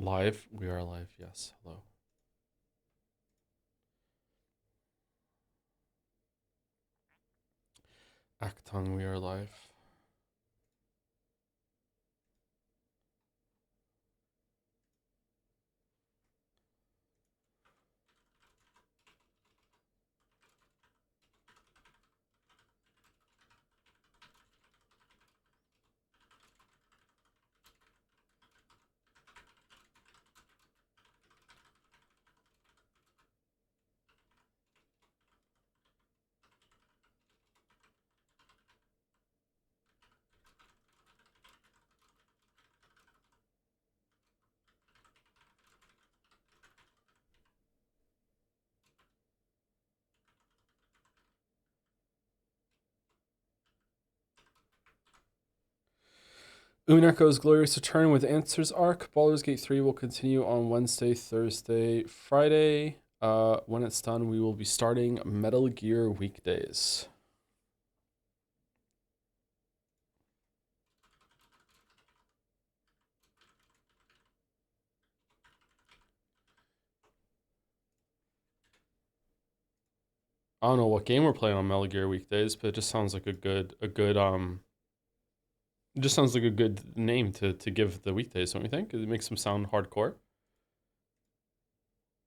Live? We are live, yes. Hello. Acton, we are live. Umineko's glorious return with Answers Arc. Baldur's Gate 3 will continue on Wednesday, Thursday, Friday. When it's done, we will be starting Metal Gear weekdays. I don't know what game we're playing on Metal Gear weekdays, but it just sounds like a good it just sounds like a good name to give the weekdays, don't you think? It makes them sound hardcore.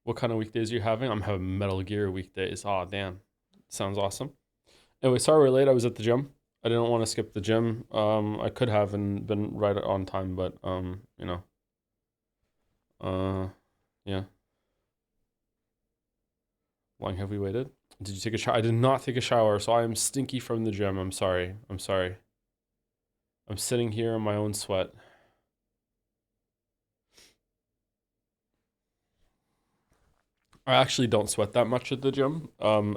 What kind of weekdays are you having? I'm having Metal Gear weekdays. Aw, damn. Sounds awesome. Anyway, sorry we're late. I was at the gym. I didn't want to skip the gym. I could have and been right on time, but you know, yeah. How long have we waited? Did you take a shower? I did not take a shower, so I am stinky from the gym. I'm sorry. I'm sorry. I'm sitting here in my own sweat. I actually don't sweat that much at the gym,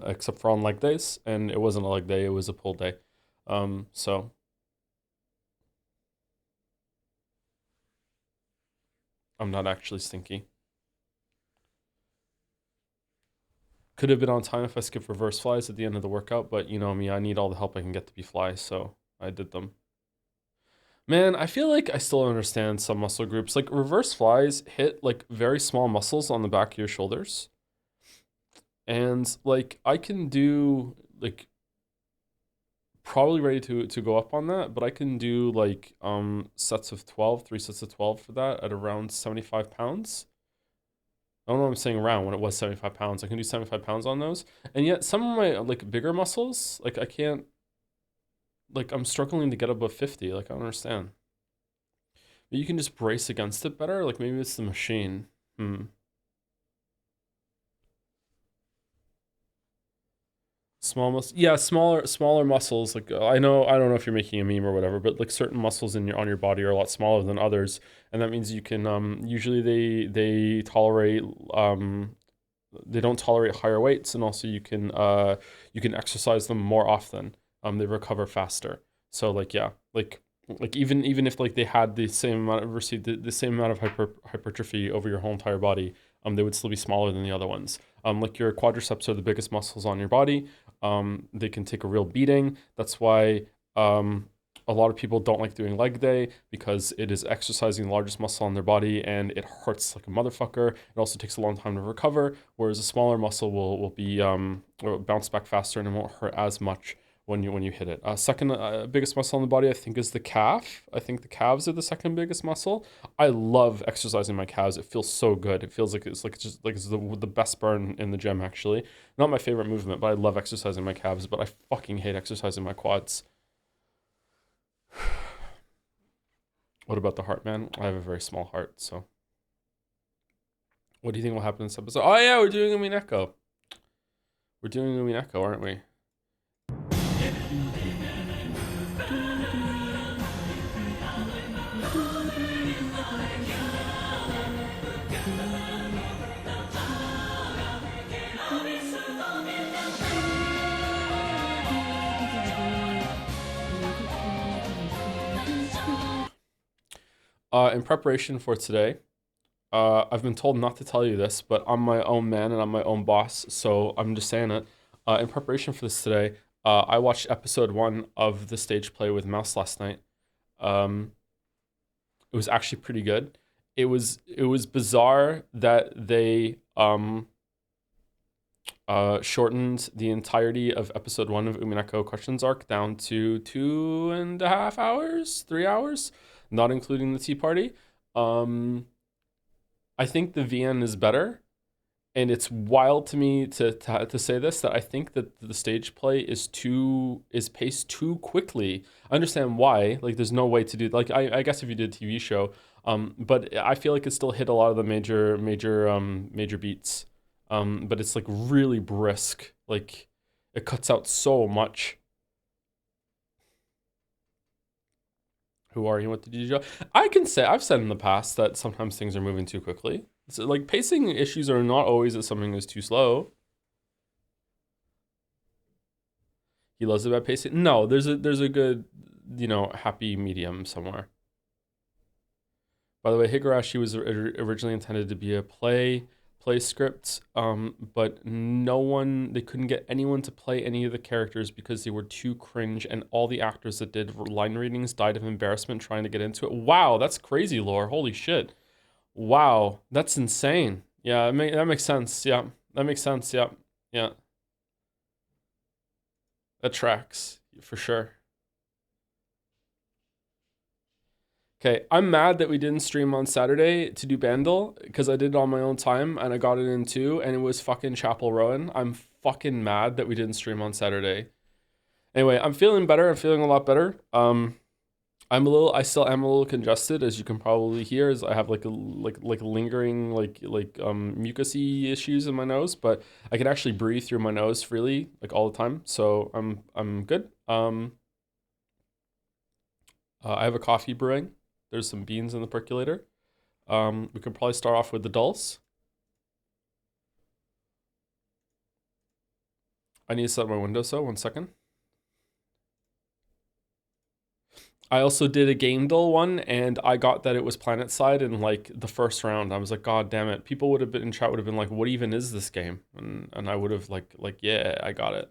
except for on leg days, and it wasn't a leg day, it was a pull day. So I'm not actually stinky. Could have been on time if I skipped reverse flies at the end of the workout, but you know me, I need all the help I can get to be fly, so I did them. Man, I feel like I still don't understand some muscle groups. Like reverse flies hit like very small muscles on the back of your shoulders. And like I can do like probably ready to go up on that, but I can do like sets of 12, 3 sets of 12 for that at around 75 pounds. I don't know what I'm saying around when it was 75 pounds. I can do 75 pounds on those. And yet some of my like bigger muscles, like I can't like I'm struggling to get above 50. Like I don't understand. But you can just brace against it better. Like maybe it's the machine. Hmm. Small muscles, yeah, smaller muscles. Like I don't know if you're making a meme or whatever, but like certain muscles in your on your body are a lot smaller than others, and that means you can usually they tolerate they don't tolerate higher weights, and also you can exercise them more often. They recover faster. So like yeah, like even if like they had the same amount of received the same amount of hypertrophy over your whole entire body, they would still be smaller than the other ones. Like your quadriceps are the biggest muscles on your body. They can take a real beating. That's why a lot of people don't like doing leg day because it is exercising the largest muscle on their body and it hurts like a motherfucker. It also takes a long time to recover, whereas a smaller muscle will be will bounce back faster and it won't hurt as much when you hit it. Second biggest muscle on the body, I think, is the calf. I think the calves are the second biggest muscle. I love exercising my calves. It feels so good. It feels like it's just like it's the best burn in the gym actually. Not my favorite movement, but I love exercising my calves. But I fucking hate exercising my quads. What about the heart, man? I have a very small heart, so. What do you think will happen in this episode? Oh yeah, we're doing Umineko. We're doing Umineko, aren't we? In preparation for today, I've been told not to tell you this, but I'm my own man and I'm my own boss, so I'm just saying it. In preparation for this today, I watched episode 1 of the stage play with Mouse last night. Um, it was actually pretty good. it was bizarre that they shortened the entirety of episode 1 of Umineko Questions Arc down to 2.5 hours, 3 hours, not including the tea party. I think the VN is better, and it's wild to me to say this, that I think that the stage play is paced too quickly. I understand why. Like, there's no way to do, like, I guess if you did a TV show, but I feel like it still hit a lot of the major beats. But it's like really brisk. Like, it cuts out so much. Who are you? What did you do? I've said in the past that sometimes things are moving too quickly. So, like, pacing issues are not always that something is too slow. He loves it about pacing. No, there's a good, happy medium somewhere. By the way, Higurashi was originally intended to be a play script, but they couldn't get anyone to play any of the characters because they were too cringe, and all the actors that did line readings died of embarrassment trying to get into it. Wow, that's crazy lore. Holy shit. Wow, that's insane. Yeah, that makes sense. Yeah, that makes sense. Yeah, yeah. That tracks, for sure. Okay, I'm mad that we didn't stream on Saturday to do Bandle, because I did it on my own time, and I got it in too, and it was fucking Chapel Rowan. I'm fucking mad that we didn't stream on Saturday. Anyway, I'm feeling better. I'm feeling a lot better. I still am a little congested, as you can probably hear, as I have like lingering mucusy issues in my nose, but I can actually breathe through my nose freely, like, all the time. So I'm good. I have a coffee brewing. There's some beans in the percolator. We could probably start off with the dulse. I need to set my window, so 1 second. I also did a Gamedle one, and I got that it was Planet Side in like the first round. I was like, God damn it! People would have been in chat would have been like, what even is this game? And I would have like yeah, I got it.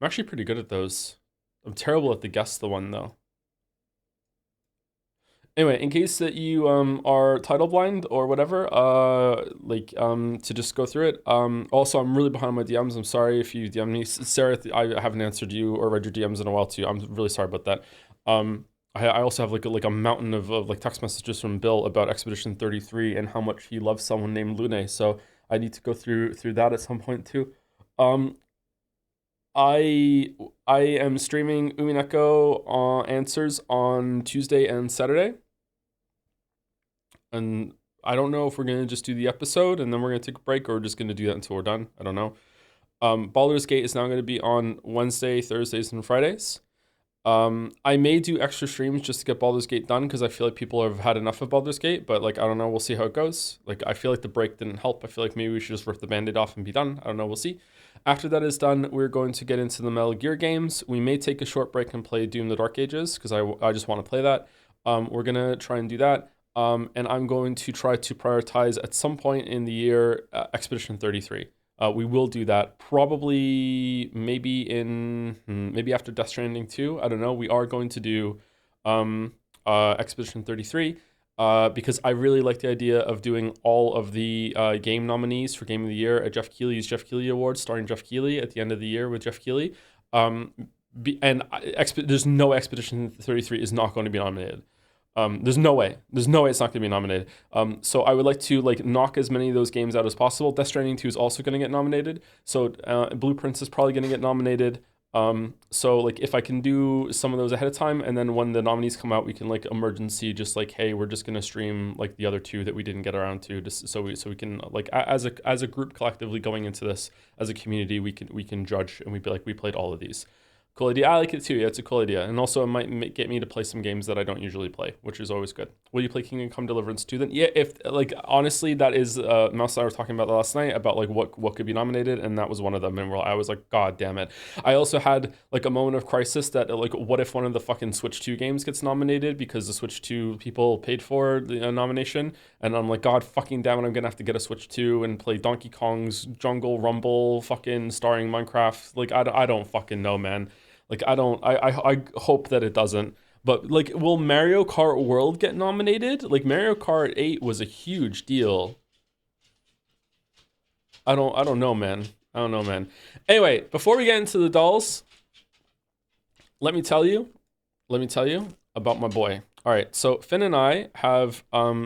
I'm actually pretty good at those. I'm terrible at the guess the one though. Anyway, in case that you are title blind or whatever, to just go through it. Also, I'm really behind on my DMs. I'm sorry if you DM me, Sarah. I haven't answered you or read your DMs in a while too. I'm really sorry about that. I also have like a mountain of like text messages from Bill about Expedition 33 and how much he loves someone named Lune. So I need to go through that at some point too. I am streaming Umineko answers on Tuesday and Saturday. And I don't know if we're gonna just do the episode and then we're gonna take a break, or we're just gonna do that until we're done. I don't know. Baldur's Gate is now gonna be on Wednesday, Thursdays, and Fridays. I may do extra streams just to get Baldur's Gate done, because I feel like people have had enough of Baldur's Gate, but like, I don't know, we'll see how it goes. Like, I feel like the break didn't help. I feel like maybe we should just rip the Band-Aid off and be done. I don't know, we'll see. After that is done, we're going to get into the Metal Gear games. We may take a short break and play Doom the Dark Ages, because I just want to play that. We're gonna try and do that. And I'm going to try to prioritize at some point in the year Expedition 33. We will do that probably maybe after Death Stranding 2. I don't know. We are going to do Expedition 33 because I really like the idea of doing all of the game nominees for Game of the Year at Jeff Keighley's Jeff Keighley Awards, starring Jeff Keighley at the end of the year with Jeff Keighley. There's no Expedition 33 is not going to be nominated. There's no way it's not going to be nominated. So I would like to like knock as many of those games out as possible. Death Stranding 2 is also going to get nominated. So Blueprints is probably going to get nominated. So like if I can do some of those ahead of time, and then when the nominees come out, we can like emergency just like, hey, we're just going to stream like the other two that we didn't get around to, just so we can like as a group collectively going into this as a community, we can judge and we'd be like, we played all of these. Cool idea. I like it too. Yeah, it's a cool idea. And also it might get me to play some games that I don't usually play, which is always good. Will you play Kingdom Come Deliverance 2 then? Yeah, if like honestly, that is Mouse and I were talking about that last night about like what could be nominated, and that was one of them. And I was like, God damn it. I also had like a moment of crisis that like, what if one of the fucking Switch 2 games gets nominated because the Switch 2 people paid for the nomination? And I'm like, God fucking damn it, I'm gonna have to get a Switch 2 and play Donkey Kong's Jungle Rumble fucking starring Minecraft. Like I don't fucking know, man. Like I hope that it doesn't, But like, will Mario Kart World get nominated? Like Mario Kart 8 was a huge deal. I don't know, man. I don't know, man. Anyway, before we get into the dolls, let me tell you about my boy. All right, so Finn and I have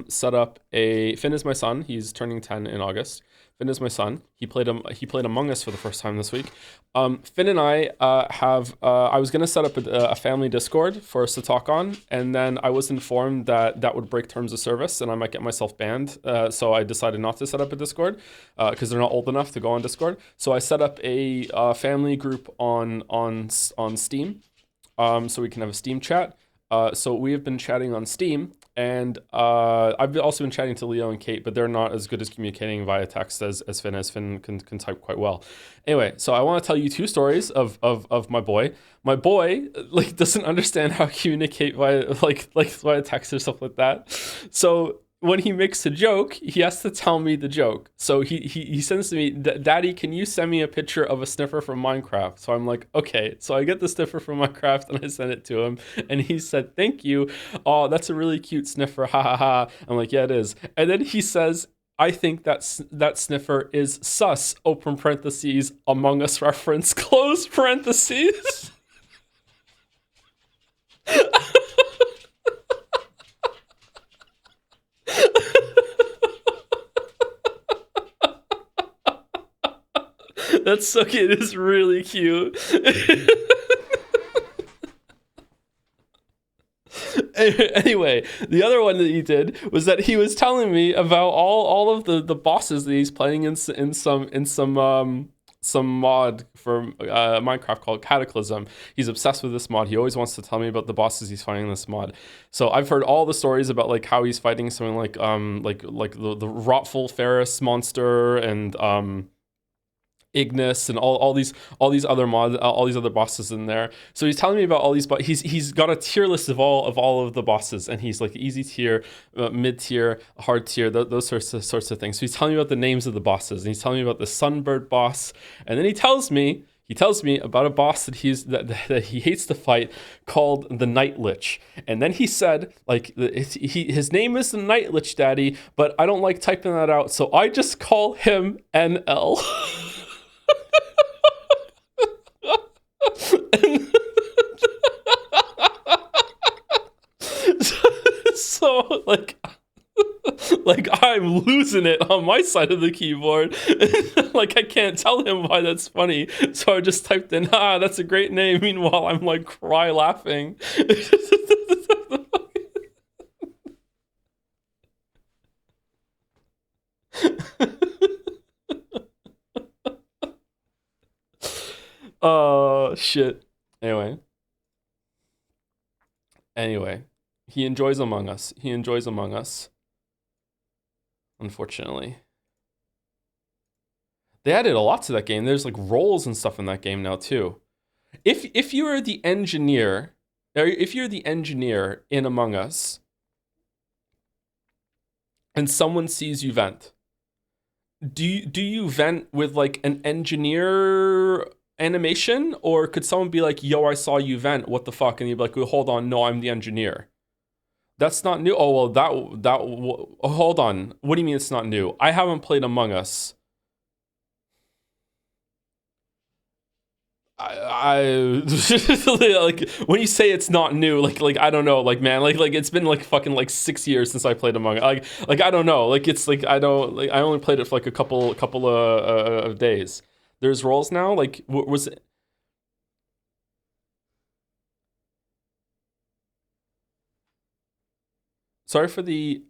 set up Finn is my son. He's turning 10 in August. Finn is my son. He played Among Us for the first time this week. Finn and I I was gonna set up a family Discord for us to talk on, and then I was informed that would break terms of service, and I might get myself banned. So I decided not to set up a Discord because they're not old enough to go on Discord. So I set up a family group on Steam, so we can have a Steam chat. So we have been chatting on Steam, and I've also been chatting to Leo and Kate, but they're not as good as communicating via text as Finn is. Finn can type quite well. Anyway, so I want to tell you two stories of my boy. My boy like doesn't understand how to communicate via like via text or stuff like that. So when he makes a joke, he has to tell me the joke. So he sends to me, Daddy, can you send me a picture of a sniffer from Minecraft? So I'm like, okay. So I get the sniffer from Minecraft and I send it to him. And he said, thank you. Oh, that's a really cute sniffer. Ha ha ha. I'm like, yeah, it is. And then he says, I think that sniffer is sus, open parentheses, Among Us reference, close parentheses. That's so cute. It is really cute. Anyway, the other one that he did was that he was telling me about all of the bosses that he's playing in some mod for Minecraft called Cataclysm. He's obsessed with this mod. He always wants to tell me about the bosses he's fighting in this mod. So I've heard all the stories about like how he's fighting something like the Rotful Ferris monster and Ignis and all these other mods, all these other bosses in there. So he's telling me about all these, but he's got a tier list of all of the bosses, and he's like easy tier, mid tier, hard tier, those sorts of things. So he's telling me about the names of the bosses, and he's telling me about the Sunbird boss, and then he tells me about a boss that he hates to fight called the Night Lich. And then he said, like, his name is the Night Lich, Daddy, but I don't like typing that out, so I just call him NL. So like I'm losing it on my side of the keyboard. Like I can't tell him why that's funny, so I just typed in that's a great name. Meanwhile I'm like cry laughing. Oh shit. Anyway, he enjoys Among Us. Unfortunately, they added a lot to that game. There's like roles and stuff in that game now too. If you're the engineer, or if you're the engineer in Among Us, and someone sees you vent, do you vent with like an engineer animation, or could someone be like, yo, I saw you vent, what the fuck? And you'd be like, well, hold on, no, I'm the engineer. That's not new. Oh, well, hold on. What do you mean it's not new? I haven't played Among Us. I like when you say it's not new, like I don't know, like man, like it's been like fucking like 6 years since I played Among Us. Like I don't know, like it's like I only played it for like a couple of days. There's roles now. Like was it? Sorry for the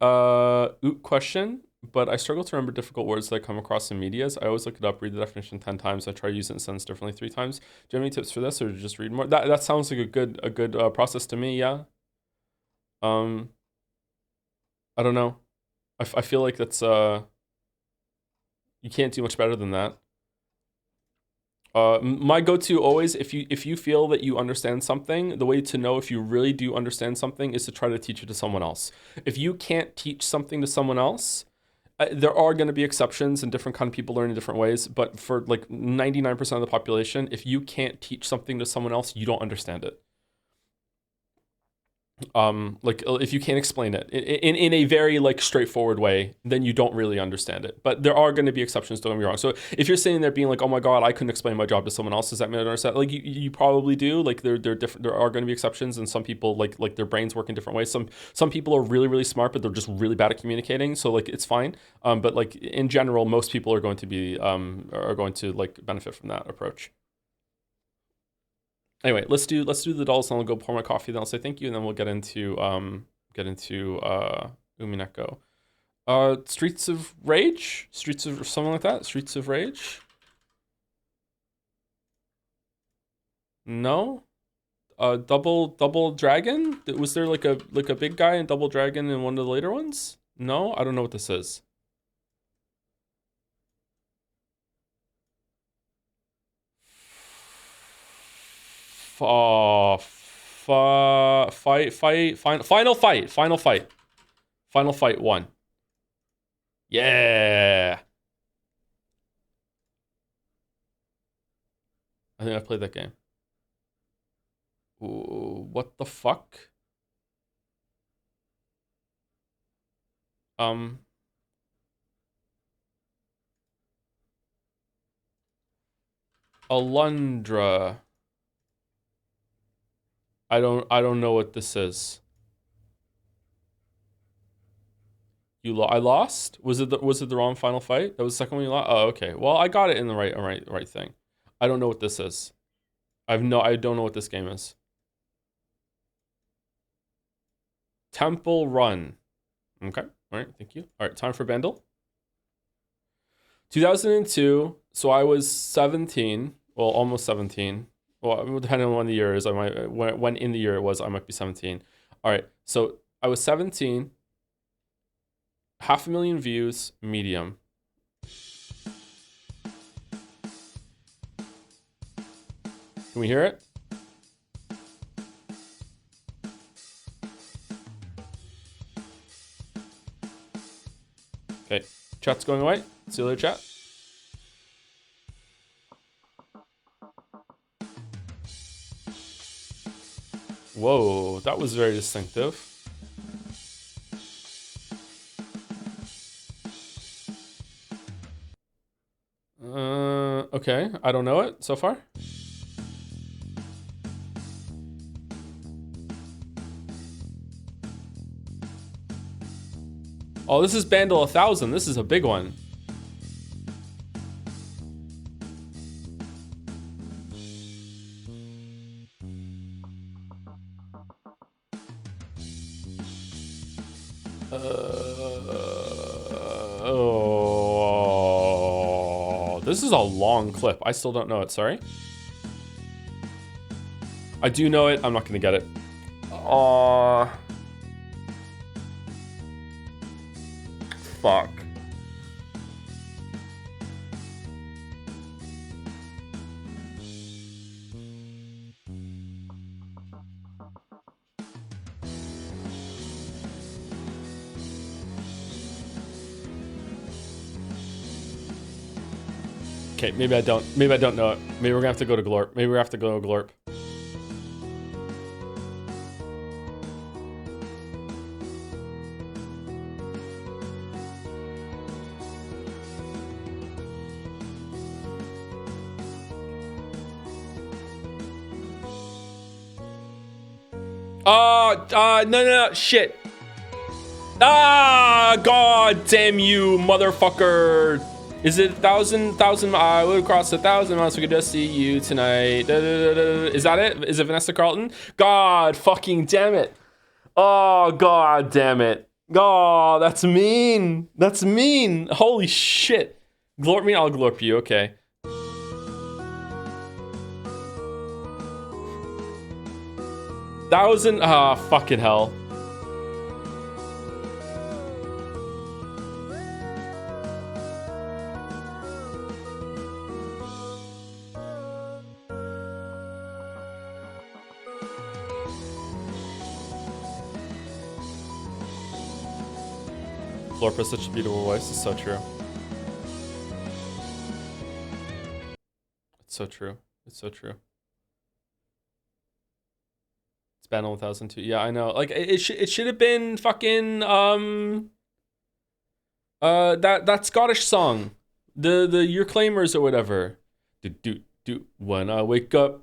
oot question, but I struggle to remember difficult words that I come across in medias. I always look it up, read the definition 10 times. I try to use it in sentence differently 3 times. Do you have any tips for this, or just read more? That sounds like a good process to me. Yeah. I don't know. I feel like that's you can't do much better than that. My go-to always, if you feel that you understand something, the way to know if you really do understand something is to try to teach it to someone else. If you can't teach something to someone else, there are going to be exceptions, and different kind of people learn in different ways. But for like 99% of the population, if you can't teach something to someone else, you don't understand it. Like if you can't explain it in a very like straightforward way, then you don't really understand it. But there are going to be exceptions, don't get me wrong. So if you're sitting there being like, oh my god, I couldn't explain my job to someone else, does that mean I don't understand? Like you probably do. Like they're different. There are going to be exceptions, and some people like their brains work in different ways. Some people are really really smart, but they're just really bad at communicating. So like it's fine. But like in general, most people are going to be are going to like benefit from that approach. Anyway, let's do the dolls, and I'll go pour my coffee. Then I'll say thank you, and then we'll get into Umineko. Streets of Rage, Streets of something like that. Streets of Rage. No. Double Dragon. Was there like a big guy in Double Dragon in one of the later ones? No, I don't know what this is. Final fight 1. Yeah. I think I played that game. Ooh, what the fuck? Alundra. I don't know what this is. I lost? Was it the wrong final fight? That was the second one you lost? Oh, okay. Well, I got it in the right thing. I don't know what this is. I don't know what this game is. Temple Run. Okay. All right, thank you. All right, time for Bandle. 2002, so I was 17, well, almost 17. Well, depending on when the year is, I might when in the year it was, I might be 17. All right, so I was 17. 500,000 views, medium. Can we hear it? Okay, chat's going away. See you later, chat. Whoa, that was very distinctive. Okay, I don't know it so far. Oh, this is Bandle 1000. This is a big one. Oh, this is a long clip. I still don't know it. Sorry. I do know it. I'm not gonna get it. Fuck. Okay, maybe I don't know it. Maybe we're gonna have to go to Glorp. Maybe we have to go to Glorp. No, shit. God damn you, motherfucker. Is it 1,000? I would cross 1,000 miles. We could just see you tonight. Is that it? Is it Vanessa Carlton? God fucking damn it. Oh, god damn it. Oh, that's mean. That's mean. Holy shit. Glorp me, I'll glorp you. Okay. Thousand. Fucking hell. Glorp has such a beautiful voice. It's so true. It's so true. It's so true. It's Bandle 1002. Yeah, I know. Like it should have been fucking that Scottish song, the Your Claimers or whatever. Do when I wake up,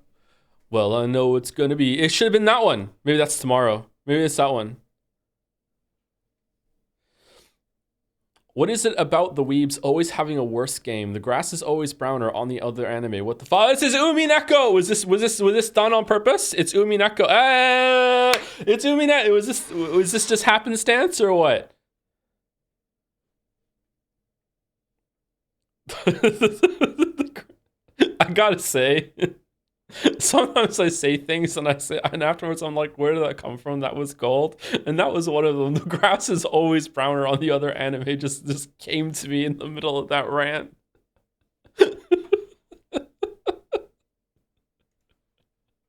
well I know it's gonna be. It should have been that one. Maybe that's tomorrow. Maybe it's that one. What is it about the weebs always having a worse game? The grass is always browner on the other anime. What the fuck? This is Umineko. Was this done on purpose? It's Umineko. It's Umineko. Was this just happenstance or what? I gotta say, sometimes I say things and afterwards I'm like, where did that come from? That was gold, and that was one of them. The grass is always browner on the other anime. Just came to me in the middle of that rant.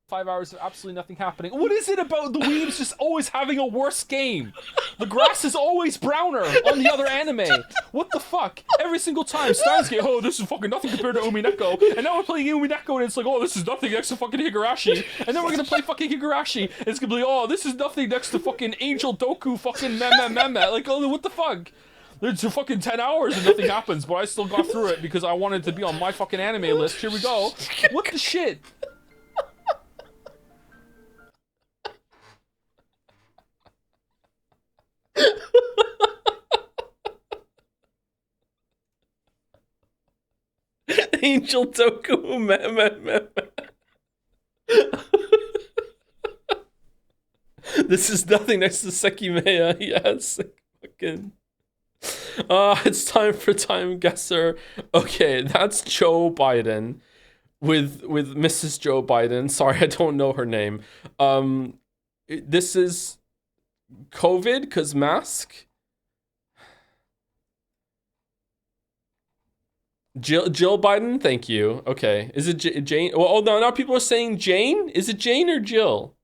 5 hours of absolutely nothing happening. What is it about the weebs just always having a worse game? The grass is always browner on the other anime. What the fuck? Every single time, Steins get, oh, this is fucking nothing compared to Umineko. And now we're playing Umineko and it's like, oh, this is nothing next to fucking Higurashi. And then we're gonna play fucking Higurashi and it's gonna be, oh, this is nothing next to fucking Angel Doku fucking meh. Like, oh, what the fuck? There's fucking 10 hours and nothing happens, but I still got through it because I wanted to be on my fucking anime list. Here we go. What the shit? Angel Doku meh. This is nothing next to Sekimeya. Yes. Fucking. It's time for Timeguessr. Okay, that's Joe Biden with Mrs. Joe Biden. Sorry, I don't know her name. This is COVID because mask. Jill Biden, thank you. Okay, is it Jane? Well, oh no, now people are saying Jane. Is it Jane or Jill?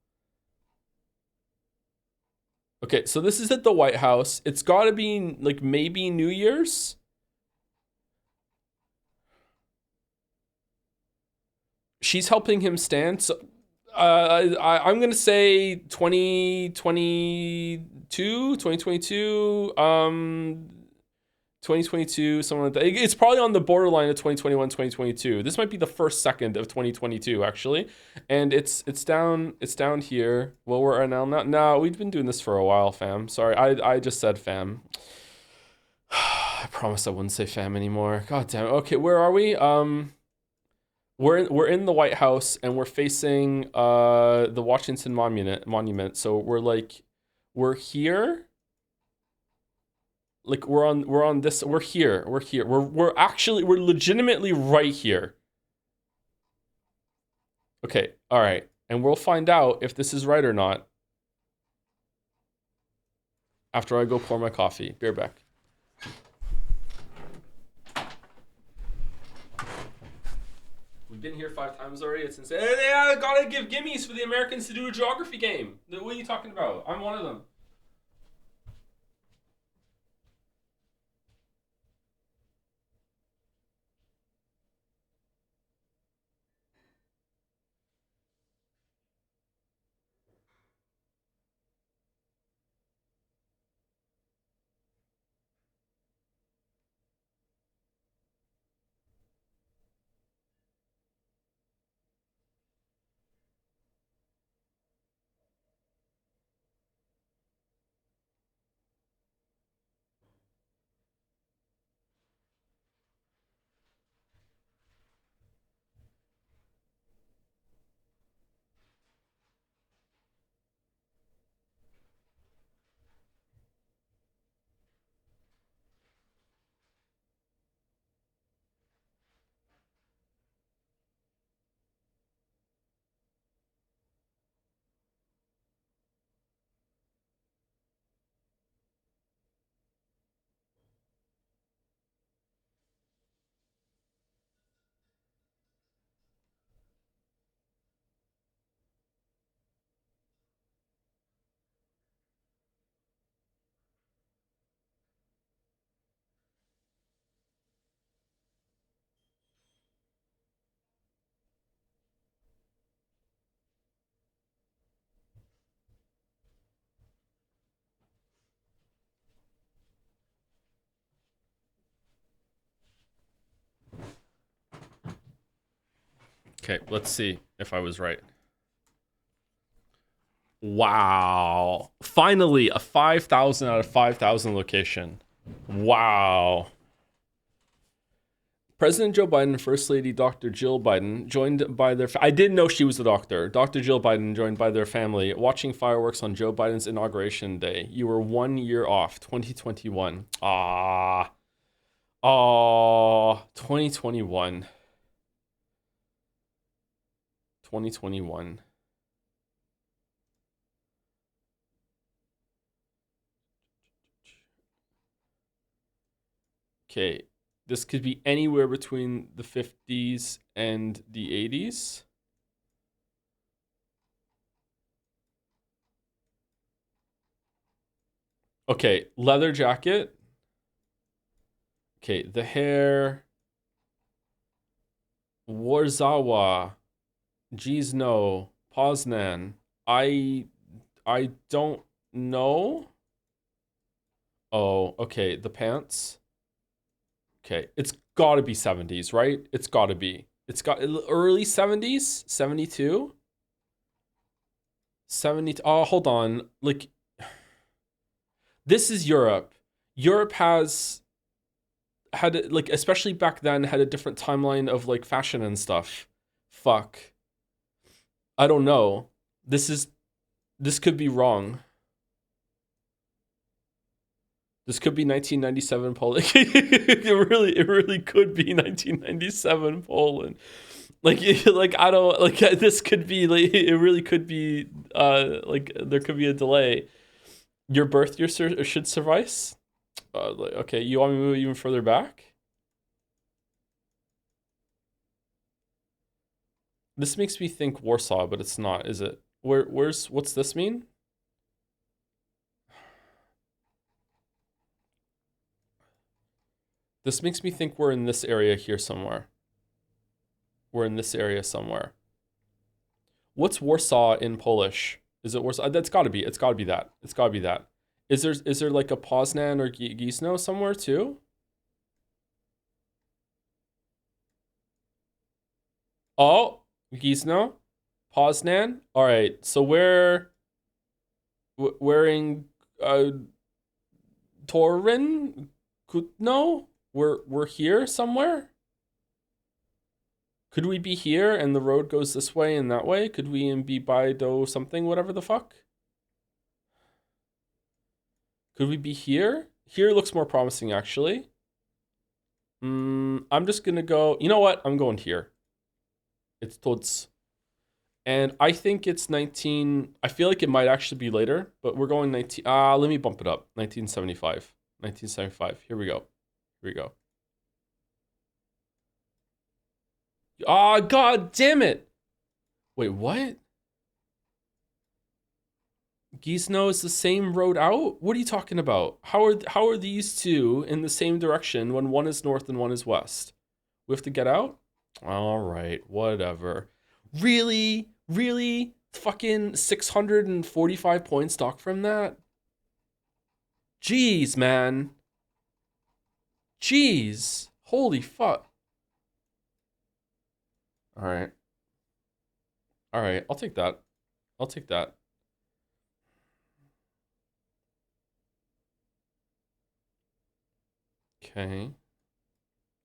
Okay, so this is at the White House. It's got to be like maybe New Year's. She's helping him stand. So, I'm gonna say 2022, 2022. 2022, something like that. It's probably on the borderline of 2021, 2022. This might be the first second of 2022, actually. And it's down here. Well, we're now. No, we've been doing this for a while, fam. Sorry, I just said fam. I promised I wouldn't say fam anymore. God damn it. Okay, where are we? We're in the White House and we're facing the Washington Monument. So we're here. Like we're on this. We're here. We're legitimately right here. Okay. All right. And we'll find out if this is right or not after I go pour my coffee. Be right back. We've been here 5 times already. It's insane. Hey, I gotta give gimmies for the Americans to do a geography game. What are you talking about? I'm one of them. Okay, let's see if I was right. Wow. Finally, a 5,000 out of 5,000 location. Wow. President Joe Biden and First Lady Dr. Jill Biden joined by their... I didn't know she was a doctor. Dr. Jill Biden joined by their family watching fireworks on Joe Biden's inauguration day. You were 1 year off, 2021. Ah. Oh, 2021. 2021. Okay, this could be anywhere between the 50s and the 80s. Okay, leather jacket. Okay, the hair. Warzawa. Geez, no. Poznan. I don't know. Oh, okay. The pants. Okay, it's got to be 70s, right? It's got to be. It's got early 70s, 72, 70. Oh, hold on. Like, this is Europe. Europe has had, like, especially back then, had a different timeline of like fashion and stuff. Fuck. I don't know. This could be wrong. This could be 1997 Poland. It really could be 1997 Poland. Like I don't like this could be like it really could be like there could be a delay. Your birth year should suffice. Okay, you want me to move even further back? This makes me think Warsaw, but it's not, is it? What's this mean? This makes me think we're in this area here somewhere. We're in this area somewhere. What's Warsaw in Polish? Is it Warsaw? That's got to be. It's got to be that. It's got to be that. Is there like a Poznan or Gizno somewhere too? Oh, Gizno, Poznan. All right. So we're in Torin Kutno. We're here somewhere. Could we be here and the road goes this way and that way? Could we be by do something, whatever the fuck? Could we be here? Here looks more promising, actually. I'm just gonna go, you know what? I'm going here. It's Tots. And I think it's 19, I feel like it might actually be later, but we're going 19, let me bump it up. 1975. 1975. Here we go. Here we go. Ah, god damn it. Wait, what? Gizno is the same road out? What are you talking about? How are these two in the same direction when one is north and one is west? We have to get out? All right, whatever. Really? Really? Fucking 645 points stock from that? Jeez, man. Jeez. Holy fuck. All right. All right, I'll take that. I'll take that. Okay.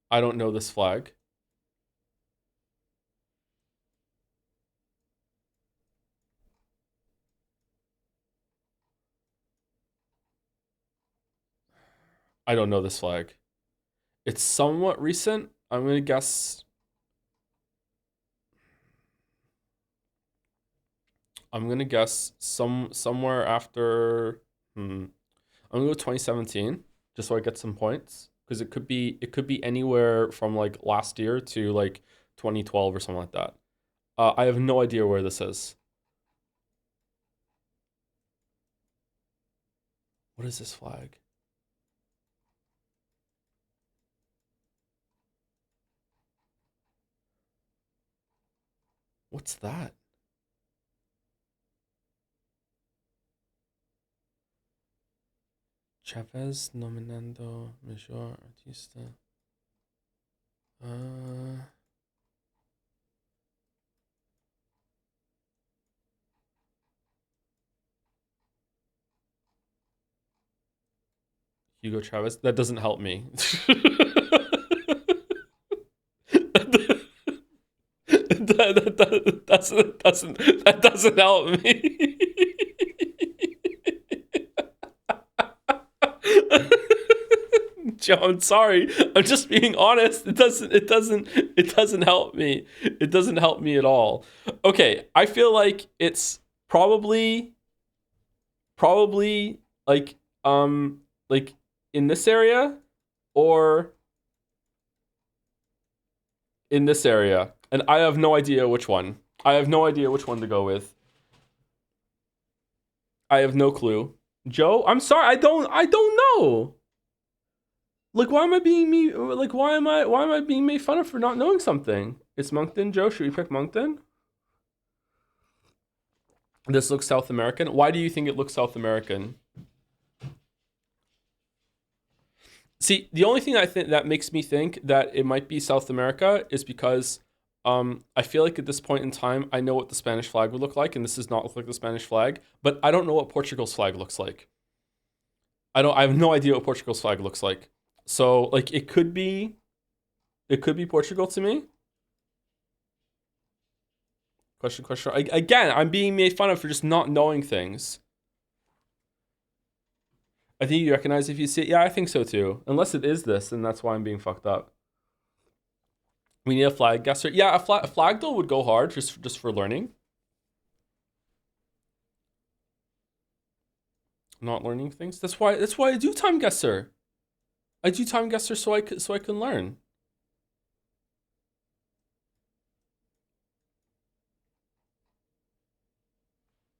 I don't know this flag. I don't know this flag. It's somewhat recent. I'm gonna guess. I'm gonna guess somewhere after. I'm gonna go 2017, just so I get some points, because it could be anywhere from like last year to like 2012 or something like that. I have no idea where this is. What is this flag? What's that? Chavez nominando mejor artista. Hugo Chavez. That doesn't help me. That doesn't help me. Joe, I'm sorry. I'm just being honest. It doesn't help me. It doesn't help me at all. Okay, I feel like it's probably like like in this area or in this area. And I have no idea which one. I have no idea which one to go with. I have no clue. Joe, I'm sorry. I don't know. Like, why am I being me? Like, why am I being made fun of for not knowing something? It's Moncton, Joe. Should we pick Moncton? This looks South American. Why do you think it looks South American? See, the only thing I think that makes me think that it might be South America is because I feel like at this point in time, I know what the Spanish flag would look like, and this does not look like the Spanish flag, but I don't know what Portugal's flag looks like. I have no idea what Portugal's flag looks like. So like it could be Portugal to me. Question. Again, I'm being made fun of for just not knowing things. I think you recognize if you see it. Yeah, I think so too. Unless it is this, and that's why I'm being fucked up. We need a flag guesser. Yeah, a flagdole would go hard just for learning. Not learning things. That's why I do Timeguessr. I do Timeguessr so I can learn.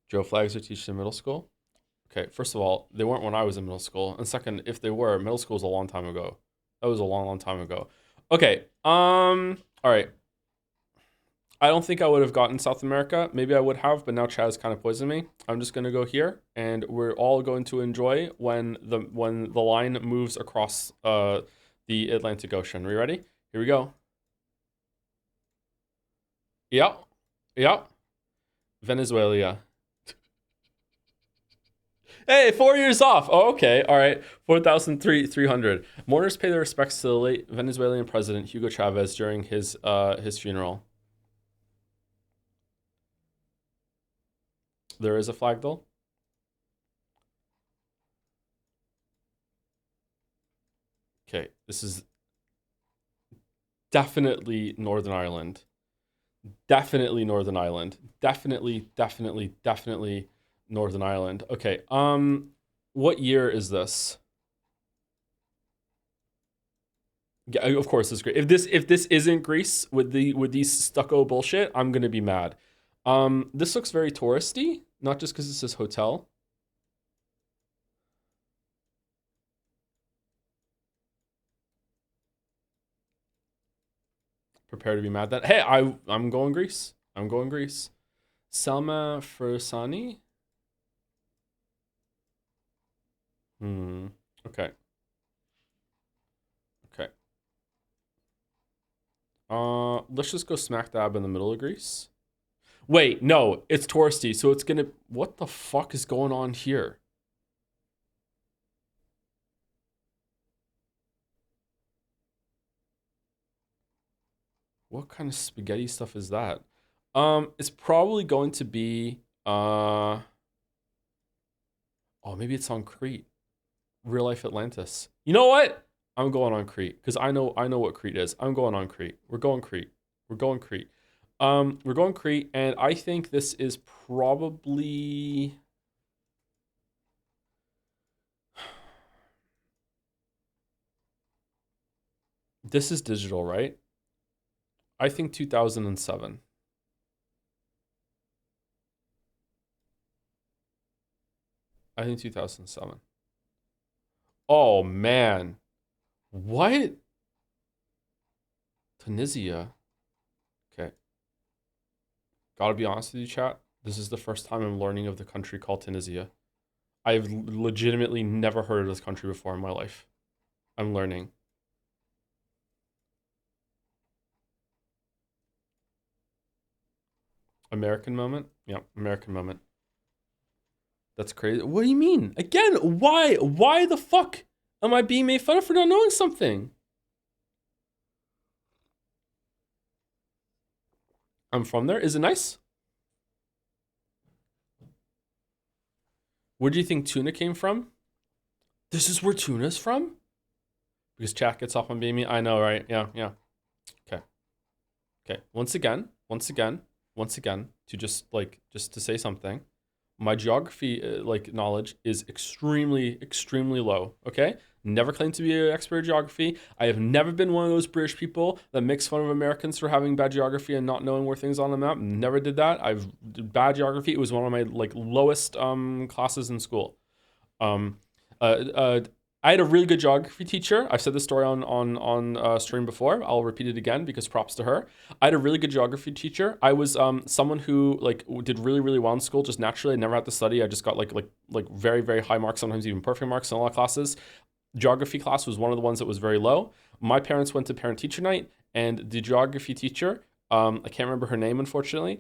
Joe flags are teaching in middle school. Okay, first of all, they weren't when I was in middle school. And second, if they were, middle school was a long time ago. That was a long time ago. Okay, all right. I don't think I would have gotten South America. Maybe I would have, but now Chaz kind of poisoned me. I'm just gonna go here, and we're all going to enjoy when the line moves across the Atlantic Ocean. Are you ready? Here we go. Yep. Venezuela. Hey, 4 years off. Oh, okay. All right. 4,300. Mourners pay their respects to the late Venezuelan president Hugo Chavez during his funeral. There is a flag though. Okay, this is definitely Northern Ireland. Definitely Northern Ireland. Definitely Northern Ireland. Okay. What year is this? Yeah, of course it's great. If this isn't Greece with these stucco bullshit, I'm gonna be mad. This looks very touristy, not just because it says hotel. Prepare to be mad that hey, I'm going Greece. I'm going Greece. Selma Fursani. Okay. Okay. Let's just go smack dab in the middle of Greece. Wait, no, it's touristy, so it's gonna. What the fuck is going on here? What kind of spaghetti stuff is that? It's probably going to be oh, maybe it's on Crete. Real life Atlantis. You know what? I'm going on Crete because I know what Crete is. I'm going on Crete. We're going Crete. We're going Crete. We're going Crete, and I think this is probably this is digital, right? I think 2007. I think 2007. Oh man. What? Tunisia. Okay. Gotta be honest with you, chat. This is the first time I'm learning of the country called Tunisia. I've legitimately never heard of this country before in my life. I'm learning. American moment? Yep, American moment. That's crazy. What do you mean? Again, why? Why the fuck? Am I being made fun of for not knowing something? I'm from there. Is it nice? Where do you think tuna came from? This is where tuna's from? Because chat gets off on being me. I know, right? Yeah, yeah. Okay. Okay. Once again, to just to say something. My geography knowledge is extremely low. Okay, never claimed to be an expert in geography. I have never been one of those British people that makes fun of Americans for having bad geography and not knowing where things on the map. Never did that. I've bad geography. It was one of my lowest classes in school. Um, uh, uh, I had a really good geography teacher. I've said this story on stream before. I'll repeat it again because props to her. I had a really good geography teacher. I was someone who did really well in school just naturally. I never had to study. I just got very high marks, sometimes even perfect marks in a lot of classes. Geography class was one of the ones that was very low. My parents went to parent teacher night, and the geography teacher, I can't remember her name unfortunately,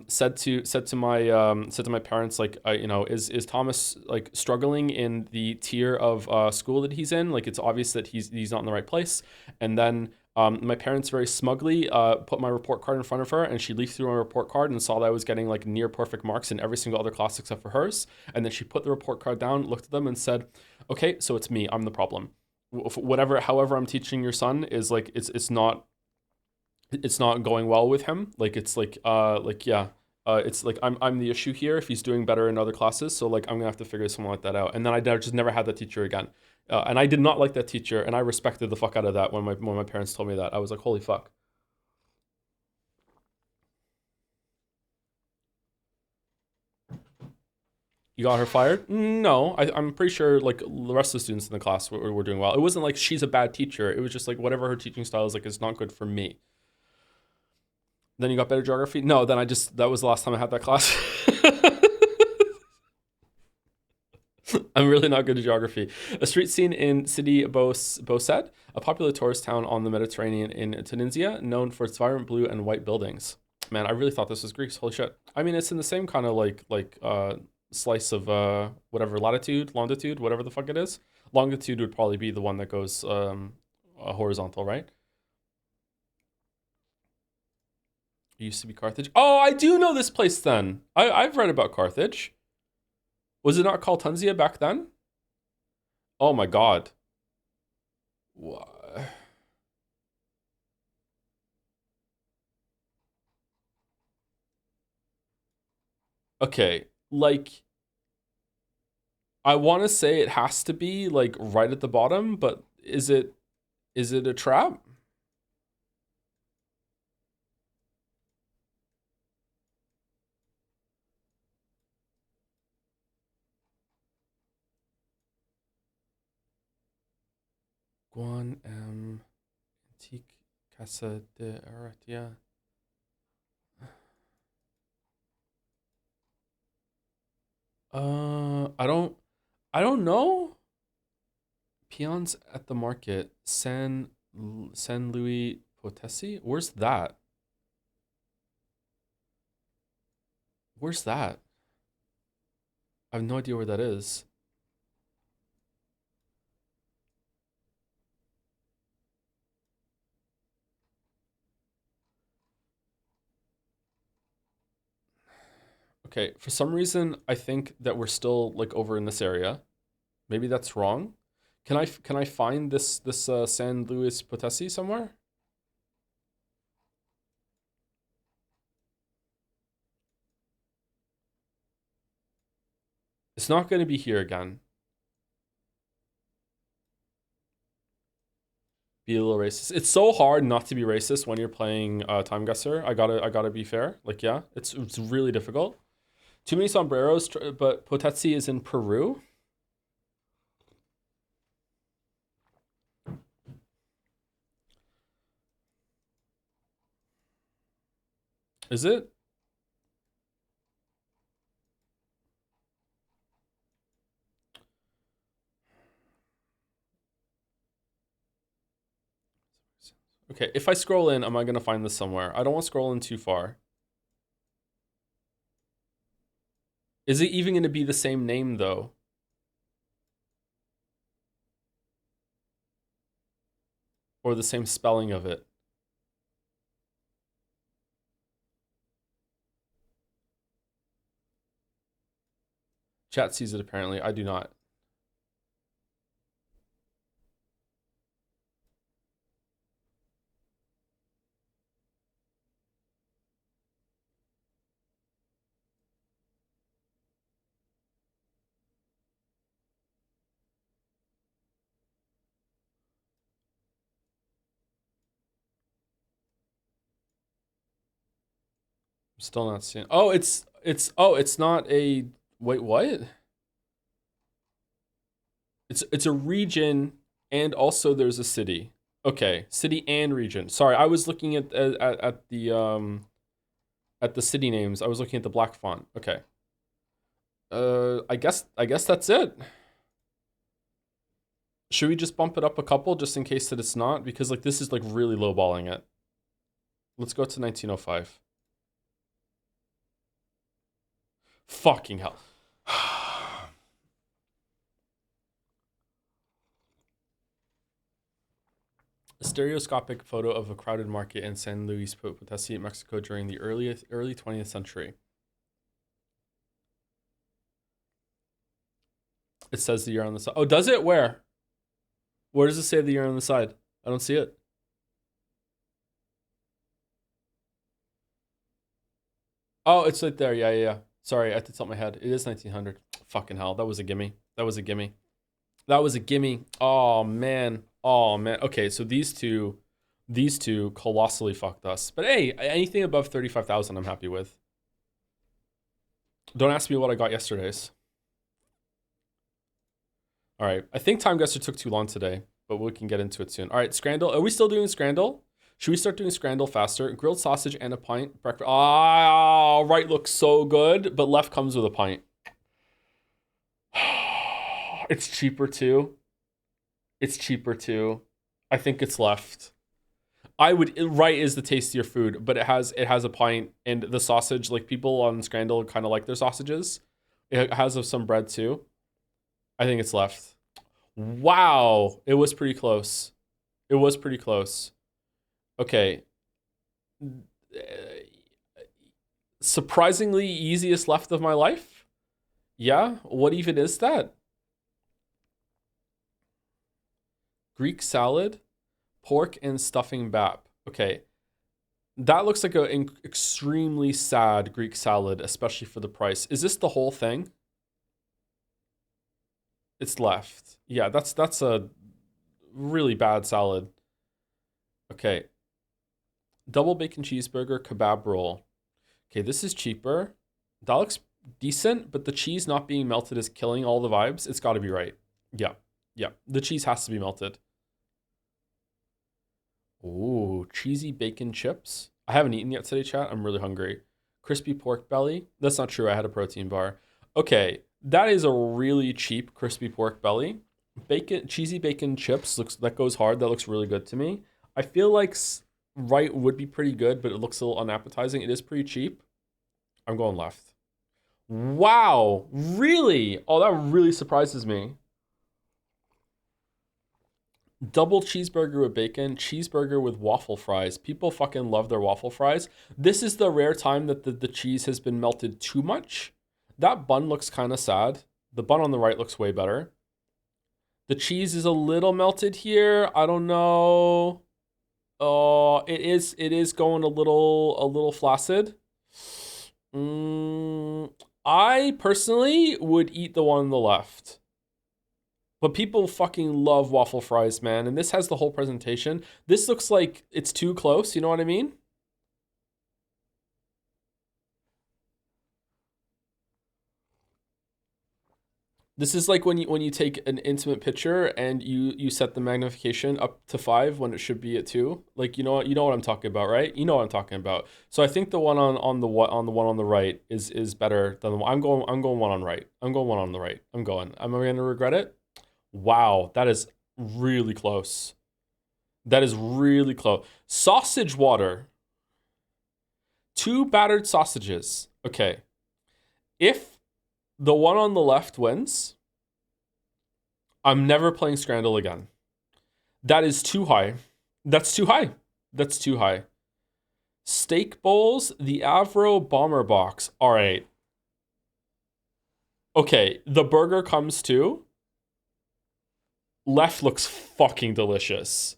said to my parents is Thomas struggling in the tier of school that he's in? Like it's obvious that he's not in the right place. And then my parents very smugly put my report card in front of her, and she leafed through my report card and saw that I was getting near perfect marks in every single other class except for hers. And then she put the report card down, looked at them, and said, "Okay, so it's me. I'm the problem. However, I'm teaching your son is it's not going well with him. It's like I'm the issue here if he's doing better in other classes. So I'm gonna have to figure something like that out." And then I just never had that teacher again. And I did not like that teacher, and I respected the fuck out of that when my parents told me that. I was like, holy fuck. You got her fired? No, I'm pretty sure the rest of the students in the class were doing well. It wasn't like she's a bad teacher. It was just whatever her teaching style is it's not good for me. Then you got better geography? No, then that was the last time I had that class. I'm really not good at geography. A street scene in Sidi Bosed, a popular tourist town on the Mediterranean in Tunisia, known for its vibrant blue and white buildings. Man, I really thought this was Greece. Holy shit. I mean, it's in the same kind of slice of whatever latitude, longitude, whatever the fuck it is. Longitude would probably be the one that goes horizontal, right? It used to be Carthage. Oh, I do know this place then. I've read about Carthage. Was it not called Tunisia back then? Oh my god. Wha- Okay, I want to say it has to be right at the bottom, but is it a trap? Guan M Antique Casa de Aratia. I don't know. Peons at the market. San Luis Potesi? Where's that? Where's that? I have no idea where that is. Okay, for some reason I think that we're still over in this area. Maybe that's wrong. Can I find this San Luis Potesi somewhere? It's not going to be here again. Be a little racist. It's so hard not to be racist when you're playing Timeguessr. I gotta be fair. Yeah, it's really difficult. Too many sombreros, but Potesi is in Peru. Is it? Okay, if I scroll in, am I gonna find this somewhere? I don't want to scroll in too far. Is it even gonna be the same name though? or the same spelling of it. Chat sees it apparently. I do not. I'm still not seeing. Oh, it's not a wait, what? It's a region and also there's a city. Okay, city and region. Sorry, I was looking at the city names. I was looking at the black font. Okay. I guess that's it. Should we just bump it up a couple just in case that it's not? Because like this is like really lowballing it. Let's go to 1905. Fucking hell. A stereoscopic photo of a crowded market in San Luis Potosí, Mexico during the early 20th century. It says the year on the side. Oh, does it? Where? Where does it say the year on the side? I don't see it. Oh, it's right there. Yeah, yeah, yeah. Sorry, I had to tilt my head. It is 1900. Fucking hell. That was a gimme. That was a gimme. That was a gimme. Oh, man. Oh, man. Okay, so these two colossally fucked us. But hey, anything above 35,000 I'm happy with. Don't ask me what I got yesterday's. All right. I think Timeguessr took too long today, but we can get into it soon. All right, Scrandle. Are we still doing Scrandle? Should we start doing Scrandle faster? Grilled sausage and a pint. Breakfast. Ah, right looks so good, but left comes with a pint. It's cheaper too. It's cheaper too. I think it's left. Right is the tastier food, but it has a pint and the sausage. Like people on Scrandle kind of like their sausages. It has some bread too. I think it's left. Wow, it was pretty close. It was pretty close. Okay. Surprisingly easiest left of my life? Yeah, what even is that? Greek salad, pork and stuffing bap. Okay. That looks like an extremely sad Greek salad, especially for the price. Is this the whole thing? It's left. Yeah, that's a really bad salad. Okay. Double bacon cheeseburger, kebab roll. Okay, this is cheaper. That looks decent, but the cheese not being melted is killing all the vibes. It's got to be right. Yeah, yeah. The cheese has to be melted. Ooh, cheesy bacon chips. I haven't eaten yet today, chat. I'm really hungry. Crispy pork belly. That's not true. I had a protein bar. Okay, that is a really cheap crispy pork belly. Cheesy bacon chips that goes hard. That looks really good to me. I feel like right would be pretty good, but it looks a little unappetizing. It is pretty cheap. I'm going left. Wow, really? Oh, that really surprises me. Double cheeseburger with bacon, cheeseburger with waffle fries. People fucking love their waffle fries. This is the rare time that the cheese has been melted too much. That bun looks kind of sad. The bun on the right looks way better. The cheese is a little melted here. I don't know. Oh, it is going a little flaccid. I personally would eat the one on the left. But people fucking love waffle fries, man. And this has the whole presentation. This looks like it's too close. You know what I mean? This is like when you take an intimate picture and you set the magnification up to 5 when it should be at 2. Like you know what I'm talking about, right? You know what I'm talking about. So I think the one on the one on the right is better than the one. I'm going one on right. I'm going one on the right. Am I going to regret it? Wow, that is really close. That is really close. Sausage water. 2 battered sausages. Okay. If the one on the left wins, I'm never playing Scrandle again. That is too high. That's too high. That's too high. Steak bowls, the Avro Bomber Box. All right. Okay, the burger comes too. Left looks fucking delicious.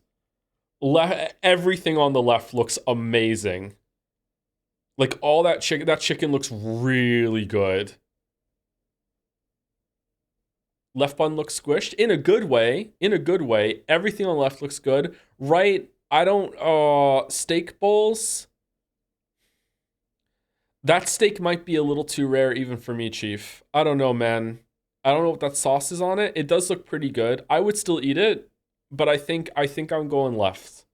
Everything on the left looks amazing. Like all that chicken looks really good. Left bun looks squished in a good way. In a good way. Everything on the left looks good. Right, I don't steak bowls. That steak might be a little too rare even for me, Chief. I don't know, man. I don't know what that sauce is on it. It does look pretty good. I would still eat it, but I think I'm going left.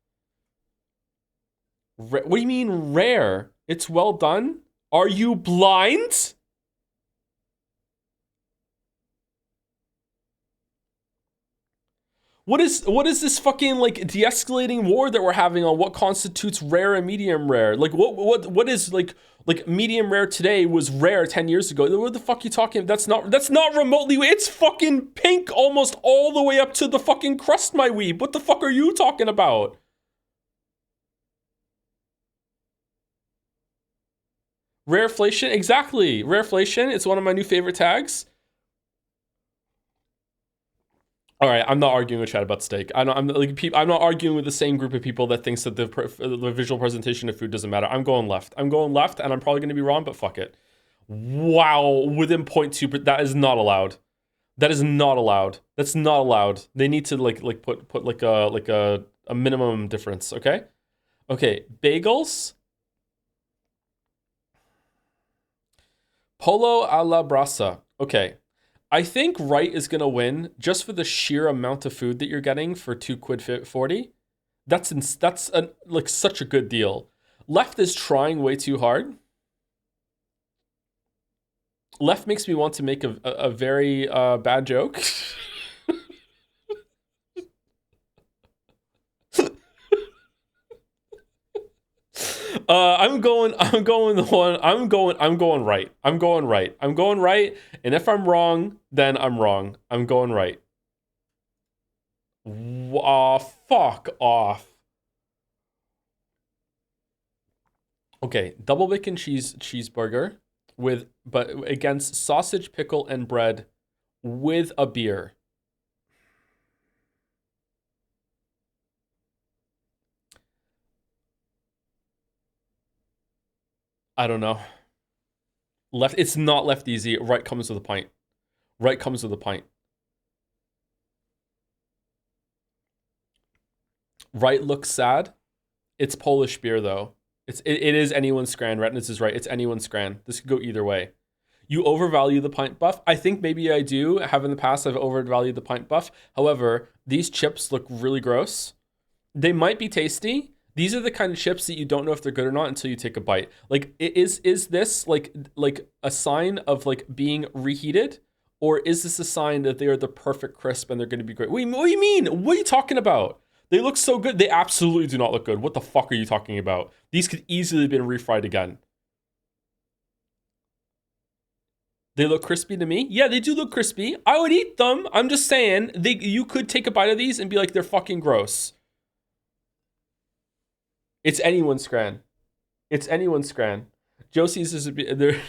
What do you mean rare? It's well done? Are you blind? What is this fucking like de-escalating war that we're having on what constitutes rare and medium rare? Like what is like medium rare today was rare 10 years ago. What the fuck are you talking about? That's not remotely. It's fucking pink almost all the way up to the fucking crust, my weeb. What the fuck are you talking about? Rareflation, exactly. Rareflation, it's one of my new favorite tags. All right, I'm not arguing with Chad about steak. I'm not arguing with the same group of people that thinks that the visual presentation of food doesn't matter. I'm going left. I'm going left, and I'm probably going to be wrong, but fuck it. Wow, within 0.2, that is not allowed. That is not allowed. That's not allowed. They need to like put like a minimum difference. Okay, okay. Bagels. Polo a la brasa. Okay. I think right is going to win just for the sheer amount of food that you're getting for 2 quid 40. That's like such a good deal. Left is trying way too hard. Left makes me want to make a very bad joke. I'm going right. I'm going right. And if I'm wrong, then I'm wrong. I'm going right. Fuck off. Okay, double bacon cheeseburger but against sausage, pickle, and bread with a beer. I don't know. Left, it's not left easy. Right comes with a pint. Right comes with a pint. Right looks sad. It's Polish beer though. It is anyone's Scran. Retinas is right. It's anyone's Scran. This could go either way. You overvalue the pint buff. I think maybe I do. Have in the past, I've overvalued the pint buff. However, these chips look really gross. They might be tasty. These are the kind of chips that you don't know if they're good or not until you take a bite. Like, is this like a sign of like being reheated? Or is this a sign that they are the perfect crisp and they're going to be great? What do you mean? What are you talking about? They look so good. They absolutely do not look good. What the fuck are you talking about? These could easily have been refried again. They look crispy to me. Yeah, they do look crispy. I would eat them. I'm just saying, you could take a bite of these and be like, they're fucking gross. It's anyone's Scran. It's anyone's Scran. Josie's is there.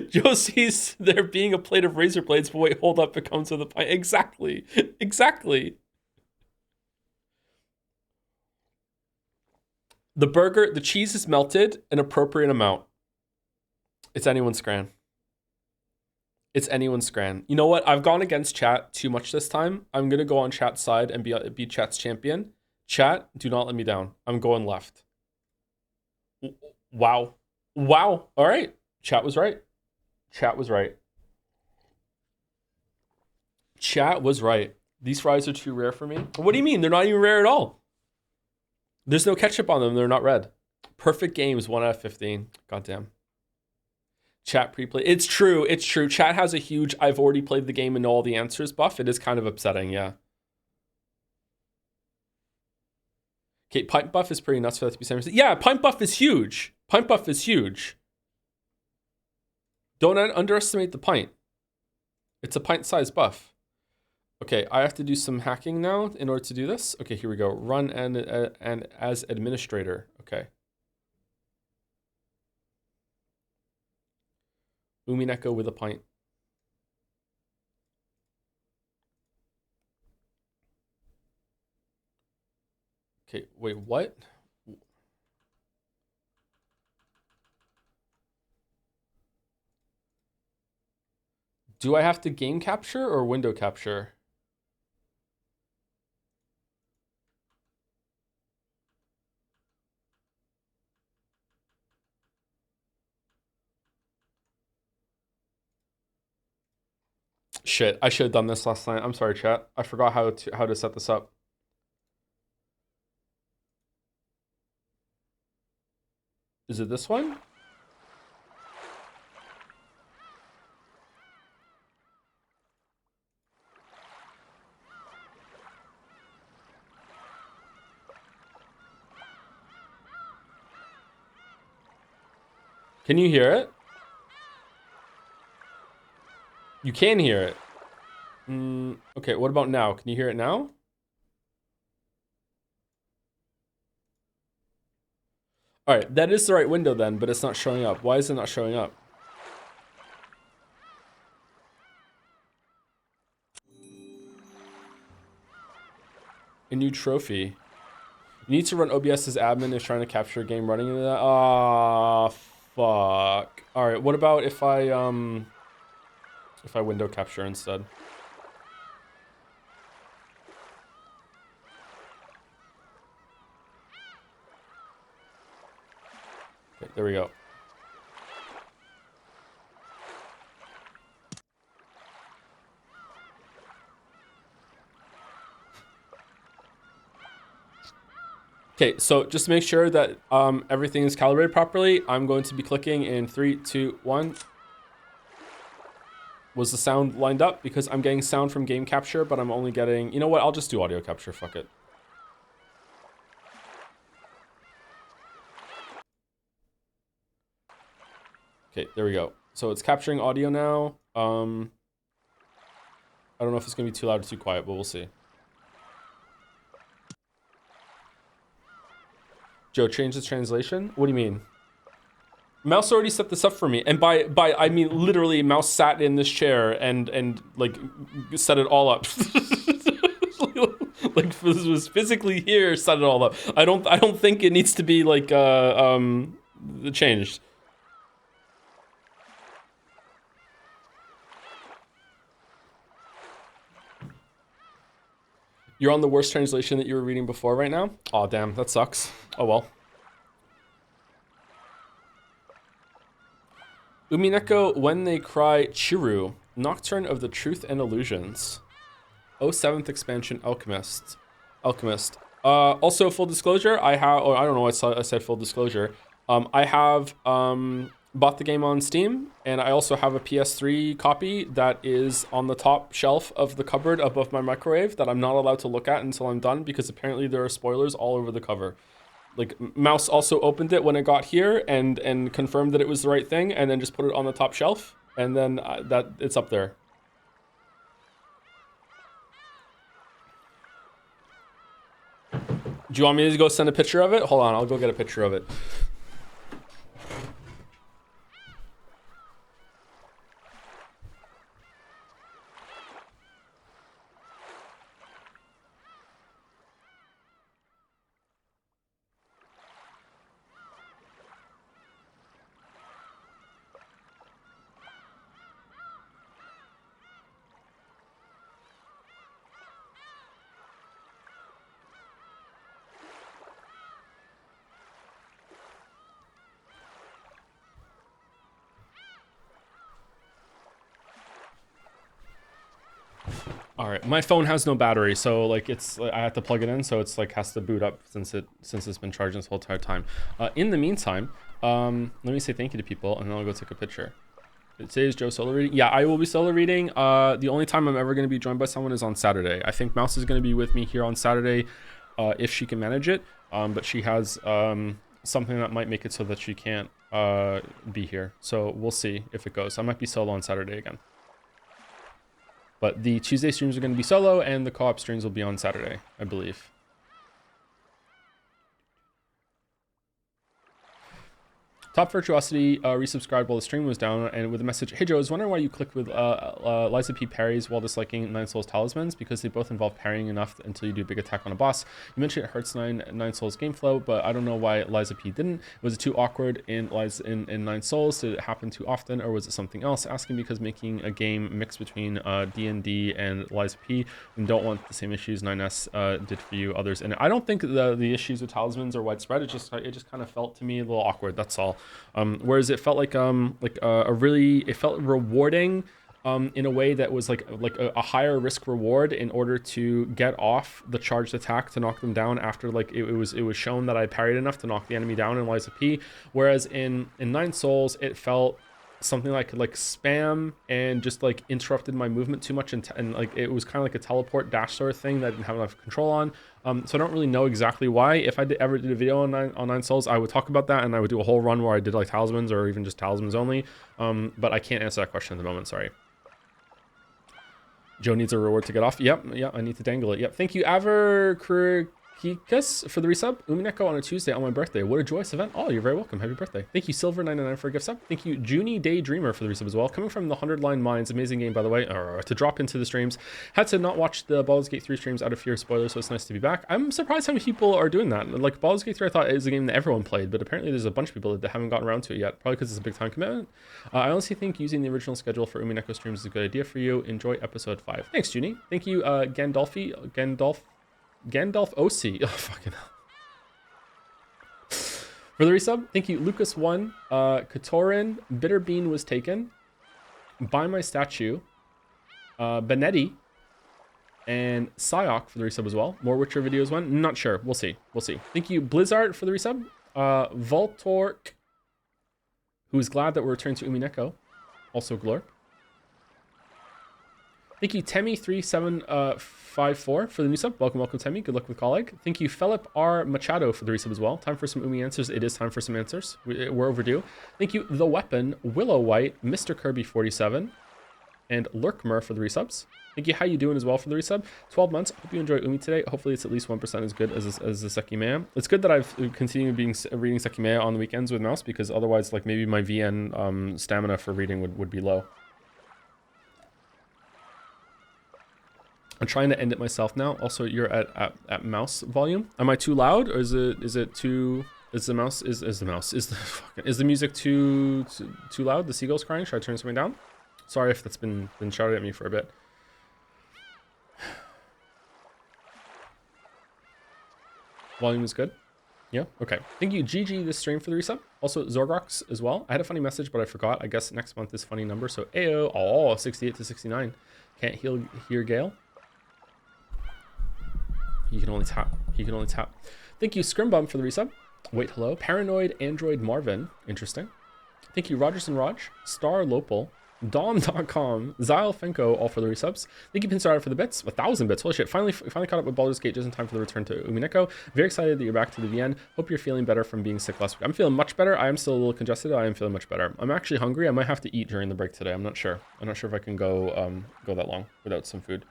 Josie's there being a plate of razor blades, but wait, hold up, it comes with a pint. Exactly. Exactly. The burger, the cheese is melted an appropriate amount. It's anyone's Scran. It's anyone's Scran. You know what? I've gone against chat too much this time. I'm going to go on chat's side and be chat's champion. Chat, do not let me down. I'm going left. Wow. Wow. All right. Chat was right. Chat was right. Chat was right. These fries are too rare for me. What do you mean? They're not even rare at all. There's no ketchup on them. They're not red. Perfect games, 1 out of 15. Goddamn. Chat pre-play. It's true. It's true. Chat has a huge, I've already played the game and know all the answers buff. It is kind of upsetting, yeah. Okay, pint buff is pretty nuts for that to be 7%. Yeah, pint buff is huge. Pint buff is huge. Don't underestimate the pint. It's a pint-sized buff. Okay, I have to do some hacking now in order to do this. Okay, here we go. Run and as administrator. Okay. Umineko with a pint. Okay, wait, what? Do I have to game capture or window capture? Shit, I should have done this last night. I'm sorry, chat. I forgot how to set this up. Is it this one? Can you hear it? You can hear it. Okay, what about now? Can you hear it now? All right, that is the right window then, but it's not showing up. Why is it not showing up? A new trophy. You need to run OBS as admin if trying to capture a game running into that. Ah, fuck. All right, what about if I window capture instead? Okay, there we go. Okay, so just to make sure that everything is calibrated properly, I'm going to be clicking in 3, 2, 1. Was the sound lined up? Because I'm getting sound from game capture, but I'm only getting... You know what? I'll just do audio capture. Fuck it. Okay, there we go. So it's capturing audio now. I don't know if it's going to be too loud or too quiet, but we'll see. Joe, change the translation? What do you mean? Mouse already set this up for me. And by I mean literally Mouse sat in this chair and like set it all up. Like was physically here, set it all up. I don't think it needs to be like changed. You're on the worst translation that you were reading before right now? Aw, damn, that sucks. Oh well. Umineko, when they cry, Chiru. Nocturne of the Truth and Illusions. 07th expansion, Alchemist. Also, full disclosure, I have... Oh, I don't know why I said full disclosure. I have bought the game on Steam, and I also have a PS3 copy that is on the top shelf of the cupboard above my microwave that I'm not allowed to look at until I'm done because apparently there are spoilers all over the cover. Like, Mouse also opened it when it got here and confirmed that it was the right thing and then just put it on the top shelf, and then that it's up there. Do you want me to go send a picture of it? Hold on, I'll go get a picture of it. All right, my phone has no battery, so like I have to plug it in, so it's like has to boot up since it's been charging this whole entire time. In the meantime, let me say thank you to people, and then I'll go take a picture. Today is Joe solo reading. Yeah, I will be solo reading. The only time I'm ever going to be joined by someone is on Saturday. I think Mouse is going to be with me here on Saturday, if she can manage it. But she has something that might make it so that she can't be here. So we'll see if it goes. I might be solo on Saturday again. But the Tuesday streams are going to be solo, and the co-op streams will be on Saturday, I believe. Top Virtuosity resubscribed while the stream was down, and with a message, "Hey Joe, I was wondering why you clicked with Liza P parries while disliking 9 Souls Talismans, because they both involve parrying enough until you do a big attack on a boss. You mentioned it hurts 9 Souls game flow, but I don't know why Liza P didn't. Was it too awkward in 9 Souls? Did it happen too often, or was it something else? Asking because making a game mix between D&D and Liza P, and don't want the same issues 9S did for you others. And I don't think the issues with talismans are widespread. It just kind of felt to me a little awkward. That's all. Whereas it felt like it felt rewarding in a way that was like a higher risk reward in order to get off the charged attack to knock them down after it was shown that I parried enough to knock the enemy down in Liza P. Whereas in 9 Souls it felt something like spam and just like interrupted my movement too much, and like it was kind of like a teleport dash sort of thing that I didn't have enough control on. So I don't really know exactly why. If I ever did a video on 9 Souls, I would talk about that, and I would do a whole run where I did like talismans or even just talismans only. But I can't answer that question at the moment, sorry. Joe needs a reward to get off. Yep, I need to dangle it. Yep, thank you Kikas for the resub. Umineko on a Tuesday on my birthday. What a joyous event. Oh, you're very welcome. Happy birthday. Thank you Silver99 for a gift sub. Thank you Junie Daydreamer for the resub as well. Coming from the 100 Line Mines, amazing game by the way, to drop into the streams. Had to not watch the Baldur's Gate 3 streams out of fear of spoilers, so it's nice to be back. I'm surprised how many people are doing that. Like Baldur's Gate 3 I thought is a game that everyone played, but apparently there's a bunch of people that haven't gotten around to it yet, probably because it's a big time commitment. I honestly think using the original schedule for Umineko streams is a good idea for you. Enjoy episode 5. Thanks Junie. Thank you Gandalf OC. Oh, fucking hell. For the resub, thank you, Lucas1, Katorin, Bitterbean was taken, Buy My Statue, Benetti, and Psyok for the resub as well. More Witcher videos one? Not sure. We'll see. Thank you, Blizzard, for the resub. Voltork, who's glad that we're returning to Umineko. Also Glorp. Thank you, Temi3754 for the new sub. Welcome, Temi. Good luck with colleague. Thank you, Philip R. Machado for the resub as well. Time for some Umi answers. It is time for some answers. We're overdue. Thank you, The Weapon, Willow White, Mr. Kirby47, and Lurkmer for the resubs. Thank you, How You Doing as well for the resub. 12 months. Hope you enjoy Umi today. Hopefully it's at least 1% as good as the Sekimea. It's good that I've continued reading Sekimea on the weekends with mouse, because otherwise like maybe my VN stamina for reading would be low. I'm trying to end it myself now. Also, you're at mouse volume. Am I too loud, or is the music too loud? The seagulls crying. Should I turn something down? Sorry if that's been shouted at me for a bit. Volume is good. Yeah. Okay. Thank you, GG, this stream for the resub. Also, Zorgrox as well. I had a funny message, but I forgot. I guess next month is funny number. So AO. Oh, 68 to 69. Can't hear Gale. He can only tap. Thank you, Scrimbum, for the resub. Wait, hello. Paranoid Android Marvin. Interesting. Thank you, Rogers and Raj, Star Lopal, Dom.com, Zyle Fenko, all for the resubs. Thank you, Pinstarter, for the bits. 1,000 bits. Holy shit. Finally caught up with Baldur's Gate just in time for the return to Umineko. Very excited that you're back to the VN. Hope you're feeling better from being sick last week. I'm feeling much better. I am still a little congested. I am feeling much better. I'm actually hungry. I might have to eat during the break today. I'm not sure. if I can go that long without some food.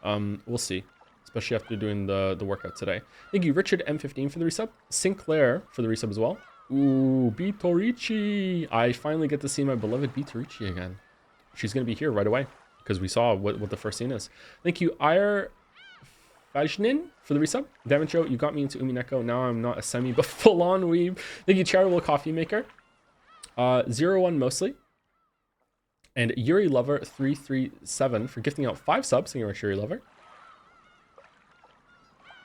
We'll see. Especially after doing the workout today. Thank you, Richard M15 for the resub. Sinclair for the resub as well. Ooh, Bitorici. I finally get to see my beloved Bitorici again. She's going to be here right away, because we saw what the first scene is. Thank you, Ire Fajnin for the resub. Damn it, Joe, you got me into Umineko. Now I'm not a semi, but full-on weeb. Thank you, Charitable Coffee Maker. 01 Mostly. And Yuri Lover 337 for gifting out 5 subs. Thank you very much, Yuri Lover.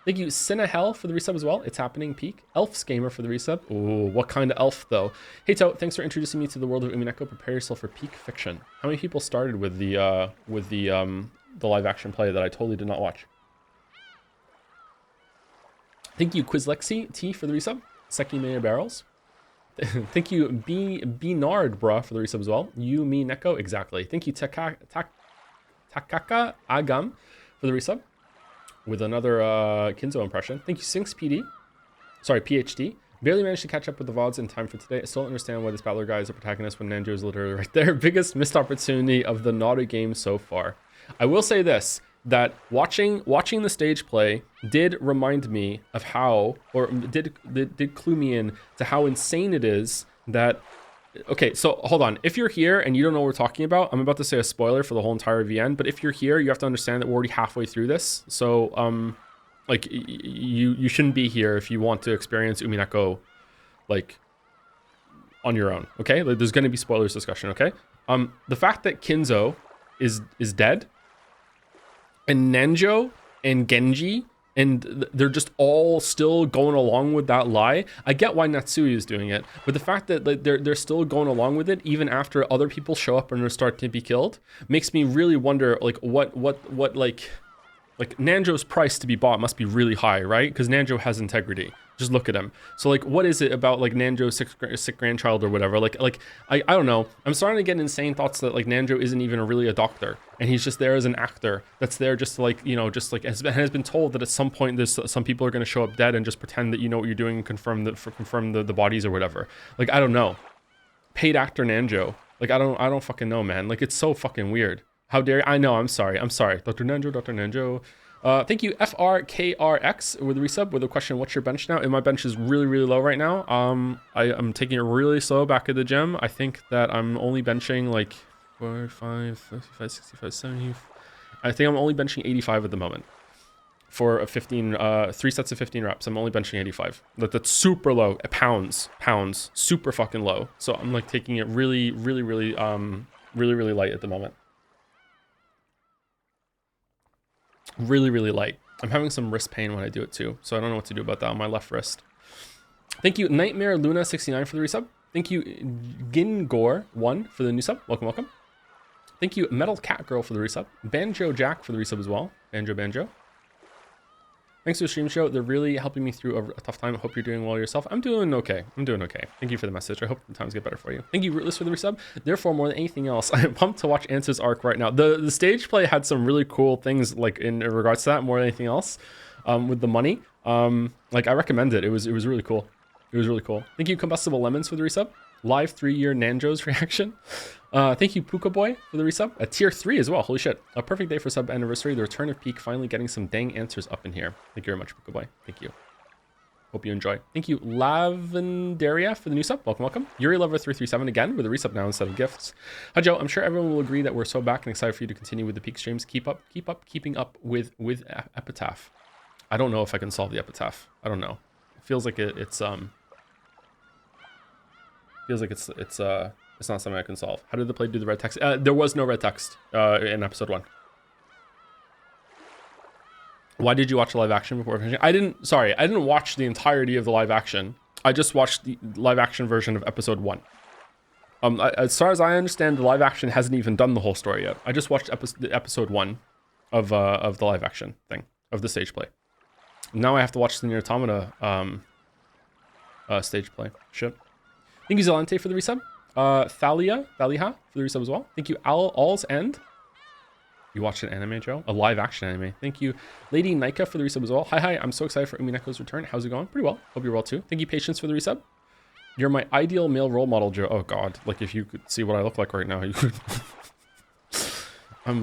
Thank you, Cinehell, for the resub as well. It's happening, peak. Elf's Gamer for the resub. Ooh, what kind of elf, though? Hey, To, thanks for introducing me to the world of Umineko. Prepare yourself for peak fiction. How many people started with the live-action play that I totally did not watch? Thank you, Quizlexi T, for the resub. Seki Mayor Barrels. Thank you, Bnard, bruh, for the resub as well. You, me, Neko, exactly. Thank you, Takaka Agam, for the resub. With another Kinzo impression. Thank you, Sinks PD. Sorry, PhD. Barely managed to catch up with the VODs in time for today. I still don't understand why this battler guy is a protagonist when Nanjo is literally right there. Biggest missed opportunity of the naughty game so far. I will say this, that watching the stage play did remind me of how, or did clue me in to how insane it is that, okay, so hold on. If you're here and you don't know what we're talking about, I'm about to say a spoiler for the whole entire VN, but if you're here, you have to understand that we're already halfway through this. So, like, you shouldn't be here if you want to experience Umineko, like, on your own, okay? Like, there's going to be spoilers discussion, okay? The fact that Kinzo is dead, and Nanjo and Genji, and they're just all still going along with that lie. I get why Natsui is doing it, but the fact that like, they're still going along with it even after other people show up and start to be killed makes me really wonder like what like Nanjo's price to be bought must be really high, right? Because Nanjo has integrity. Just look at him. So like, what is it about like Nanjo's sick grandchild or whatever? Like I don't know. I'm starting to get insane thoughts that like Nanjo isn't even really a doctor and he's just there as an actor that's there just to like, you know, just like has been told that at some point there's some people are going to show up dead and just pretend that you know what you're doing and confirm the bodies or whatever. Like, I don't know. Paid actor Nanjo. Like, I don't fucking know, man. Like, it's so fucking weird. How dare you? I know, I'm sorry. Dr. Nanjo. Thank you, FRKRX with a resub with a question, what's your bench now? And my bench is really, really low right now. I'm taking it really slow back at the gym. I think that I'm only benching like 45, 55, 65, 70. I think I'm only benching 85 at the moment for a 3 sets of 15 reps. I'm only benching 85. That's super low. Pounds, super fucking low. So I'm like taking it really, really, really, really light at the moment. Really, really light. I'm having some wrist pain when I do it too, so I don't know what to do about that on my left wrist. Thank you, Nightmare Luna 69 for the resub. Thank you, Gingor 1 for the new sub. Welcome. Thank you, Metal Cat Girl for the resub. Banjo Jack for the resub as well. Banjo. Thanks for the stream show. They're really helping me through a tough time. I hope you're doing well yourself. I'm doing okay. Thank you for the message. I hope the times get better for you. Thank you, Rootless, for the resub. Therefore, more than anything else, I am pumped to watch Answer's arc right now. The stage play had some really cool things like in regards to that more than anything else with the money. Like, I recommend it. It was really cool. Thank you, Combustible Lemons, for the resub. Live 3-year Nanjo's reaction. Thank you, Puka Boy, for the resub. A tier 3 as well. Holy shit. A perfect day for sub anniversary. The return of Peak, finally getting some dang answers up in here. Thank you very much, Puka Boy. Thank you. Hope you enjoy. Thank you, Lavendaria, for the new sub. Welcome. Yuri Lover 337 again with a resub now instead of gifts. Hi, Joe. I'm sure everyone will agree that we're so back and excited for you to continue with the Peak streams. Keeping up with Epitaph. I don't know if I can solve the Epitaph. I don't know. It feels like it's not something I can solve. How did the play do the red text? There was no red text in episode 1. Why did you watch the live action before finishing? I didn't watch the entirety of the live action. I just watched the live action version of episode 1. As far as I understand, the live action hasn't even done the whole story yet. I just watched episode 1 of the live action thing, of the stage play. Now I have to watch the Nier Automata stage play. Shit. Thank you, Zelante, for the resub. Thaliha for the resub as well. Thank you, All's End. You watched an anime, Joe? A live action anime. Thank you, Lady Nika, for the resub as well. Hi. I'm so excited for Umineko's return. How's it going? Pretty well. Hope you're well too. Thank you, Patience, for the resub. You're my ideal male role model, Joe. Oh God, like if you could see what I look like right now, you could. I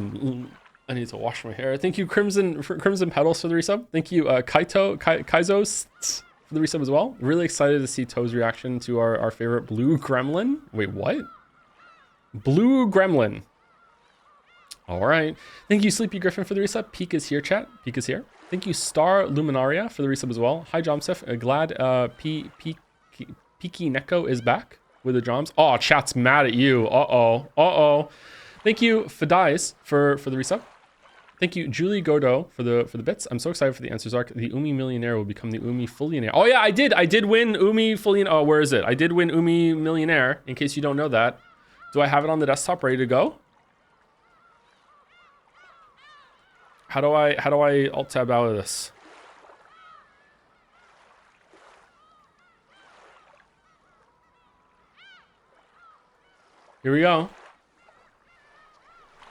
need to wash my hair. Thank you, Crimson Petals, for the resub. Thank you, Kaizo for the resub as well. Really excited to see Toe's reaction to our favorite blue gremlin. Wait, what? Blue gremlin. All right. Thank you, Sleepy Griffin, for the resub. Peak is here, chat. Peak is here. Thank you, Star Luminaria, for the resub as well. Hi, Jomsef. Glad Peaky Neko is back with the Joms. Oh, chat's mad at you. Uh-oh. Thank you, Fadais, for the resub. Thank you, Julie Godot, for the bits. I'm so excited for the answers arc. The Umi Millionaire will become the Umi Fullionaire. Oh yeah, I did win Umi Fullionaire. Oh, where is it? I did win Umi Millionaire, in case you don't know that. Do I have it on the desktop ready to go? How do I alt tab out of this? Here we go.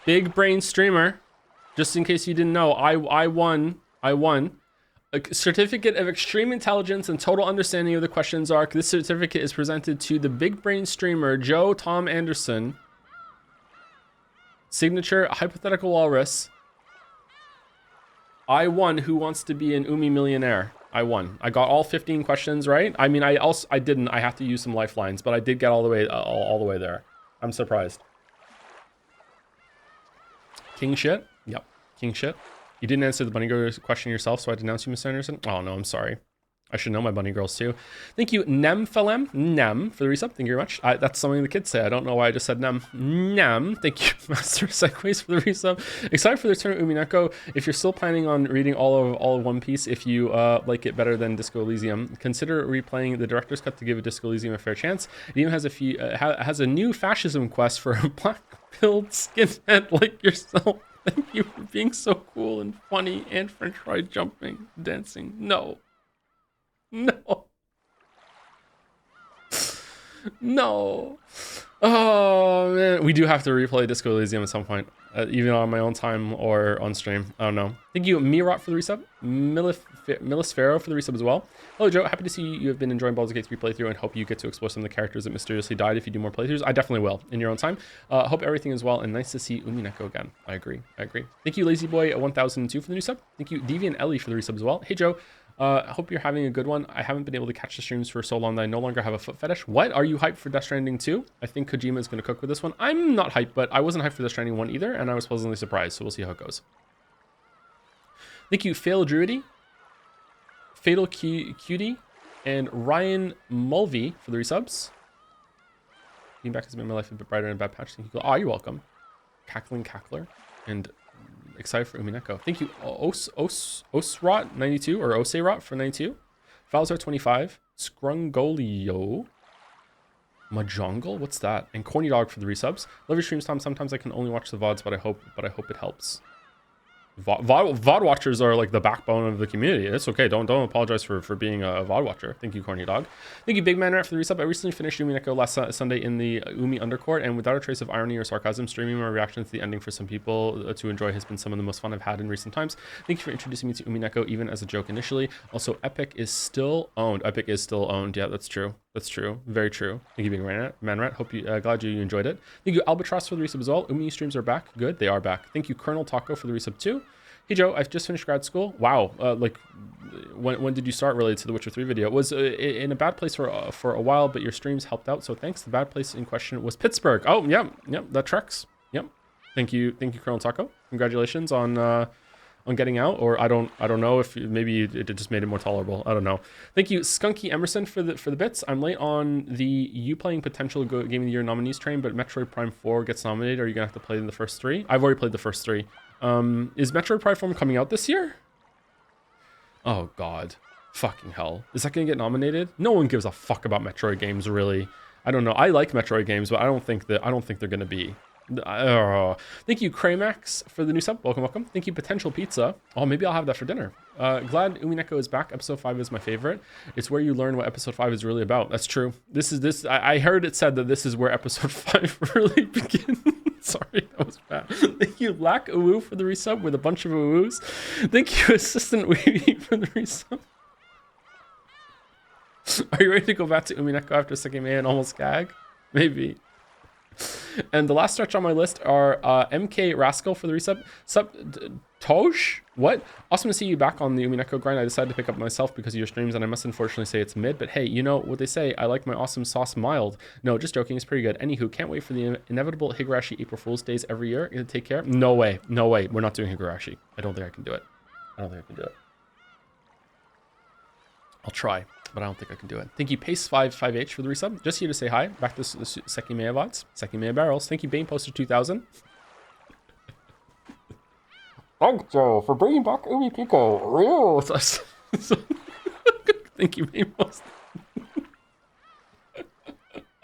Big brain streamer. Just in case you didn't know, I won a certificate of extreme intelligence and total understanding of the questions arc. This certificate is presented to the big brain streamer Joe Tom Anderson. Signature, hypothetical walrus. I won Who Wants to Be an Umi Millionaire. I won. I got all 15 questions right. I mean, I didn't. I have to use some lifelines, but I did get all the way all the way there. I'm surprised. King shit? Yep. King shit. You didn't answer the bunny girl question yourself, so I denounce you, Mr. Anderson. Oh no, I'm sorry. I should know my bunny girls too. Thank you, Nemphalem, Nem, for the resub. Thank you very much. That's something the kids say. I don't know why I just said Nem. Nem. Thank you, Master Segways, for the resub. Excited for the return of Umineko. If you're still planning on reading all of One Piece, if you like it better than Disco Elysium, consider replaying the director's cut to give Disco Elysium a fair chance. It even has has a new fascism quest for a black-pilled skinhead like yourself. Thank you for being so cool and funny and French fry jumping, dancing. No. No. No. Oh, man. We do have to replay Disco Elysium at some point, even on my own time or on stream. I don't know. Thank you, Mirot, for the resub. Millisfero for the resub as well. Hello, Joe. Happy to see you have been enjoying Baldur's Gate 3 playthrough and hope you get to explore some of the characters that mysteriously died if you do more playthroughs. I definitely will in your own time. Hope everything is well and nice to see Umineko again. I agree. Thank you, LazyBoy1002 for the new sub. Thank you, Deviant Ellie for the resub as well. Hey, Joe. I hope you're having a good one. I haven't been able to catch the streams for so long that I no longer have a foot fetish. What? Are you hyped for Death Stranding 2? I think Kojima is going to cook with this one. I'm not hyped, but I wasn't hyped for Death Stranding 1 either, and I was pleasantly surprised, so we'll see how it goes. Thank you, Fail Druidy, Fatal Cutie, and Ryan Mulvey for the resubs. Being back has made my life a bit brighter in a bad patch. Thank you. Oh, you're welcome. Cackling Cackler, and excited for Umineko. Thank you, Osrot92 or Oserot for 92. Falzar 25. Scrungolio. Majongle? What's that? And Corny Dog for the resubs. Love your streams, Tom. Sometimes I can only watch the VODs, but I hope it helps. VOD watchers are like the backbone of the community. It's okay. Don't apologize for being a VOD watcher. Thank you, Corny Dog. Thank you, Big Man Rat, for the resub. I recently finished Umineko last Sunday in the Umi Undercourt, and without a trace of irony or sarcasm, streaming my reaction to the ending for some people to enjoy has been some of the most fun I've had in recent times. Thank you for introducing me to Umineko, even as a joke initially. Also, Epic is still owned. Epic is still owned. Yeah, that's true. That's true. Very true. Thank you, Big Man Rat. Hope you glad you enjoyed it. Thank you, Albatross, for the resub as well. Umi streams are back. Good, they are back. Thank you, Colonel Taco, for the resub too. Hey Joe, I've just finished grad school. Wow, like when did you start related to the Witcher 3 video? It was in a bad place for a while, but your streams helped out, so thanks. The bad place in question was Pittsburgh. Oh, yeah, that tracks. Yep. Thank you, Colonel Taco. Congratulations on getting out, or I don't know if maybe it just made it more tolerable. I don't know. Thank you, Skunky Emerson, for the bits. I'm late on the you playing potential Game of the Year nominees train, but Metroid Prime 4 gets nominated. Are you gonna have to play in the first 3? I've already played the first 3. Is Metroid Prime 4 coming out this year? Oh God, fucking hell! Is that gonna get nominated? No one gives a fuck about Metroid games, really. I don't know. I like Metroid games, but I don't think they're gonna be. Thank you, Craymax, for the new sub. Welcome. Thank you, Potential Pizza. Oh, maybe I'll have that for dinner. Glad Umineko is back. Episode 5 is my favorite. It's where you learn what episode 5 is really about. That's true. I heard it said that this is where episode 5 really begins. Sorry, that was bad. Thank you, Lack Uwu, for the resub with a bunch of Uwus. Thank you, Assistant Weeby, for the resub. Are you ready to go back to Umineko after Sekime and almost gag? Maybe. And the last stretch on my list are MK Rascal for the resub. Toj? What? Awesome to see you back on the Umineko grind. I decided to pick up myself because of your streams, and I must unfortunately say it's mid. But hey, you know what they say, I like my awesome sauce mild. No, just joking, it's pretty good. Anywho, can't wait for the inevitable Higurashi April Fool's Days every year. Gonna take care? No way. We're not doing Higurashi. I don't think I can do it. I'll try, but I don't think I can do it. Thank you, Pace55H, for the resub. Just here to say hi. Back to the Sekimea VODs. Sekimea Barrels. Thank you, Bane Poster 2000. Thanks, Joe, for bringing back Umipiko. Real. Thank you, Bane Poster.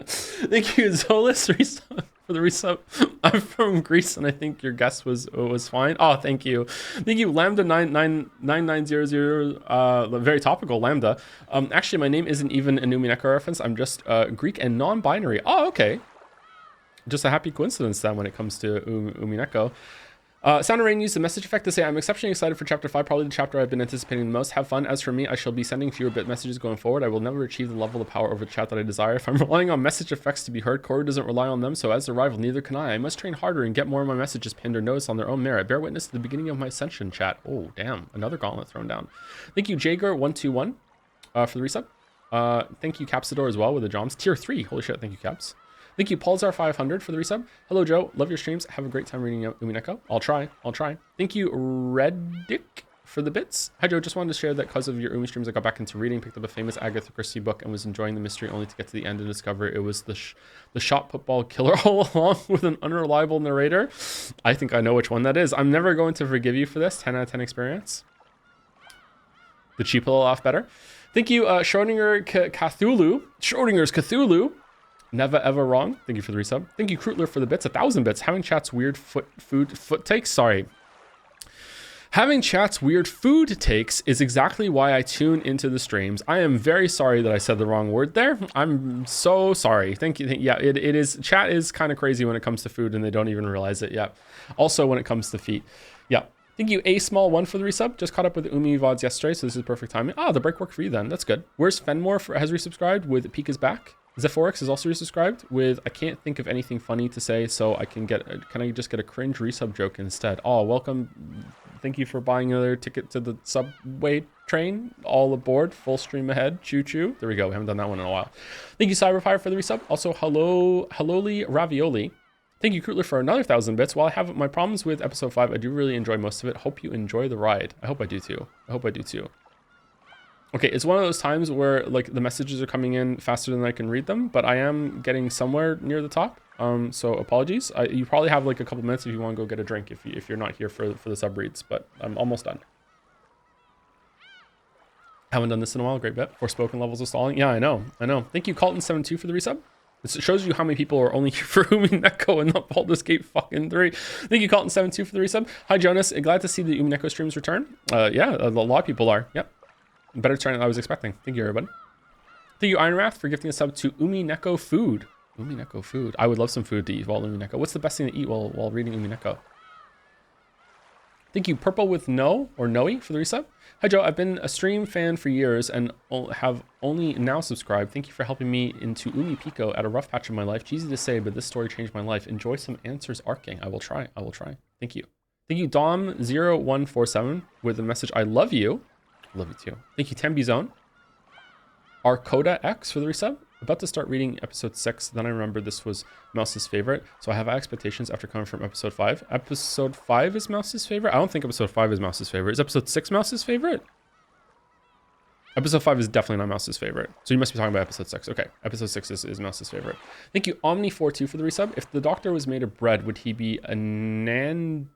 Thank you, Zolis, for the resub. I'm from Greece, and I think your guess was fine. Oh, thank you. Thank you, Lambda9900. Very topical, Lambda. Actually, my name isn't even a Umineko reference. I'm just Greek and non-binary. Oh, okay. Just a happy coincidence then when it comes to Umineko. Sound and Rain used the message effect to say, I'm exceptionally excited for chapter 5, probably the chapter I've been anticipating the most. Have fun. As for me, I shall be sending fewer bit messages going forward. I will never achieve the level of power over the chat that I desire. If I'm relying on message effects to be heard, Corey doesn't rely on them, so as a rival, neither can I. I must train harder and get more of my messages pinned or noticed on their own merit. Bear witness to the beginning of my ascension, chat. Oh, damn. Another gauntlet thrown down. Thank you, Jager121 for the resub. Thank you, Capsador, as well, with the Joms. Tier 3. Holy shit, thank you, Caps. Thank you, Paulzar500 for the resub. Hello, Joe. Love your streams. Have a great time reading Umineko. I'll try. Thank you, Reddick, for the bits. Hi, Joe. Just wanted to share that because of your Umi streams, I got back into reading, picked up a famous Agatha Christie book, and was enjoying the mystery only to get to the end and discover it was the shot football killer all along with an unreliable narrator. I think I know which one that is. I'm never going to forgive you for this. 10 out of 10 experience. The cheap will laugh better. Thank you, Schrodinger's Cthulhu. Never ever wrong. Thank you for the resub. Thank you, Krutler, for the bits. 1,000 bits. Having chat's weird foot takes. Sorry. Having chat's weird food takes is exactly why I tune into the streams. I am very sorry that I said the wrong word there. I'm so sorry. Thank you. Yeah, it is. Chat is kind of crazy when it comes to food, and they don't even realize it. Yeah. Also, when it comes to feet. Yeah. Thank you, A Small One, for the resub. Just caught up with Umi VODs yesterday, so this is perfect timing. Ah, the break worked for you then. That's good. Where's Fenmore has resubscribed with Peak is back. Zephorix is also resubscribed with I can't think of anything funny to say, so I can just get a cringe resub joke instead. Oh, welcome. Thank you for buying another ticket to the subway train. All aboard. Full stream ahead. Choo choo. There we go. We haven't done that one in a while. Thank you, Cyberfire, for the resub. Also, Halloli Ravioli. Thank you, Krutler, for another 1,000 bits. While I have my problems with episode 5, I do really enjoy most of it. Hope you enjoy the ride. I hope I do too. Okay, it's one of those times where like the messages are coming in faster than I can read them, but I am getting somewhere near the top. So apologies. You probably have like a couple minutes if you want to go get a drink if you're not here for the sub reads, but I'm almost done. Haven't done this in a while. Great bet. Forspoken levels of stalling. Yeah, I know. Thank you, Colton72, for the resub. It shows you how many people are only here for Umineko and not Baldur's Gate fucking 3. Thank you, Colton72, for the resub. Hi, Jonas. Glad to see the Umineko streams return. Yeah, a lot of people are. Yep. Better turn than I was expecting. Thank you, everybody. Thank you, Ironwrath, for gifting a sub to Umineko Food. Umineko Food. I would love some food to eat while Umineko. What's the best thing to eat while reading Umineko? Thank you, Purple with No, or Noe, for the resub. Hi, Joe. I've been a stream fan for years and have only now subscribed. Thank you for helping me into Umi Pico at a rough patch of my life. Cheesy to say, but this story changed my life. Enjoy some answers arcing. I will try. Thank you. Thank you, Dom0147, with the message, I love you. Love you too. Thank you, Tembizone. Arcoda X for the resub. About to start reading episode 6, then I remembered this was Mouse's favorite, so I have high expectations after coming from episode 5. Episode 5 is Mouse's favorite? I don't think episode 5 is Mouse's favorite. Is episode 6 Mouse's favorite? Episode 5 is definitely not Mouse's favorite. So you must be talking about episode 6. Okay, episode 6 is Mouse's favorite. Thank you, Omni42 for the resub. If the doctor was made of bread, would he be a Nanjo?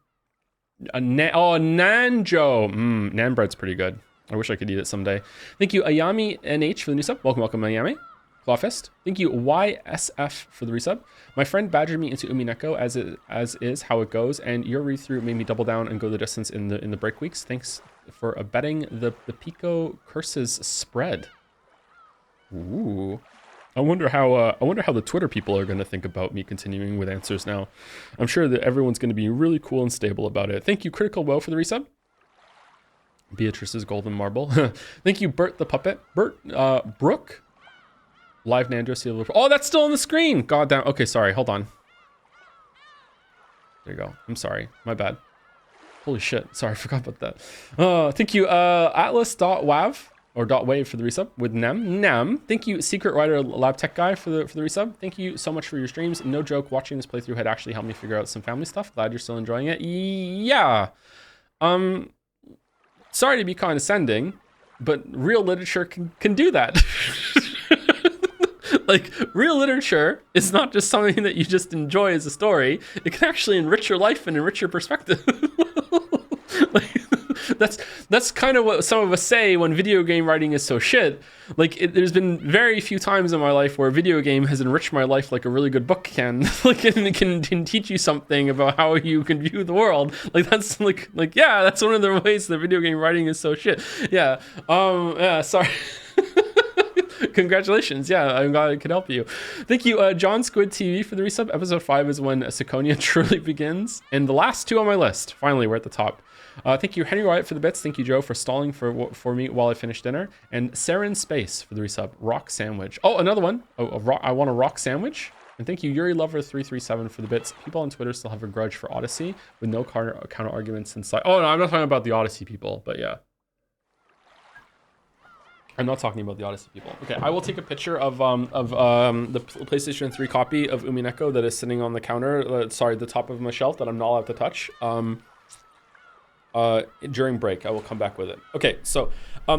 Nan bread's pretty good. I wish I could eat it someday. Thank you, Ayami NH, for the new sub. Welcome, Ayami. Clawfist. Thank you, YSF, for the resub. My friend badgered me into Umineko, as is how it goes, and your read-through made me double down and go the distance in the break weeks. Thanks for abetting the Pico curses spread. Ooh. I wonder how the Twitter people are going to think about me continuing with answers now. I'm sure that everyone's going to be really cool and stable about it. Thank you, Critical Woe, for the resub. Beatrice's golden marble. Thank you, Bert the puppet. Brooke. Live Nandro seal. Oh, that's still on the screen. God damn. Okay, sorry. Hold on. There you go. I'm sorry. My bad. Holy shit. Sorry, I forgot about that. Thank you, Atlas.wav or .wave for the resub with Nem. Thank you, Secret Rider Lab Tech Guy for the resub. Thank you so much for your streams. No joke, watching this playthrough had actually helped me figure out some family stuff. Glad you're still enjoying it. Yeah. Sorry to be condescending, but real literature can do that. Like, real literature is not just something that you just enjoy as a story. It can actually enrich your life and enrich your perspective. Like, that's kind of what some of us say when video game writing is so shit. Like, there's been very few times in my life where a video game has enriched my life like a really good book can. Like, it can teach you something about how you can view the world. Like, that's like yeah, that's one of the ways that video game writing is so shit. Yeah. Yeah. Sorry. Congratulations. Yeah, I'm glad I could help you. Thank you, John Squid TV, for the resub. Episode 5 is when Siconia truly begins. And the last 2 on my list. Finally, we're at the top. Thank you, Henry Wyatt, for the bits. Thank you, Joe, for stalling for me while I finish dinner. And Saren Space for the resub. Rock sandwich. Oh, another one. I want a rock sandwich. And thank you, Yuri Lover 337 for the bits. People on Twitter still have a grudge for Odyssey with no counter arguments inside. Oh no, I'm not talking about the Odyssey people, but yeah. I'm not talking about the Odyssey people. Okay, I will take a picture of the PlayStation 3 copy of Umineko that is sitting on the counter. Sorry, the top of my shelf that I'm not allowed to touch. During break, I will come back with it. Okay, so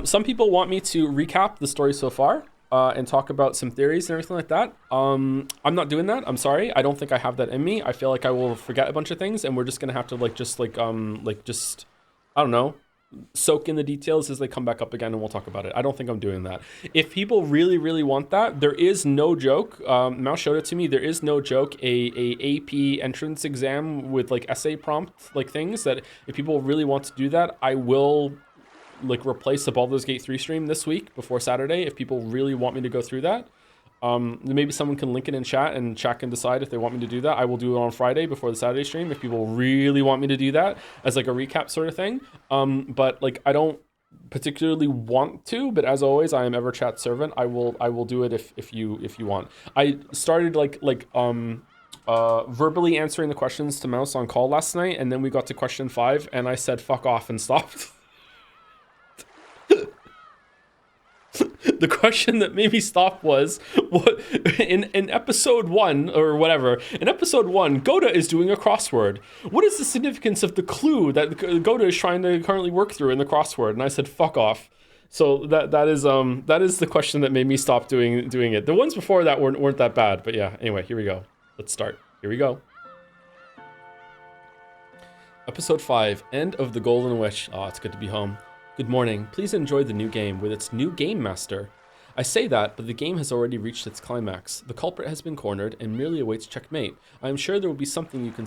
some people want me to recap the story so far. And talk about some theories and everything like that. I'm not doing that. I'm sorry. I don't think I have that in me. I feel like I will forget a bunch of things, and we're just gonna have to I don't know, soak in the details as they come back up again, and we'll talk about it. I don't think I'm doing that. If people really, really want that, there is no joke. Mao showed it to me. There is no joke. A AP entrance exam with like essay prompt like things that if people really want to do that, I will like replace the Baldur's Gate 3 stream this week before Saturday if people really want me to go through that. Maybe someone can link it in chat and chat can decide if they want me to do that. I will do it on Friday before the Saturday stream if people really want me to do that as like a recap sort of thing. But like I don't particularly want to, but as always, I am ever chat servant. I will do it if you want. I started verbally answering the questions to Mouse on call last night, and then we got to question 5 and I said fuck off and stopped. The question that made me stop was, what in episode 1 or whatever, in episode 1, Goda is doing a crossword. What is the significance of the clue that Goda is trying to currently work through in the crossword? And I said, fuck off. So that is the question that made me stop doing it. The ones before that weren't that bad, but yeah, anyway, here we go. Let's start. Here we go. Episode 5, End of the Golden Wish. Oh, it's good to be home. Good morning. Please enjoy the new game with its new game master. I say that, but the game has already reached its climax. The culprit has been cornered and merely awaits checkmate. I am sure there will be something you can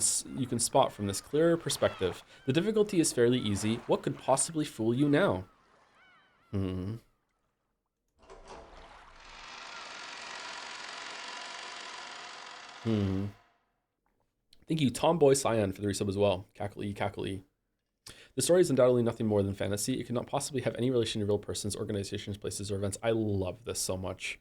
spot from this clearer perspective. The difficulty is fairly easy. What could possibly fool you now? Thank you, Tomboy Cyan, for the resub as well. Cackle E. The story is undoubtedly nothing more than fantasy. It cannot possibly have any relation to real persons, organizations, places, or events. I love this so much.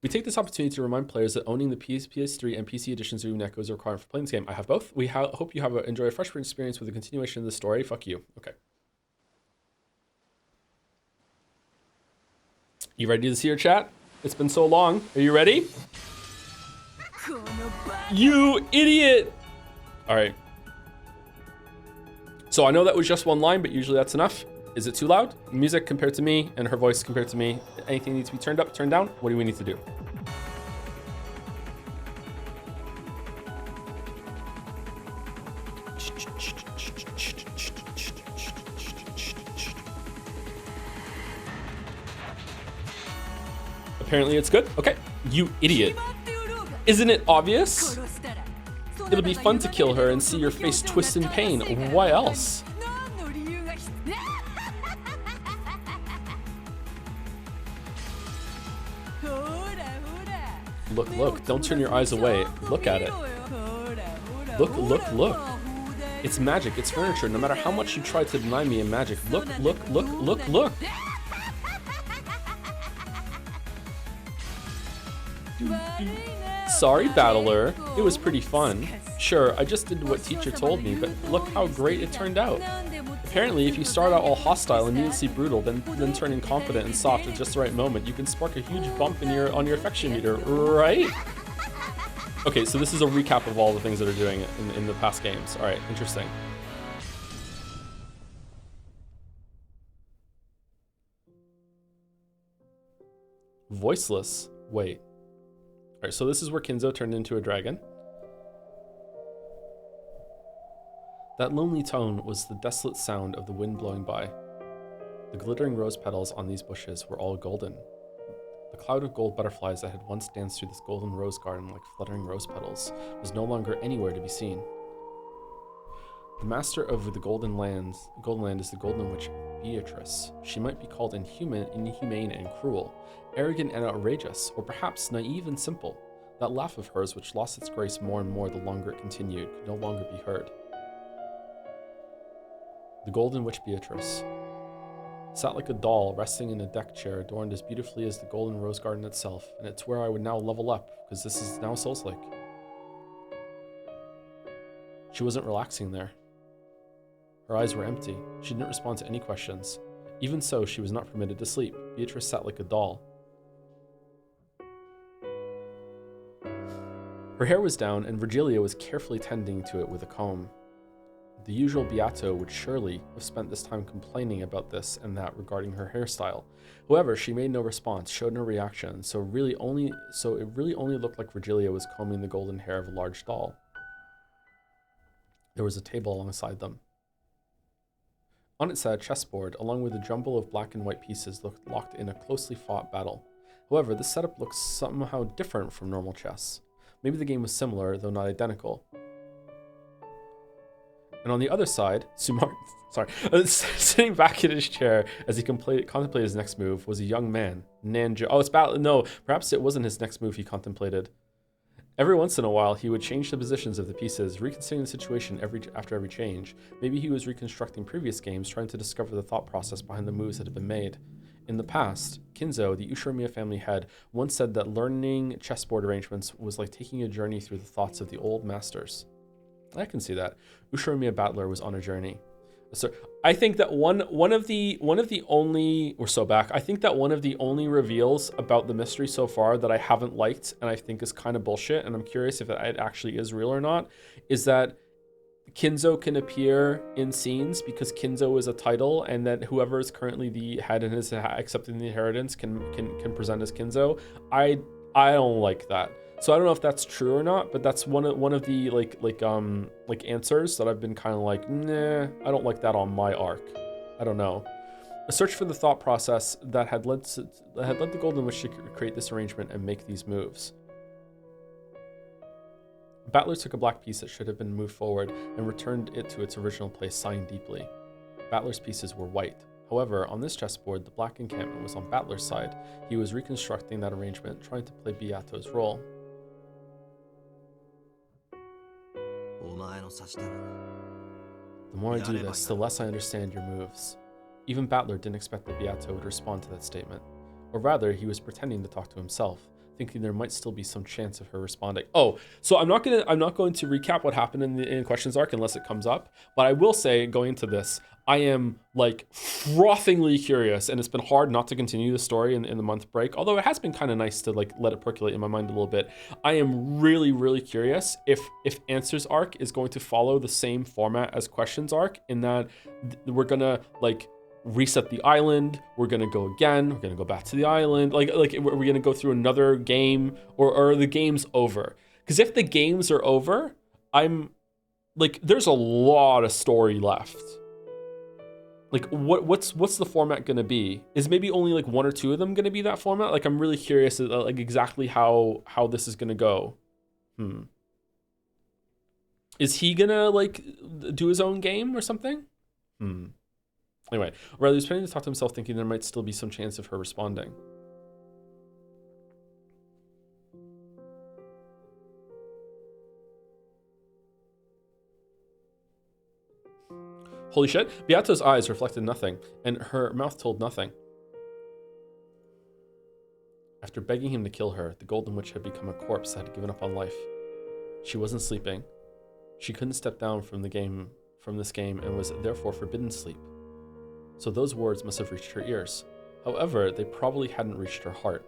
We take this opportunity to remind players that owning the PS3 and PC editions of Umineko is a requirement for playing this game. I have both. We hope you enjoy a fresh experience with the continuation of the story. Fuck you. Okay. You ready to see your chat? It's been so long. Are you ready? You idiot! All right. So I know that was just one line, but usually that's enough. Is it too loud? Music compared to me and her voice compared to me. Anything needs to be turned up, turned down? What do we need to do? Apparently it's good. Okay. You idiot. Isn't it obvious? It'll be fun to kill her and see your face twist in pain. Why else? Look. Don't turn your eyes away. Look at it. Look. It's magic. It's furniture. No matter how much you try to deny me in magic. Look. Sorry, Battler. It was pretty fun. Sure, I just did what teacher told me, but look how great it turned out. Apparently, if you start out all hostile and immediately brutal, then turning confident and soft at just the right moment, you can spark a huge bump on your affection meter, right? Okay, so this is a recap of all the things that are doing it in the past games. All right, interesting. Voiceless. Wait. All right, so this is where Kinzo turned into a dragon. That lonely tone was the desolate sound of the wind blowing by. The glittering rose petals on these bushes were all golden. The cloud of gold butterflies that had once danced through this golden rose garden like fluttering rose petals was no longer anywhere to be seen. The master of the Golden Land is the Golden Witch Beatrice. She might be called inhumane and cruel, arrogant and outrageous, or perhaps naive and simple. That laugh of hers, which lost its grace more and more the longer it continued, could no longer be heard. The Golden Witch Beatrice sat like a doll, resting in a deck chair adorned as beautifully as the golden rose garden itself, and it's where I would now level up, because this is now Souls-like. She wasn't relaxing there. Her eyes were empty. She didn't respond to any questions. Even so, she was not permitted to sleep. Beatrice sat like a doll. Her hair was down, and Virgilia was carefully tending to it with a comb. The usual Beato would surely have spent this time complaining about this and that regarding her hairstyle. However, she made no response, showed no reaction, so it really only looked like Virgilia was combing the golden hair of a large doll. There was a table alongside them. On it sat a chessboard, along with a jumble of black and white pieces locked in a closely fought battle. However, this setup looks somehow different from normal chess. Maybe the game was similar, though not identical. And on the other side, sitting back in his chair as he contemplated his next move, was a young man, Nanjo. Oh, it's Battle. No, perhaps it wasn't his next move he contemplated. Every once in a while, he would change the positions of the pieces, reconsidering the situation after every change. Maybe he was reconstructing previous games, trying to discover the thought process behind the moves that had been made. In the past, Kinzo, the Ushiromiya family head, once said that learning chessboard arrangements was like taking a journey through the thoughts of the old masters. I can see that. Ushiromiya Battler was on a journey. So I think that one of the only reveals about the mystery so far that I haven't liked and I think is kind of bullshit, and I'm curious if it actually is real or not, is that Kinzo can appear in scenes because Kinzo is a title, and that whoever is currently the head and is accepting the inheritance can present as Kinzo. I don't like that. So I don't know if that's true or not, but that's one of the like answers that I've been kind of like, nah, I don't like that on my arc. I don't know. A search for the thought process that had led the Golden Witch to create this arrangement and make these moves. Battler took a black piece that should have been moved forward and returned it to its original place, sighing deeply. Battler's pieces were white. However, on this chessboard, the black encampment was on Battler's side. He was reconstructing that arrangement, trying to play Beato's role. The more I do this, the less I understand your moves. Even Battler didn't expect that Beato would respond to that statement. Or rather, he was pretending to talk to himself, thinking there might still be some chance of her responding. Oh, so I'm not going to recap what happened in the questions arc unless it comes up, but I will say, going into this, I am like frothingly curious, and it's been hard not to continue the story in the month break, although it has been kind of nice to like let it percolate in my mind a little bit. I am really, really curious if Answers arc is going to follow the same format as Questions arc, in that we're gonna like reset the island, we're gonna go again, we're gonna go back to the island, like we're gonna go through another game, or are the games over? Because if the games are over, I'm like, there's a lot of story left. Like, what's the format gonna be? Is maybe only like one or two of them gonna be that format? Like, I'm really curious like exactly how this is gonna go. Is he gonna like do his own game or something? Anyway, rather, he was planning to talk to himself, thinking there might still be some chance of her responding. Holy shit, Beato's eyes reflected nothing, and her mouth told nothing. After begging him to kill her, the Golden Witch had become a corpse that had given up on life. She wasn't sleeping. She couldn't step down from this game, and was therefore forbidden sleep. So those words must have reached her ears. However, they probably hadn't reached her heart.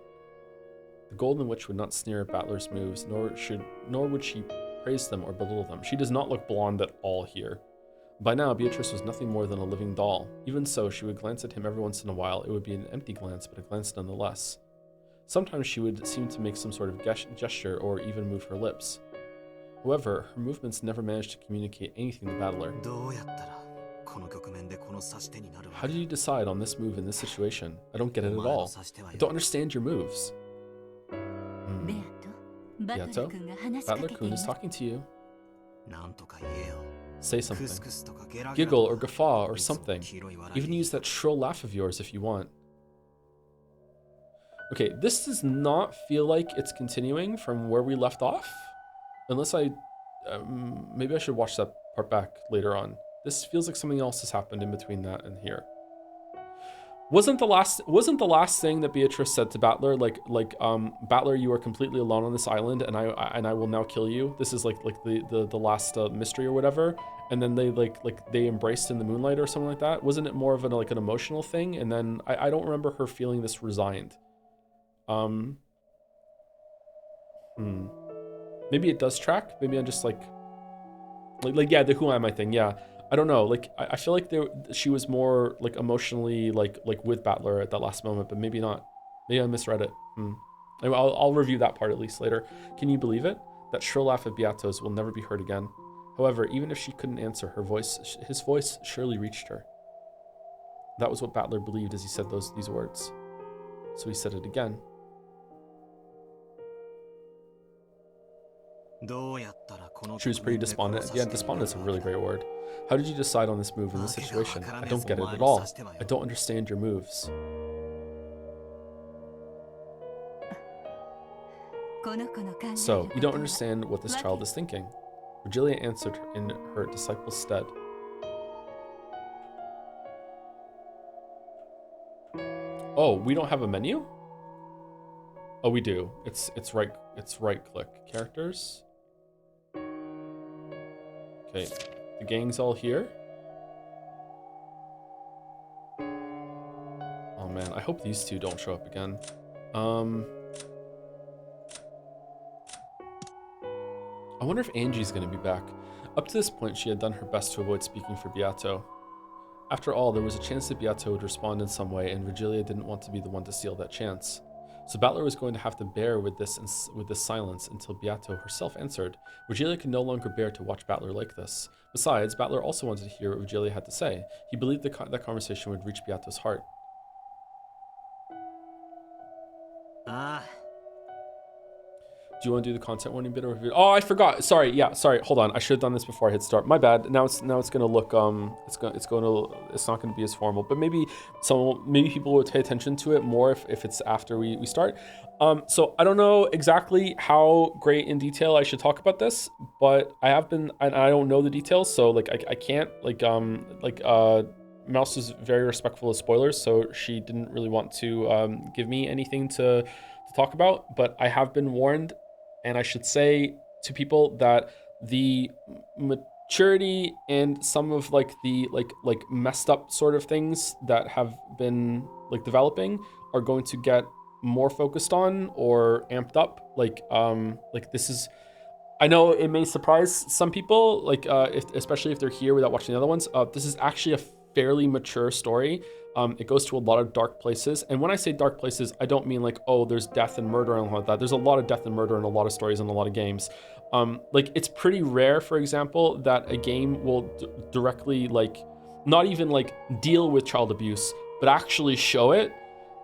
The Golden Witch would not sneer at Battler's moves, nor would she praise them or belittle them. She does not look blonde at all here. By now, Beatrice was nothing more than a living doll. Even so, she would glance at him every once in a while. It would be an empty glance, but a glance nonetheless. Sometimes she would seem to make some sort of gesture or even move her lips. However, her movements never managed to communicate anything to Battler. How did you decide on this move in this situation? I don't get it at all. I don't understand your moves. Beato? Battler-kun is talking to you. Say something. Giggle or guffaw or something. Even use that shrill laugh of yours if you want. Okay, this does not feel like it's continuing from where we left off. Unless maybe I should watch that part back later on. This feels like something else has happened in between that and here. Wasn't the last thing that Beatrice said to Bandle like Bandle, you are completely alone on this island, and I will now kill you. This is like the last mystery or whatever. And then they embraced in the moonlight or something like that. Wasn't it more of an emotional thing? And then I don't remember her feeling this resigned. Maybe it does track. Maybe I'm just like yeah, the who am I thing. Yeah. I don't know, like I feel like she was more like emotionally like with Bandle at that last moment, but maybe not. Maybe I misread it. Anyway, I'll review that part at least later. Can you believe it? That shrill laugh of Beato's will never be heard again. However, even if she couldn't answer, his voice surely reached her. That was what Bandle believed as he said these words. So he said it again. She was pretty despondent. Yeah, despondent is a really great word. How did you decide on this move in this situation? I don't get it at all. I don't understand your moves. So, you don't understand what this child is thinking. Virgilia answered in her disciple's stead. Oh, we don't have a menu? Oh, we do. It's right click. Characters. Okay, the gang's all here. Oh man, I hope these two don't show up again. I wonder if Angie's gonna be back. Up to this point, she had done her best to avoid speaking for Beato. After all, there was a chance that Beato would respond in some way, and Virgilia didn't want to be the one to steal that chance. So Bandle was going to have to bear with this silence until Beato herself answered. Virgilia could no longer bear to watch Bandle like this. Besides, Bandle also wanted to hear what Virgilia had to say. He believed that conversation would reach Beato's heart. Do you want to do the content warning bit or review? Oh, I forgot. Sorry. Yeah. Sorry. Hold on. I should have done this before I hit start. My bad. Now it's gonna look it's not gonna be as formal. But maybe people will pay attention to it more if it's after we start. So I don't know exactly how great in detail I should talk about this, but I have been, and I don't know the details, so like I can't Mouse is very respectful of spoilers, so she didn't really want to give me anything to talk about, but I have been warned. And I should say to people that the maturity and some of the messed up sort of things that have been developing are going to get more focused on or amped up. This is, I know it may surprise some people, especially if they're here without watching the other ones. This is actually a fairly mature story. It goes to a lot of dark places. And when I say dark places, I don't mean oh, there's death and murder and all of that. There's a lot of death and murder in a lot of stories and a lot of games. It's pretty rare, for example, that a game will directly not even deal with child abuse, but actually show it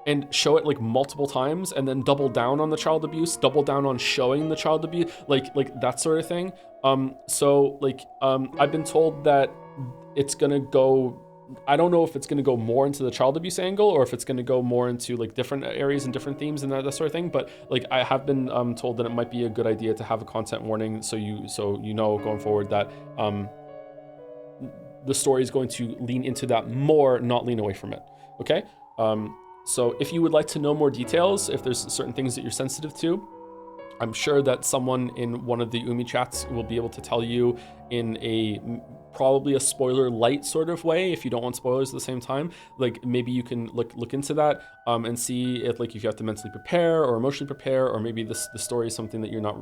and show it multiple times and then double down on the child abuse, double down on showing the child abuse, that sort of thing. I've been told that it's gonna go, I don't know if it's going to go more into the child abuse angle or if it's going to go more into different areas and different themes and that sort of thing. But I have been told that it might be a good idea to have a content warning so you know going forward that the story is going to lean into that more, not lean away from it. Okay. So if you would like to know more details, if there's certain things that you're sensitive to, I'm sure that someone in one of the Umi chats will be able to tell you in probably a spoiler light sort of way, if you don't want spoilers at the same time. Maybe you can look into that and see if if you have to mentally prepare or emotionally prepare, or maybe the story is something that you're not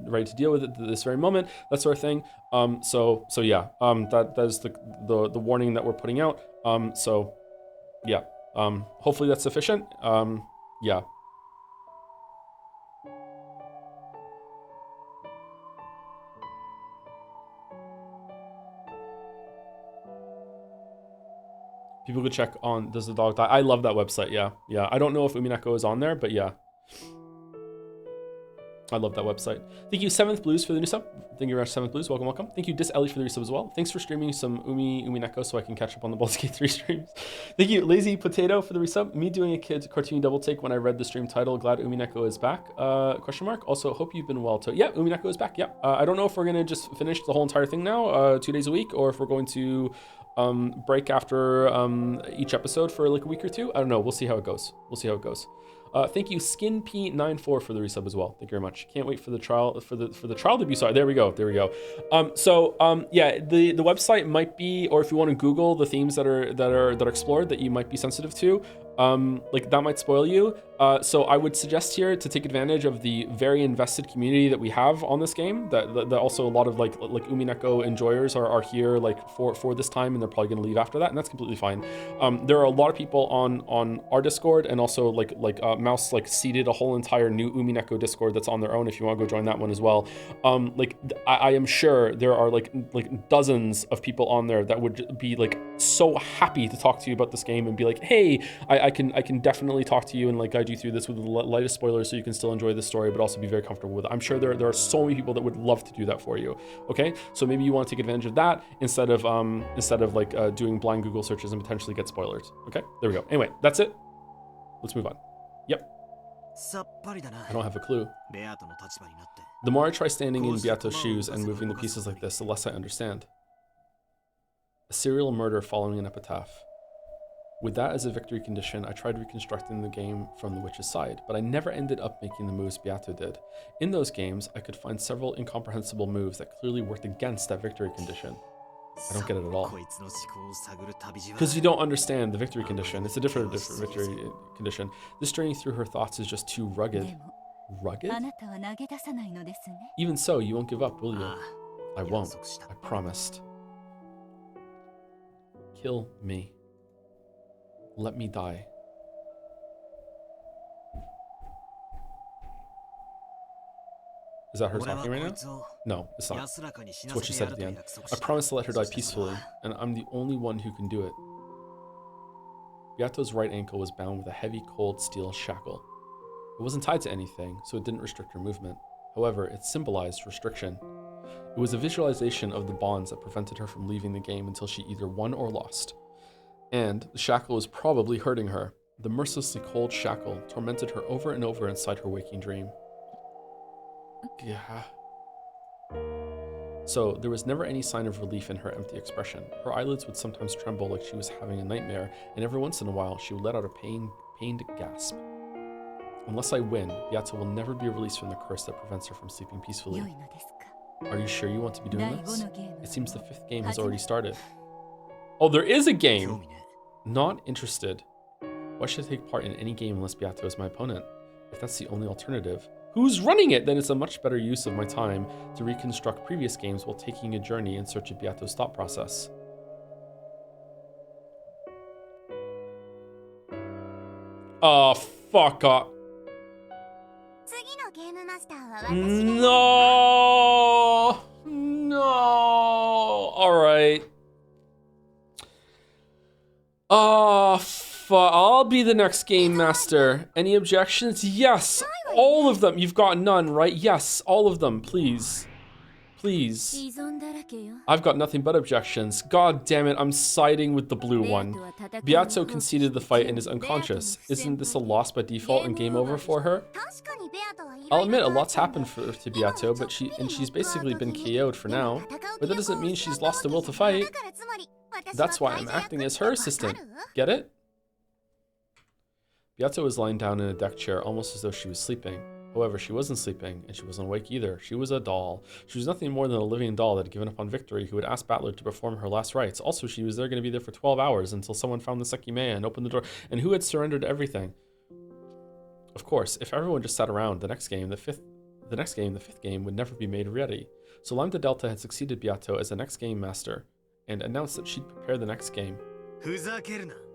ready to deal with at this very moment, that sort of thing. So yeah, that is the warning that we're putting out. So yeah, hopefully that's sufficient. Yeah. People could check on Does the Dog Die? I love that website. Yeah. I don't know if Umineko is on there, but yeah. I love that website. Thank you, 7th Blues, for the new sub. Thank you very much, 7th Blues. Welcome, welcome. Thank you, Dis Ellie, for the resub as well. Thanks for streaming some Umineko so I can catch up on the Baldur's Gate 3 streams. Thank you, Lazy Potato, for the resub. Me doing a kid's cartoon double take when I read the stream title. Glad Umineko is back. Question mark. Also, hope you've been well too. Yeah, Umineko is back. Yeah. I don't know if we're going to just finish the whole entire thing now, 2 days a week, or if we're going to break after each episode for like a week or two. I don't know. We'll see how it goes. Thank you, SkinP94, for the resub as well. Thank you very much. Can't wait for the trial for the trial debut. Sorry, there we go. Yeah, the website might be, or if you want to Google the themes that are explored that you might be sensitive to, like that might spoil you. So I would suggest here to take advantage of the very invested community that we have on this game. That also a lot of like Umineko enjoyers are here like for this time, and they're probably gonna leave after that, and that's completely fine. There are a lot of people on our Discord, and also Mouse like seeded a whole entire new Umineko Discord that's on their own. If you want to go join that one as well, I am sure there are like dozens of people on there that would be like so happy to talk to you about this game and be like, hey, I can definitely talk to you and like guide you through this with the lightest spoilers so you can still enjoy the story but also be very comfortable with it. I'm sure there are so many people that would love to do that for you. Okay, so maybe you want to take advantage of that instead of doing blind Google searches and potentially get spoilers. Okay, there we go. Anyway, that's it. Let's move on. Yep. I don't have a clue. The more I try standing in Beato's shoes and moving the pieces like this, the less I understand. A serial murder following an epitaph. With that as a victory condition, I tried reconstructing the game from the witch's side, but I never ended up making the moves Beato did. In those games, I could find several incomprehensible moves that clearly worked against that victory condition. I don't get it at all. Because you don't understand the victory condition. It's a different victory condition. This journey through her thoughts is just too rugged. Rugged? Even so, you won't give up, will you? I won't. I promised. Kill me. Let me die. Is that her talking right now? No, it's not. It's what she said at the end. I promised to let her die peacefully, and I'm the only one who can do it. Beato's right ankle was bound with a heavy, cold steel shackle. It wasn't tied to anything, so it didn't restrict her movement. However, it symbolized restriction. It was a visualization of the bonds that prevented her from leaving the game until she either won or lost. And the shackle was probably hurting her. The mercilessly cold shackle tormented her over and over inside her waking dream. Yeah. So there was never any sign of relief in her empty expression. Her eyelids would sometimes tremble like she was having a nightmare, and every once in a while she would let out a pained gasp. Unless I win, Beato will never be released from the curse that prevents her from sleeping peacefully. Are you sure you want to be doing this? It seems the 5th game has already started. Oh, there is a game! Not interested. Why should I take part in any game unless Beato is my opponent? If that's the only alternative, who's running it? Then it's a much better use of my time to reconstruct previous games while taking a journey in search of Beato's thought process. Oh, fuck off. No! No! Alright. Oh, fuck. I'll be the next game master. Any objections? Yes! All of them. You've got none, right? Yes, all of them. Please. Please. I've got nothing but objections. God damn it, I'm siding with the blue one. Beato conceded the fight and is unconscious. Isn't this a loss by default and game over for her? I'll admit a lot's happened to Beato, but she's basically been KO'd for now. But that doesn't mean she's lost the will to fight. That's why I'm acting as her assistant. Get it? Beato was lying down in a deck chair, almost as though she was sleeping. However, she wasn't sleeping, and she wasn't awake either. She was a doll. She was nothing more than a living doll that had given up on victory, who had asked Battler to perform her last rites. Also, she was going to be there for 12 hours until someone found the Sekimea and opened the door, and who had surrendered everything. Of course, if everyone just sat around, the fifth game would never be made ready. So Lambda Delta had succeeded Beato as the next game master, and announced that she'd prepare the next game.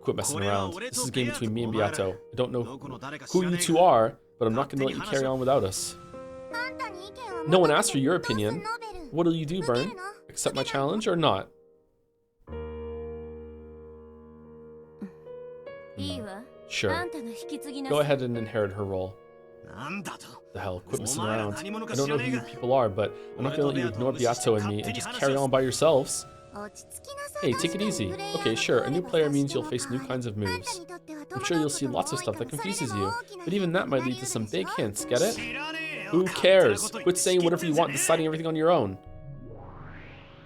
Quit messing around. This is a game between me and Beato. I don't know who you two are, but I'm not going to let you carry on without us. No one asked for your opinion. What'll you do, Byrne? Accept my challenge or not? Sure. Go ahead and inherit her role. The hell, quit messing around. I don't know who you people are, but I'm not gonna let you ignore Beato and me and just carry on by yourselves. Hey, take it easy. Okay, sure, a new player means you'll face new kinds of moves. I'm sure you'll see lots of stuff that confuses you, but even that might lead to some big hints, get it? Who cares? Quit saying whatever you want, deciding everything on your own.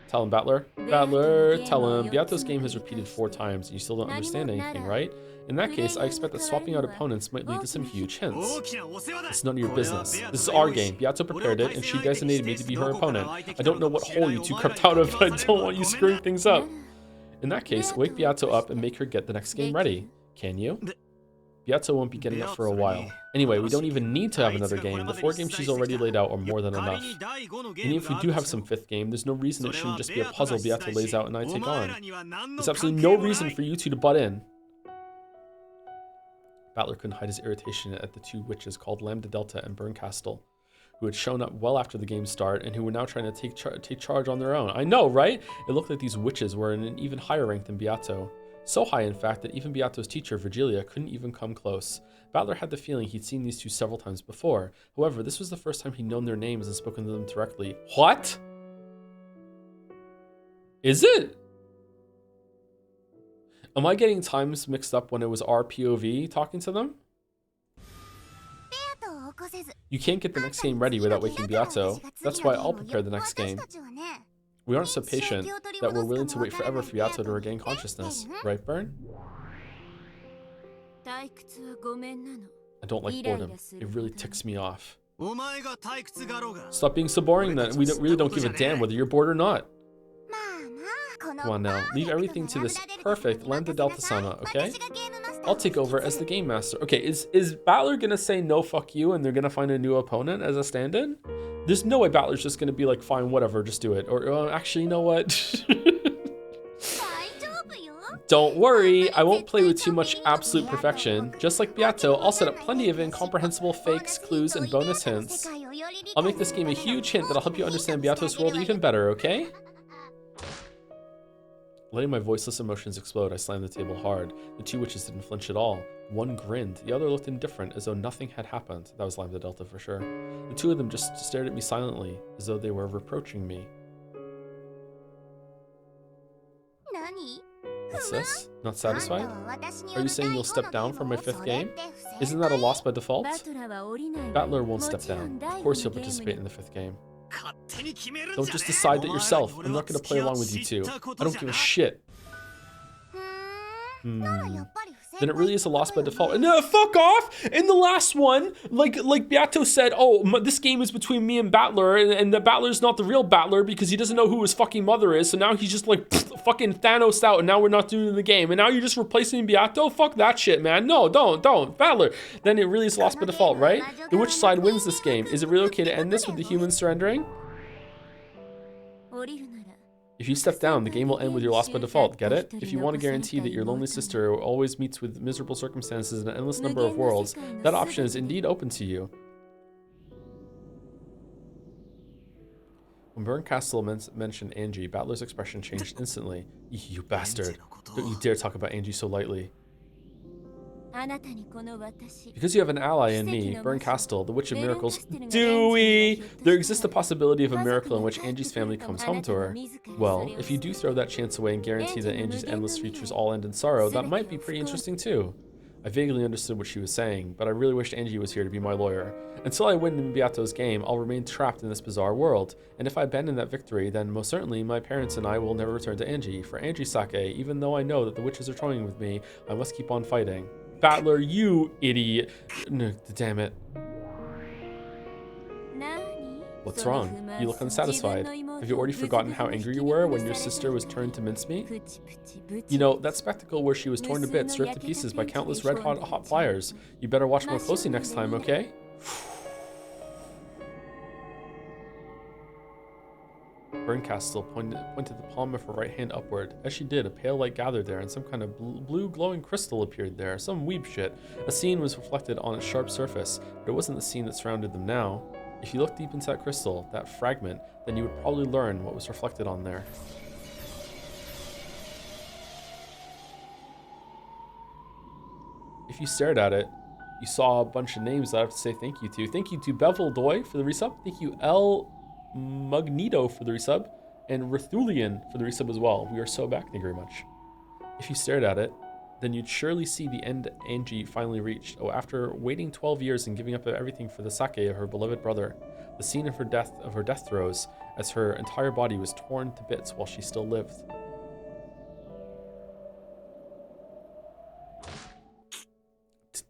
Tell him, Bandle. Bandle, tell him. Beato's game has repeated 4 times and you still don't understand anything, right? In that case, I expect that swapping out opponents might lead to some huge hints. It's none of your business. This is our game. Beato prepared it and she designated me to be her opponent. I don't know what hole you two crept out of, but I don't want you screwing things up. In that case, wake Beato up and make her get the next game ready. Can you? Beato won't be getting up for a while. Anyway, we don't even need to have another game. The 4 games she's already laid out are more than enough. And if we do have some 5th game, there's no reason it shouldn't just be a puzzle Beato lays out and I take on. There's absolutely no reason for you two to butt in. Bandle couldn't hide his irritation at the 2 witches called Lambda Delta and Burncastle, who had shown up well after the game's start and who were now trying to take charge on their own. I know, right? It looked like these witches were in an even higher rank than Beato. So high, in fact, that even Beato's teacher, Virgilia, couldn't even come close. Bandle had the feeling he'd seen these 2 several times before. However, this was the first time he'd known their names and spoken to them directly. What? Is it? Am I getting times mixed up when it was our POV talking to them? You can't get the next game ready without waking Beato. That's why I'll prepare the next game. We aren't so patient that we're willing to wait forever for Beato to regain consciousness. Right, Burn? I don't like boredom. It really ticks me off. Stop being so boring then. We really don't give a damn whether you're bored or not. Come on now. Leave everything to this perfect Lambda Delta Sama, okay? I'll take over as the game master. Okay, is Bandle gonna say no fuck you and they're gonna find a new opponent as a stand-in? There's no way Bandle's just gonna be like, fine, whatever, just do it. Or actually, you know what? Don't worry, I won't play with too much absolute perfection. Just like Beato, I'll set up plenty of incomprehensible fakes, clues, and bonus hints. I'll make this game a huge hint that'll help you understand Beato's world even better, okay? Letting my voiceless emotions explode, I slammed the table hard. The 2 witches didn't flinch at all. One grinned, the other looked indifferent, as though nothing had happened. That was Lambda Delta for sure. The 2 of them just stared at me silently, as though they were reproaching me. What's this? Not satisfied? Are you saying you'll step down from my 5th game? Isn't that a loss by default? Bandle won't step down. Of course he'll participate in the 5th game. Don't just decide that yourself. I'm not going to play along with you two. I don't give a shit. Then it really is a loss by default. No, fuck off! In the last one, like Beato said, oh, this game is between me and Bandle, and the Battler's not the real Bandle because he doesn't know who his fucking mother is, so now he's just like, fucking Thanos out, and now we're not doing the game, and now you're just replacing Beato? Fuck that shit, man. No, don't, Bandle. Then it really is a loss by default, right? Then which side wins this game? Is it really okay to end this with the humans surrendering? If you step down, the game will end with your loss by default, get it? If you want to guarantee that your lonely sister always meets with miserable circumstances in an endless number of worlds, that option is indeed open to you. When Burncastle mentioned Angie, Bandle's expression changed instantly. You bastard. Don't you dare talk about Angie so lightly. Because you have an ally in me, Burncastle, the Witch of Miracles. Do we? There exists the possibility of a miracle in which Angie's family comes home to her. Well, if you do throw that chance away and guarantee that Angie's endless futures all end in sorrow, that might be pretty interesting too. I vaguely understood what she was saying, but I really wished Angie was here to be my lawyer. Until I win in Beato's game, I'll remain trapped in this bizarre world, and if I abandon that victory, then most certainly my parents and I will never return to Angie. For Angie's sake, even though I know that the witches are toying with me, I must keep on fighting. Bandle, you idiot. No, damn it. What's wrong? You look unsatisfied. Have you already forgotten how angry you were when your sister was turned to mincemeat? You know, that spectacle where she was torn to bits, ripped to pieces by countless red-hot pliers. You better watch more closely next time, okay? Burncastle pointed the palm of her right hand upward. As she did, a pale light gathered there, and some kind of blue glowing crystal appeared there. Some weeb shit. A scene was reflected on its sharp surface, but it wasn't the scene that surrounded them now. If you looked deep into that crystal, that fragment, then you would probably learn what was reflected on there. If you stared at it, You saw a bunch of names that I have to say thank you to. Thank you to Bevel Doy for the resub. Thank you El Magneto for the resub. And Rethulian for the resub as well. We are so back, thank you very much. If you stared at it, then you'd surely see the end Angie finally reached. Oh, after waiting 12 years and giving up everything for the sake of her beloved brother, the scene of her death throes, as her entire body was torn to bits while she still lived.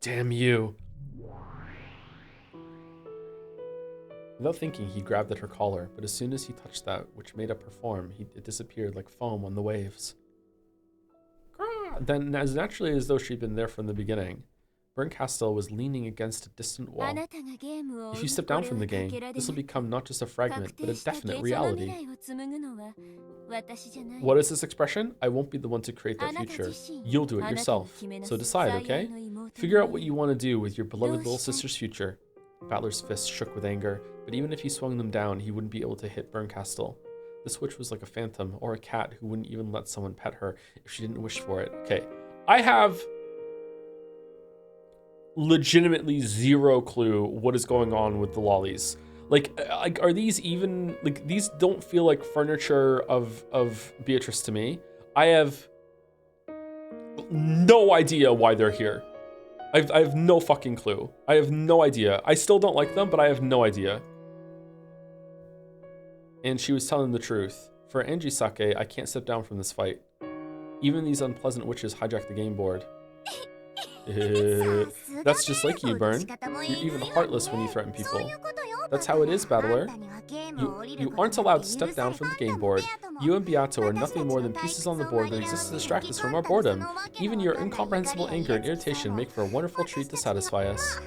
Damn you. Without thinking, he grabbed at her collar, but as soon as he touched that which made up her form, it disappeared like foam on the waves. Then, as naturally as though she'd been there from the beginning, Bernkastel was leaning against a distant wall. If you step down from the game, this will become not just a fragment, but a definite reality. What is this expression? I won't be the one to create that future. You'll do it yourself. So decide, okay? Figure out what you want to do with your beloved little sister's future. Battler's fists shook with anger, but even if he swung them down, he wouldn't be able to hit Bernkastel. This witch was like a phantom or a cat who wouldn't even let someone pet her if she didn't wish for it. Okay, I have legitimately zero clue what is going on with the lollies. Like are these even, like, these don't feel like furniture of Beatrice to me. I have no idea why they're here. I have no fucking clue. I have no idea. I still don't like them, but I have no idea. And she was telling the truth. For Angie Sake, I can't step down from this fight. Even these unpleasant witches hijacked the game board. That's just like you, Bern. You're even heartless when you threaten people. That's how it is, Battler. You aren't allowed to step down from the game board. You and Beato are nothing more than pieces on the board that exist to distract us from our boredom. Even your incomprehensible anger and irritation make for a wonderful treat to satisfy us.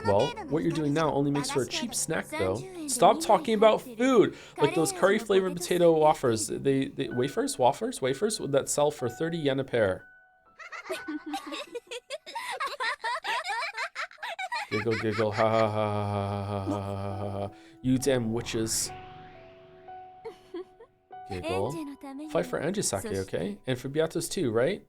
Well, what you're doing now only makes for a cheap snack, though. Stop talking about food! Like those curry-flavored potato wafers. Wafers that sell for 30 yen a pair. Giggle, giggle, ha ha ha ha ha ha ha ha. You damn witches. Giggle. Fight for Anjisake, okay? And for Beatos too, right?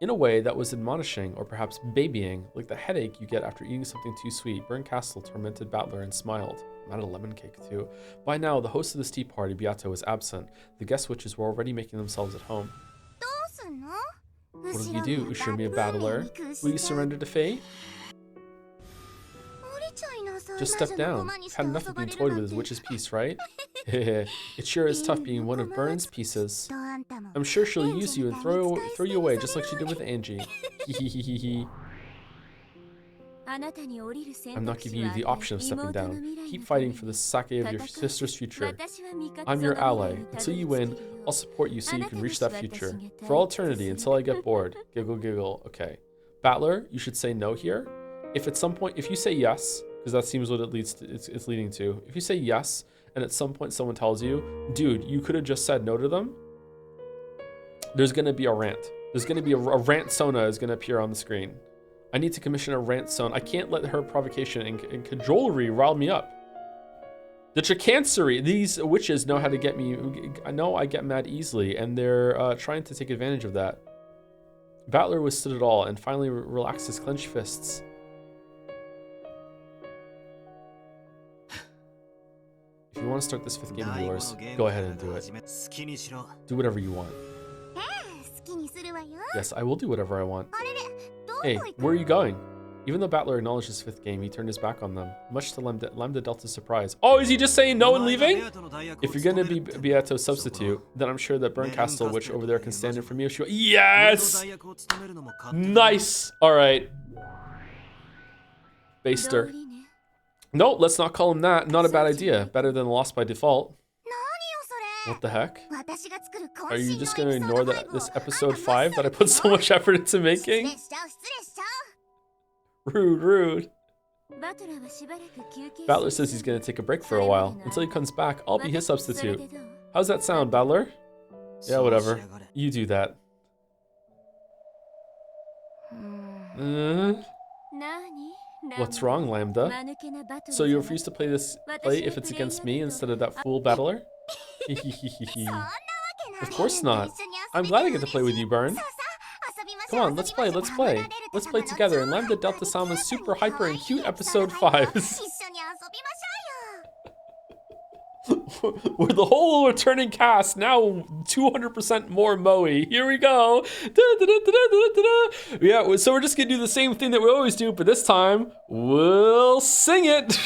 In a way that was admonishing, or perhaps babying, like the headache you get after eating something too sweet. Bernkastel tormented Battler and smiled. I'm at a lemon cake too. By now, the host of this tea party, Beato, was absent. The guest witches were already making themselves at home. What will you do, Ushirmiya Battler? Will you surrender to fate? Just step down. You've had enough of being toyed with as witch's piece, right? It sure is tough being one of Bern's pieces. I'm sure she'll use you and throw you away just like she did with Angie. I'm not giving you the option of stepping down. Keep fighting for the sake of your sister's future. I'm your ally. Until you win, I'll support you so you can reach that future. For all eternity, until I get bored. Giggle, giggle. Okay. Battler, you should say no here. If at some point, if you say yes, because that seems what it's leading to. If you say yes, and at some point someone tells you, dude, you could have just said no to them, there's going to be a rant. There's going to be a rant Sona is going to appear on the screen. I need to commission a rant Sona. I can't let her provocation and cajolery rile me up. The Chicancery, these witches know how to get me. I know I get mad easily, and they're trying to take advantage of that. Battler withstood it all and finally relaxed his clenched fists. If you want to start this 5th game of yours, go ahead and do it. Do whatever you want. Yes, I will do whatever I want. Hey, where are you going? Even though Battler acknowledged his 5th game, he turned his back on them, much to Lambda Delta's surprise. Oh, is he just saying no and leaving? If you're gonna be Beato's substitute, then I'm sure that Bernkastel witch over there can stand in for me. Yes! Nice! Alright. Baster. No, let's not call him that. Not a bad idea. Better than lost by default. What the heck? Are you just going to ignore this episode 5 that I put so much effort into making? Rude, rude. Battler says he's going to take a break for a while. Until he comes back, I'll be his substitute. How's that sound, Battler? Yeah, whatever. You do that. What's wrong, Lambda? So you refuse to play if it's against me instead of that fool Battler? Of course not. I'm glad I get to play with you, Bern. Come on, let's play, let's play. Let's play together in Lambda Delta Sama's super hyper and cute episode 5. We're the whole returning cast, now 200% more Moe. Here we go. Yeah, so we're just gonna do the same thing that we always do, but this time, we'll sing it.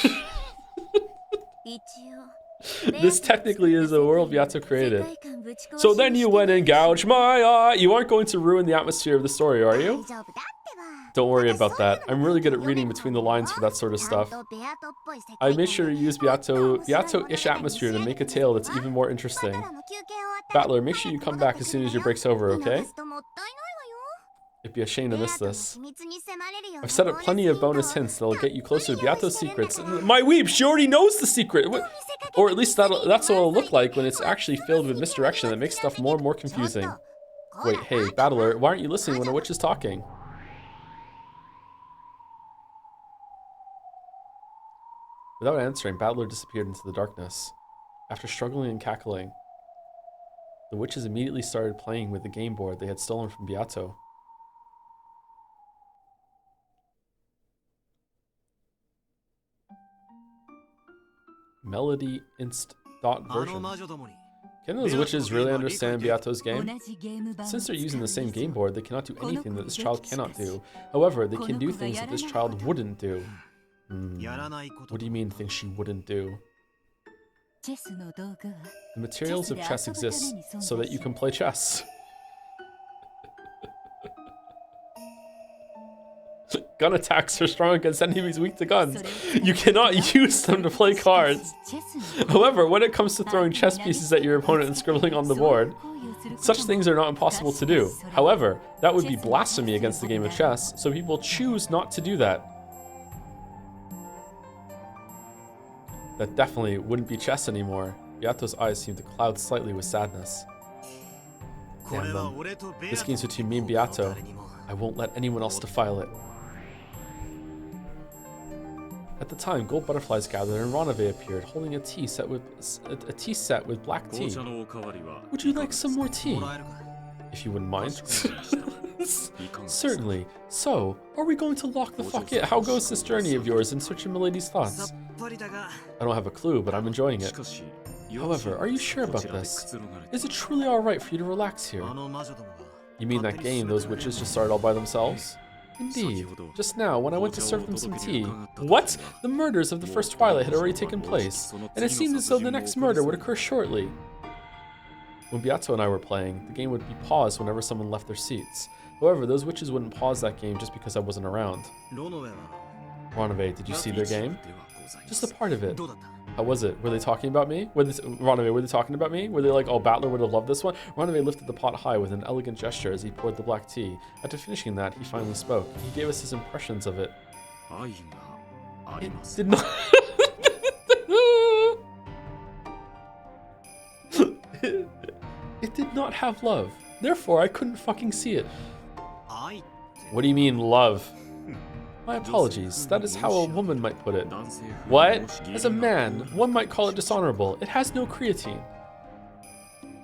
This technically is a world Beato created. So then you went and gouged my eye. You aren't going to ruin the atmosphere of the story, are you? Don't worry about that. I'm really good at reading between the lines for that sort of stuff. I made sure to use Beato-ish atmosphere to make a tale that's even more interesting. Battler, make sure you come back as soon as your break's over, okay? It'd be a shame to miss this. I've set up plenty of bonus hints that'll get you closer to Beato's secrets. My weep, she already knows the secret! Or at least that's what it'll look like when it's actually filled with misdirection that makes stuff more and more confusing. Wait, hey, Battler, why aren't you listening when a witch is talking? Without answering, Battler disappeared into the darkness. After struggling and cackling, the witches immediately started playing with the game board they had stolen from Beato. Melody inst dot version. Can those witches really understand Beato's game? Since they're using the same game board, they cannot do anything that this child cannot do. However, they can do things that this child wouldn't do. What do you mean things she wouldn't do? The materials of chess exist so that you can play chess. Gun attacks are strong against enemies weak to guns. You cannot use them to play cards. However, when it comes to throwing chess pieces at your opponent and scribbling on the board, such things are not impossible to do. However, that would be blasphemy against the game of chess, so people choose not to do that. That definitely wouldn't be chess anymore. Beato's eyes seem to cloud slightly with sadness. Damn them. This game's between me and Beato. I won't let anyone else defile it. At the time, gold butterflies gathered and Ronave appeared, holding a tea set with black tea. Would you like some more tea? If you wouldn't mind. Certainly. So, are we going to lock the fuck in? How goes this journey of yours in search of Milady's thoughts? I don't have a clue, but I'm enjoying it. However, are you sure about this? Is it truly alright for you to relax here? You mean that game those witches just started all by themselves? Indeed. Just now, when I went to serve them some tea... What? The murders of the first twilight had already taken place, and it seemed as though the next murder would occur shortly. When Beato and I were playing, the game would be paused whenever someone left their seats. However, those witches wouldn't pause that game just because I wasn't around. Ronave, did you see their game? Just a part of it. How was it? Were they talking about me? Ronave, were they talking about me? Were they like, oh, Battler would have loved this one? Ronave lifted the pot high with an elegant gesture as he poured the black tea. After finishing that, he finally spoke. He gave us his impressions of it. It did not... It did not have love. Therefore, I couldn't fucking see it. What do you mean, love? My apologies. That is how a woman might put it. What? As a man, one might call it dishonorable. It has no creatine.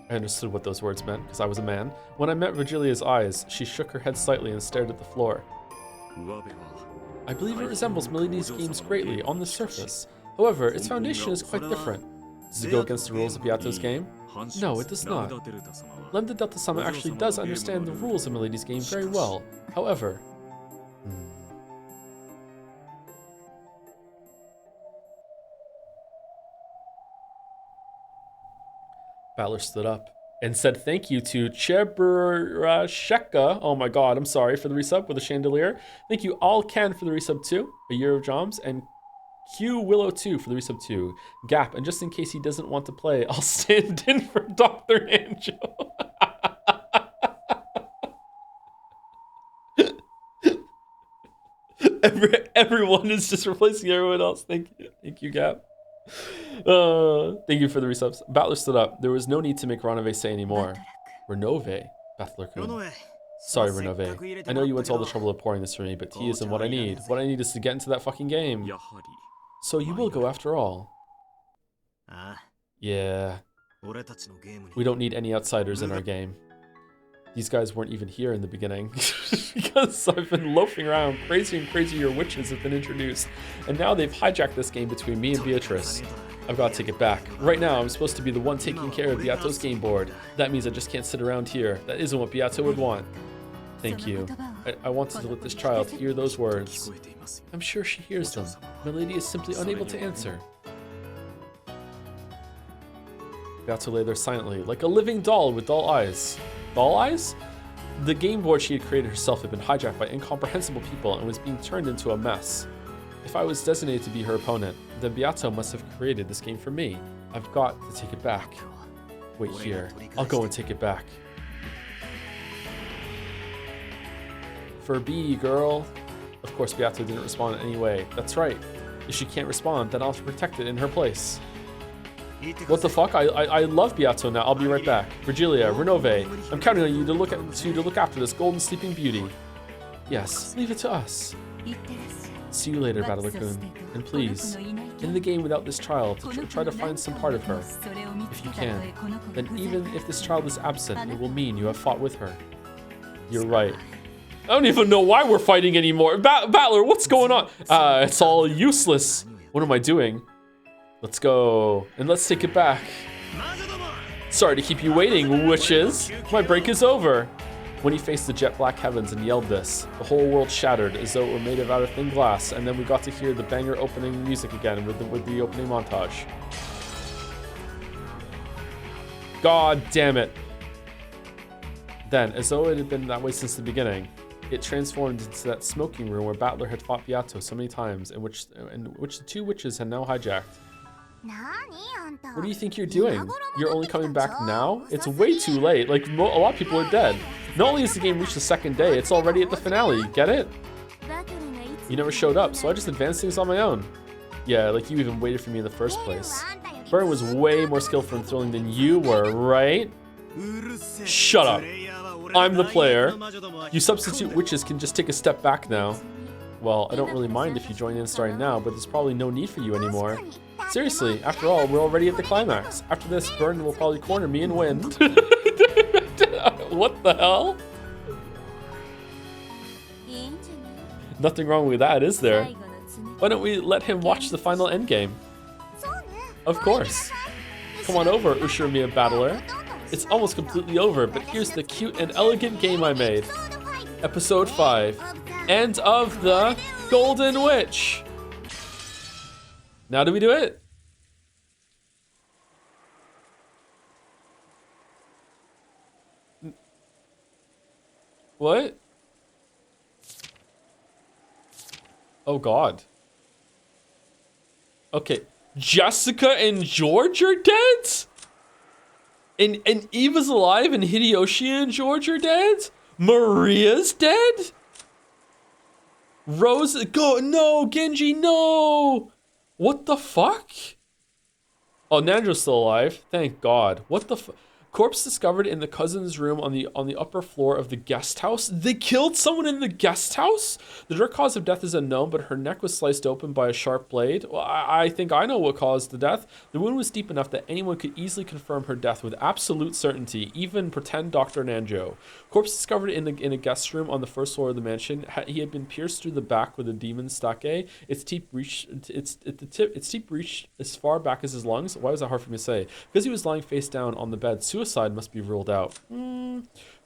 I understood what those words meant, because I was a man. When I met Virgilia's eyes, she shook her head slightly and stared at the floor. I believe it resembles Milady's games greatly on the surface. However, its foundation is quite different. Does it go against the rules of Beato's game? No, it does not. Lambda Delta Sama actually does understand the rules of Milady's game very well. However... Battler stood up and said thank you to Cheburasheka. Oh my god, I'm sorry for the resub with a chandelier. Thank you All Can for the resub 2, a year of Joms, and Q Willow 2 for the resub 2. Gap, and just in case he doesn't want to play, I'll stand in for Dr. Anjo. Everyone is just replacing everyone else. Thank you, Gap. Thank you for the resubs. Battler stood up. There was no need to make Ronave say anymore. Renove, Battler-kun. Sorry, Renove. I know you went to all the trouble of pouring this for me, but tea isn't what I need. What I need is to get into that fucking game. So you will go after all. Yeah. We don't need any outsiders in our game. These guys weren't even here in the beginning because I've been loafing around. Crazier and crazier witches have been introduced. And now they've hijacked this game between me and Beatrice. I've got to take it back. Right now, I'm supposed to be the one taking care of Beato's game board. That means I just can't sit around here. That isn't what Beato would want. Thank you. I wanted to let this child hear those words. I'm sure she hears them. Milady is simply unable to answer. Beato lay there silently, like a living doll with dull eyes. Dull eyes? The game board she had created herself had been hijacked by incomprehensible people and was being turned into a mess. If I was designated to be her opponent, then Beato must have created this game for me. I've got to take it back. Wait here. I'll go and take it back. For B, girl. Of course, Beato didn't respond in any way. That's right. If she can't respond, then I'll have to protect it in her place. What the fuck? I love Beato now. I'll be right back. Virgilia, Renove, I'm counting on you to look after this golden sleeping beauty. Yes, leave it to us. See you later, Battler-kun. And please, in the game without this child, try to find some part of her. If you can. Then even if this child is absent, it will mean you have fought with her. You're right. I don't even know why we're fighting anymore. Battler, what's going on? It's all useless. What am I doing? Let's go, and let's take it back. Sorry to keep you waiting, witches. My break is over. When he faced the jet black heavens and yelled this, the whole world shattered as though it were made out of thin glass, and then we got to hear the banger opening music again with the opening montage. God damn it. Then, as though it had been that way since the beginning, it transformed into that smoking room where Battler had fought Beato so many times, and which the two witches had now hijacked. What do you think you're doing? You're only coming back now? It's way too late. Like, a lot of people are dead. Not only has the game reached the second day, it's already at the finale. Get it? You never showed up, so I just advanced things on my own. Yeah, like you even waited for me in the first place. Burn was way more skillful and thrilling than you were, right? Shut up. I'm the player. You substitute witches can just take a step back now. Well, I don't really mind if you join in starting now, but there's probably no need for you anymore. Seriously, after all, we're already at the climax. After this, Burn will probably corner me and win. What the hell? Nothing wrong with that, is there? Why don't we let him watch the final endgame? Of course. Come on over, Ushiromiya Battler. It's almost completely over, but here's the cute and elegant game I made. Episode 5. End of the Golden Witch. Now do we do it? What? Oh God. Okay. Jessica and George are dead? And Eva's alive and Hideyoshi and George are dead? Maria's dead? Rose, go, no, Genji, no! What the fuck? Oh, Nanjo's still alive. Thank God. What the fuck? Corpse discovered in the cousin's room on the upper floor of the guest house. They killed someone in the guest house? The direct cause of death is unknown, but her neck was sliced open by a sharp blade. Well, I think I know what caused the death. The wound was deep enough that anyone could easily confirm her death with absolute certainty, even pretend Dr. Nanjo. Corpse discovered in a guest room on the first floor of the mansion. He had been pierced through the back with a demon stake. Its teeth reached as far back as his lungs. Why was that hard for me to say? Because he was lying face down on the bed. Suicide must be ruled out.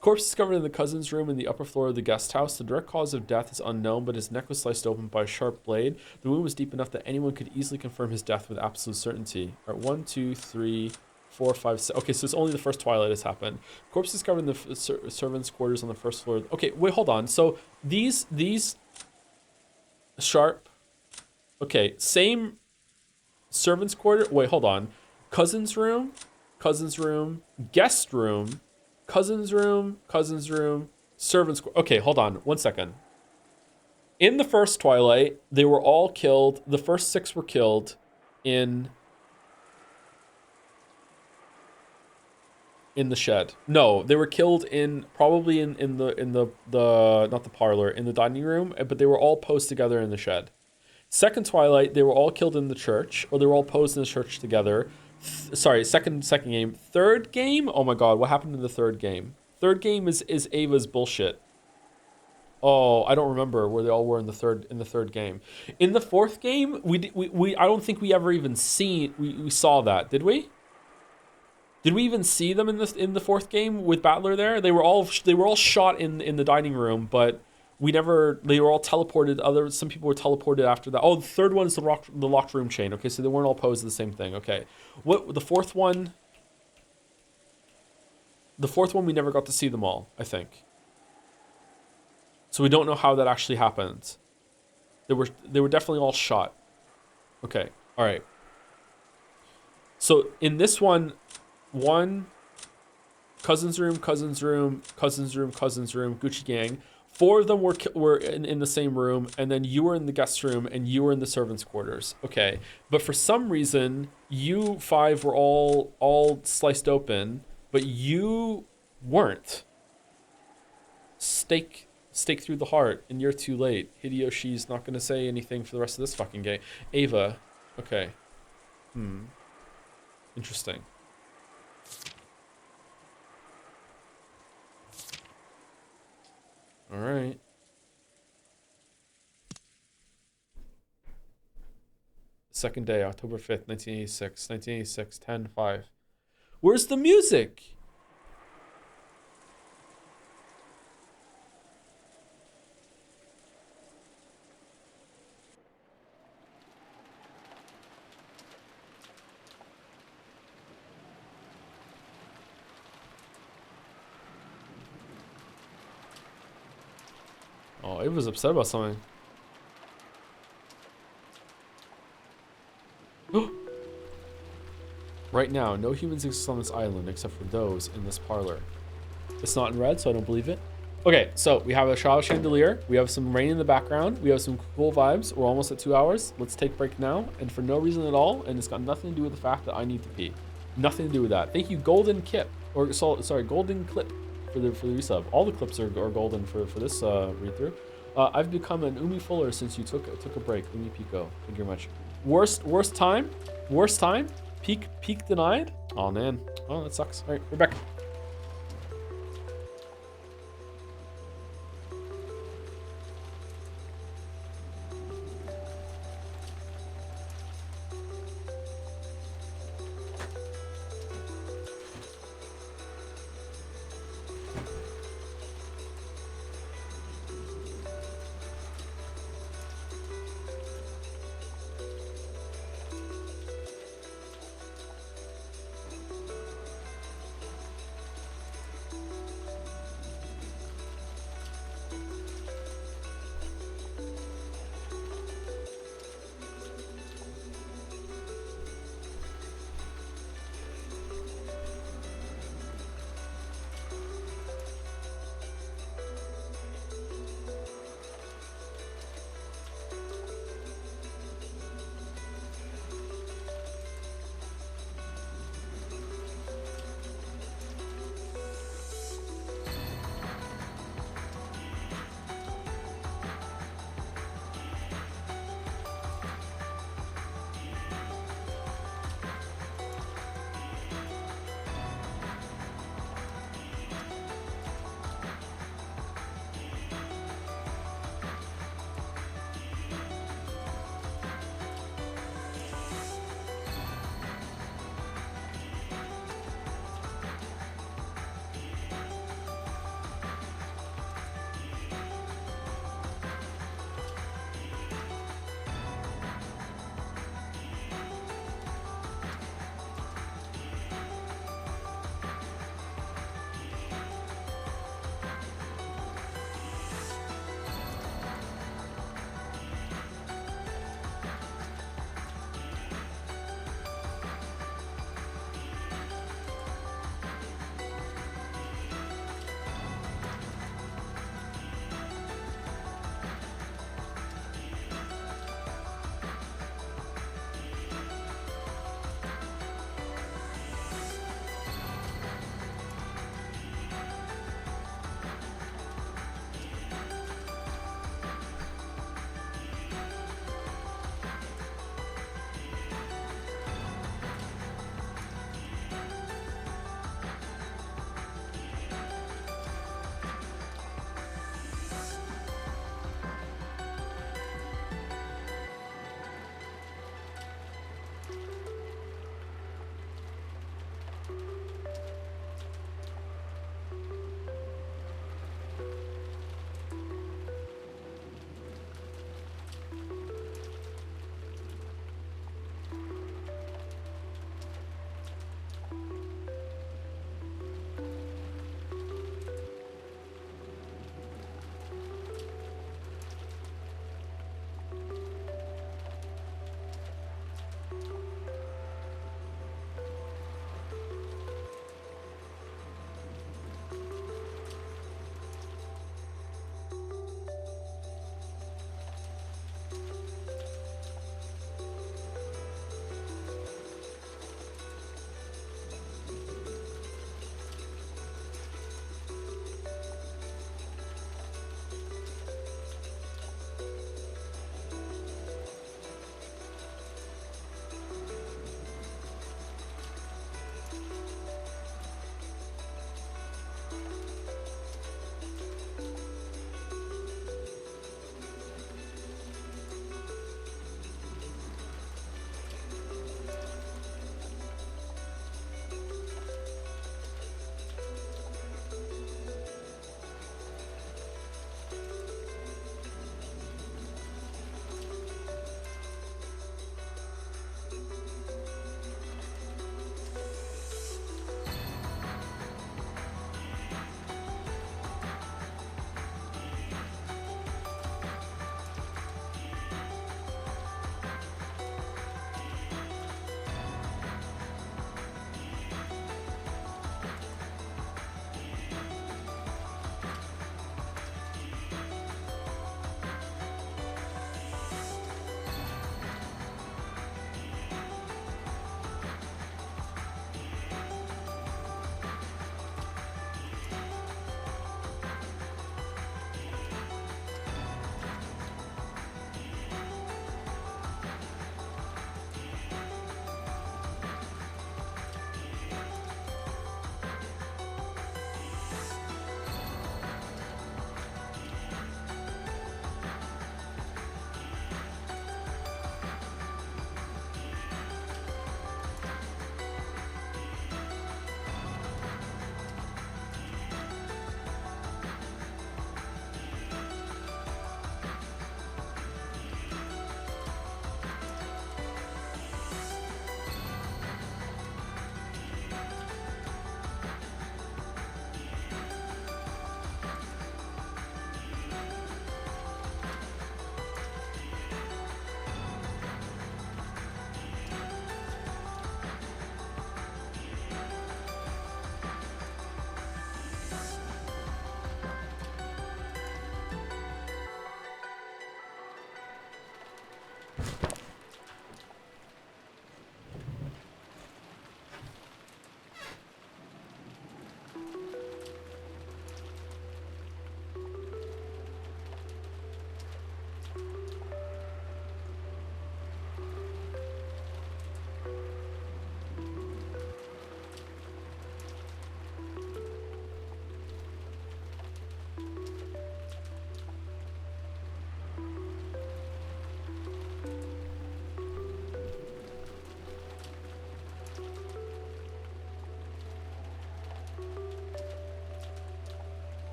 Corpse discovered in the cousin's room in the upper floor of the guest house. The direct cause of death is unknown, but his neck was sliced open by a sharp blade. The wound was deep enough that anyone could easily confirm his death with absolute certainty. All right, 1, 2, 3, 4, 5, 6. Okay, so it's only the first twilight has happened. Corpse discovered in the servants' quarters on the first floor. Okay, wait, hold on. So these sharp. Okay, same servants' quarter. Wait, hold on. Cousin's room, guest room, cousin's room, servants' quarter. Okay, hold on. 1 second. In the first twilight, they were all killed. The first 6 were killed in the shed. No, they were killed probably in the not the parlor, in the dining room, but they were all posed together in the shed. Second twilight, they were all killed in the church, or they were all posed in the church together. Sorry, second game. Third game? Oh my God, what happened in the third game? Third game is Ava's bullshit. Oh, I don't remember where they all were in the third game. In the fourth game, we I don't think we ever even we saw that, did we? Did we even see them in the fourth game with Battler there? They were all shot in the dining room, but we never. They were all teleported. Some people were teleported after that. Oh, the third one is the locked room chain. Okay, so they weren't all posed as the same thing. Okay, what the fourth one? The fourth one we never got to see them all, I think. So we don't know how that actually happened. They were definitely all shot. Okay, all right. So in this one, cousin's room, Gucci gang. 4 of them were in the same room, and then you were in the guest room, and you were in the servants' quarters. Okay, but for some reason, you 5 were all sliced open, but you weren't. Stake through the heart, and you're too late. Hideyoshi's not gonna say anything for the rest of this fucking game. Ava, okay. Interesting. All right. Second day, October 5th, 1986. 1986, 10-5. Where's the music? Oh, it was upset about something. Right now, no humans exist on this island except for those in this parlor. It's not in red, so I don't believe it. Okay, so we have a shower chandelier. We have some rain in the background. We have some cool vibes. We're almost at 2 hours. Let's take a break now, and for no reason at all, and it's got nothing to do with the fact that I need to pee. Nothing to do with that. Thank you, Golden Kip, or sorry, Golden Clip for the resub. All the clips are golden for this read through. I've become an Umi Fuller since you took a break. Umi Pico. Thank you very much. Worst time? Peak denied? Oh man. Oh, that sucks. All right, we're back.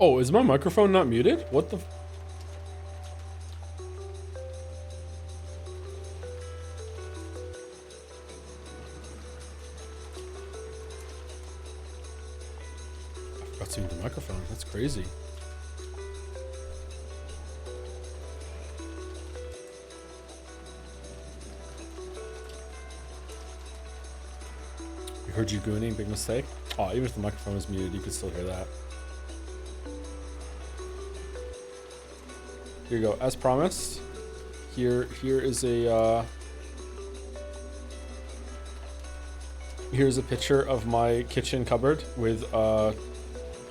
Oh, is my microphone not muted? What the? I forgot to mute the microphone. That's crazy. We heard you gooning, big mistake. Oh, even if the microphone was muted, you could still hear that. Here you go. As promised, here is a here's a picture of my kitchen cupboard with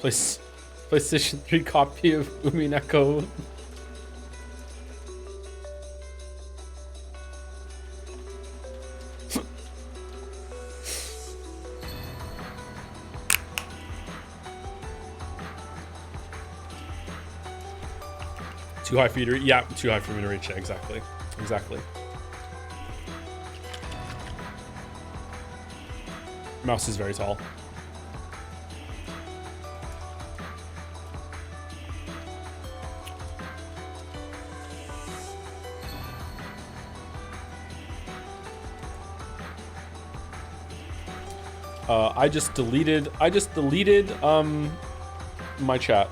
PlayStation 3 copy of Umineko. Too high for you to reach? Yeah, too high for me to reach. Yeah, exactly. Exactly. Mouse is very tall. I just deleted my chat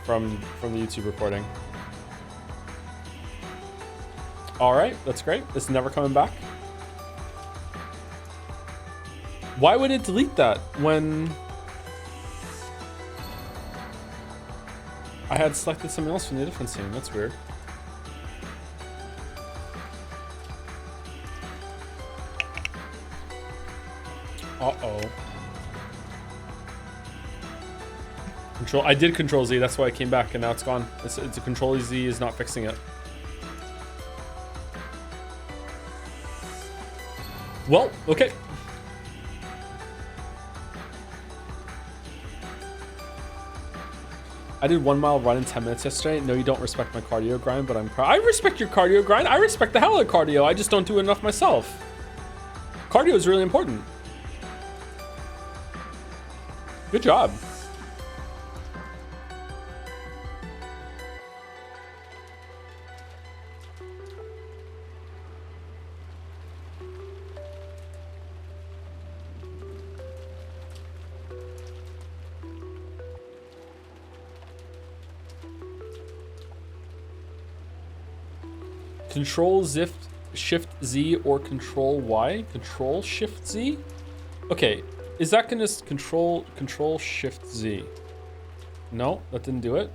from the YouTube recording. All right, that's great. It's never coming back. Why would it delete that when I had selected something else from the different scene? That's weird. Uh-oh. I did Control Z, that's why I came back and now it's gone. It's a Control Z is not fixing it. Well, okay. I did 1 mile run in 10 minutes yesterday. No, you don't respect my cardio grind, but I'm proud. I respect your cardio grind. I respect the hell out of cardio. I just don't do enough myself. Cardio is really important. Good job. Control Shift Z or Control Y? Control Shift Z? Okay, is that gonna Control Shift Z? No, that didn't do it.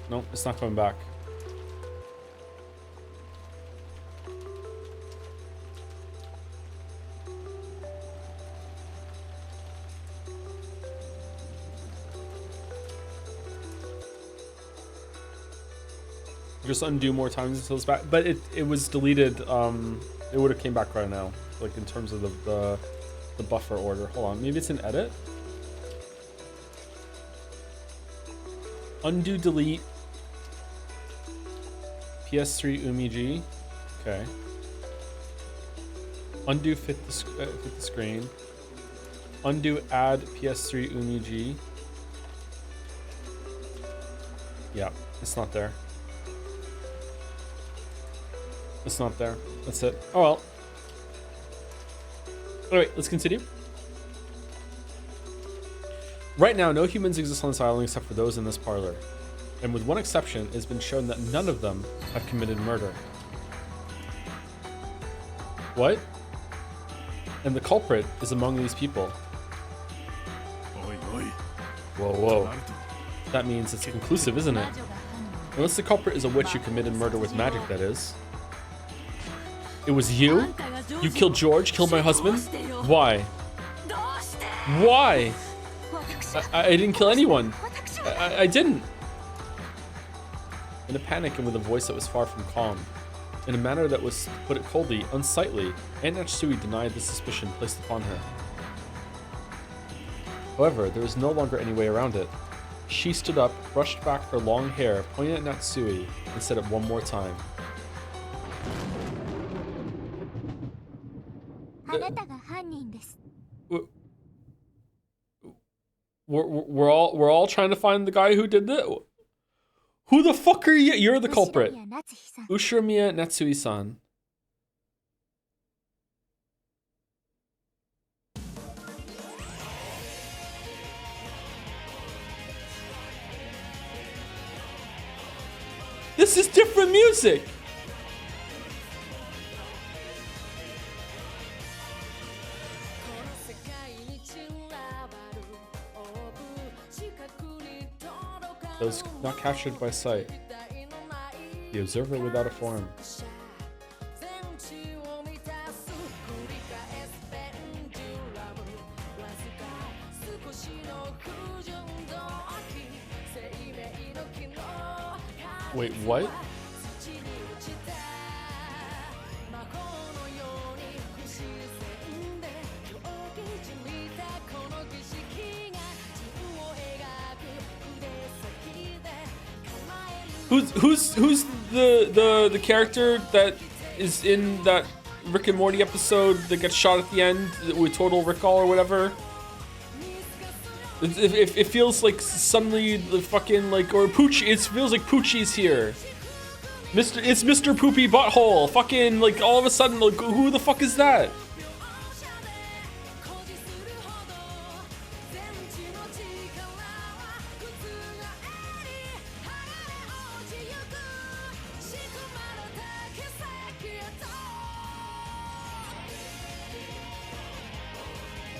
No, it's not coming back. Just undo more times until it's back, but it was deleted. It would have came back right now, like in terms of the buffer order. Hold on, maybe it's an edit. Undo, delete. PS3 UmiG. Okay. Undo fit the screen. Undo add PS3 UmiG. Yeah, it's not there. It's not there. That's it. Oh well. Alright, let's continue. Right now, no humans exist on this island except for those in this parlor. And with one exception, it has been shown that none of them have committed murder. What? And the culprit is among these people. Whoa, whoa. That means it's conclusive, isn't it? Unless the culprit is a witch who committed murder with magic, that is. It was you? You killed George, killed my husband? Why? Why? I didn't kill anyone. I didn't. In a panic and with a voice that was far from calm, in a manner that was, to put it coldly, unsightly, Aunt Natsui denied the suspicion placed upon her. However, there was no longer any way around it. She stood up, brushed back her long hair, pointed at Natsui, and said it one more time. we're all trying to find the guy who did it. Who the fuck are you? You're the culprit. Ushiramiya Natsui-san. This is different music. Those not captured by sight. The observer without a form. Wait, what? Who's the character that is in that Rick and Morty episode that gets shot at the end with total recall or whatever? It feels like suddenly the fucking like, or Pooch. It feels like Poochie's here. It's Mr. Poopy Butthole. Fucking like all of a sudden, like who the fuck is that?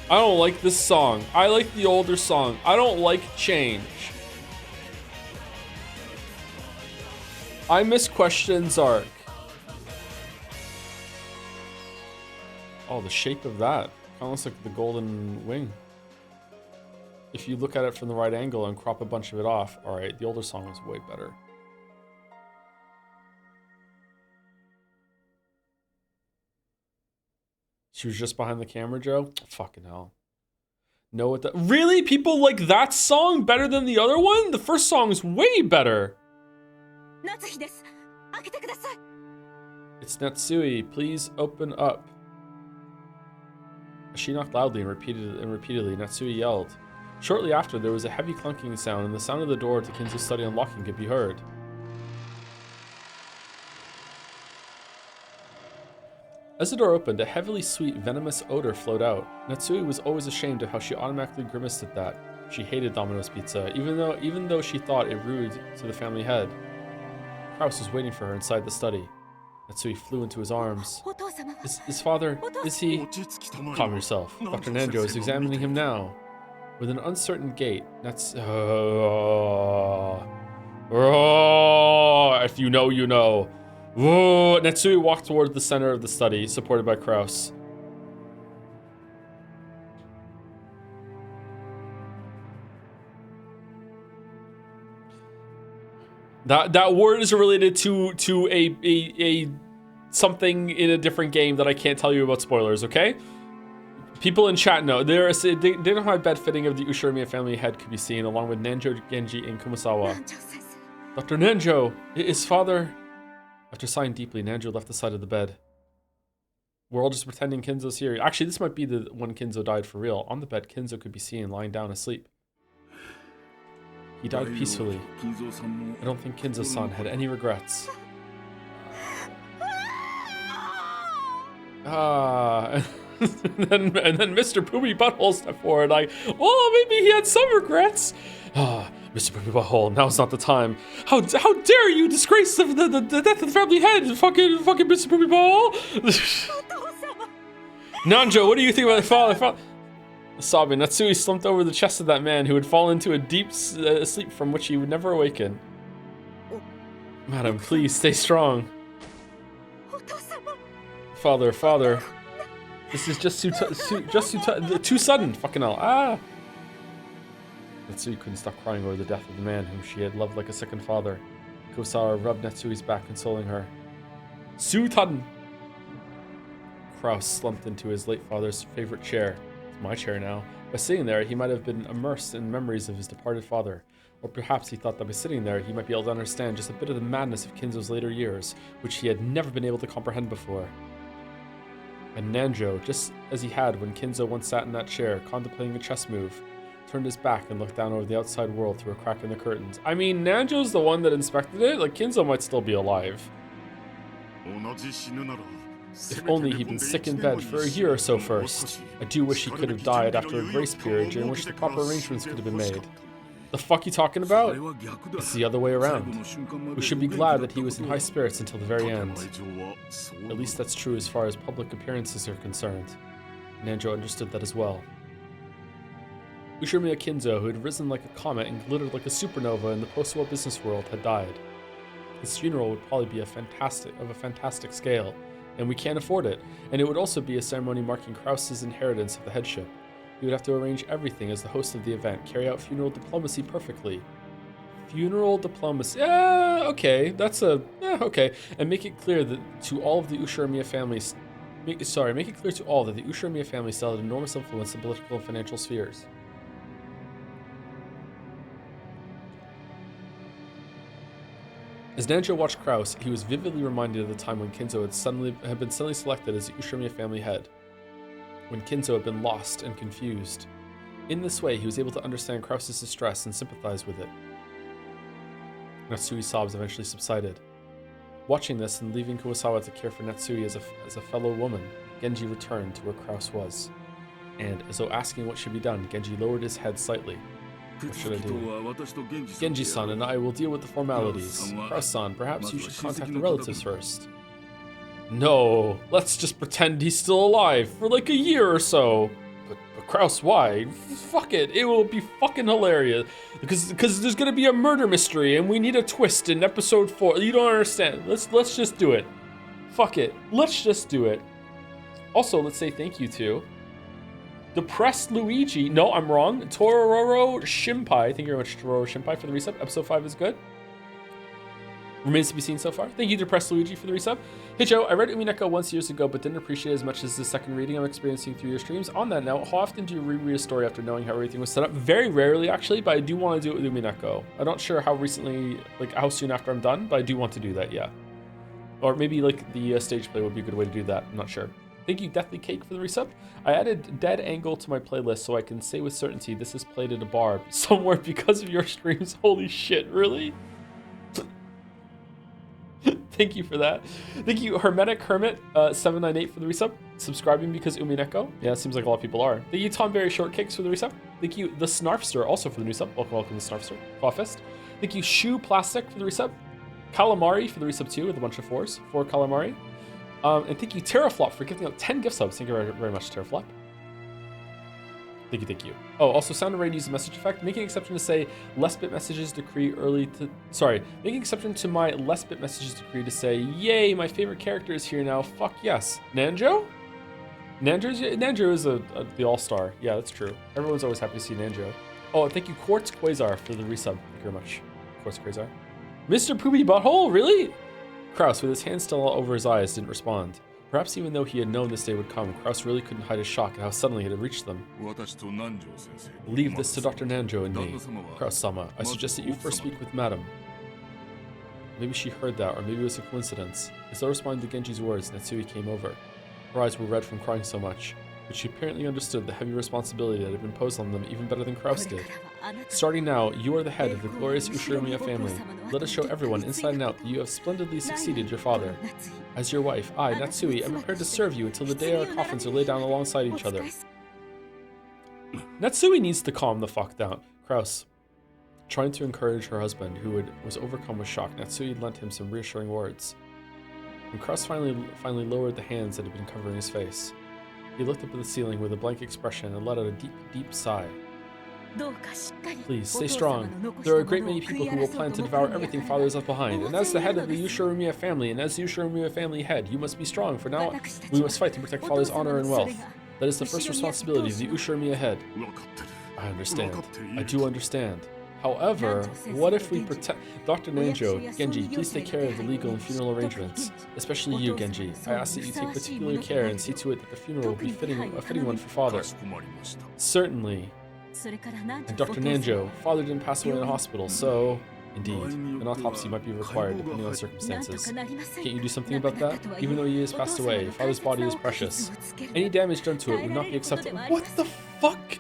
I don't like this song. I like the older song. I don't like change. I miss Question's arc. Oh, the shape of that. Kind of looks like the golden wing. If you look at it from the right angle and crop a bunch of it off. Alright, the older song was way better. She was just behind the camera, Joe? Fucking hell. Know what the— Really? People like that song better than the other one? The first song is way better. It's Natsui. Please open up. She knocked loudly and repeatedly. Natsui yelled. Shortly after, there was a heavy clunking sound, and the sound of the door to Kinzo's study unlocking could be heard. As the door opened, a heavily sweet, venomous odor flowed out. Natsui was always ashamed of how she automatically grimaced at that. She hated Domino's Pizza, even though she thought it rude to the family head. Kraus was waiting for her inside the study. Natsui flew into his arms. His father, is he— Calm yourself. Dr. Nanjo is examining him now. With an uncertain gait, if you know, you know. Whoa! Natsui walked toward the center of the study, supported by Kraus. That word is related to a something in a different game that I can't tell you about spoilers, okay? People in chat know. They don't have a bed fitting of the Ushiramiya family head could be seen, along with Nanjo, Genji, and Kumasawa. Dr. Nanjo, his father... After sighing deeply, Nanjo left the side of the bed. We're all just pretending Kinzo's here. Actually, this might be the when Kinzo died for real. On the bed, Kinzo could be seen lying down asleep. He died peacefully. I don't think Kinzo-san had any regrets. And then Mr. Poopy Butthole stepped forward like, well, maybe he had some regrets. Mr. Poopy Butthole, now's not the time. How dare you disgrace the death of the family head, fucking Mr. Poopy Butthole. Nanjo, what do you think about the father? Sobbing, Natsui slumped over the chest of that man who had fallen into a deep sleep from which he would never awaken. Madam, please stay strong. Father, this is just too sudden. Fucking hell. Natsui couldn't stop crying over the death of the man whom she had loved like a second father. Kurosawa rubbed Natsui's back, consoling her. Sutaden! Kraus slumped into his late father's favorite chair. It's my chair now. By sitting there, he might have been immersed in memories of his departed father. Or perhaps he thought that by sitting there, he might be able to understand just a bit of the madness of Kinzo's later years, which he had never been able to comprehend before. And Nanjo, just as he had when Kinzo once sat in that chair, contemplating a chess move, turned his back and looked down over the outside world through a crack in the curtains. I mean, Nanjo's the one that inspected it. Like, Kinzo might still be alive. If only he'd been sick in bed for a year or so first. I do wish he could have died after a grace period during which the proper arrangements could have been made. The fuck you talking about? It's the other way around. We should be glad that he was in high spirits until the very end. At least that's true as far as public appearances are concerned. Nanjo understood that as well. Ushiromiya Kinzo, who had risen like a comet and glittered like a supernova in the post-war business world, had died. His funeral would probably be of a fantastic scale, and we can't afford it, and it would also be a ceremony marking Krause's inheritance of the headship. He would have to arrange everything as the host of the event, carry out funeral diplomacy perfectly. Funeral diplomacy, okay, that's okay, and make it clear that to all of the Ushiromiya families, make it clear to all that the Ushiromiya family still had enormous influence in political and financial spheres. As Nanjo watched Krause, he was vividly reminded of the time when Kinzo had been suddenly selected as the Ushiromiya family head, when Kinzo had been lost and confused. In this way, he was able to understand Krause's distress and sympathize with it. Natsui's sobs eventually subsided. Watching this and leaving Kurosawa to care for Natsui as a fellow woman, Genji returned to where Krause was. And, as though asking what should be done, Genji lowered his head slightly. What should I do? Genji-san and I will deal with the formalities. Krause-san, perhaps you should contact the relatives first. No, let's just pretend he's still alive for like a year or so. But Krause, why? Fuck it, it will be fucking hilarious. Because there's gonna be a murder mystery and we need a twist in episode 4. You don't understand. Let's just do it. Fuck it, let's just do it. Also, let's say thank you to Depressed Luigi. No, I'm wrong. Tororo Shimpai. Thank you very much, Tororo Shimpai, for the resub. Episode 5 is good. Remains to be seen so far. Thank you, Depressed Luigi, for the resub. Hey Joe, I read Umineko once years ago, but didn't appreciate it as much as the second reading I'm experiencing through your streams. On that note, how often do you reread a story after knowing how everything was set up? Very rarely, actually, but I do want to do it with Umineko. I'm not sure how recently, like how soon after I'm done, but I do want to do that, yeah. Or maybe like the stage play would be a good way to do that. I'm not sure. Thank you, Deathly Cake, for the resub. I added Dead Angle to my playlist so I can say with certainty this is played at a bar somewhere because of your streams. Holy shit, really? Thank you for that. Thank you, Hermetic Hermit 798 for the resub. Subscribing because Umineko. Yeah, it seems like a lot of people are. Thank you, Tom Berry Shortcakes, for the resub. Thank you, The Snarfster, also for the new sub. Welcome, The Snarfster. Clawfist. Thank you, Shoe Plastic, for the resub. Calamari for the resub too, with a bunch of 4s. 4 Calamari. And thank you, Terraflop, for giving out 10 gift subs. Thank you very, very much, Terraflop. Thank you. Oh, also, Sound and Raid use a message effect. Making exception to say less bit messages decree early to... Sorry. Making exception to my less bit messages decree to say, yay, my favorite character is here now. Fuck yes. Nanjo? Nanjo is the all-star. Yeah, that's true. Everyone's always happy to see Nanjo. Oh, thank you, Quartz Quasar, for the resub. Thank you very much, Quartz Quasar. Mr. Poopy Butthole? Really? Krause, with his hand still over his eyes, didn't respond. Perhaps even though he had known this day would come, Krause really couldn't hide his shock at how suddenly it had reached them. Leave this to Dr. Nanjo and me. Krause-sama, I suggest that you first speak with Madam. Maybe she heard that, or maybe it was a coincidence. As though responding to Genji's words, Natsui came over. Her eyes were red from crying so much, but she apparently understood the heavy responsibility that had been imposed on them even better than Krause did. Starting now, you are the head of the glorious Ushiromiya family. Let us show everyone inside and out that you have splendidly succeeded your father. As your wife, I, Natsui, am prepared to serve you until the day our coffins are laid down alongside each other. Natsui needs to calm the fuck down. Krause, trying to encourage her husband, who was overcome with shock, Natsui lent him some reassuring words. When Krause finally lowered the hands that had been covering his face, he looked up at the ceiling with a blank expression and let out a deep, deep sigh. Please, stay strong. There are a great many people who will plan to devour everything Father has left behind, and as the head of the Ushiromiya family, and as the Ushiromiya family head, you must be strong, for now we must fight to protect Father's honor and wealth. That is the first responsibility of the Ushiromiya head. I understand. I do understand. However, what if we protect... Dr. Nanjo, Genji, please take care of the legal and funeral arrangements. Especially you, Genji. I ask that you take particular care and see to it that the funeral will be a fitting one for Father. Certainly. And Dr. Nanjo, Father didn't pass away in a hospital, so... Indeed, an autopsy might be required depending on circumstances. Can't you do something about that? Even though he has passed away, Father's body is precious. Any damage done to it would not be acceptable. What the fuck?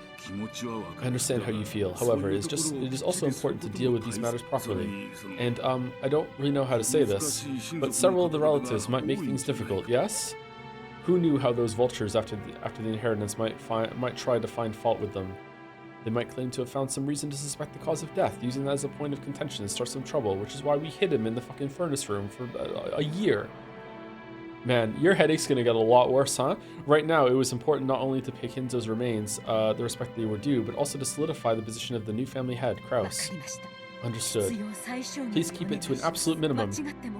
I understand how you feel. However, it is also important to deal with these matters properly. And, I don't really know how to say this, but several of the relatives might make things difficult, yes? Who knew how those vultures after the inheritance might try to find fault with them? They might claim to have found some reason to suspect the cause of death, using that as a point of contention and start some trouble, which is why we hid him in the fucking furnace room for a year. Man, your headache's gonna get a lot worse, huh? Right now, it was important not only to pay Kinzo's remains the respect they were due, but also to solidify the position of the new family head, Kraus. Understood. Please keep it to an absolute minimum.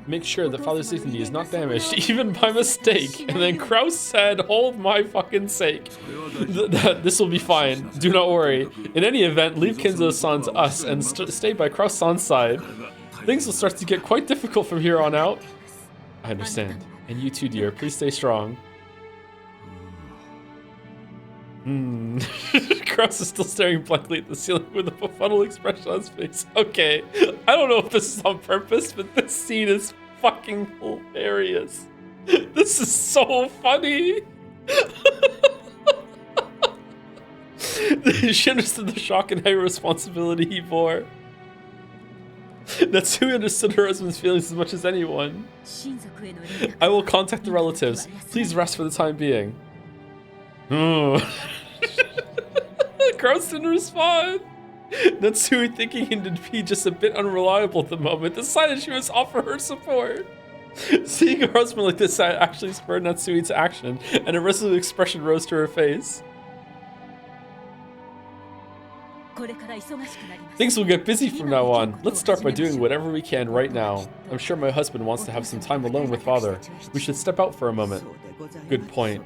Make sure that Father's dignity is not damaged, even by mistake. And then Kraus said, hold my fucking sake. This will be fine. Do not worry. In any event, leave Kinzo-san to us and stay by Kraus-san's side. Things will start to get quite difficult from here on out. I understand. And you too, dear. Please stay strong. Kraus is still staring blankly at the ceiling with a befuddled expression on his face. Okay, I don't know if this is on purpose, but this scene is fucking hilarious. This is so funny. She understood the shock and heavy responsibility he bore. Natsui understood her husband's feelings as much as anyone. I will contact the relatives. Please rest for the time being. Kraus didn't respond. Natsui, thinking him to be just a bit unreliable at the moment, decided she must offer her support. Seeing her husband like this actually spurred Natsui to action, and a resolute expression rose to her face. Things will get busy from now on. Let's start by doing whatever we can right now. I'm sure my husband wants to have some time alone with father. We should step out for a moment. Good point.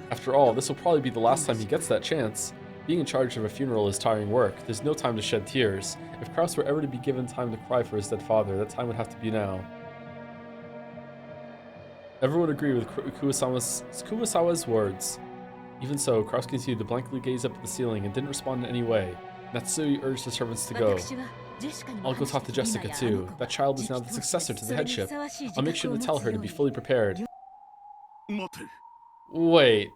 After all, this will probably be the last time he gets that chance. Being in charge of a funeral is tiring work. There's no time to shed tears. If Kraus were ever to be given time to cry for his dead father, that time would have to be now. Everyone agreed with Kuwasawa's words. Even so, Kraus continued to blankly gaze up at the ceiling and didn't respond in any way. Natsui urged the servants to go. I'll go talk to Jessica too. That child is now the successor to the headship. I'll make sure to tell her to be fully prepared. Wait.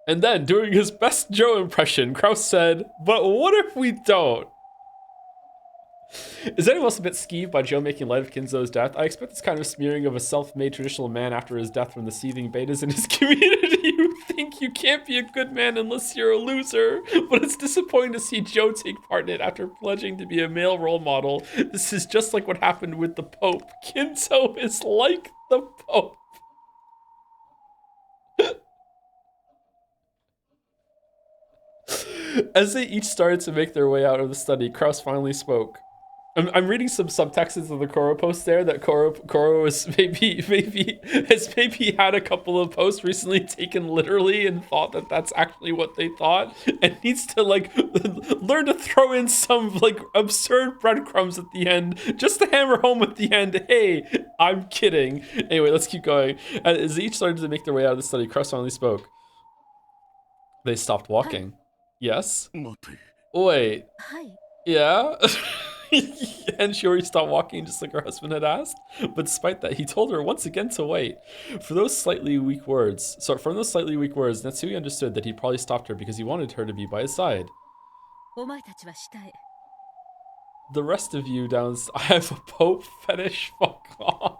And then, doing his best Joe impression, Kraus said, but what if we don't? Is anyone else a bit skeeved by Joe making light of Kinzo's death? I expect this kind of smearing of a self-made traditional man after his death from the seething betas in his community. You think you can't be a good man unless you're a loser, but it's disappointing to see Joe take part in it after pledging to be a male role model. This is just like what happened with the Pope. Kinzo is like the Pope. As they each started to make their way out of the study, Kraus finally spoke. I'm reading some subtexts of the Koro post there that Koro is maybe had a couple of posts recently taken literally and thought that that's actually what they thought, and needs to like learn to throw in some like absurd breadcrumbs at the end just to hammer home at the end. Hey, I'm kidding. Anyway, let's keep going. As they each started to make their way out of the study, Kraus finally spoke. They stopped walking. Yes? Wait. Yeah? And Shiori stopped walking just like her husband had asked. But despite that, he told her once again to wait. From those slightly weak words, Natsui understood that he probably stopped her because he wanted her to be by his side. The rest of you I have a Pope fetish, fuck off.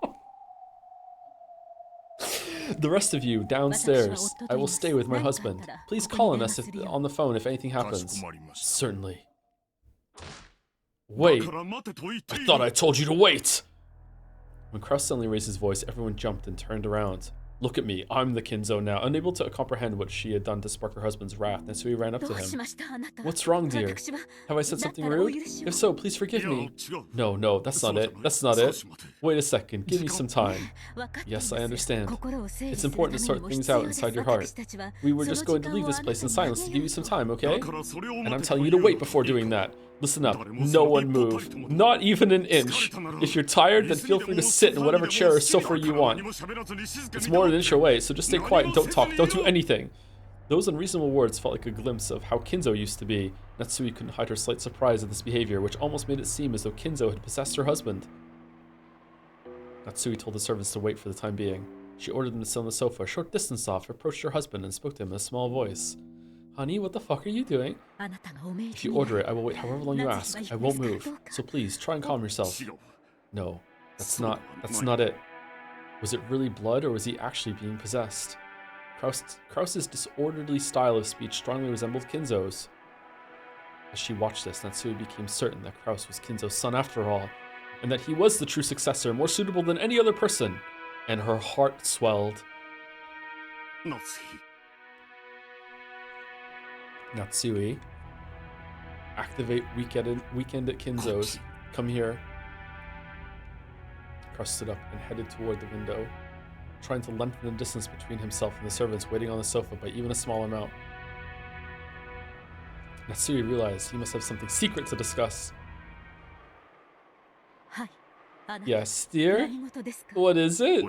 The rest of you downstairs. I will stay with my husband. Please call on us on the phone if anything happens. Certainly. Wait. I thought I told you to wait. When Kraus suddenly raised his voice, everyone jumped and turned around. Look at me, I'm the Kinzo now. Unable to comprehend what she had done to spark her husband's wrath, Natsui ran up to him. What's wrong, dear? Have I said something rude? If so, please forgive me. No, that's not it. That's not it. Wait a second, give me some time. Yes, I understand. It's important to sort things out inside your heart. We were just going to leave this place in silence to give you some time, okay? And I'm telling you to wait before doing that. Listen up, no one move. Not even an inch. If you're tired, then feel free to sit in whatever chair or sofa you want. It's more than an inch away, so just stay quiet and don't talk, don't do anything. Those unreasonable words felt like a glimpse of how Kinzo used to be. Natsui couldn't hide her slight surprise at this behavior, which almost made it seem as though Kinzo had possessed her husband. Natsui told the servants to wait for the time being. She ordered them to sit on the sofa, a short distance off, approached her husband and spoke to him in a small voice. Honey, what the fuck are you doing? If you order it, I will wait however long you ask. I won't move. So please, try and calm yourself. No, that's not it. Was it really blood, or was he actually being possessed? Krause's disorderly style of speech strongly resembled Kinzo's. As she watched this, Natsui became certain that Krause was Kinzo's son after all, and that he was the true successor, more suitable than any other person. And her heart swelled. Natsui, activate weekend at Kinzo's. Come here. Krause stood up and headed toward the window, trying to lengthen the distance between himself and the servants waiting on the sofa by even a small amount. Natsui realized he must have something secret to discuss. Yes, dear? What is it?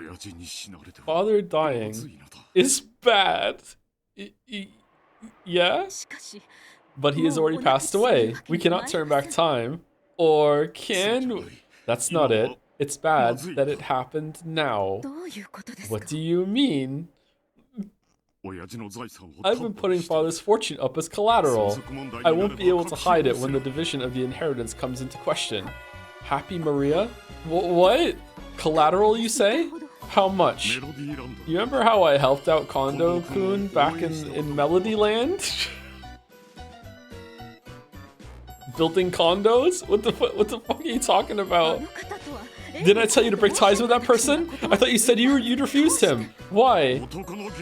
Father dying is bad. Yeah? But he has already passed away. We cannot turn back time. Or can we? That's not it. It's bad that it happened now. What do you mean? I've been putting father's fortune up as collateral. I won't be able to hide it when the division of the inheritance comes into question. Happy Maria? What? Collateral, you say? How much? You remember how I helped out Kondo-kun back in Melody Land? Building condos? What the fuck are you talking about? Didn't I tell you to break ties with that person? I thought you said you'd refused him. Why?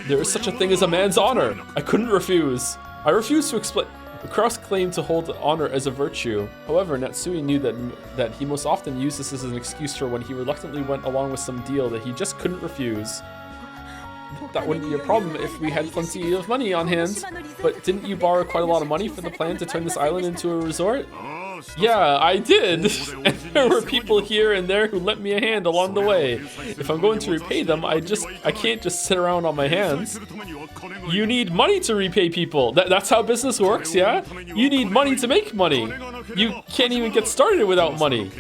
There is such a thing as a man's honor. I couldn't refuse. I refused to explain. Krause claimed to hold honor as a virtue. However, Natsui knew that he most often used this as an excuse for when he reluctantly went along with some deal that he just couldn't refuse. That wouldn't be a problem if we had plenty of money on hand. But didn't you borrow quite a lot of money for the plan to turn this island into a resort? Yeah, I did. And there were people here and there who lent me a hand along the way. If I'm going to repay them, I can't just sit around on my hands. You need money to repay people. That's how business works, yeah? You need money to make money. You can't even get started without money.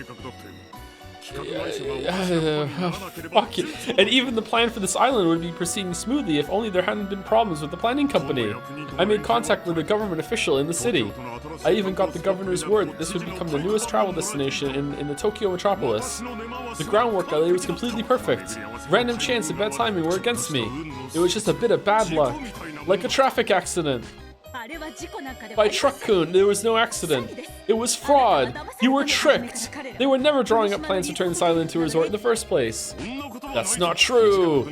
Fuck it. And even the plan for this island would be proceeding smoothly if only there hadn't been problems with the planning company. I made contact with a government official in the city. I even got the governor's word that this would become the newest travel destination in the Tokyo metropolis. The groundwork I laid was completely perfect. Random chance and bad timing were against me. It was just a bit of bad luck. Like a traffic accident. By Truck-kun, there was no accident. It was fraud. You were tricked. They were never drawing up plans to turn this island into a resort in the first place. That's not true.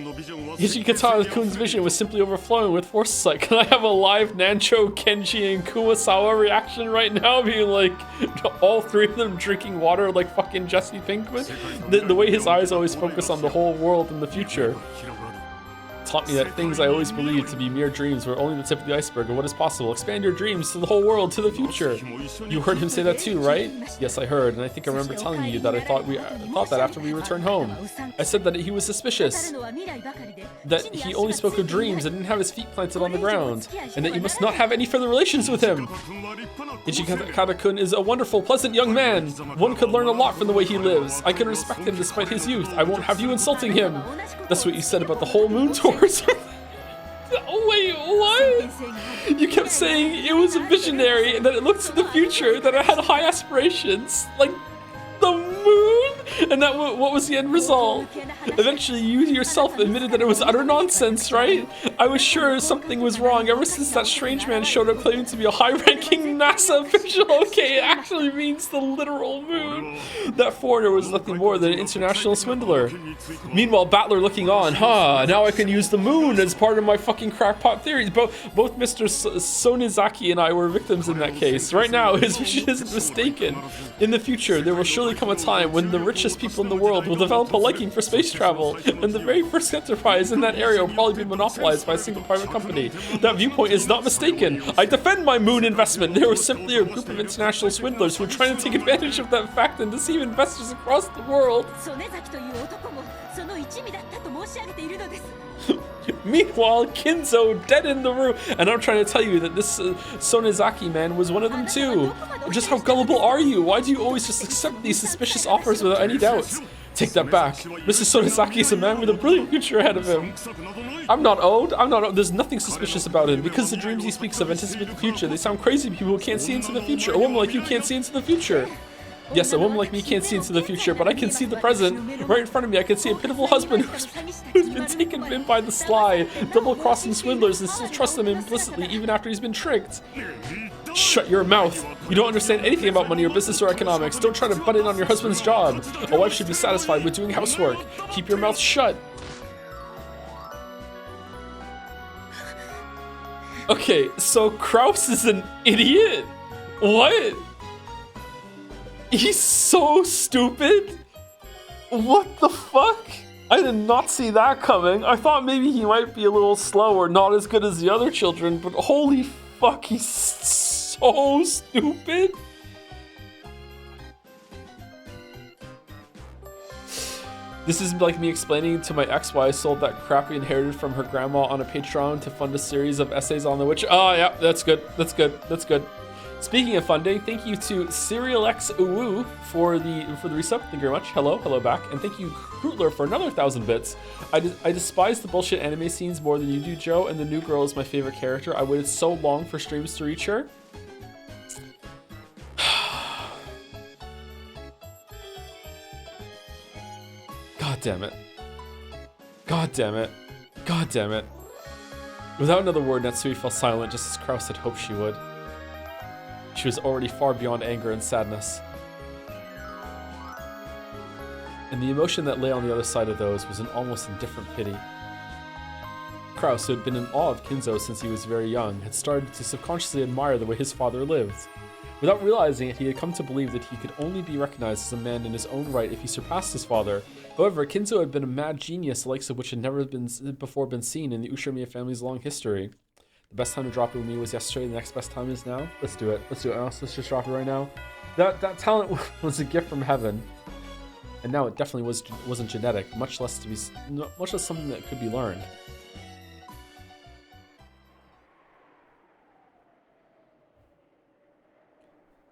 Ishikata-kun's vision was simply overflowing with foresight. Can I have a live Nancho, Kenji, and Kumasawa reaction right now? Being like, all three of them drinking water like fucking Jesse Pinkman? The way his eyes always focus on the whole world in the future taught me that things I always believed to be mere dreams were only the tip of the iceberg of what is possible. Expand your dreams to the whole world, to the future. You heard him say that too, right? Yes, I heard, and I think I remember telling you that I thought that after we returned home. I said that he was suspicious, that he only spoke of dreams and didn't have his feet planted on the ground, and that you must not have any further relations with him. Ichikata-kun is a wonderful, pleasant young man. One could learn a lot from the way he lives. I can respect him despite his youth. I won't have you insulting him. That's what you said about the whole moon tours. Oh wait, what? You kept saying it was a visionary and that it looked to the future, that it had high aspirations. Like the moon? And that what was the end result? Eventually you yourself admitted that it was utter nonsense, right? I was sure something was wrong ever since that strange man showed up claiming to be a high-ranking NASA official. Okay, it actually means the literal moon. That foreigner was nothing more than an international swindler. Meanwhile, Battler looking on, now I can use the moon as part of my fucking crackpot theories. Both Mr. Sonizaki and I were victims in that case. Right now, his vision isn't mistaken. In the future, there will surely come a time when the richest people in the world will develop a liking for space travel, and the very first enterprise in that area will probably be monopolized by a single private company. That viewpoint is not mistaken. I defend my moon investment. There was simply a group of international swindlers who were trying to take advantage of that fact and deceive investors across the world. Meanwhile, Kinzo dead in the room, and I'm trying to tell you that this Sonizaki man was one of them too. Just how gullible are you? Why do you always just accept these suspicious offers without any doubts? Take that back. Mr. Sonosaki is a man with a brilliant future ahead of him. I'm not old. There's nothing suspicious about him. Because the dreams he speaks of anticipate the future. They sound crazy to people who can't see into the future. A woman like you can't see into the future. Yes, a woman like me can't see into the future, but I can see the present. Right in front of me, I can see a pitiful husband who's been taken in by the sly, double-crossing swindlers and still trust them implicitly even after he's been tricked. Shut your mouth. You don't understand anything about money or business or economics. Don't try to butt in on your husband's job. A wife should be satisfied with doing housework. Keep your mouth shut. Okay, so Kraus is an idiot? What? He's so stupid? What the fuck? I did not see that coming. I thought maybe he might be a little slow or not as good as the other children, but holy fuck, he's so stupid. This is like me explaining to my ex why I sold that crap we inherited from her grandma on a Patreon to fund a series of essays on the witch. Oh yeah, that's good. Speaking of funding, thank you to SerialXUwu for the resub. Thank you very much. Hello back, and thank you Krootler for another 1,000 bits. I despise the bullshit anime scenes more than you do, Joe, and the new girl is my favorite character. I waited so long for streams to reach her. God damn it. Without another word, Natsui fell silent just as Kraus had hoped she would. She was already far beyond anger and sadness. And the emotion that lay on the other side of those was an almost indifferent pity. Kraus, who had been in awe of Kinzo since he was very young, had started to subconsciously admire the way his father lived. Without realizing it, he had come to believe that he could only be recognized as a man in his own right if he surpassed his father. However, Kinzo had been a mad genius, the likes of which had never before been seen in the Ushimiya family's long history. The best time to drop Umi was yesterday, the next best time is now. Let's do it. Let's just drop it right now. That talent was a gift from heaven. And now it definitely wasn't genetic, much less something that could be learned.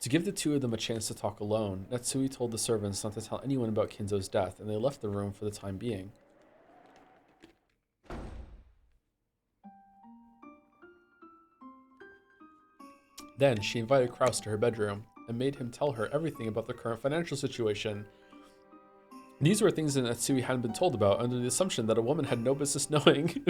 To give the two of them a chance to talk alone, Natsui told the servants not to tell anyone about Kinzo's death, and they left the room for the time being. Then she invited Kraus to her bedroom and made him tell her everything about their current financial situation. These were things that Natsui hadn't been told about, under the assumption that a woman had no business knowing.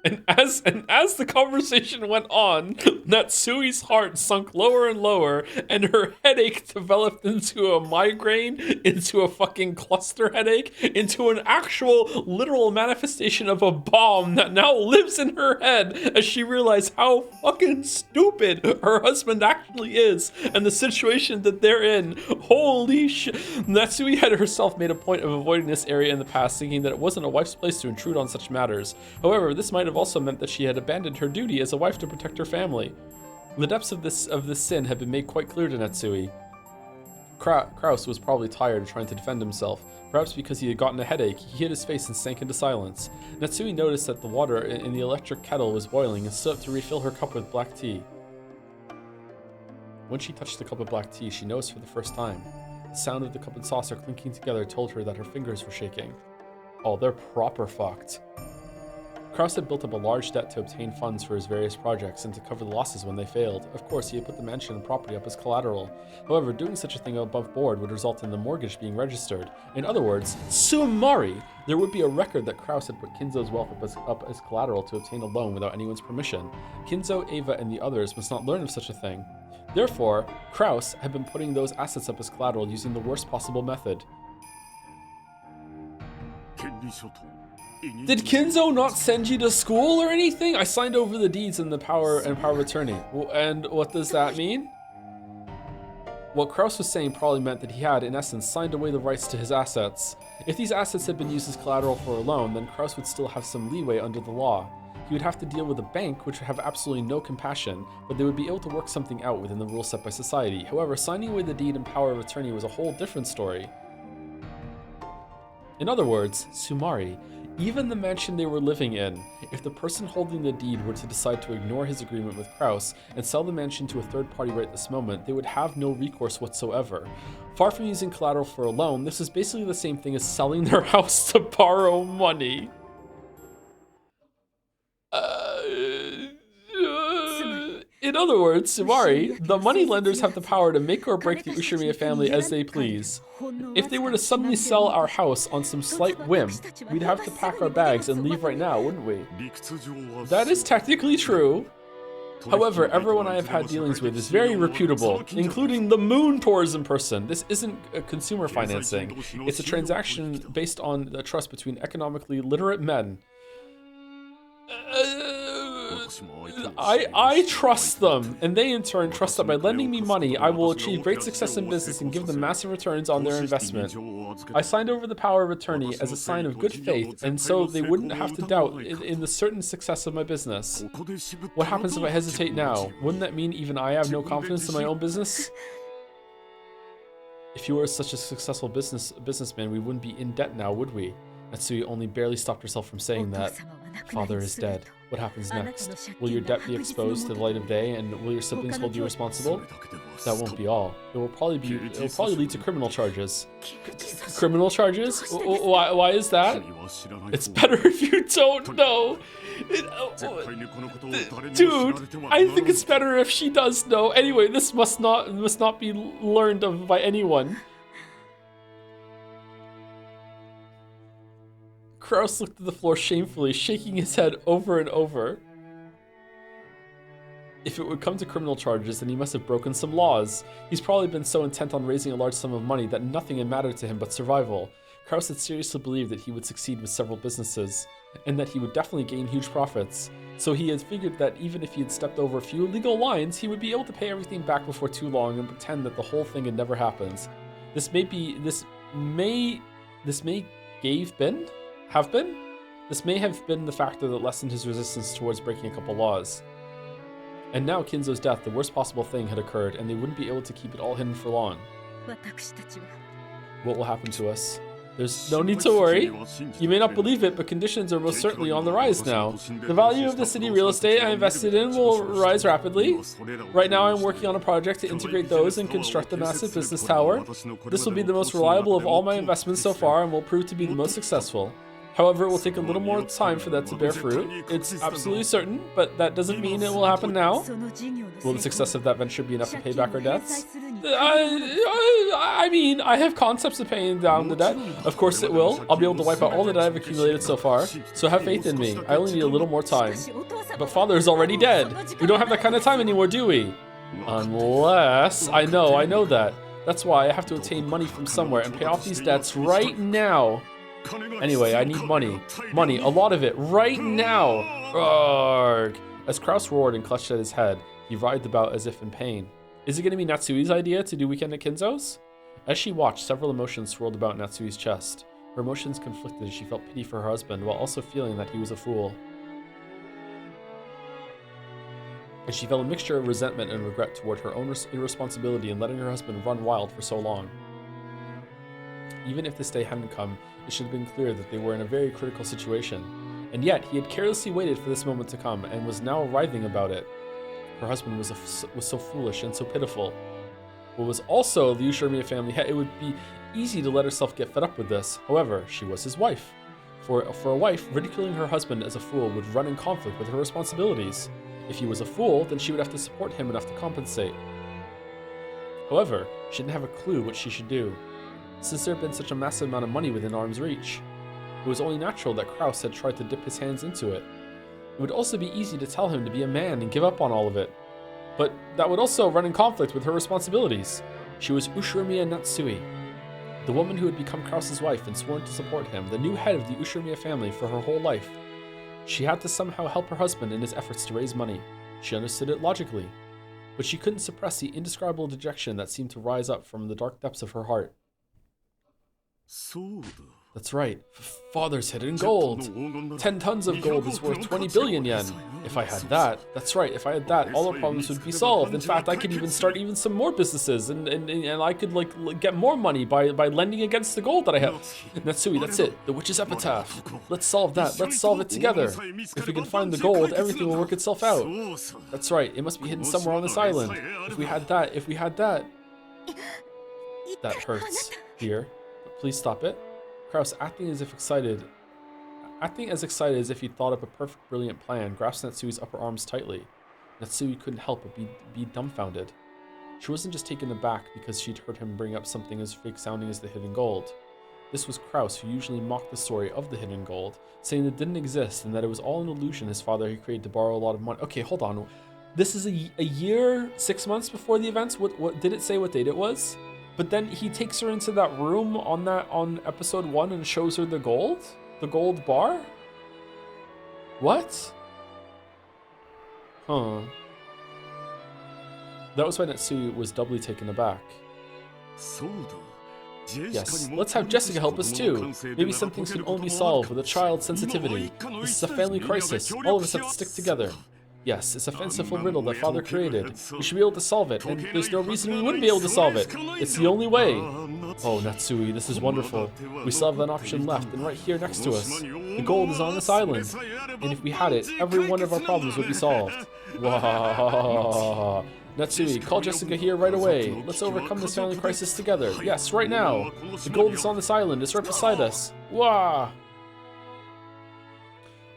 and as the conversation went on, Natsui's heart sunk lower and lower, and her headache developed into a migraine, into a fucking cluster headache, into an actual literal manifestation of a bomb that now lives in her head as she realized how fucking stupid her husband actually is and the situation that they're in. Holy shit. Natsui had herself made a point of avoiding this area in the past, thinking that it wasn't a wife's place to intrude on such matters. However, this might have also meant that she had abandoned her duty as a wife to protect her family. The depths of this sin had been made quite clear to Natsui. Kraus was probably tired of trying to defend himself. Perhaps because he had gotten a headache, he hid his face and sank into silence. Natsui noticed that the water in the electric kettle was boiling and stood up to refill her cup with black tea. When she touched the cup of black tea, she noticed for the first time. The sound of the cup and saucer clinking together told her that her fingers were shaking. Oh, they're proper fucked. Kraus had built up a large debt to obtain funds for his various projects and to cover the losses when they failed. Of course, he had put the mansion and property up as collateral. However, doing such a thing above board would result in the mortgage being registered. In other words, sumari, there would be a record that Kraus had put Kinzo's wealth up as collateral to obtain a loan without anyone's permission. Kinzo, Ava, and the others must not learn of such a thing. Therefore, Kraus had been putting those assets up as collateral using the worst possible method. Did Kinzo not send you to school or anything? I signed over the deeds and the power of attorney. And what does that mean? What Kraus was saying probably meant that he had, in essence, signed away the rights to his assets. If these assets had been used as collateral for a loan, then Kraus would still have some leeway under the law. He would have to deal with a bank which would have absolutely no compassion, but they would be able to work something out within the rules set by society. However, signing away the deed and power of attorney was a whole different story. In other words, Sumari, even the mansion they were living in, if the person holding the deed were to decide to ignore his agreement with Kraus and sell the mansion to a third party right this moment, they would have no recourse whatsoever. Far from using collateral for a loan, this is basically the same thing as selling their house to borrow money. In other words, Sumari, the moneylenders have the power to make or break the Ushimiya family as they please. If they were to suddenly sell our house on some slight whim, we'd have to pack our bags and leave right now, wouldn't we? That is technically true. However, everyone I have had dealings with is very reputable, including the Moon tourism person. This isn't a consumer financing. It's a transaction based on the trust between economically literate men. I trust them, and they in turn trust that by lending me money, I will achieve great success in business and give them massive returns on their investment. I signed over the power of attorney as a sign of good faith, and so they wouldn't have to doubt in the certain success of my business. What happens if I hesitate now? Wouldn't that mean even I have no confidence in my own business? If you were such a successful businessman, we wouldn't be in debt now, would we? Natsui only barely stopped herself from saying that. Father is dead. What happens next? Will your debt be exposed to the light of day, and will your siblings hold you responsible? That won't be all. It will probably lead to criminal charges. Criminal charges? Why is that? It's better if you don't know. Dude, I think it's better if she does know. Anyway, this must not be learned of by anyone. Kraus looked at the floor shamefully, shaking his head over and over. If it would come to criminal charges, then he must have broken some laws. He's probably been so intent on raising a large sum of money that nothing had mattered to him but survival. Kraus had seriously believed that he would succeed with several businesses, and that he would definitely gain huge profits. So he had figured that even if he had stepped over a few illegal lines, he would be able to pay everything back before too long and pretend that the whole thing had never happened. This may have been the factor that lessened his resistance towards breaking a couple laws. And now Kinzo's death, the worst possible thing, had occurred, and they wouldn't be able to keep it all hidden for long. What will happen to us? There's no need to worry. You may not believe it, but conditions are most certainly on the rise now. The value of the city real estate I invested in will rise rapidly. Right now I'm working on a project to integrate those and construct the massive business tower. This will be the most reliable of all my investments so far and will prove to be the most successful. However, it will take a little more time for that to bear fruit. It's absolutely certain, but that doesn't mean it will happen now. Will the success of that venture be enough to pay back our debts? I mean, I have concepts of paying down the debt. Of course it will. I'll be able to wipe out all the debt I've accumulated so far. So have faith in me. I only need a little more time. But father is already dead. We don't have that kind of time anymore, do we? Unless... I know that. That's why I have to obtain money from somewhere and pay off these debts right now. Anyway, I need money. Money, a lot of it, right now! Arrgh. As Kraus roared and clutched at his head, he writhed about as if in pain. Is it going to be Natsui's idea to do weekend at Kinzo's? As she watched, several emotions swirled about Natsui's chest. Her emotions conflicted as she felt pity for her husband, while also feeling that he was a fool. And she felt a mixture of resentment and regret toward her own irresponsibility in letting her husband run wild for so long. Even if this day hadn't come, it should have been clear that they were in a very critical situation. And yet, he had carelessly waited for this moment to come, and was now writhing about it. Her husband was so foolish and so pitiful. What was also the Ushimiya family, it would be easy to let herself get fed up with this. However, she was his wife. For a wife, ridiculing her husband as a fool would run in conflict with her responsibilities. If he was a fool, then she would have to support him enough to compensate. However, she didn't have a clue what she should do. Since there had been such a massive amount of money within arm's reach, it was only natural that Kraus had tried to dip his hands into it. It would also be easy to tell him to be a man and give up on all of it. But that would also run in conflict with her responsibilities. She was Ushimiya Natsui, the woman who had become Kraus's wife and sworn to support him, the new head of the Ushimiya family for her whole life. She had to somehow help her husband in his efforts to raise money. She understood it logically, but she couldn't suppress the indescribable dejection that seemed to rise up from the dark depths of her heart. That's right. Father's hidden gold. 10 tons of gold is worth 20 billion yen. If I had that, that's right, if I had that, all our problems would be solved. In fact, I could even start some more businesses, and I could get more money by lending against the gold that I have. Natsui, that's it. The witch's epitaph. Let's solve that. Let's solve it together. If we can find the gold, everything will work itself out. That's right. It must be hidden somewhere on this island. If we had that. That hurts, dear. Please stop it. Kraus, acting as excited as if he'd thought up a perfect, brilliant plan, grasped Natsui's upper arms tightly. Natsui couldn't help but be dumbfounded. She wasn't just taken aback because she'd heard him bring up something as fake-sounding as the hidden gold. This was Kraus, who usually mocked the story of the hidden gold, saying it didn't exist and that it was all an illusion his father had created to borrow a lot of money. Okay, hold on. This is a year, 6 months before the events? What did it say what date it was? But then he takes her into that room on episode 1 and shows her the gold bar? What? Huh. That was why Natsui was doubly taken aback. Yes, let's have Jessica help us too. Maybe some things can only be solved with a child's sensitivity. This is a family crisis. All of us have to stick together. Yes, it's a fanciful riddle that Father created. We should be able to solve it, and there's no reason we wouldn't be able to solve it. It's the only way. Oh, Natsui, this is wonderful. We still have an option left, and right here next to us. The gold is on this island. And if we had it, every one of our problems would be solved. Wow. Natsui, call Jessica here right away. Let's overcome this family crisis together. Yes, right now. The gold is on this island. It's right beside us. Wow.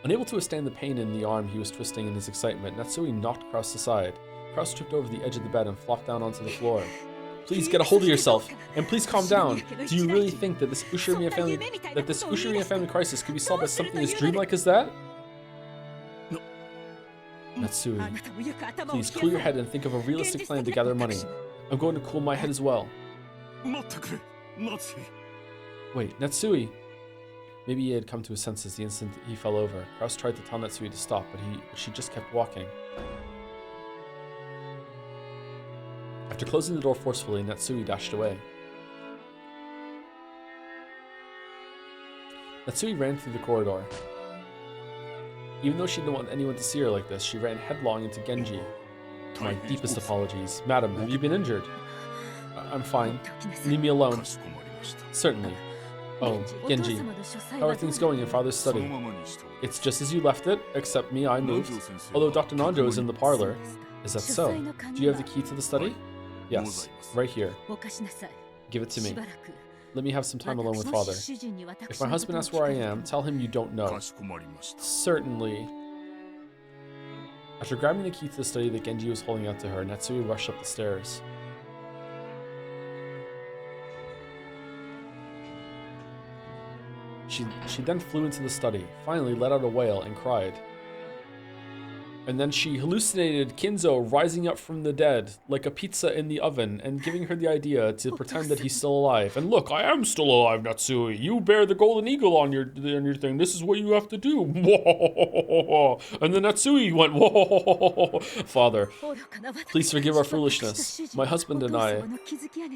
Unable to withstand the pain in the arm he was twisting in his excitement, Natsui knocked Kraus aside. Kraus tripped over the edge of the bed and flopped down onto the floor. Please get a hold of yourself, and please calm down. Do you really think that this Ushirimiya family crisis could be solved by something as dreamlike as that? Natsui, please cool your head and think of a realistic plan to gather money. I'm going to cool my head as well. Wait, Natsui. Maybe he had come to his senses the instant he fell over. Kraus tried to tell Natsui to stop, but she just kept walking. After closing the door forcefully, Natsui dashed away. Natsui ran through the corridor. Even though she didn't want anyone to see her like this, she ran headlong into Genji. My deepest apologies. Madam, have you been injured? I'm fine. Leave me alone. Certainly. Oh, Genji. How are things going in Father's study? It's just as you left it, except me, I moved. Although Dr. Nanjo is in the parlor. Is that so? Do you have the key to the study? Yes, right here. Give it to me. Let me have some time alone with Father. If my husband asks where I am, tell him you don't know. Certainly. After grabbing the key to the study that Genji was holding out to her, Natsui rushed up the stairs. She then flew into the study, finally let out a wail and cried. And then she hallucinated Kinzo rising up from the dead, like a pizza in the oven, and giving her the idea to pretend that he's still alive. And look, I am still alive, Natsui. You bear the golden eagle on your thing. This is what you have to do. And then Natsui went, whoa. Father, please forgive our foolishness. My husband and I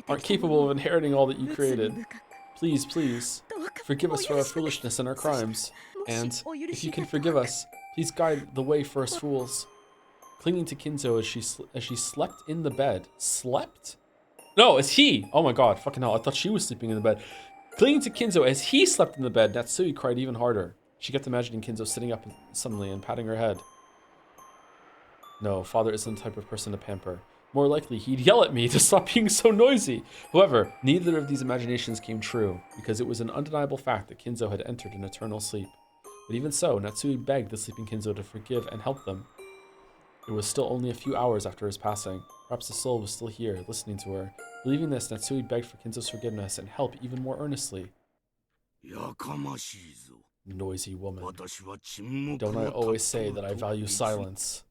aren't capable of inheriting all that you created. Please, forgive us for our foolishness and our crimes. And if you can forgive us, please guide the way for us fools. Clinging to Kinzo as she slept in the bed. Slept? No, it's he! Oh my god, fucking hell, I thought she was sleeping in the bed. Clinging to Kinzo as he slept in the bed, Natsui cried even harder. She kept imagining Kinzo sitting up suddenly and patting her head. No, Father isn't the type of person to pamper. More likely, he'd yell at me to stop being so noisy. However, neither of these imaginations came true, because it was an undeniable fact that Kinzo had entered an eternal sleep. But even so, Natsui begged the sleeping Kinzo to forgive and help them. It was still only a few hours after his passing. Perhaps the soul was still here, listening to her. Believing this, Natsui begged for Kinzo's forgiveness and help even more earnestly. Noisy woman. Don't I always say that I value silence?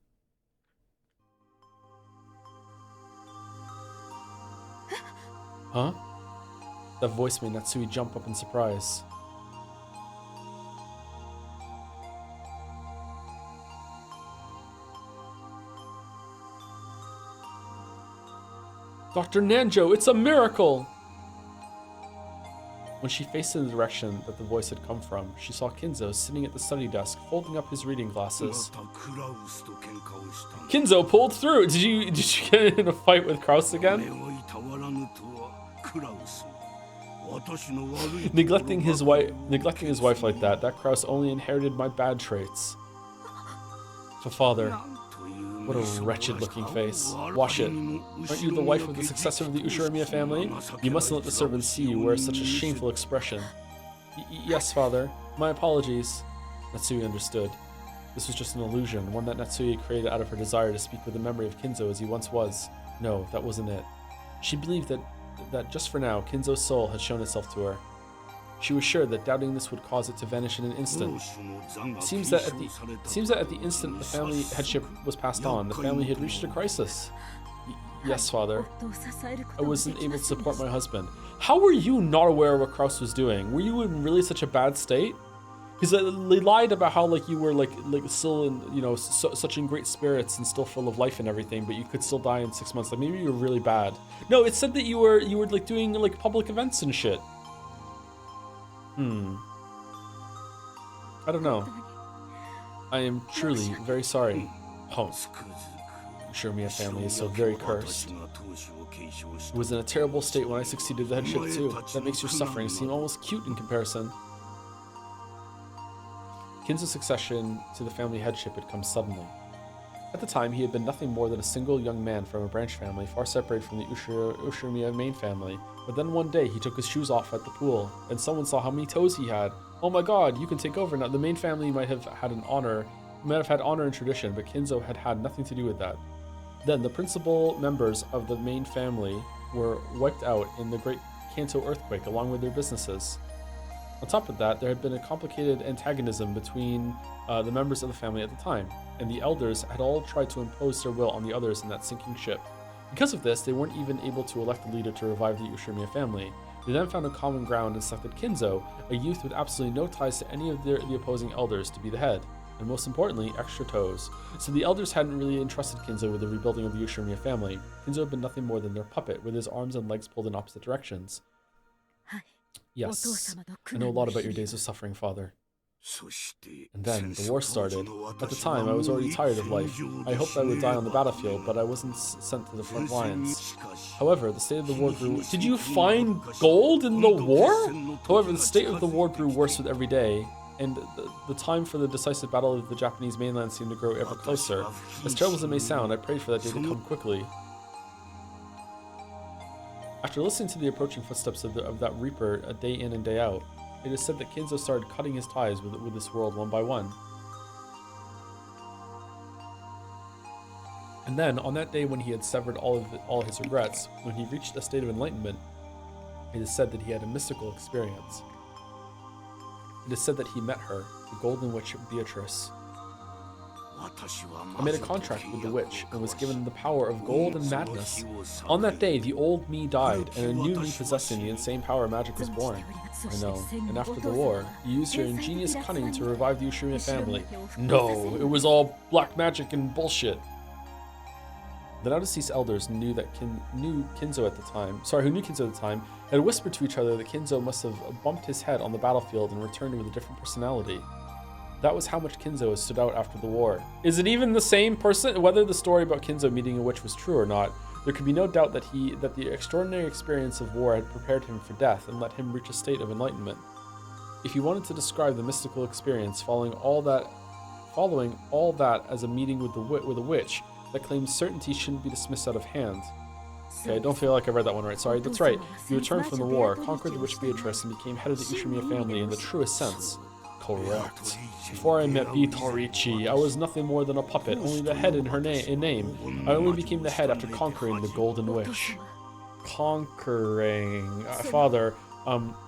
Huh? That voice made Natsui jump up in surprise. Dr. Nanjo, it's a miracle! When she faced in the direction that the voice had come from, she saw Kinzo sitting at the study desk, folding up his reading glasses. Kinzo pulled through! Did you get in a fight with Kraus again? Neglecting his wife like that Kraus only inherited my bad traits. For father, what a wretched-looking face. Wash it. Aren't you the wife of the successor of the Ushirimiya family? You mustn't let the servants see you wear such a shameful expression. Yes, father. My apologies. Natsuki understood. This was just an illusion, one that Natsuki created out of her desire to speak with the memory of Kinzo as he once was. No, that wasn't it. She believed that just for now, Kinzo's soul had shown itself to her. She was sure that doubting this would cause it to vanish in an instant. It seems that at the instant the family headship was passed on, the family had reached a crisis. Yes, father. I wasn't able to support my husband. How were you not aware of what Kraus was doing? Were you in really such a bad state? Because they lied about how you were still in such in great spirits and still full of life and everything, but you could still die in 6 months. Like maybe you were really bad. No, it said that you were doing public events and shit. I don't know. I am truly very sorry. Oh, I'm sure Mia family is so very cursed. It was in a terrible state when I succeeded the headship too. That makes your suffering seem almost cute in comparison. Kinzo's succession to the family headship had come suddenly. At the time, he had been nothing more than a single young man from a branch family far separated from the Ushirimiya main family. But then one day, he took his shoes off at the pool, and someone saw how many toes he had. Oh my god, you can take over now. The main family might have had honor and tradition, but Kinzo had had nothing to do with that. Then, the principal members of the main family were wiped out in the Great Kanto earthquake, along with their businesses. On top of that, there had been a complicated antagonism between the members of the family at the time, and the elders had all tried to impose their will on the others in that sinking ship. Because of this, they weren't even able to elect a leader to revive the Ushirimiya family. They then found a common ground and selected Kinzo, a youth with absolutely no ties to any of the opposing elders, to be the head. And most importantly, extra toes. So the elders hadn't really entrusted Kinzo with the rebuilding of the Ushirimiya family. Kinzo had been nothing more than their puppet, with his arms and legs pulled in opposite directions. Yes, I know a lot about your days of suffering, father. And then, the war started. At the time, I was already tired of life. I hoped I would die on the battlefield, but I wasn't sent to the front lines. However, the state of the war grew... Did you find gold in the war? However, the state of the war grew worse with every day, and the time for the decisive battle of the Japanese mainland seemed to grow ever closer. As terrible as it may sound, I prayed for that day to come quickly. After listening to the approaching footsteps of that Reaper a day in and day out, it is said that Kinzo started cutting his ties with this world one by one. And then, on that day when he had severed all his regrets, when he reached a state of enlightenment, it is said that he had a mystical experience. It is said that he met her, the Golden Witch Beatrice. I made a contract with the witch and was given the power of gold and madness. On that day, the old me died, and a new me possessing the insane power of magic was born. I know. And after the war, you used your ingenious cunning to revive the Ushirimiya family. No, it was all black magic and bullshit. The now deceased elders who knew Kinzo at the time, had whispered to each other that Kinzo must have bumped his head on the battlefield and returned with a different personality. That was how much Kinzo has stood out after the war. Is it even the same person? Whether the story about Kinzo meeting a witch was true or not, there could be no doubt that the extraordinary experience of war had prepared him for death and let him reach a state of enlightenment. If you wanted to describe the mystical experience following all that as a meeting with a witch, that claims certainty shouldn't be dismissed out of hand. Okay, I don't feel like I read that one right. Sorry, that's right. You returned from the war, conquered the witch Beatrice, and became head of the Ushirimiya family in the truest sense. Correct. Before I met Vitorici, I was nothing more than a puppet, only the head in her name. I only became the head after conquering the Golden Witch. Conquering... Father,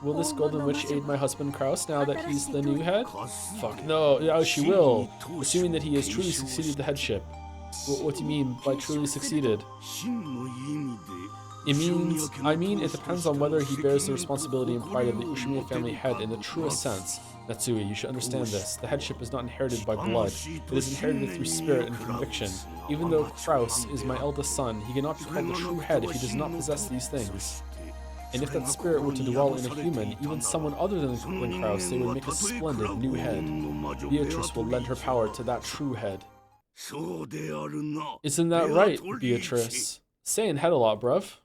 will this Golden Witch aid my husband Kraus now that he's the new head? Fuck no, yeah, she will, assuming that he has truly succeeded the headship. What do you mean by truly succeeded? I mean, it depends on whether he bears the responsibility and pride of the Ushirimiya family head in the truest sense. Natsui, you should understand this. The headship is not inherited by blood. It is inherited through spirit and conviction. Even though Kraus is my eldest son, he cannot be called the true head if he does not possess these things. And if that spirit were to dwell in a human, even someone other than Kraus, they would make a splendid new head. Beatrice will lend her power to that true head. Isn't that right, Beatrice? Saying head a lot, bruv.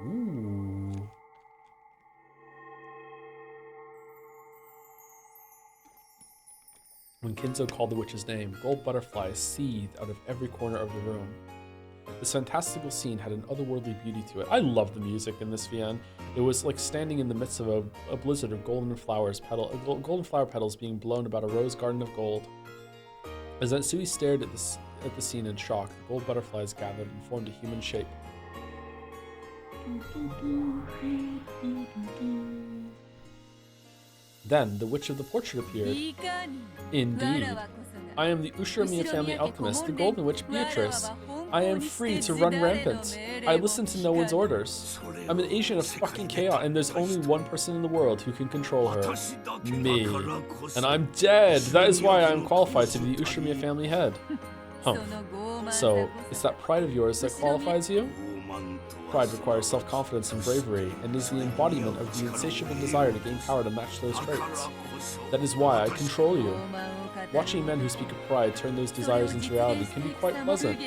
Ooh. When Kinzo called the witch's name, gold butterflies seethed out of every corner of the room. This fantastical scene had an otherworldly beauty to it. I love the music in this VN. It was like standing in the midst of a blizzard of golden flower petals being blown about a rose garden of gold. As Natsui stared at the scene in shock, the gold butterflies gathered and formed a human shape. Then the witch of the portrait appeared. Indeed. I am the Ushiromiya family alchemist, the golden witch Beatrice. I am free to run rampant. I listen to no one's orders. I'm an agent of fucking chaos, and there's only one person in the world who can control her. Me. And I'm dead. That is why I'm qualified to be the Ushiromiya family head. So, it's that pride of yours that qualifies you? Pride requires self-confidence and bravery, and is the embodiment of the insatiable desire to gain power to match those traits. That is why I control you. Watching men who speak of pride turn those desires into reality can be quite pleasant,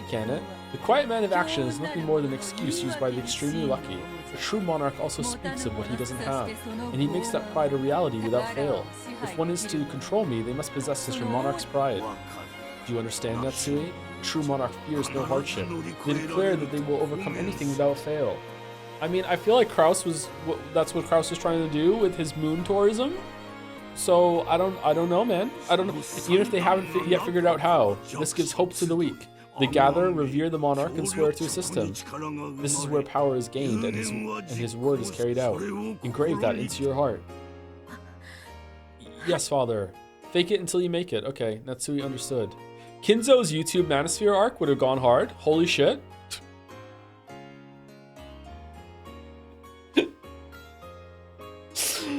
can it? The quiet man of action is nothing more than an excuse used by the extremely lucky. A true monarch also speaks of what he doesn't have, and he makes that pride a reality without fail. If one is to control me, they must possess such a monarch's pride. Do you understand, Natsui? A true monarch fears no hardship. They declare that they will overcome anything without fail. I mean, I feel like that's what Kraus was trying to do with his moon tourism. So I don't know, man. I don't know. Even if they haven't yet figured out how, this gives hope to the weak. They gather, revere the monarch, and swear to assist him. This is where power is gained and his word is carried out. Engrave that into your heart. Yes, father. Fake it until you make it. Okay, Natsui understood. Kinzo's YouTube Manosphere arc would have gone hard. Holy shit.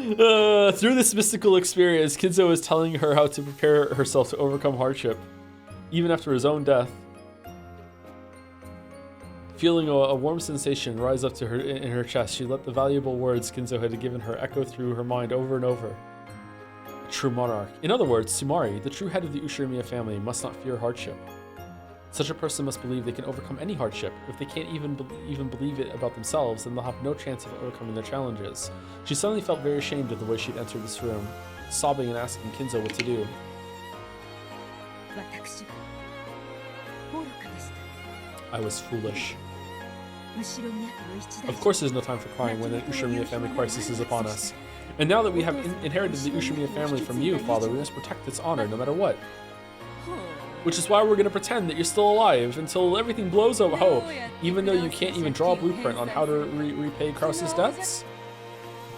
Through this mystical experience, Kinzo is telling her how to prepare herself to overcome hardship, even after his own death. Feeling a warm sensation rise up to her in her chest, she let the valuable words Kinzo had given her echo through her mind over and over. A true monarch. In other words, Sumari, the true head of the Ushiromiya family, must not fear hardship. Such a person must believe they can overcome any hardship. If they can't even believe it about themselves, then they'll have no chance of overcoming their challenges. She suddenly felt very ashamed of the way she'd entered this room, sobbing and asking Kinzo what to do. I was foolish. Of course there's no time for crying when the Ushiromiya family crisis is upon us. And now that we have inherited the Ushiromiya family from you, father, we must protect its honor no matter what. Which is why we're going to pretend that you're still alive until everything blows over. Oh, even though you can't even draw a blueprint on how to repay Kraus's debts?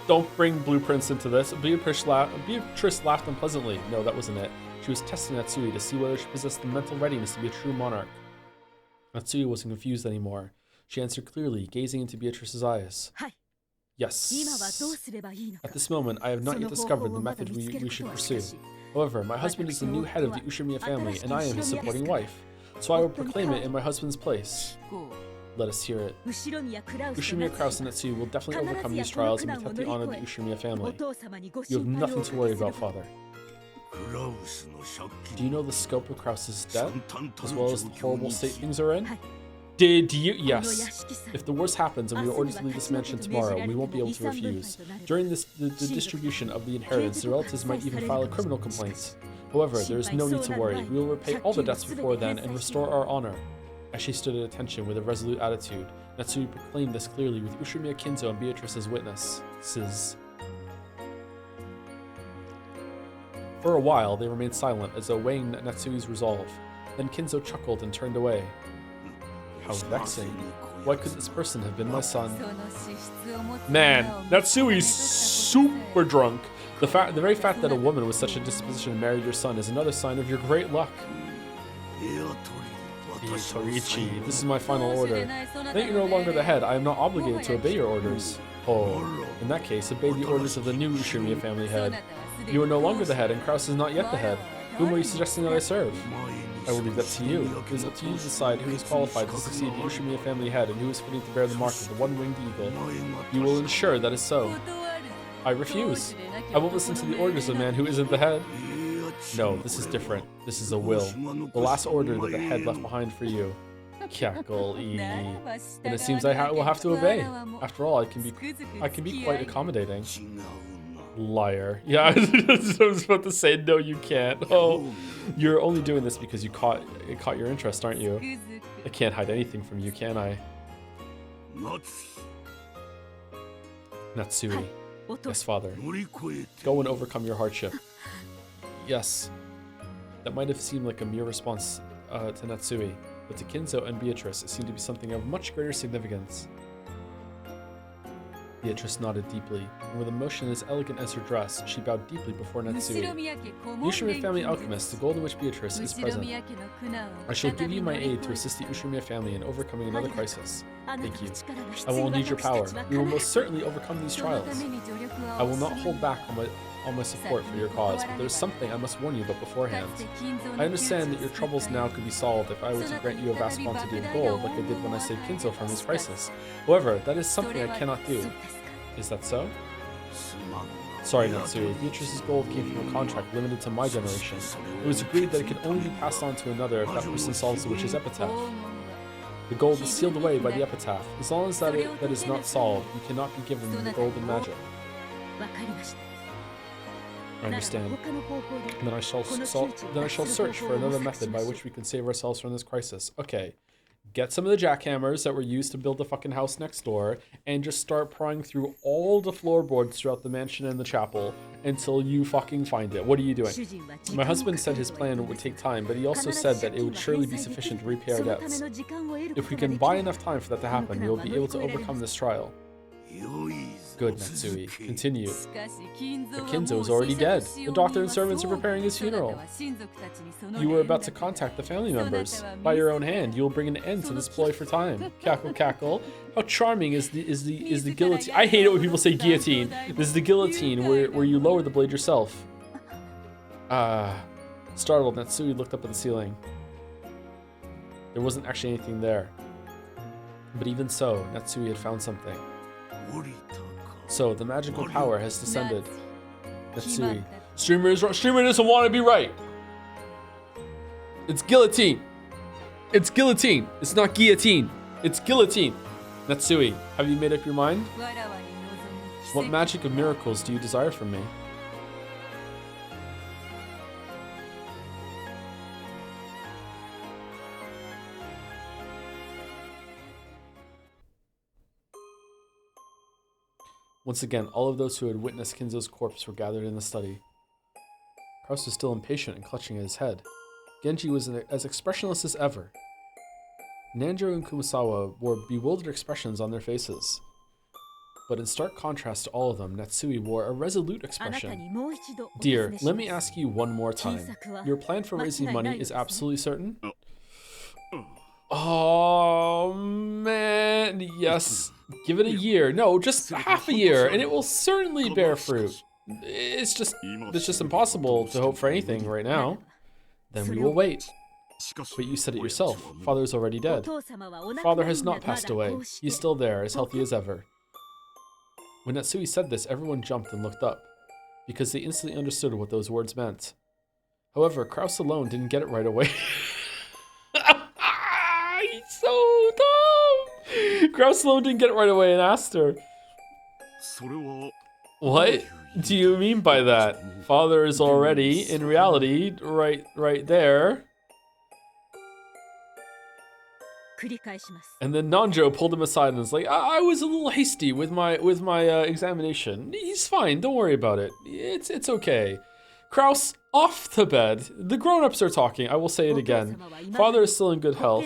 Don't bring blueprints into this. Beatrice laughed unpleasantly. No, that wasn't it. She was testing Natsui to see whether she possessed the mental readiness to be a true monarch. Natsui wasn't confused anymore. She answered clearly, gazing into Beatrice's eyes. Yes. At this moment, I have not yet discovered the method we should pursue. However, my husband is the new head of the Ushiromiya family, and I am his supporting wife. So I will proclaim it in my husband's place. Let us hear it. Ushiromiya Kraus and Natsui will definitely overcome these trials and protect the honor of the Ushiromiya family. You have nothing to worry about, father. Do you know the scope of Kraus's debt, as well as the horrible state things are in? Did you? Yes. If the worst happens and we are ordered to leave this mansion tomorrow, we won't be able to refuse. During the distribution of the inheritance, the relatives might even file a criminal complaint. However, there is no need to worry. We will repay all the debts before then and restore our honor. As she stood at attention with a resolute attitude, Natsui proclaimed this clearly with Ushiromiya Kinzo and Beatrice as witnesses. For a while, they remained silent as though weighing Natsui's resolve. Then Kinzo chuckled and turned away. How vexing. Why could this person have been my son? Man, Natsui's super drunk. The very fact that a woman with such a disposition married your son is another sign of your great luck. Toriichi, this is my final order. Now that you're no longer the head, I am not obligated to obey your orders. Oh, in that case, obey the orders of the new Ushiromiya family head. You are no longer the head, and Kraus is not yet the head. Whom are you suggesting that I serve? I will leave that to you. It is up to you to decide who is qualified to succeed the Ushimiya family head and who is fitting to bear the mark of the one-winged eagle. You will ensure that is so. I refuse. I won't listen to the orders of a man who isn't the head. No, this is different. This is a will. The last order that the head left behind for you. Cackle. And it seems I will have to obey. After all, I can be quite accommodating. Liar. Yeah, I was about to say, no, you can't. Oh, you're only doing this because it caught your interest, aren't you? I can't hide anything from you, can I? Natsui. Yes, father. Go and overcome your hardship. Yes. That might have seemed like a mere response to Natsui, but to Kinzo and Beatrice, it seemed to be something of much greater significance. Beatrice nodded deeply, and with a motion as elegant as her dress, she bowed deeply before Natsui. Ushimiya family alchemist, the golden witch Beatrice, is present. I shall give you my aid to assist the Ushimiya family in overcoming another crisis. Thank you. I will need your power. We will most certainly overcome these trials. I will not hold back on my support for your cause, but there is something I must warn you about beforehand. I understand that your troubles now could be solved if I were to grant you a vast quantity of gold like I did when I saved Kinzo from his crisis. However, that is something I cannot do. Is that so? Sorry, Natsui. Beatrice's gold came from a contract limited to my generation. It was agreed that it could only be passed on to another if that person solves the witch's epitaph. The gold is sealed away by the epitaph. As long as that is not solved, you cannot be given the golden magic. I understand. Then I shall search for another method by which we can save ourselves from this crisis. Okay. Get some of the jackhammers that were used to build the fucking house next door and just start prying through all the floorboards throughout the mansion and the chapel until you fucking find it. What are you doing? My husband said his plan would take time, but he also said that it would surely be sufficient to repay our debts. If we can buy enough time for that to happen, we will be able to overcome this trial. Good, Natsui. Continue. The Kinzo is already dead. The doctor and servants are preparing his funeral. You were about to contact the family members. By your own hand, you will bring an end to this ploy for time. Cackle, cackle. How charming is the guillotine? I hate it when people say guillotine. This is the guillotine where you lower the blade yourself. Startled, Natsui looked up at the ceiling. There wasn't actually anything there. But even so, Natsui had found something. So, the magical power has descended. Natsui. Streamer is wrong. Streamer doesn't want to be right. It's guillotine. It's guillotine. It's not guillotine. It's guillotine. Natsui, have you made up your mind? What magic of miracles do you desire from me? Once again, all of those who had witnessed Kinzo's corpse were gathered in the study. Kraus was still impatient and clutching at his head. Genji was as expressionless as ever. Nanjo and Kumasawa wore bewildered expressions on their faces. But in stark contrast to all of them, Natsui wore a resolute expression. Dear, let me ask you one more time. Your plan for raising money is absolutely certain? Oh, man. Yes. Give it a year. No, just half a year, and it will certainly bear fruit. It's just impossible to hope for anything right now. Then we will wait. But you said it yourself. Father is already dead. Father has not passed away. He's still there, as healthy as ever. When Natsui said this, everyone jumped and looked up, because they instantly understood what those words meant. However, Kraus alone didn't get it right away. He's so dumb! Kraus alone didn't get it right away and asked her. What do you mean by that? Father is already, in reality, right there. And then Nanjo pulled him aside and was like, I was a little hasty with my examination. He's fine, don't worry about it. It's okay. Kraus, off to bed. The grown-ups are talking. I will say it again. Father is still in good health.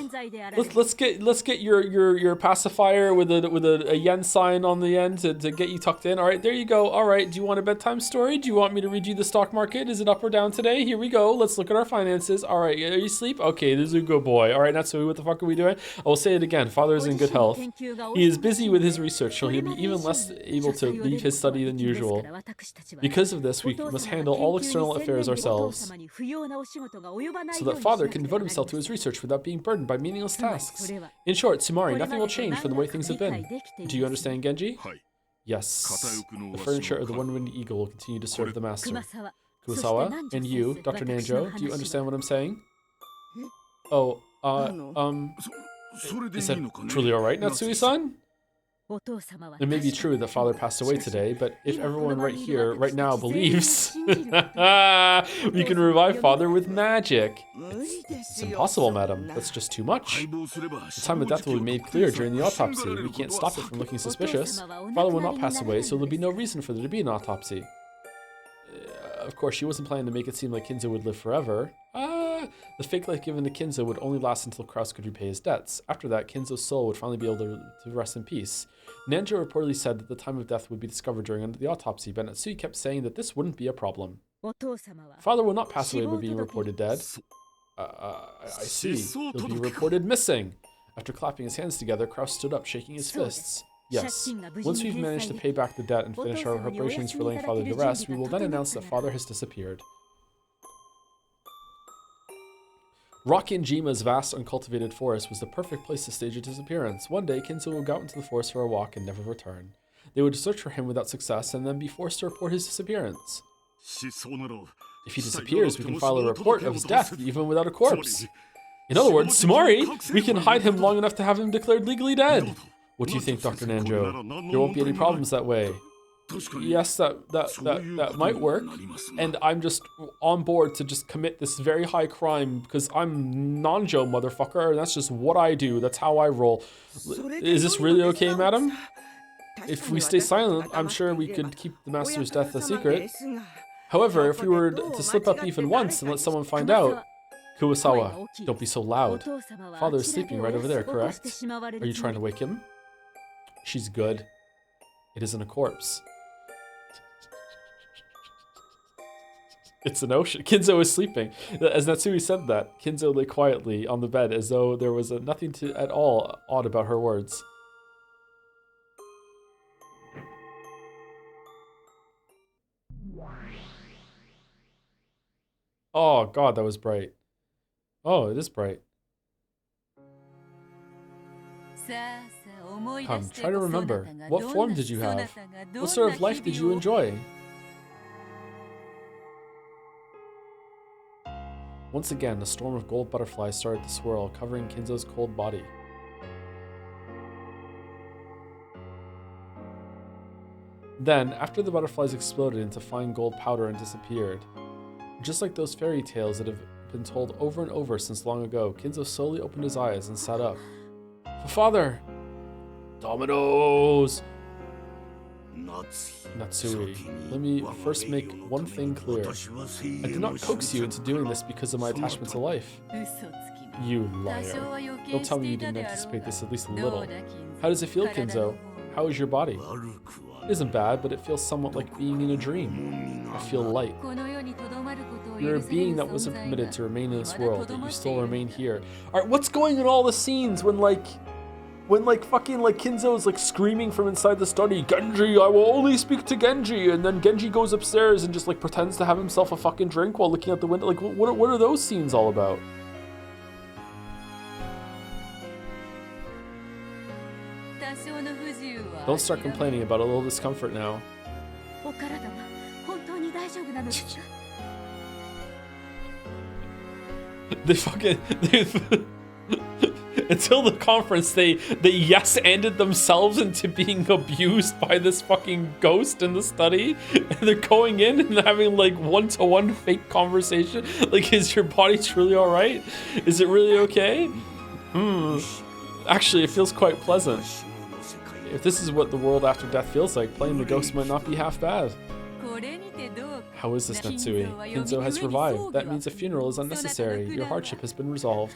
Let's get your pacifier with a yen sign on the end to get you tucked in. All right, there you go. All right, do you want a bedtime story? Do you want me to read you the stock market? Is it up or down today? Here we go. Let's look at our finances. All right, are you asleep? Okay, this is a good boy. All right, Natsui, what the fuck are we doing? I will say it again. Father is in good health. He is busy with his research, so he'll be even less able to leave his study than usual. Because of this, we must handle all external affairs ourselves so that father can devote himself to his research without being burdened by meaningless tasks. In short, Sumari, nothing will change from the way things have been. Do you understand, Genji? Yes. The furniture of the one-winged eagle will continue to serve the master. Kurosawa, and you, Dr. Nanjo, do you understand what I'm saying? Oh, is that truly alright, Natsui-san? It may be true that father passed away today, but if everyone right here, right now, believes, we can revive father with magic. It's impossible, madam. That's just too much. The time of death will be made clear during the autopsy. We can't stop it from looking suspicious. Father will not pass away, so there'll be no reason for there to be an autopsy. Of course, she wasn't planning to make it seem like Kinzo would live forever. The fake life given to Kinzo would only last until Kraus could repay his debts. After that, Kinzo's soul would finally be able to rest in peace. Nanjo reportedly said that the time of death would be discovered during the autopsy, but Natsui kept saying that this wouldn't be a problem. Father will not pass away by being reported dead. I see. He'll be reported missing. After clapping his hands together, Kraus stood up, shaking his fists. Yes. Once we've managed to pay back the debt and finish our preparations for laying father to rest, we will then announce that father has disappeared. Rakinjima's vast uncultivated forest was the perfect place to stage a disappearance. One day, Kinzo would go out into the forest for a walk and never return. They would search for him without success and then be forced to report his disappearance. If he disappears, we can file a report of his death even without a corpse. In other words, Sumari, we can hide him long enough to have him declared legally dead. What do you think, Dr. Nanjo? There won't be any problems that way. Yes, that might work, and I'm just on board to just commit this very high crime because I'm Nanjo, motherfucker, and that's just what I do. That's how I roll. Is this really okay, madam? If we stay silent, I'm sure we could keep the master's death a secret. However, if we were to slip up even once and let someone find out... Kurosawa, don't be so loud. Father is sleeping right over there, correct? Are you trying to wake him? She's good. It isn't a corpse. It's an ocean. Kinzo is sleeping. As Natsui said that, Kinzo lay quietly on the bed as though there was nothing at all odd about her words. Oh god, that was bright. Oh, it is bright. Come, try to remember. What form did you have? What sort of life did you enjoy? Once again, a storm of gold butterflies started to swirl, covering Kinzo's cold body. Then, after the butterflies exploded into fine gold powder and disappeared, just like those fairy tales that have been told over and over since long ago, Kinzo slowly opened his eyes and sat up. Father! Dominoes! Natsui, let me first make one thing clear. I did not coax you into doing this because of my attachment to life. You liar. Don't tell me you didn't anticipate this at least a little. How does it feel, Kinzo? How is your body? It isn't bad, but it feels somewhat like being in a dream. I feel light. You're a being that wasn't permitted to remain in this world, but you still remain here. Alright, what's going in all the scenes when fucking Kinzo is screaming from inside the study, Genji, I will only speak to Genji, and then Genji goes upstairs and just pretends to have himself a fucking drink while looking out the window. What are those scenes all about? Don't start complaining about a little discomfort now. Until the conference, they yes-anded themselves into being abused by this fucking ghost in the study, and they're going in and having one-to-one fake conversation. Is your body truly alright? Is it really okay? Actually, it feels quite pleasant. If this is what the world after death feels like, playing the ghost might not be half bad. How is this, Natsui? Kinzo has revived. That means a funeral is unnecessary. Your hardship has been resolved.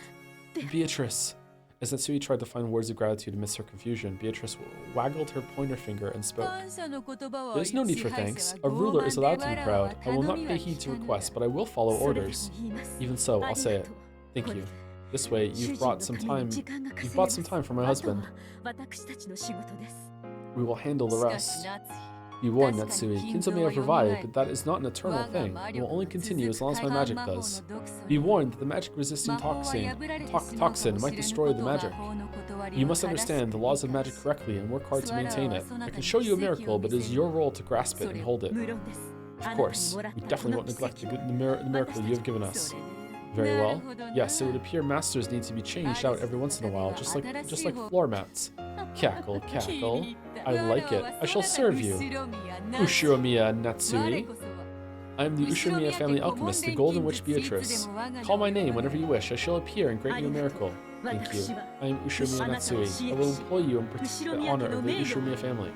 Beatrice. As Natsui tried to find words of gratitude amidst her confusion, Beatrice waggled her pointer finger and spoke. There's no need for thanks. A ruler is allowed to be proud. I will not pay heed to requests, but I will follow orders. Even so, I'll say it. Thank you. This way, you've bought some time for my husband. We will handle the rest. Be warned, Natsui. Kinzo may have revived, but that is not an eternal thing. It will only continue as long as my magic does. Be warned that the magic-resisting toxin might destroy the magic. You must understand the laws of magic correctly and work hard to maintain it. I can show you a miracle, but it is your role to grasp it and hold it. Of course, we definitely won't neglect the miracle you have given us. Very well. Yes, it would appear masters need to be changed out every once in a while, just like floor mats. Cackle, cackle. I like it. I shall serve you. Ushiromiya Natsui. I am the Ushiromiya family alchemist, the Golden Witch Beatrice. Call my name whenever you wish. I shall appear and grant you a miracle. Thank you. I am Ushiromiya Natsui. I will employ you in honor of the Ushiromiya family.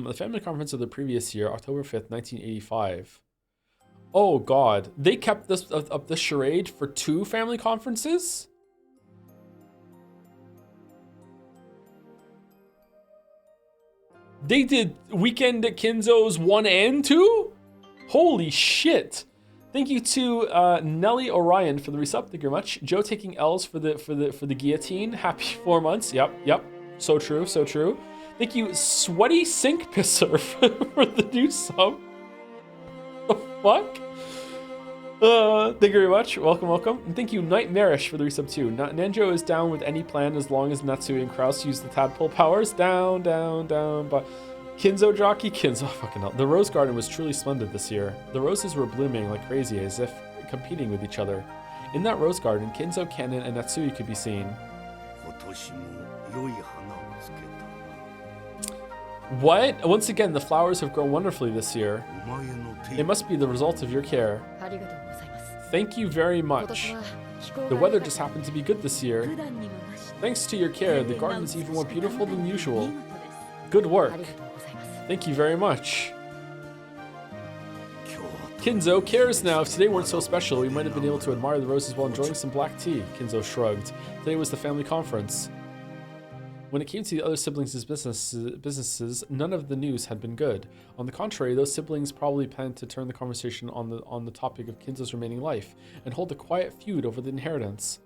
The family conference of the previous year, October 5th, 1985. Oh god, they kept this up the charade for 2 family conferences? They did Weekend at Kinzo's 1 and 2? Holy shit. Thank you to Nelly Orion for the resub. Thank you very much. Joe taking L's for the guillotine. Happy 4 months. Yep. So true, so true. Thank you, Sweaty Sink Pisser for the new sub. The fuck? Thank you very much. Welcome. And thank you, Nightmarish, for the resub too. Nanjo is down with any plan as long as Natsui and Kraus use the tadpole powers. Down. But Kinzo jockey, Kinzo, fucking hell. The Rose Garden was truly splendid this year. The roses were blooming like crazy, as if competing with each other. In that Rose Garden, Kinzo, Kennen, and Natsui could be seen. What? Once again, the flowers have grown wonderfully this year. It must be the result of your care. Thank you very much. The weather just happened to be good this year. Thanks to your care, the garden is even more beautiful than usual. Good work. Thank you very much. Kinzo cares now. If today weren't so special, we might have been able to admire the roses while enjoying some black tea. Kinzo shrugged. Today was the family conference. When it came to the other siblings' businesses, none of the news had been good. On the contrary, those siblings probably planned to turn the conversation on the topic of Kinzo's remaining life and hold a quiet feud over the inheritance.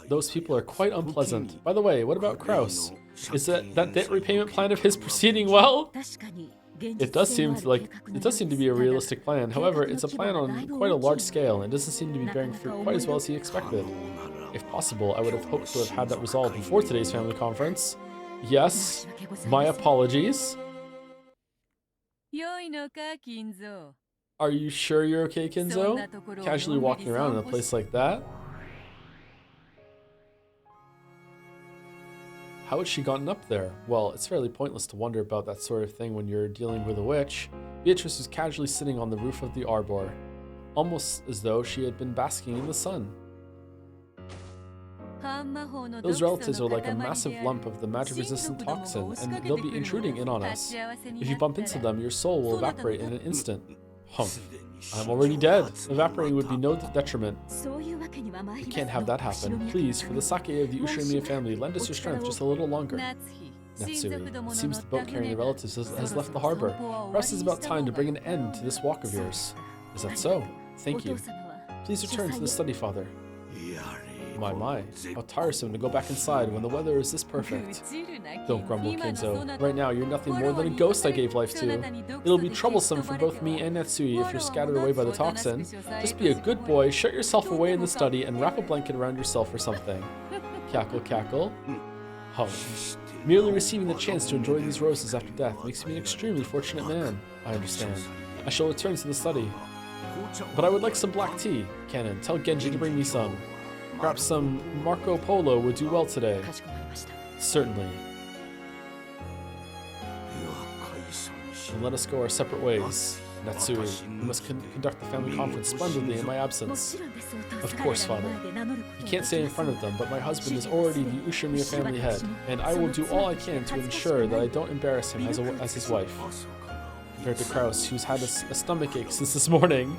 Those people are quite unpleasant. By the way, what about Kraus? Is that debt repayment plan of his proceeding well? It does seem to be a realistic plan. However, it's a plan on quite a large scale and doesn't seem to be bearing fruit quite as well as he expected. If possible, I would have hoped to have had that resolved before today's family conference. Yes, my apologies. Are you sure you're okay, Kinzo? Casually walking around in a place like that? How had she gotten up there? Well, it's fairly pointless to wonder about that sort of thing when you're dealing with a witch. Beatrice was casually sitting on the roof of the arbor, almost as though she had been basking in the sun. Those relatives are like a massive lump of the magic-resistant toxin, and they'll be intruding in on us. If you bump into them, your soul will evaporate in an instant. Humph. I'm already dead. Evaporating would be no detriment. We can't have that happen. Please, for the sake of the Ushiromiya family, lend us your strength just a little longer. Natsui, it seems the boat carrying your relatives has left the harbor. Perhaps it's about time to bring an end to this walk of yours. Is that so? Thank you. Please return to the study, Father. My, how tiresome to go back inside when the weather is this perfect. Don't grumble, Kinzo. Right now, you're nothing more than a ghost I gave life to. It'll be troublesome for both me and Natsui if you're scattered away by the toxin. Just be a good boy, shut yourself away in the study, and wrap a blanket around yourself or something. Cackle, cackle. Hum. Merely receiving the chance to enjoy these roses after death makes me an extremely fortunate man. I understand. I shall return to the study. But I would like some black tea. Kennen, tell Genji to bring me some. Perhaps some Marco Polo would do well today. Certainly. And let us go our separate ways. Natsui, we must conduct the family conference splendidly in my absence. Of course, Father. You can't say in front of them, but my husband is already the Ushiromiya family head, and I will do all I can to ensure that I don't embarrass him as his wife. Compared to Kraus, who's had a stomachache since this morning.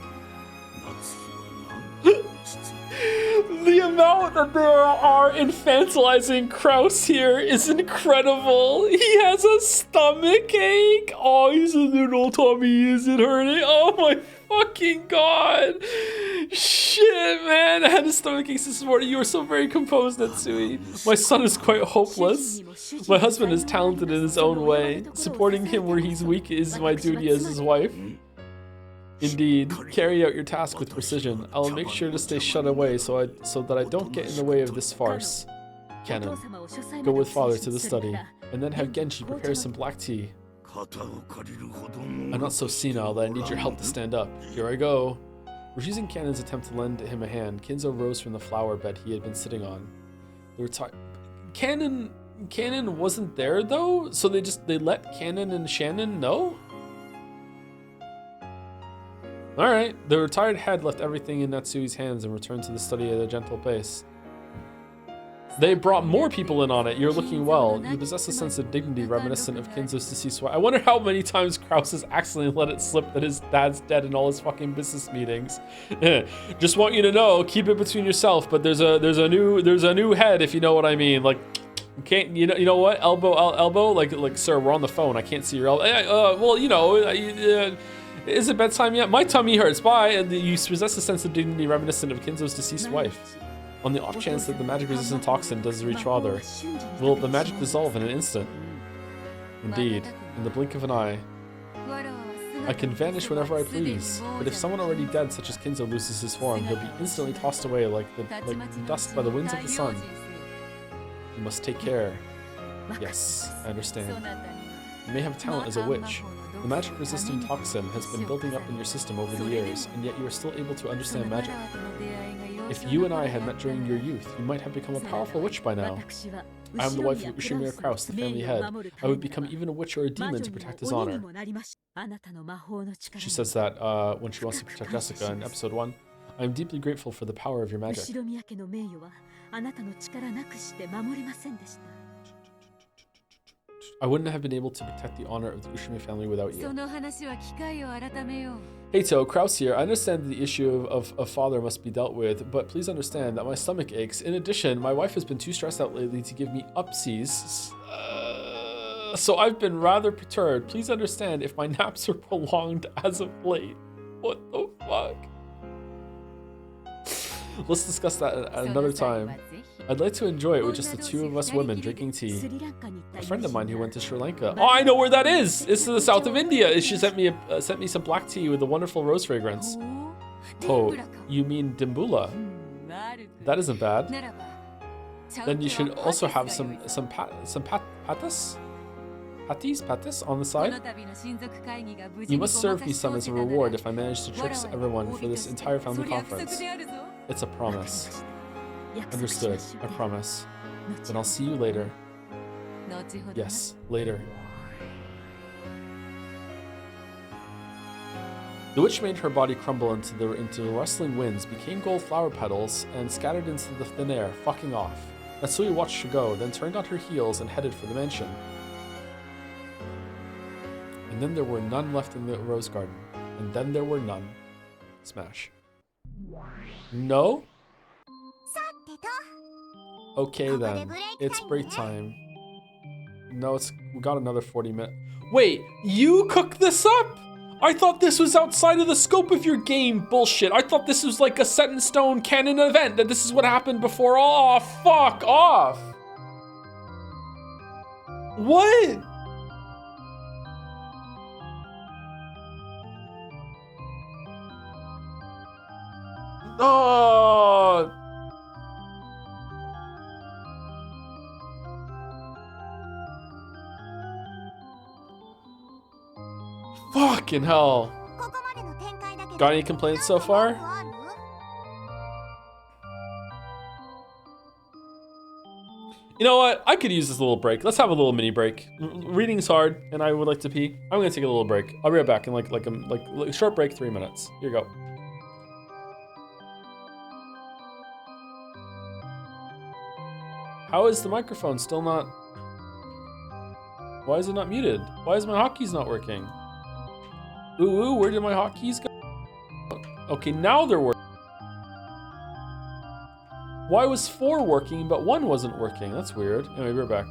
The amount that they are infantilizing Kraus here is incredible. He has a stomach ache. Oh, he's a little tummy. Is it hurting? Oh my fucking god. Shit, man. I had a stomach ache this morning. You are so very composed, Natsui. My son is quite hopeless. My husband is talented in his own way. Supporting him where he's weak is my duty as his wife. Indeed, carry out your task with precision. I'll make sure to stay shut away so that I don't get in the way of this farce. Canon, go with father to the study, and then have Genji prepare some black tea. I'm not so senile that I need your help to stand up. Here I go. Refusing Canon's attempt to lend him a hand, Kinzo rose from the flower bed he had been sitting on. Canon wasn't there though, so they let Canon and Shannon know? Alright, the retired head left everything in Natsui's hands and returned to the study at a gentle pace. They brought more people in on it. You're looking well. You possess a sense of dignity reminiscent of Kinzo's deceased wife. I wonder how many times Kraus has accidentally let it slip that his dad's dead in all his fucking business meetings. Just want you to know, keep it between yourself, but there's a new head, if you know what I mean. Like, can't you know what? Elbow, like sir, we're on the phone. I can't see your elbow. Well, you know, is it bedtime yet? My tummy hurts. Bye. And you possess a sense of dignity reminiscent of Kinzo's deceased wife. On the off chance that the magic-resistant toxin does reach father, will the magic dissolve in an instant? Indeed, in the blink of an eye. I can vanish whenever I please, but if someone already dead, such as Kinzo, loses his form, he'll be instantly tossed away like dust by the winds of the sun. You must take care. Yes, I understand. You may have talent as a witch. The magic-resistant toxin has been building up in your system over the years, and yet you are still able to understand magic. If you and I had met during your youth, you might have become a powerful witch by now. I am the wife of Ushimura Kraus, the family head. I would become even a witch or a demon to protect his honor. She says that when she wants to protect Jessica in episode 1. I am deeply grateful for the power of your magic. I wouldn't have been able to protect the honor of the Ushimi family without you. Heito, Kraus here. I understand that the issue of father must be dealt with, but please understand that my stomach aches. In addition, my wife has been too stressed out lately to give me upsies. So I've been rather perturbed. Please understand if my naps are prolonged as of late. What the fuck? Let's discuss that at another time. I'd like to enjoy it with just the two of us women drinking tea. A friend of mine who went to Sri Lanka. Oh, I know where that is! It's to the south of India. She sent me some black tea with a wonderful rose fragrance. Oh, you mean Dimbula? That isn't bad. Then you should also have some patis on the side. You must serve me some as a reward if I manage to trick everyone for this entire family conference. It's a promise. Understood, I promise. Then I'll see you later. Yes, later. The witch made her body crumble into the rustling winds, became gold flower petals, and scattered into the thin air, fucking off. Natsui watched her go, then turned on her heels and headed for the mansion. And then there were none left in the rose garden. And then there were none. Smash. No? Okay then, it's break time. No, we got another 40 minutes. Wait, you cooked this up? I thought this was outside of the scope of your game. Bullshit. I thought this was like a set in stone canon event, that this is what happened before. Oh, fuck off. What? Oh. Fucking hell. Got any complaints so far? You know what? I could use this little break. Let's have a little mini break. Reading's hard, and I would like to pee. I'm gonna take a little break. I'll be right back in like a short break, 3 minutes. Here you go. How is the microphone still not? Why is it not muted? Why is my hotkeys not working? Ooh, where did my hotkeys go? Okay, now they're working. Why was 4 working, but 1 wasn't working? That's weird. Anyway, we're back.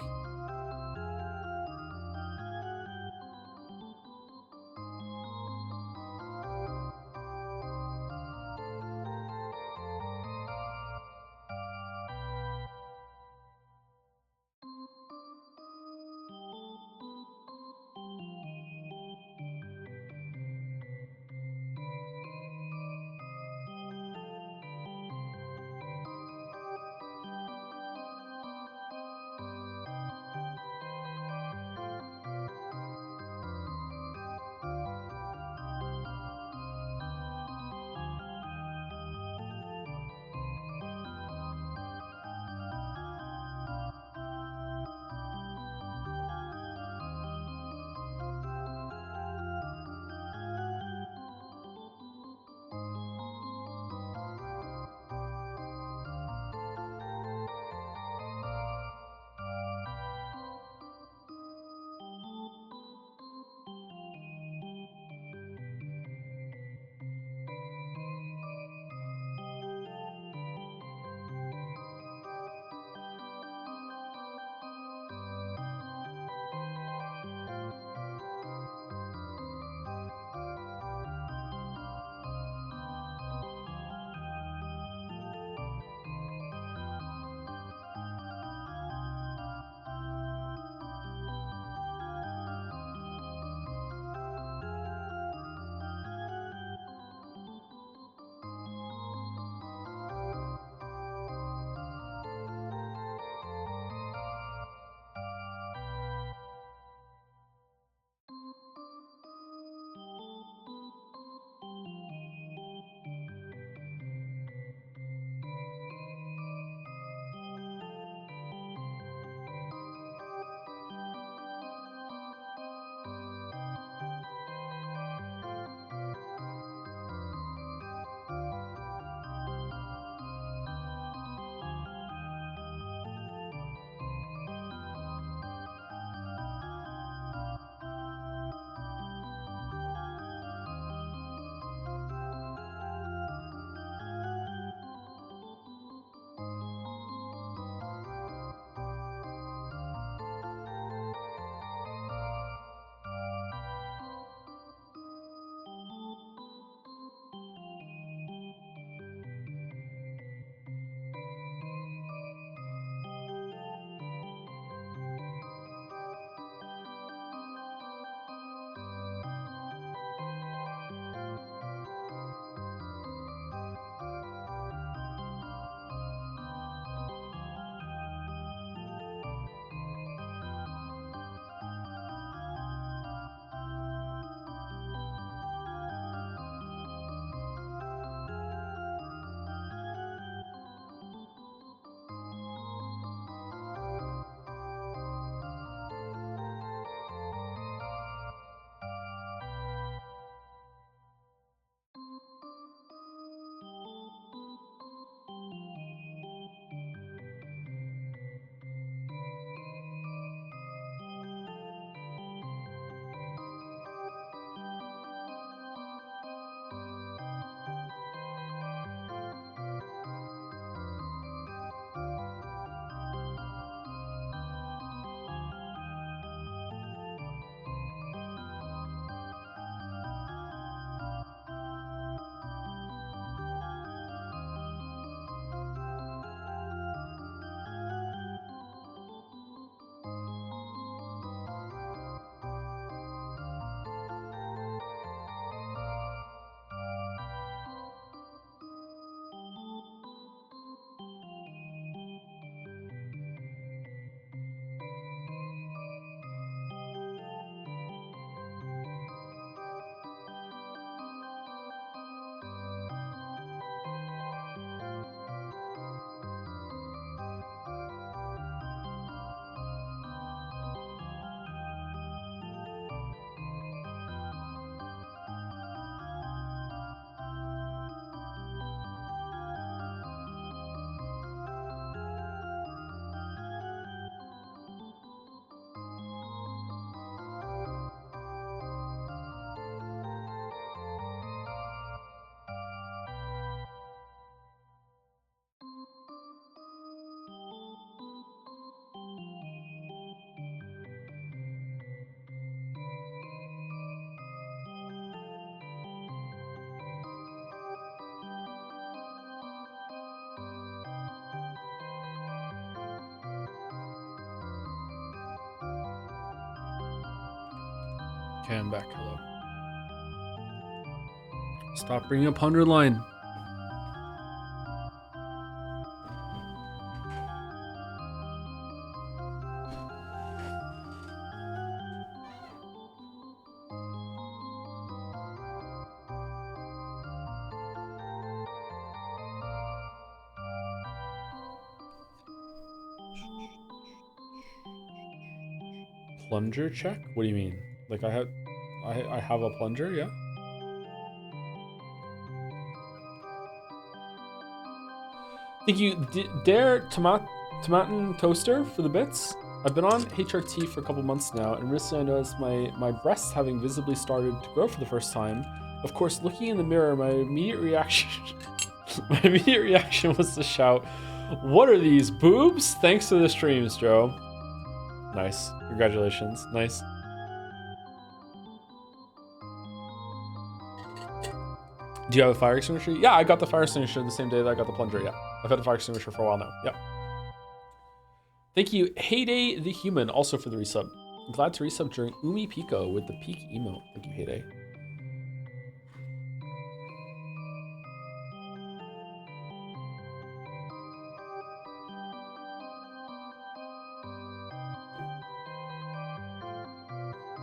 Okay, I'm back. Hello. Stop bringing up 100 line. Plunger check? What do you mean? Like I have a plunger, yeah? Thank you, Dare Tomatin Toaster for the bits. I've been on HRT for a couple months now, and recently I noticed my breasts having visibly started to grow for the first time. Of course, looking in the mirror, my immediate reaction was to shout, "What are these, boobs?" Thanks to the streams, Joe. Nice. Congratulations. Nice. Do you have a fire extinguisher? Yeah, I got the fire extinguisher the same day that I got the plunger, yeah. I've had a fire extinguisher for a while now, yeah. Thank you, Heyday the Human, also for the resub. I'm glad to resub during Umineko with the peak emote. Thank you, Heyday.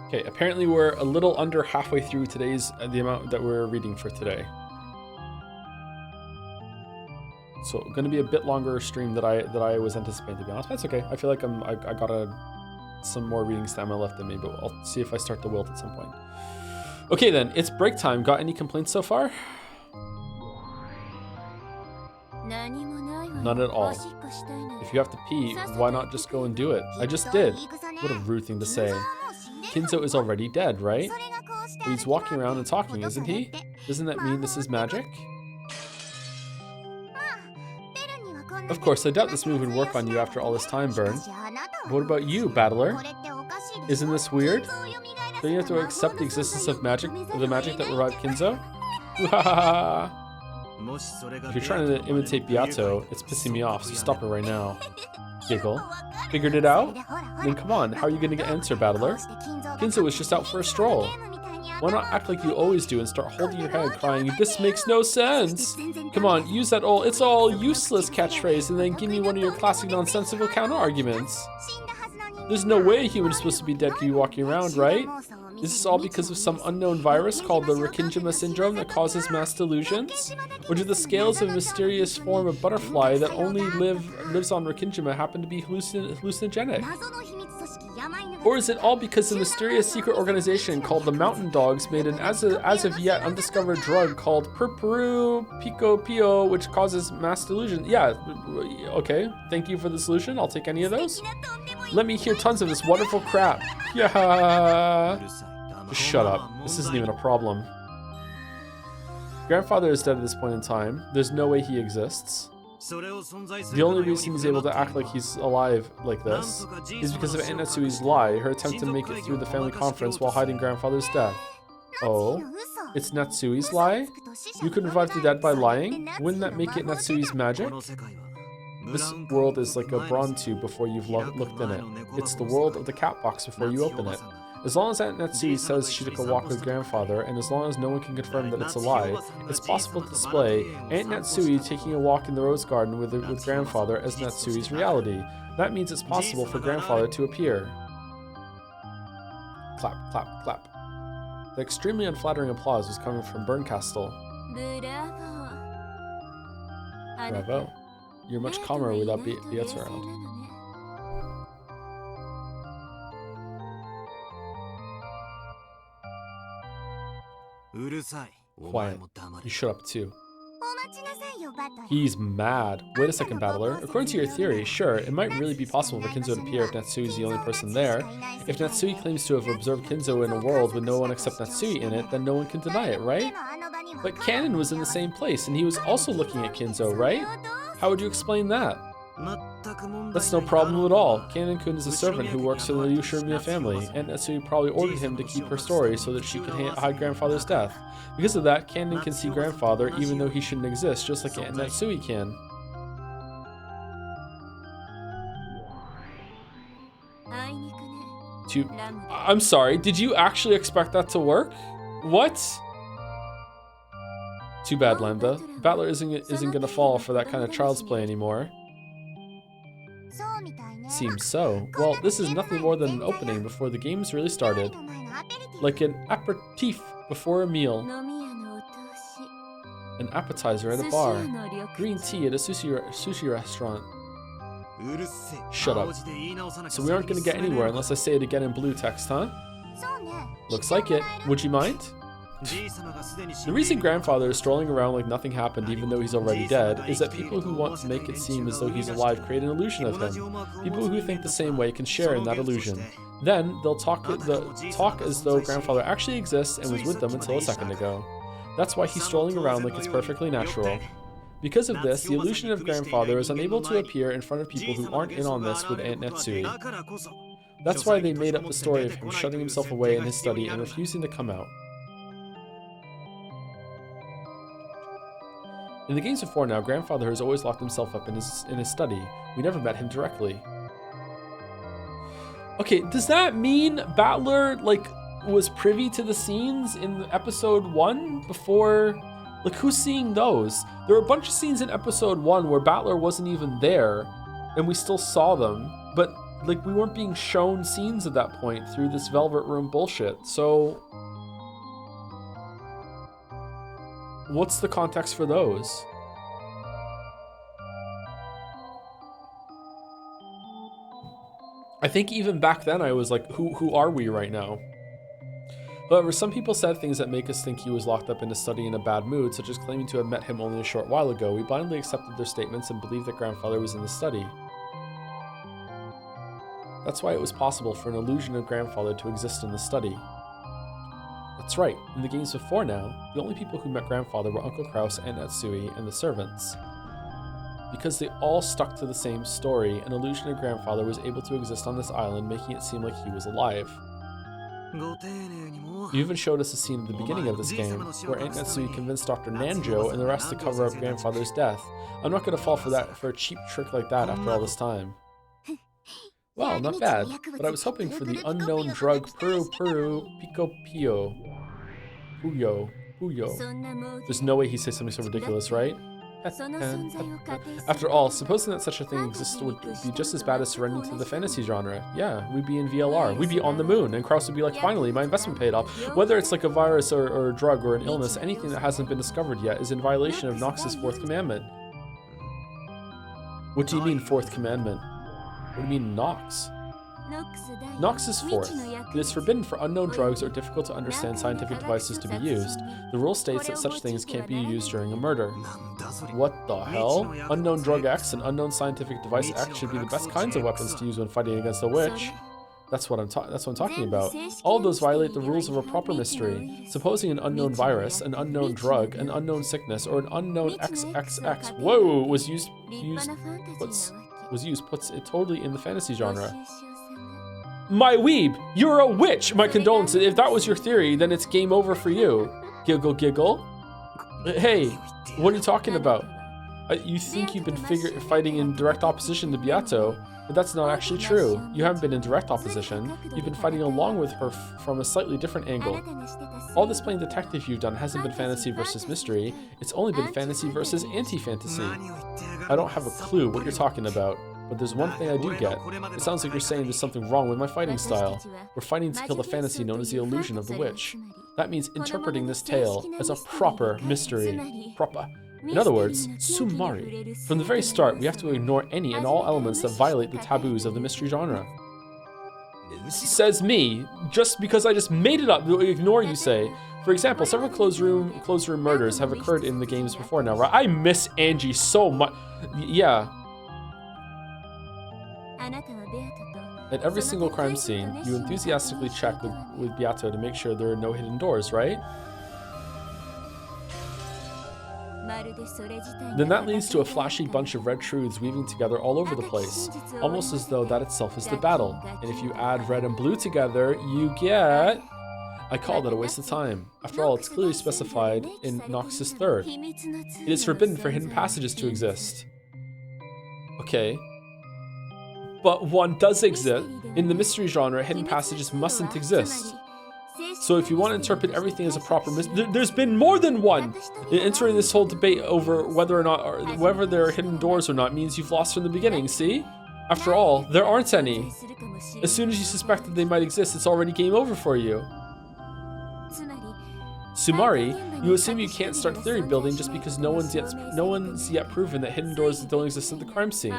Okay, apparently we're a little under halfway through today's, the amount that we're reading for today. So going to be a bit longer stream that I was anticipating, to be honest. That's okay. I feel like I got some more reading stamina left in me, but I'll see if I start to wilt at some point. Okay then, it's break time. Got any complaints so far? None at all. If you have to pee, why not just go and do it? I just did. What a rude thing to say. Kinzo is already dead, right? But he's walking around and talking, isn't he? Doesn't that mean this is magic? Of course, I doubt this move would work on you after all this time burn. What about you, Battler? Isn't this weird? Don't you have to accept the existence of magic, of the magic that revived Kinzo? If you're trying to imitate Beato, it's pissing me off, so stop it right now. Giggle. Figured it out? Then come on, how are you gonna get answer, Battler? Kinzo was just out for a stroll. Why not act like you always do and start holding your head crying, "This makes no sense"? Come on, use that "it's all useless" catchphrase and then give me one of your classic nonsensical counter-arguments. There's no way a human is supposed to be dead to be walking around, right? Is this all because of some unknown virus called the Rikijima syndrome that causes mass delusions? Or do the scales of a mysterious form of butterfly that only lives on Rikijima happen to be hallucinogenic? Or is it all because the mysterious secret organization called the Mountain Dogs made an as of yet undiscovered drug called Purpuru Pico Pio, which causes mass delusion? Yeah, okay, thank you for the solution. I'll take any of those. Let me hear tons of this wonderful crap. Yeah. Just shut up. This isn't even a problem. Grandfather is dead at this point in time. There's no way he exists. The only reason he's able to act like he's alive like this is because of Aunt Natsui's lie, her attempt to make it through the family conference while hiding grandfather's death. Oh? It's Natsui's lie? You could revive the dead by lying? Wouldn't that make it Natsui's magic? This world is like a bronze tube before you've looked in it. It's the world of the cat box before you open it. As long as Aunt Natsui says she took a walk with grandfather, and as long as no one can confirm that it's a lie, it's possible to display Aunt Natsui taking a walk in the rose garden with grandfather as Natsui's reality. That means it's possible for grandfather to appear. Clap, clap, clap. The extremely unflattering applause was coming from Burncastle. Bravo. You're much calmer without Beats around. Quiet. You shut up too. He's mad. Wait a second, Battler. According to your theory, sure, it might really be possible for Kinzo to appear if Natsui's the only person there. If Natsui claims to have observed Kinzo in a world with no one except Natsui in it, then no one can deny it, right? But Kanon was in the same place, and he was also looking at Kinzo, right? How would you explain that? That's no problem at all. Kanon-kun is a servant who works for the Yushirimiya family, and Natsui probably ordered him to keep her story so that she could hide grandfather's death. Because of that, Kanon can see grandfather even though he shouldn't exist, just like Aunt Natsui can. I'm sorry, did you actually expect that to work? What? Too bad, Lambda. Battler isn't gonna fall for that kind of child's play anymore. Seems so. Well, this is nothing more than an opening before the games really started. Like an aperitif before a meal. An appetizer at a bar. Green tea at a sushi restaurant. Shut up. So we aren't gonna get anywhere unless I say it again in blue text, huh? Looks like it. Would you mind? The reason Grandfather is strolling around like nothing happened even though he's already dead is that people who want to make it seem as though he's alive create an illusion of him. People who think the same way can share in that illusion. Then, they'll talk as though Grandfather actually exists and was with them until a second ago. That's why he's strolling around like it's perfectly natural. Because of this, the illusion of Grandfather is unable to appear in front of people who aren't in on this with Aunt Netsui. That's why they made up the story of him shutting himself away in his study and refusing to come out. In the games before now, Grandfather has always locked himself up in his study. We never met him directly. Okay, does that mean Battler, like, was privy to the scenes in episode 1 before? Like, who's seeing those? There were a bunch of scenes in episode 1 where Battler wasn't even there, and we still saw them, but, like, we weren't being shown scenes at that point through this Velvet Room bullshit, so what's the context for those? I think even back then I was like, who are we right now? However, some people said things that make us think he was locked up in a study in a bad mood, such as claiming to have met him only a short while ago. We blindly accepted their statements and believed that Grandfather was in the study. That's why it was possible for an illusion of Grandfather to exist in the study. That's right, in the games before now, the only people who met Grandfather were Uncle Kraus, Aunt Natsui, and the servants. Because they all stuck to the same story, an illusion of Grandfather was able to exist on this island, making it seem like he was alive. You even showed us a scene at the beginning of this game, where Aunt Natsui convinced Dr. Nanjo and the rest to cover up Grandfather's death. I'm not going to fall for a cheap trick like that after all this time. Well, not bad, but I was hoping for the unknown drug Puru Pico Puyo. There's no way he says something so ridiculous, right? After all, supposing that such a thing exists would be just as bad as surrendering to the fantasy genre. Yeah, we'd be in VLR. We'd be on the moon, and Kraus would be like, finally, my investment paid off. Whether it's like a virus or a drug or an illness, anything that hasn't been discovered yet is in violation of Nox's 4th commandment. What do you mean, 4th commandment? What do you mean, Nox? Nox is 4th. It is forbidden for unknown drugs or difficult to understand scientific devices to be used. The rule states that such things can't be used during a murder. What the hell? Unknown drug X and unknown scientific device X should be the best kinds of weapons to use when fighting against a witch. That's what I'm talking about. All of those violate the rules of a proper mystery. Supposing an unknown virus, an unknown drug, an unknown sickness, or an unknown XXX, whoa, was used puts it totally in the fantasy genre. My weeb, you're a witch! My condolences. If that was your theory, then it's game over for you. Giggle, giggle. Hey, what are you talking about? You think you've been fighting in direct opposition to Beato, but that's not actually true. You haven't been in direct opposition. You've been fighting along with her from a slightly different angle. All this playing detective you've done hasn't been fantasy versus mystery. It's only been fantasy versus anti-fantasy. I don't have a clue what you're talking about. But there's one thing I do get. It sounds like you're saying there's something wrong with my fighting style. We're fighting to kill the fantasy known as the illusion of the witch. That means interpreting this tale as a proper mystery. Proper. In other words, sumari. From the very start, we have to ignore any and all elements that violate the taboos of the mystery genre. Says me, just because I just made it up, ignore you say. For example, several closed room murders have occurred in the games before now, right? I miss Angie so much. Yeah. At every single crime scene, you enthusiastically check with Beato to make sure there are no hidden doors, right? Then that leads to a flashy bunch of red truths weaving together all over the place, almost as though that itself is the battle. And if you add red and blue together, you get... I call that a waste of time. After all, it's clearly specified in Nox's 3rd. It is forbidden for hidden passages to exist. Okay. But one does exist. In the mystery genre, hidden passages mustn't exist. So if you want to interpret everything as a proper there's been more than one. Entering this whole debate over whether there are hidden doors or not means you've lost from the beginning, see? After all, there aren't any. As soon as you suspect that they might exist, it's already game over for you. Sumari, you assume you can't start theory building just because no one's yet proven that hidden doors don't exist at the crime scene.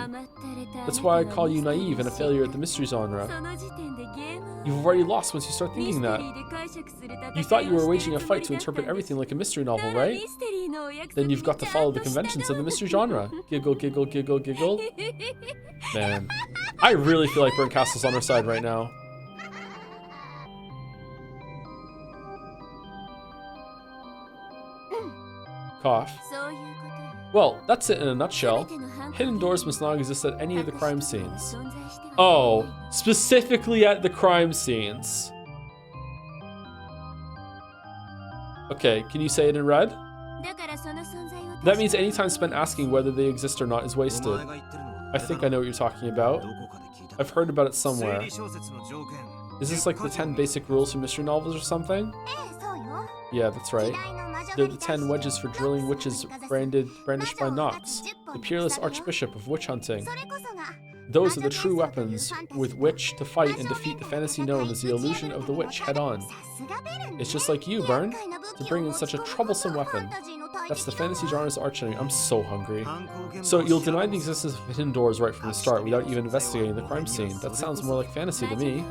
That's why I call you naive and a failure at the mystery genre. You've already lost once you start thinking that. You thought you were waging a fight to interpret everything like a mystery novel, right? Then you've got to follow the conventions of the mystery genre. Giggle, giggle, giggle, giggle. Man, I really feel like Burnt Castle's on our side right now. Cough. Well, that's it in a nutshell. Hidden doors must not exist at any of the crime scenes. Oh, specifically at the crime scenes. Okay, can you say it in red? That means any time spent asking whether they exist or not is wasted. I think I know what you're talking about. I've heard about it somewhere. Is this like the 10 basic rules for mystery novels or something? Yeah, that's right. They're the 10 wedges for drilling witches brandished by Nox, the peerless archbishop of witch hunting. Those are the true weapons with which to fight and defeat the fantasy known as the illusion of the witch head-on. It's just like you, Byrne, to bring in such a troublesome weapon. That's the fantasy genre's archenemy. I'm so hungry. So you'll deny the existence of hidden doors right from the start without even investigating the crime scene. That sounds more like fantasy to me.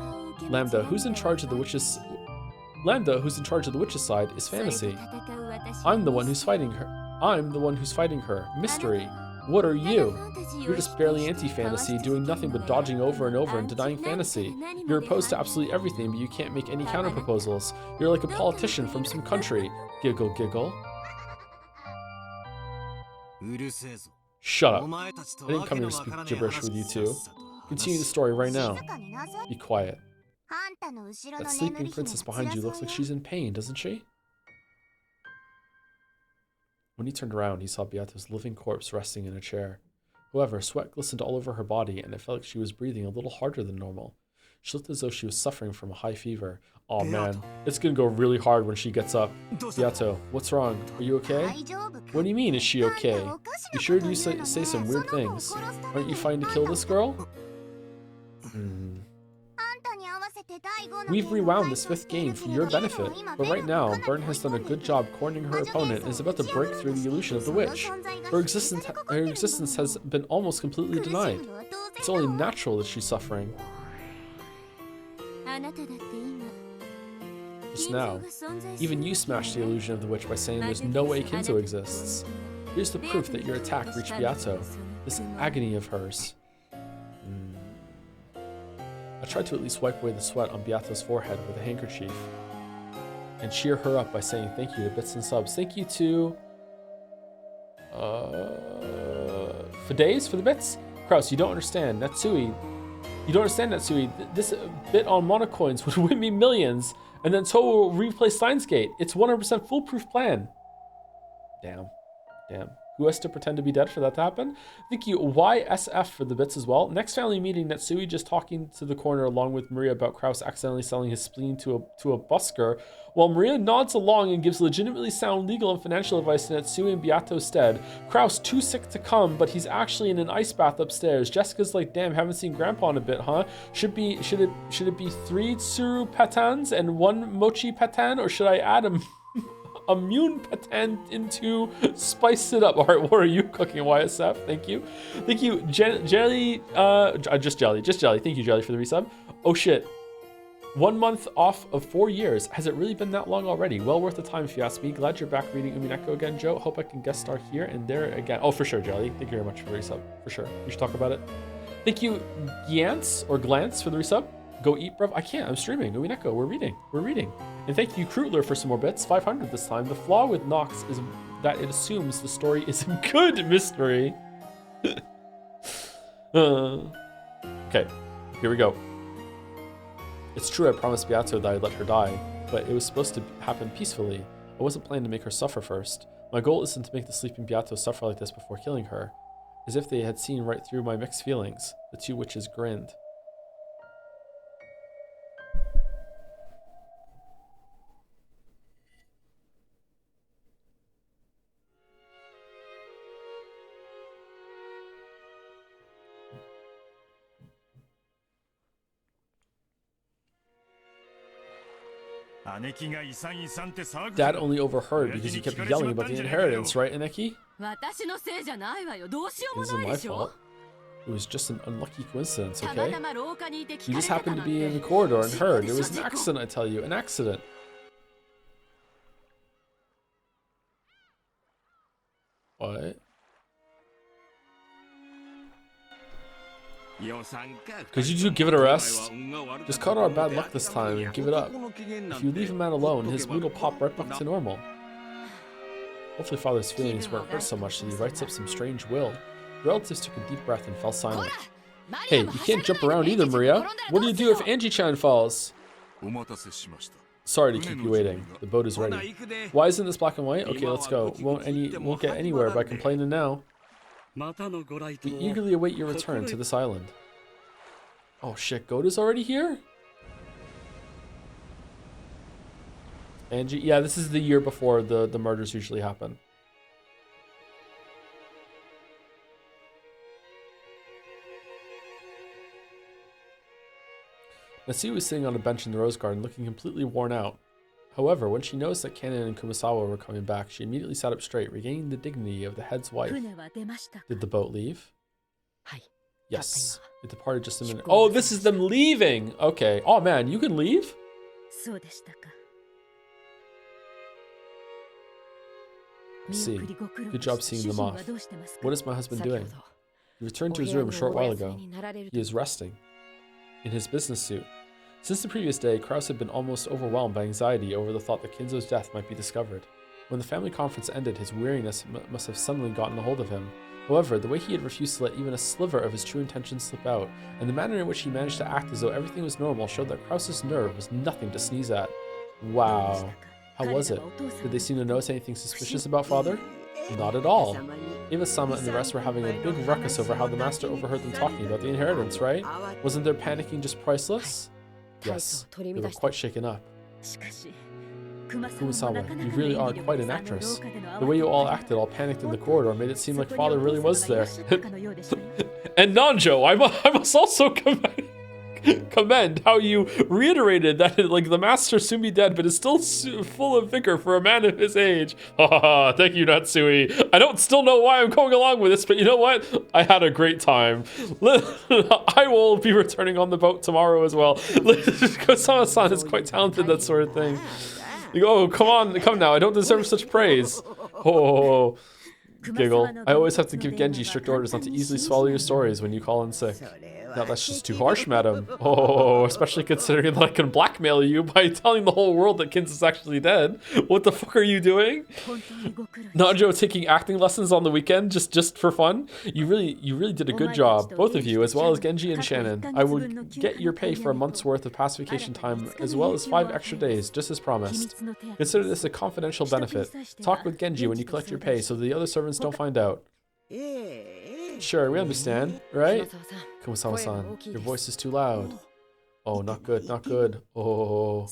Lambda, who's in charge of the witch's side, is fantasy. I'm the one who's fighting her. Mystery. What are you? You're just barely anti-fantasy, doing nothing but dodging over and over and denying fantasy. You're opposed to absolutely everything, but you can't make any counter-proposals. You're like a politician from some country. Giggle, giggle. Shut up. I didn't come here to speak gibberish with you two. Continue the story right now. Be quiet. That sleeping princess behind you looks like she's in pain, doesn't she? When he turned around, he saw Beato's living corpse resting in a chair. However, sweat glistened all over her body, and it felt like she was breathing a little harder than normal. She looked as though she was suffering from a high fever. Oh man, it's gonna go really hard when she gets up. Beato, what's wrong? Are you okay? What do you mean, is she okay? You sure do say some weird things. Aren't you fighting to kill this girl? We've rewound this 5th game for your benefit, but right now, Byrne has done a good job cornering her opponent and is about to break through the illusion of the witch. Her existence has been almost completely denied. It's only natural that she's suffering. Just now, even you smashed the illusion of the witch by saying there's no way Kinzo exists. Here's the proof that your attack reached Beato, this agony of hers. I tried to at least wipe away the sweat on Beato's forehead with a handkerchief and cheer her up by saying thank you to Bits and Subs. Thank you to Fidays for the bits. Kraus, you don't understand. Natsui. You don't understand, Natsui. This bit on monocoins would win me millions, and then Toho will replay Steins Gate. It's 100% foolproof plan. Damn. Who has to pretend to be dead for that to happen? Thank you, YSF, for the bits as well. Next family meeting, Natsui just talking to the corner along with Maria about Kraus accidentally selling his spleen to a busker, while Maria nods along and gives legitimately sound legal and financial advice to Natsui and Beato's stead. Kraus too sick to come, but he's actually in an ice bath upstairs. Jessica's like, damn, haven't seen Grandpa in a bit, huh? Should it be 3 tsuru patans and 1 mochi patan, or should I add a immune patent into spice it up? All right, what are you cooking, YSF? Thank you, Jelly. Just Jelly. Thank you, Jelly, for the resub. Oh shit, 1 month off of 4 years. Has it really been that long already? Well worth the time if you ask me. Glad you're back reading Umineko again, Joe. Hope I can guest star here and there again. Oh, for sure, Jelly. Thank you very much for the resub. For sure, we should talk about it. Thank you, Glance for the resub. Go eat, bruv. I can't. I'm streaming. Umineko. We're reading. And thank you, Krootler, for some more bits. 500 this time. The flaw with Nox is that it assumes the story is a good mystery. Okay, here we go. It's true I promised Beato that I'd let her die, but it was supposed to happen peacefully. I wasn't planning to make her suffer first. My goal isn't to make the sleeping Beato suffer like this before killing her. As if they had seen right through my mixed feelings, the two witches grinned. Dad only overheard because he kept yelling about the inheritance, right, Aneki? It isn't my fault. It was just an unlucky coincidence, okay? You just happened to be in the corridor and heard. It was an accident, I tell you. An accident. What? Could you give it a rest? Just cut our bad luck this time and give it up. If you leave a man alone, his mood will pop right back to normal. Hopefully Father's feelings weren't hurt so much that he writes up some strange will. The relatives took a deep breath and fell silent. Hey, you can't jump around either, Maria. What do you do if Angie-chan falls? Sorry to keep you waiting. The boat is ready. Why isn't this black and white? Okay, let's go. Won't get anywhere by complaining now. We eagerly await your return to this island. Oh shit, Goda's already here? Angie, yeah, this is the year before the murders usually happen. Natsuki was sitting on a bench in the rose garden looking completely worn out. However, when she noticed that Kanon and Kumasawa were coming back, she immediately sat up straight, regaining the dignity of the head's wife. Did the boat leave? Yes. It departed just a minute. Oh, this is them leaving! Okay. Oh man, you can leave? I see. Good job seeing them off. What is my husband doing? He returned to his room a short while ago. He is resting. In his business suit. Since the previous day, Krause had been almost overwhelmed by anxiety over the thought that Kinzo's death might be discovered. When the family conference ended, his weariness must have suddenly gotten a hold of him. However, the way he had refused to let even a sliver of his true intentions slip out, and the manner in which he managed to act as though everything was normal showed that Krause's nerve was nothing to sneeze at. Wow. How was it? Did they seem to notice anything suspicious about Father? Not at all. Eva-sama and the rest were having a big ruckus over how the master overheard them talking about the inheritance, right? Wasn't their panicking just priceless? Yes, they were quite shaken up. Kumasawa, you really are quite an actress. The way you all acted, all panicked in the corridor, made it seem like Father really was there. And Nanjo, I must also commend how you reiterated that like the master soon be dead, but is still full of vigor for a man of his age. Thank you, Natsui. I don't still know why I'm going along with this, but you know what? I had a great time. I will be returning on the boat tomorrow as well. Kosama-san is quite talented, that sort of thing. Oh, come now. I don't deserve such praise. Oh, giggle. I always have to give Genji strict orders not to easily swallow your stories when you call in sick. Now that's just too harsh, madam. Oh, especially considering that I can blackmail you by telling the whole world that Kin's is actually dead. What the fuck are you doing? Nanjo taking acting lessons on the weekend just for fun? You really did a good job, both of you, as well as Genji and Shannon. I will get your pay for a month's worth of pacification time, as well as 5 extra days, just as promised. Consider this a confidential benefit. Talk with Genji when you collect your pay so the other servants don't find out. Sure, we understand, right? Kumasawa-san, your voice is too loud. Oh, not good, not good. Oh.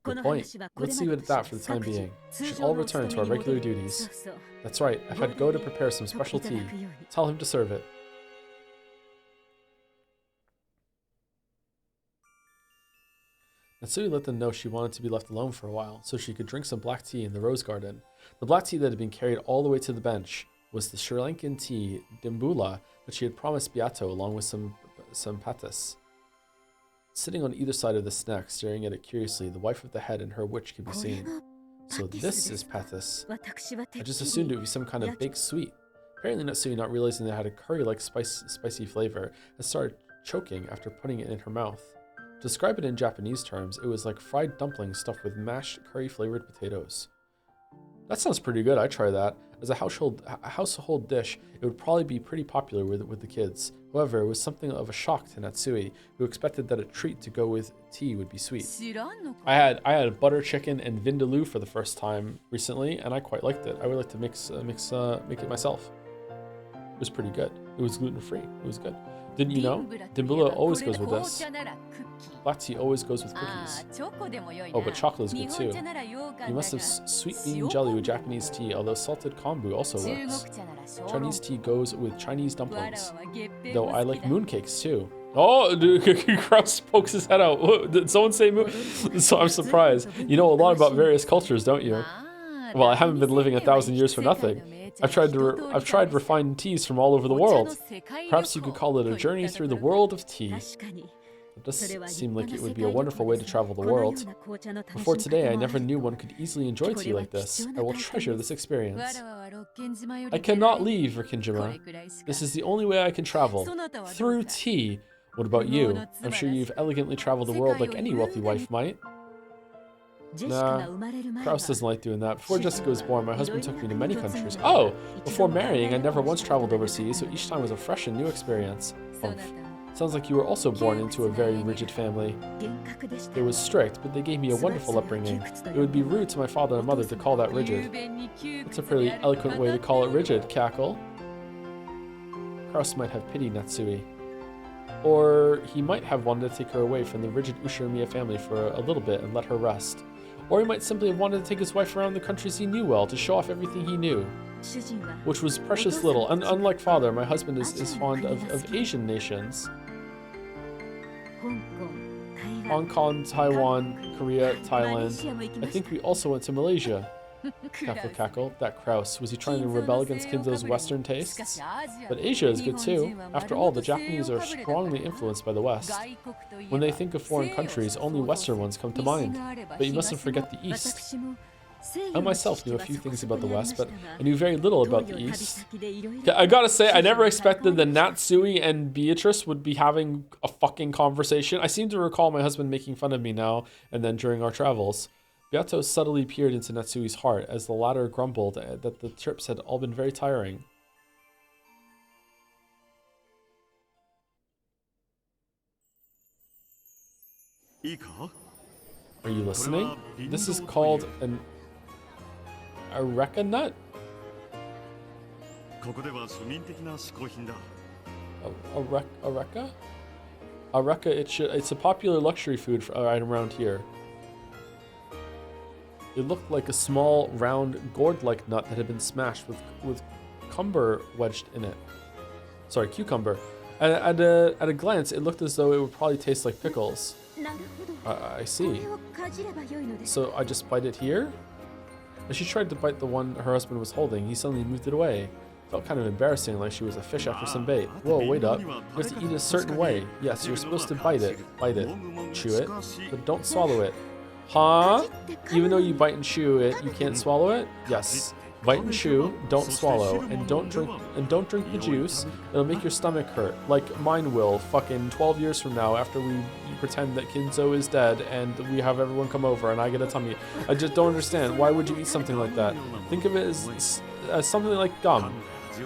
Good point. Let's leave it at that for the time being. We should all return to our regular duties. That's right, I've had Go to prepare some special tea. Tell him to serve it. Natsui let them know she wanted to be left alone for a while, so she could drink some black tea in the rose garden. The black tea that had been carried all the way to the bench was the Sri Lankan tea Dimbula that she had promised Beato along with some patis. Sitting on either side of the snack, staring at it curiously, the wife of the head and her witch could be seen. So this is patis. I just assumed it would be some kind of baked sweet. Apparently Natsui, not realizing that it had a curry-like spicy flavor, had started choking after putting it in her mouth. To describe it in Japanese terms, it was like fried dumplings stuffed with mashed curry-flavored potatoes. That sounds pretty good, I'd try that. As a household dish, it would probably be pretty popular with the kids. However, it was something of a shock to Natsui, who expected that a treat to go with tea would be sweet. I had butter chicken and vindaloo for the first time recently, and I quite liked it. I would like to make it myself. was pretty good. It was gluten-free. It was good. Didn't you know? Dimbula always goes with this. Black tea always goes with cookies. Oh, but chocolate is good too. You must have sweet bean jelly with Japanese tea, although salted kombu also works. Chinese tea goes with Chinese dumplings. Though I like mooncakes too. Oh, dude, Kraus pokes his head out. Did someone say moon? So I'm surprised. You know a lot about various cultures, don't you? Well, I haven't been living 1,000 years for nothing. I've tried refined teas from all over the world. Perhaps you could call it a journey through the world of tea. It does seem like it would be a wonderful way to travel the world. Before today, I never knew one could easily enjoy tea like this. I will treasure this experience. I cannot leave, Rikinjima. This is the only way I can travel. Through tea. What about you? I'm sure you've elegantly traveled the world like any wealthy wife might. Nah, Kraus doesn't like doing that. Before Jessica was born, my husband took me to many countries. Oh! Before marrying, I never once traveled overseas, so each time was a fresh and new experience. Sounds like you were also born into a very rigid family. It was strict, but they gave me a wonderful upbringing. It would be rude to my father and mother to call that rigid. It's a pretty eloquent way to call it rigid, Cackle. Kraus might have pitied Natsui. Or he might have wanted to take her away from the rigid Ushiromiya family for a little bit and let her rest. Or he might simply have wanted to take his wife around the countries he knew well to show off everything he knew. Which was precious little. And unlike father, my husband is fond of Asian nations. Hong Kong, Taiwan, Korea, Thailand. I think we also went to Malaysia. Cackle, cackle. That Kraus. Was he trying to rebel against Kinzo's Western tastes? But Asia is good too. After all, the Japanese are strongly influenced by the West. When they think of foreign countries, only Western ones come to mind. But you mustn't forget the East. I myself knew a few things about the West, but I knew very little about the East. I gotta say, I never expected that Natsui and Beatrice would be having a fucking conversation. I seem to recall my husband making fun of me now and then during our travels. Beato subtly peered into Natsui's heart as the latter grumbled that the trips had all been very tiring. Are you listening? This is called an Areca nut? Areca? Areca, it's a popular luxury food right around here. It looked like a small, round, gourd-like nut that had been smashed with cucumber wedged in it. Sorry, cucumber. At a glance, it looked as though it would probably taste like pickles. I see. So I just bite it here? As she tried to bite the one her husband was holding, he suddenly moved it away. Felt kind of embarrassing, like she was a fish after some bait. Whoa, wait up. You have to eat it a certain way. Yes, you're supposed to bite it, chew it, but don't swallow it. Huh? Even though you bite and chew it, you can't swallow it? Yes. Bite and chew, don't swallow, and don't drink the juice. It'll make your stomach hurt, like mine will fucking 12 years from now after we pretend that Kinzo is dead and we have everyone come over and I get a tummy. I just don't understand. Why would you eat something like that? Think of it as something like gum.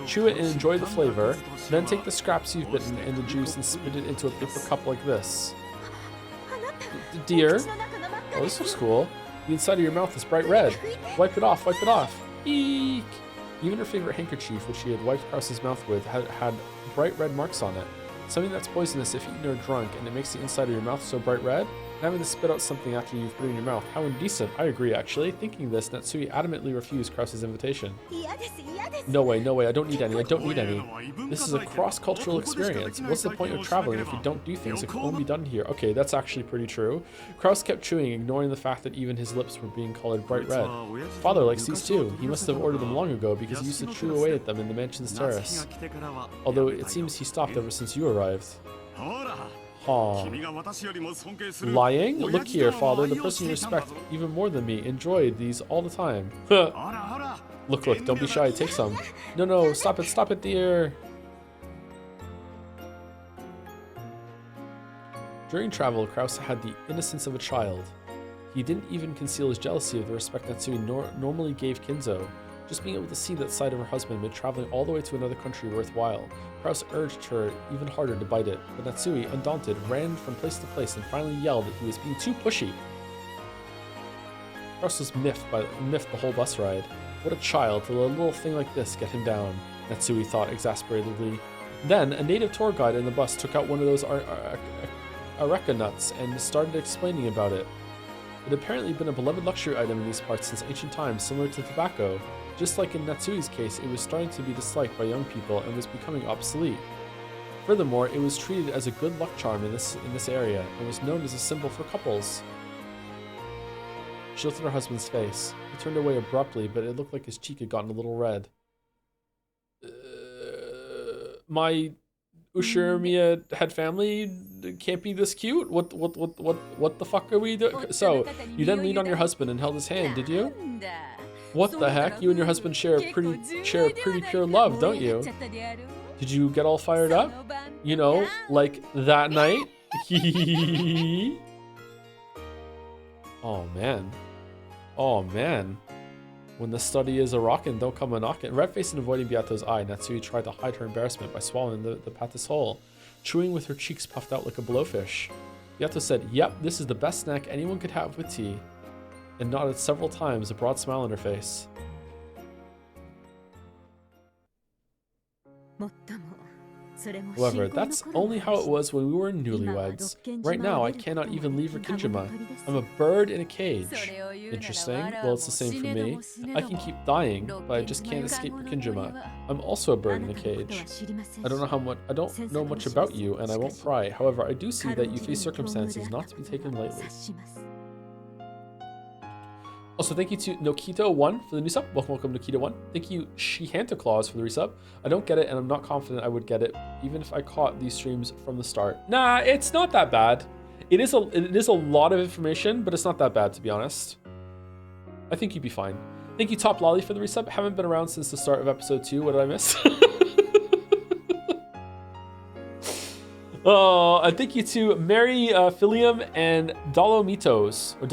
Chew it and enjoy the flavor, then take the scraps you've bitten and the juice and spit it into a paper cup like this. Dear. Oh, this looks cool. The inside of your mouth is bright red. Wipe it off, wipe it off. Eek! Even her favorite handkerchief, which she had wiped Kraus's mouth with, had bright red marks on it. Something that's poisonous if eaten or drunk, and it makes the inside of your mouth so bright red. And having to spit out something after you've put it in your mouth. How indecent. I agree, actually. Thinking this, Natsui adamantly refused Kraus's invitation. No way, I don't need any, This is a cross-cultural experience. What's the point of traveling if you don't do things that can only be done here? Okay, that's actually pretty true. Kraus kept chewing, ignoring the fact that even his lips were being colored bright red. Father likes these too. He must have ordered them long ago because he used to chew away at them in the mansion's terrace. Although it seems he stopped ever since you arrived. Huh. Lying? Look here, father, the person you respect even more than me enjoyed these all the time. Look, don't be shy, take some. No, stop it, dear. During travel, Kraus had the innocence of a child. He didn't even conceal his jealousy of the respect Natsui normally gave Kinzo. Just being able to see that side of her husband made traveling all the way to another country worthwhile. Kraus urged her even harder to bite it, but Natsui, undaunted, ran from place to place and finally yelled that he was being too pushy. Kraus was miffed the whole bus ride. What a child to let a little thing like this get him down. Natsui thought exasperatedly. Then, a native tour guide in the bus took out one of those areca nuts and started explaining about it. It had apparently been a beloved luxury item in these parts since ancient times, similar to tobacco. Just like in Natsui's case, it was starting to be disliked by young people and was becoming obsolete. Furthermore, it was treated as a good luck charm in this area and was known as a symbol for couples. She looked at her husband's face. He turned away abruptly, but it looked like his cheek had gotten a little red. My Ushiromiya head family can't be this cute? What the fuck are we doing? So, you then leaned on your husband and held his hand, did you? What the heck? You and your husband share a pretty pure love, don't you? Did you get all fired up? You know, like that night? Oh man. Oh man. When the study is a rockin', don't come a knockin'. Red-faced and avoiding Beato's eye, Natsui tried to hide her embarrassment by swallowing the patis whole, chewing with her cheeks puffed out like a blowfish. Beato said, "Yep, this is the best snack anyone could have with tea," and nodded several times, a broad smile on her face. However, that's only how it was when we were newlyweds. Right now, I cannot even leave Rikinjima. I'm a bird in a cage. Interesting. Well, it's the same for me. I can keep dying, but I just can't escape Rikinjima. I'm also a bird in a cage. I don't know much about you, and I won't pry. However, I do see that you face circumstances not to be taken lightly. Also, thank you to Nokito1 for the new sub. Welcome, Nokito1. Thank you, Shihanta Claus, for the resub. I don't get it, and I'm not confident I would get it, even if I caught these streams from the start. Nah, it's not that bad. It is a lot of information, but it's not that bad, to be honest. I think you'd be fine. Thank you, Top Lolly, for the resub. Haven't been around since the start of episode 2. What did I miss? Oh, and thank you to Mary Philium and Dolomitos for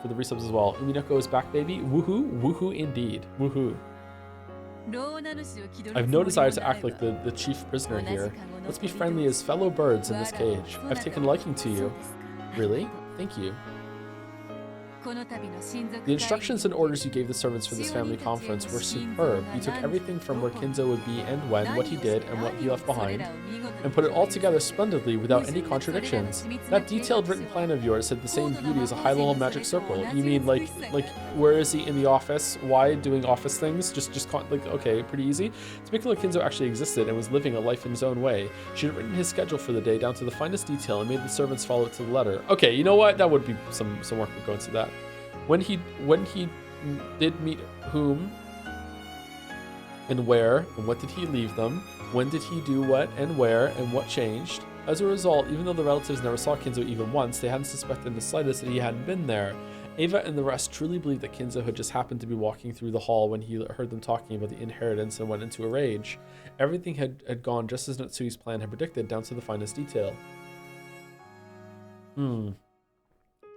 the resubs as well. Umineko is back, baby. Woohoo, woohoo indeed. Woohoo. I've no desire to act like the chief prisoner here. Let's be friendly as fellow birds in this cage. I've taken a liking to you. Really? Thank you. The instructions and orders you gave the servants for this family conference were superb. You took everything from where Kinzo would be and when, what he did, and what he left behind, and put it all together splendidly without any contradictions. That detailed written plan of yours had the same beauty as a high-level magic circle. You mean like where is he in the office? Why doing office things? Like, okay, pretty easy. To make it look Kinzo actually existed and was living a life in his own way. She had written his schedule for the day down to the finest detail and made the servants follow it to the letter. Okay, you know what? That would be some work would go into that. When he did meet whom and where, and what did he leave them? When did he do what and where, and what changed? As a result, even though the relatives never saw Kinzo even once, they hadn't suspected in the slightest that he hadn't been there. Ava and the rest truly believed that Kinzo had just happened to be walking through the hall when he heard them talking about the inheritance and went into a rage. Everything had gone just as Natsui's plan had predicted, down to the finest detail.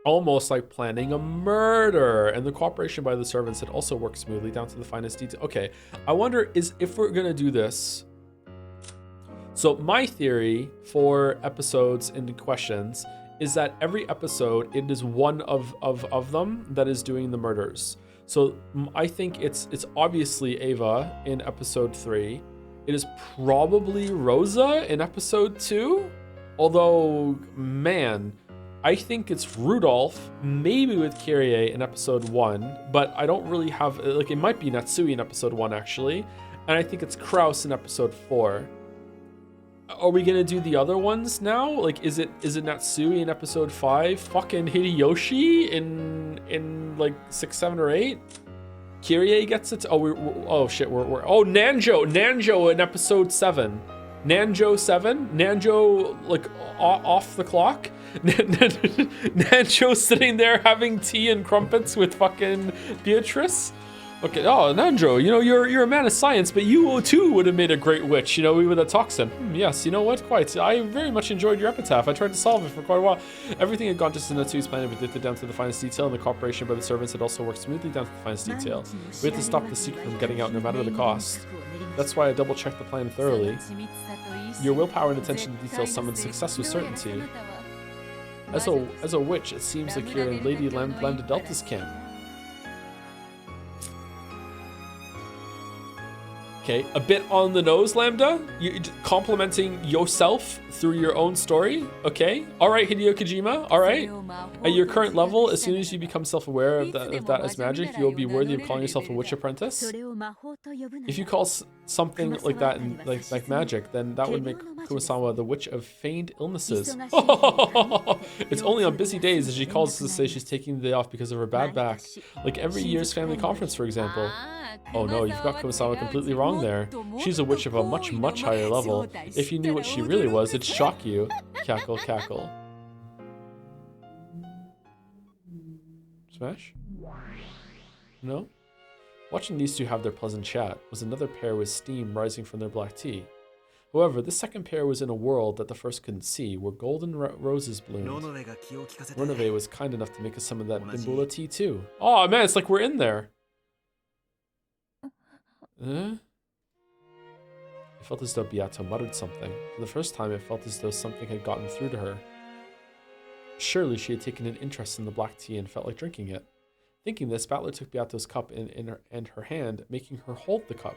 Almost like planning a murder, and the cooperation by the servants had also worked smoothly down to the finest detail. Okay, I wonder if we're gonna do this. So my theory for episodes and questions is that every episode it is one of them that is doing the murders. So I think it's obviously Ava in episode 3. It is probably Rosa in episode 2, although man, I think it's Rudolph, maybe with Kyrie in episode 1, but I don't really have, like, it might be Natsui in episode 1 actually, and I think it's Kraus in episode 4. Are we gonna do the other ones now? Like, is it Natsui in episode 5? Fucking Hideyoshi in like 6, 7, or 8? Kyrie gets it. Oh, oh shit, we're oh Nanjo in episode 7. Nanjo 7? Nanjo like off the clock? Nanjo sitting there having tea and crumpets with fucking Beatrice? Okay, oh, Nanjo, you know, you're a man of science, but you too would have made a great witch, you know, with a toxin. Yes, you know what, quite. I very much enjoyed your epitaph. I tried to solve it for quite a while. Everything had gone just as Natsui's plan, but did down to the finest detail, and the cooperation by the servants had also worked smoothly down to the finest detail. We had to stop the secret from getting out no matter the cost. That's why I double-checked the plan thoroughly. Your willpower and attention to detail summoned success with certainty. As a witch, it seems like you're in Lady Lambda Delta's camp. Okay, a bit on the nose, Lambda. You complimenting yourself through your own story. Okay, all right, Hideo Kojima. All right. At your current level, as soon as you become self-aware of that as magic, you will be worthy of calling yourself a witch apprentice. If you call something like that in, like magic, then that would make Kumasawa the witch of feigned illnesses. It's only on busy days that she calls to say she's taking the day off because of her bad back, like every year's family conference, for example. Oh no, you've got Kumasawa completely wrong there. She's a witch of a much, much higher level. If you knew what she really was, it'd shock you. Cackle, cackle. Smash? No? Watching these two have their pleasant chat was another pair with steam rising from their black tea. However, this second pair was in a world that the first couldn't see, where golden roses bloomed. Ronove was kind enough to make us some of that Bimbula tea too. Oh man, it's like we're in there. It felt as though Beato muttered something. For the first time, it felt as though something had gotten through to her. Surely she had taken an interest in the black tea and felt like drinking it. Thinking this, Bandle took Beato's cup in her hand, making her hold the cup.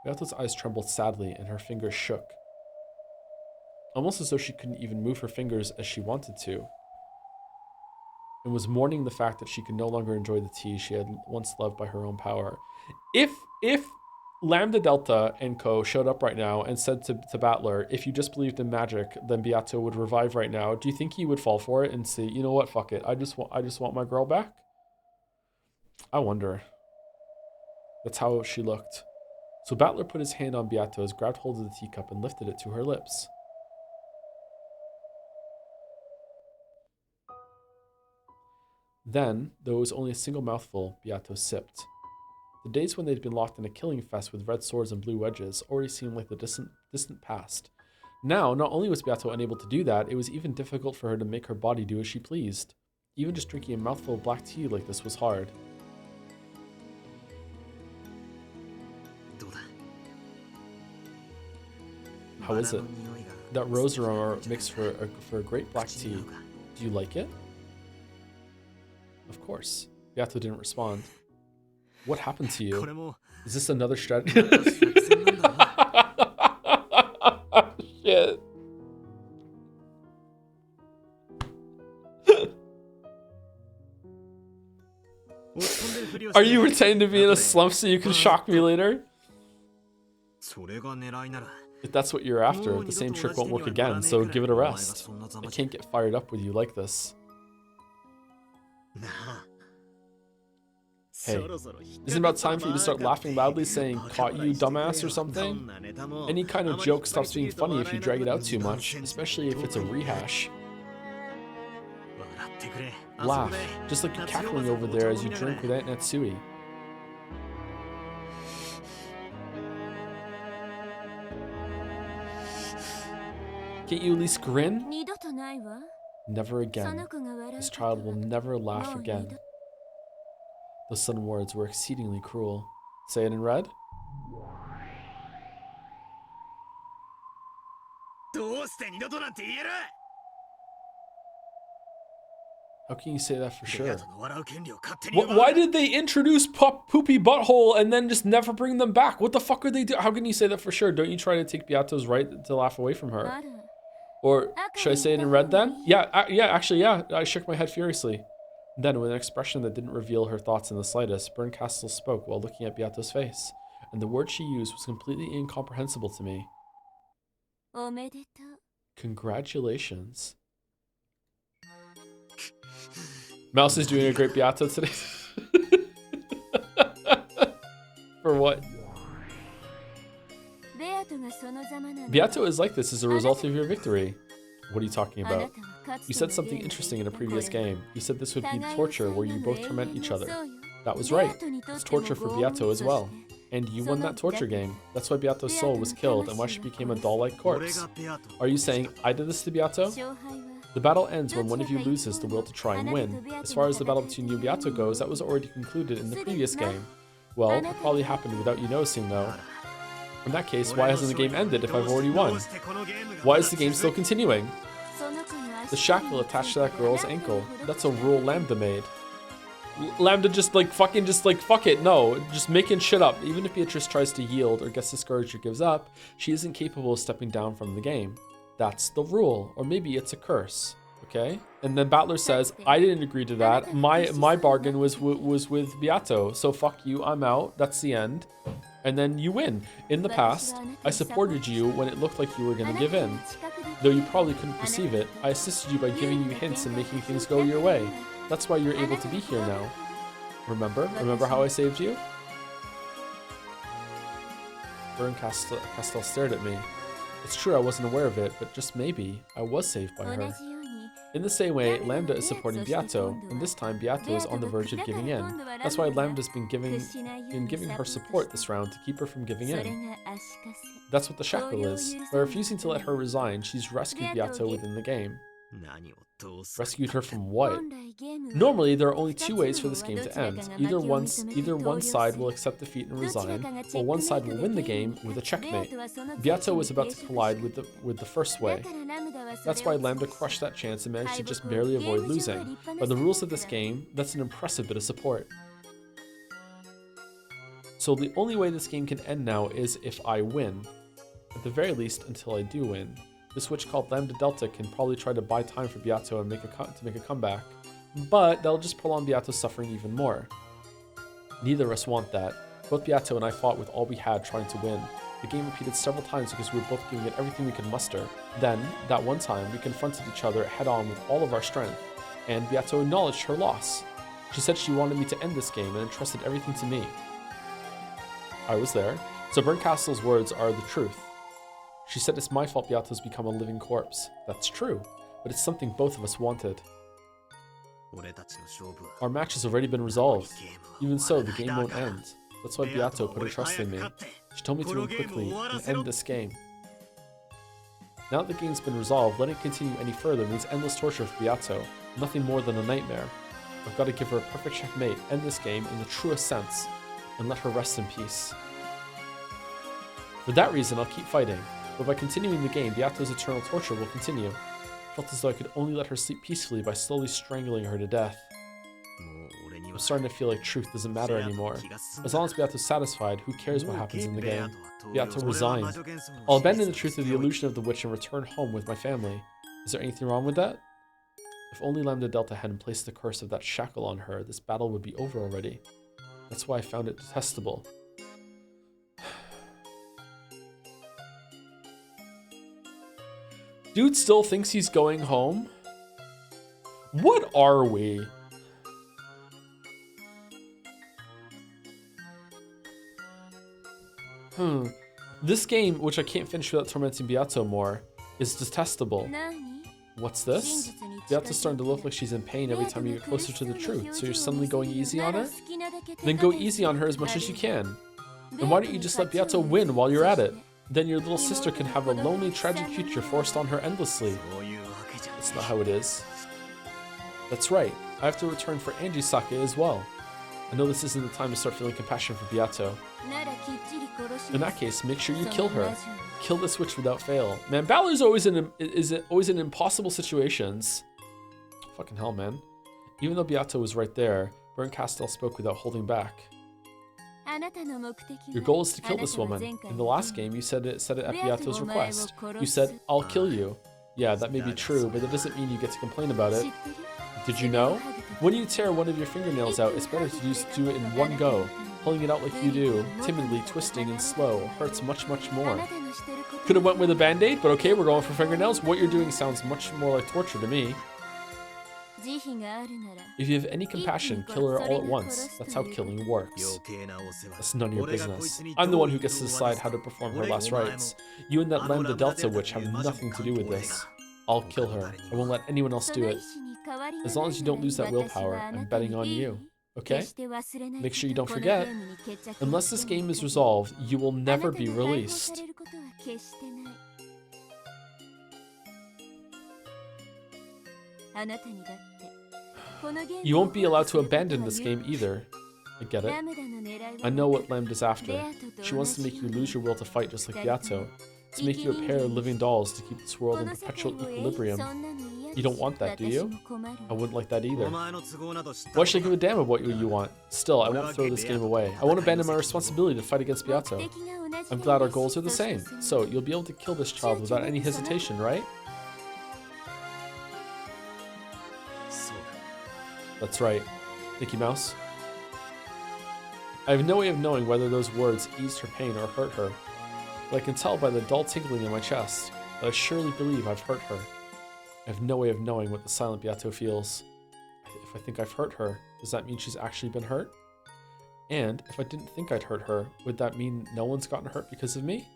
Beato's eyes trembled sadly, and her fingers shook. Almost as though she couldn't even move her fingers as she wanted to. And was mourning the fact that she could no longer enjoy the tea she had once loved by her own power. If Lambda Delta and Co showed up right now and said to Bandle, if you just believed in magic, then Beato would revive right now, do you think he would fall for it and say, you know what, fuck it, I just want my girl back? I wonder. That's how she looked. So Bandle put his hand on Beato's, grabbed hold of the teacup, and lifted it to her lips. Then, though it was only a single mouthful, Beato sipped. The days when they'd been locked in a killing fest with red swords and blue wedges already seemed like the distant past. Now, not only was Beato unable to do that, it was even difficult for her to make her body do as she pleased. Even just drinking a mouthful of black tea like this was hard. How is it? That rose aroma makes for a great black tea. Do you like it? Of course. Beato didn't respond. What happened to you? Is this another strategy? Shit. Are you pretending to be in a slump so you can shock me later? If that's what you're after, the same trick won't work again, so give it a rest. I can't get fired up with you like this. Hey, isn't it about time for you to start laughing loudly saying, caught you, dumbass, or something? Any kind of joke stops being funny if you drag it out too much, especially if it's a rehash. Laugh, just like you're cackling over there as you drink with Aunt Natsui. Can't you at least grin? Never again. This child will never laugh again. Those sudden words were exceedingly cruel. Say it in red? How can you say that for sure? Why did they introduce Poopy Butthole and then just never bring them back? What the fuck are they doing? How can you say that for sure? Don't you try to take Beato's right to laugh away from her? Or should I say it in red then? Yeah, actually, I shook my head furiously. Then, with an expression that didn't reveal her thoughts in the slightest, Berncastle spoke while looking at Beato's face, and the word she used was completely incomprehensible to me. Congratulations. Mouse is doing a great Beato today. For what? Beato is like this as a result of your victory. What are you talking about? You said something interesting in a previous game. You said this would be torture where you both torment each other. That was right. It's torture for Beato as well. And you won that torture game. That's why Beato's soul was killed and why she became a doll-like corpse. Are you saying I did this to Beato? The battle ends when one of you loses the will to try and win. As far as the battle between you and Beato goes, that was already concluded in the previous game. Well, it probably happened without you noticing though. In that case, why hasn't the game ended if I've already won? Why is the game still continuing? The shackle attached to that girl's ankle. That's a rule Lambda made. Lambda just like fuck it. No, just making shit up. Even if Beatrice tries to yield or gets discouraged or gives up, she isn't capable of stepping down from the game. That's the rule. Or maybe it's a curse. Okay? And then Battler says, I didn't agree to that. My bargain was with Beato. So fuck you, I'm out. That's the end. And then you win. In the past, I supported you when it looked like you were going to give in. Though you probably couldn't perceive it, I assisted you by giving you hints and making things go your way. That's why you're able to be here now. Remember? Remember how I saved you? Burn Castell stared at me. It's true I wasn't aware of it, but just maybe I was saved by her. In the same way, Lambda is supporting Beato, and this time Beato is on the verge of giving in. That's why Lambda's been giving her support this round to keep her from giving in. That's what the shackle is. By refusing to let her resign, she's rescued Beato within the game. Rescued her from what? Normally, there are only two ways for this game to end. Either one side will accept defeat and resign, or one side will win the game with a checkmate. Beato was about to collide with the first way. That's why Lambda crushed that chance and managed to just barely avoid losing. By the rules of this game, that's an impressive bit of support. So the only way this game can end now is if I win. At the very least, until I do win. This witch called Lambda Delta can probably try to buy time for Beato and make a comeback, but that'll just prolong Beato's suffering even more. Neither of us want that. Both Beato and I fought with all we had trying to win. The game repeated several times because we were both giving it everything we could muster. Then, that one time, we confronted each other head-on with all of our strength, and Beato acknowledged her loss. She said she wanted me to end this game and entrusted everything to me. I was there, so Berncastle's words are the truth. She said it's my fault Beato's become a living corpse. That's true, but it's something both of us wanted. Our match has already been resolved. Even so, the game won't end. That's why Beato put her trust in me. She told me to win quickly and end this game. Now that the game's been resolved, letting it continue any further means endless torture for Beato, nothing more than a nightmare. I've got to give her a perfect checkmate, end this game in the truest sense, and let her rest in peace. For that reason, I'll keep fighting. But by continuing the game, Beato's eternal torture will continue. I felt as though I could only let her sleep peacefully by slowly strangling her to death. I'm starting to feel like truth doesn't matter anymore. As long as Beato's satisfied, who cares what happens in the game? Beato resigned. I'll abandon the truth of the illusion of the witch and return home with my family. Is there anything wrong with that? If only Lambda Delta hadn't placed the curse of that shackle on her, this battle would be over already. That's why I found it detestable. Dude still thinks he's going home? What are we? This game, which I can't finish without tormenting Beato more, is detestable. What's this? Beato's starting to look like she's in pain every time you get closer to the truth, so you're suddenly going easy on her? Then go easy on her as much as you can. And why don't you just let Beato win while you're at it? Then your little sister can have a lonely, tragic future forced on her endlessly. That's not how it is. That's right. I have to return for Angie's sake as well. I know this isn't the time to start feeling compassion for Beato. In that case, make sure you kill her. Kill this witch without fail. Man, Balor's always in impossible situations. Fucking hell, man. Even though Beato was right there, Berncastell spoke without holding back. Your goal is to kill this woman. In the last game, you said it at Beato's request. You said, I'll kill you. Yeah, that may be true, but that doesn't mean you get to complain about it. Did you know? When you tear one of your fingernails out, it's better to just do it in one go. Pulling it out like you do, timidly, twisting, and slow, hurts much, much more. Could have went with a band-aid, but okay, we're going for fingernails. What you're doing sounds much more like torture to me. If you have any compassion, kill her all at once. That's how killing works. That's none of your business. I'm the one who gets to decide how to perform her last rites. You and that Lambda Delta witch have nothing to do with this. I'll kill her. I won't let anyone else do it. As long as you don't lose that willpower, I'm betting on you. Okay? Make sure you don't forget. Unless this game is resolved, you will never be released. You won't be allowed to abandon this game either. I get it. I know what Lambda's after. She wants to make you lose your will to fight just like Beato. To make you a pair of living dolls to keep this world in perpetual equilibrium. You don't want that, do you? I wouldn't like that either. Why should I give a damn about what you want? Still, I won't throw this game away. I won't abandon my responsibility to fight against Beato. I'm glad our goals are the same. So, you'll be able to kill this child without any hesitation, right? That's right. Mickey Mouse. I have no way of knowing whether those words eased her pain or hurt her, but I can tell by the dull tingling in my chest that I surely believe I've hurt her. I have no way of knowing what the silent Beato feels. If I think I've hurt her, does that mean she's actually been hurt? And if I didn't think I'd hurt her, would that mean no one's gotten hurt because of me?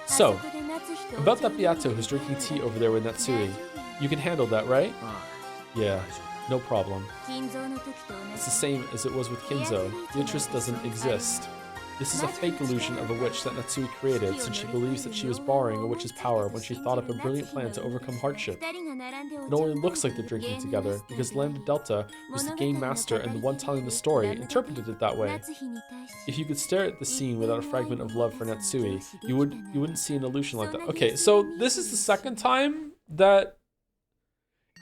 So, about that Beato who's drinking tea over there with Natsui. You can handle that, right? Yeah, no problem. It's the same as it was with Kinzo. Beatrice doesn't exist. This is a fake illusion of a witch that Natsui created since she believes that she was borrowing a witch's power when she thought up a brilliant plan to overcome hardship. It only looks like they're drinking together because Lambda Delta, who's the game master and the one telling the story, interpreted it that way. If you could stare at the scene without a fragment of love for Natsui, you wouldn't see an illusion like that. Okay, so this is the second time that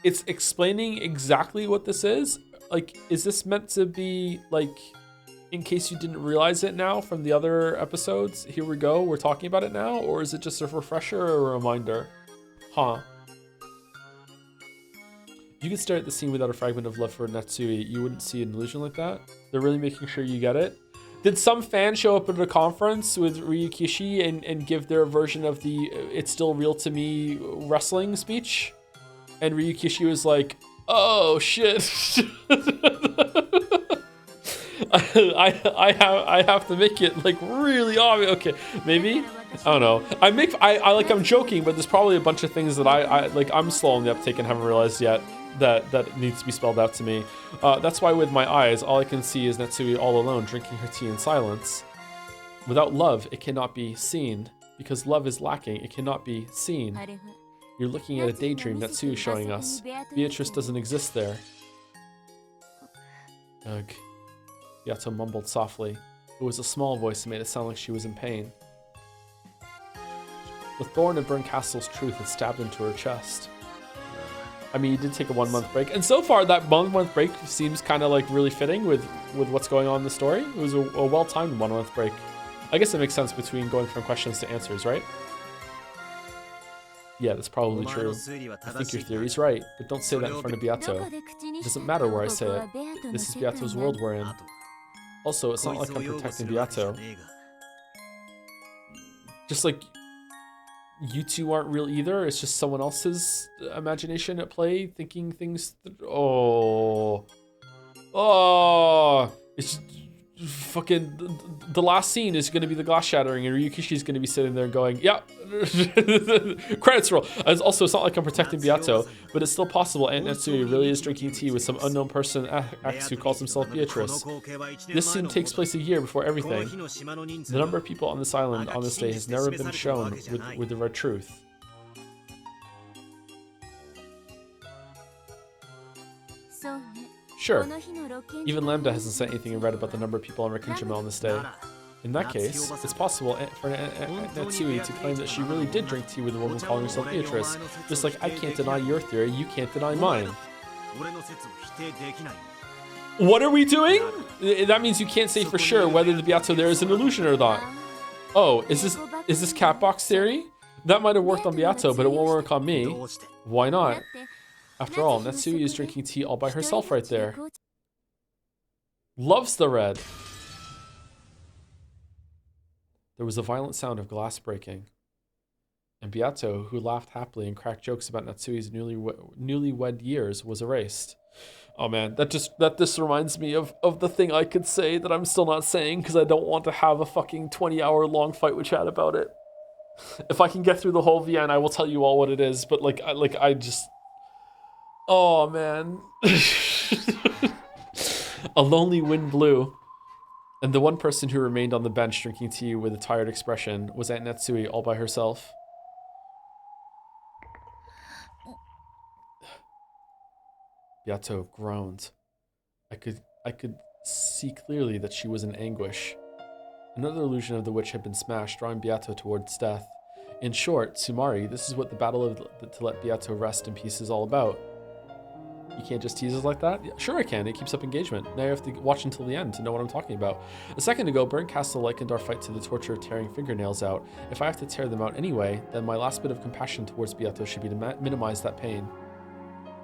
it's explaining exactly what this is. Like, is this meant to be like, in case you didn't realize it now from the other episodes, here we go, we're talking about it now? Or is it just a refresher or a reminder? Huh. If you could stare at the scene without a fragment of love for Natsui, you wouldn't see an illusion like that? They're really making sure you get it? Did some fan show up at a conference with Ryukishi and give their version of the "It's Still Real to Me" wrestling speech? And Ryukishi was like, oh shit. I have to make it like really obvious. Okay, maybe, I don't know. I'm joking, but there's probably a bunch of things that I'm slow on the uptake and haven't realized yet that needs to be spelled out to me. That's why with my eyes, all I can see is Natsui all alone drinking her tea in silence. Without love, it cannot be seen. Because love is lacking, it cannot be seen. You're looking at a daydream Natsui is showing us. Beatrice doesn't exist there. Ugh. Yato mumbled softly. It was a small voice that made it sound like she was in pain. The thorn of Burncastle's truth had stabbed into her chest. I mean, you did take a 1 month break, and so far that 1 month break seems kind of like really fitting with what's going on in the story. It was a well-timed 1 month break. I guess it makes sense between going from questions to answers, right? Yeah, that's probably true. I think your theory's right, but don't say that in front of Beato. It doesn't matter where I say it. This is Beato's world we're in. Also, it's not like I'm protecting Beato. Just like you two aren't real either. It's just someone else's imagination at play, thinking things. Oh, it's fucking. The last scene is going to be the glass shattering, and Ryukishi's going to be sitting there going, "Yeah." Credits roll. Also, it's not like I'm protecting Beato, but it's still possible Aunt Natsui really is drinking tea with some unknown person X who calls himself Beatrice. This scene takes place a year before everything. The number of people on this island on this day has never been shown with the red truth. Sure. Even Lambda hasn't said anything in red about the number of people on Rikinjima on this day. In that case, it's possible for Natsui to claim that she really did drink tea with a woman calling herself Beatrice. Just like I can't deny your theory, you can't deny mine. What are we doing? That means you can't say for sure whether the Beato there is an illusion or not. Oh, is this cat box theory? That might have worked on Beato, but it won't work on me. Why not? After all, Natsui is drinking tea all by herself right there. Loves the red. There was a violent sound of glass breaking. And Beato, who laughed happily and cracked jokes about Natsui's newlywed years, was erased. Oh man, that just reminds me of the thing I could say that I'm still not saying because I don't want to have a fucking 20-hour long fight with chat about it. If I can get through the whole VN, I will tell you all what it is, but I just... Oh man. A lonely wind blew. And the one person who remained on the bench drinking tea with a tired expression was Aunt Natsui all by herself. Beato groaned. I could see clearly that she was in anguish. Another illusion of the witch had been smashed, drawing Beato towards death. In short, Sumari, this is what the battle of to let Beato rest in peace is all about. You can't just tease us like that? Yeah, sure I can, it keeps up engagement. Now you have to watch until the end to know what I'm talking about. A second ago, Bernkastel likened our fight to the torture of tearing fingernails out. If I have to tear them out anyway, then my last bit of compassion towards Beato should be to minimize that pain.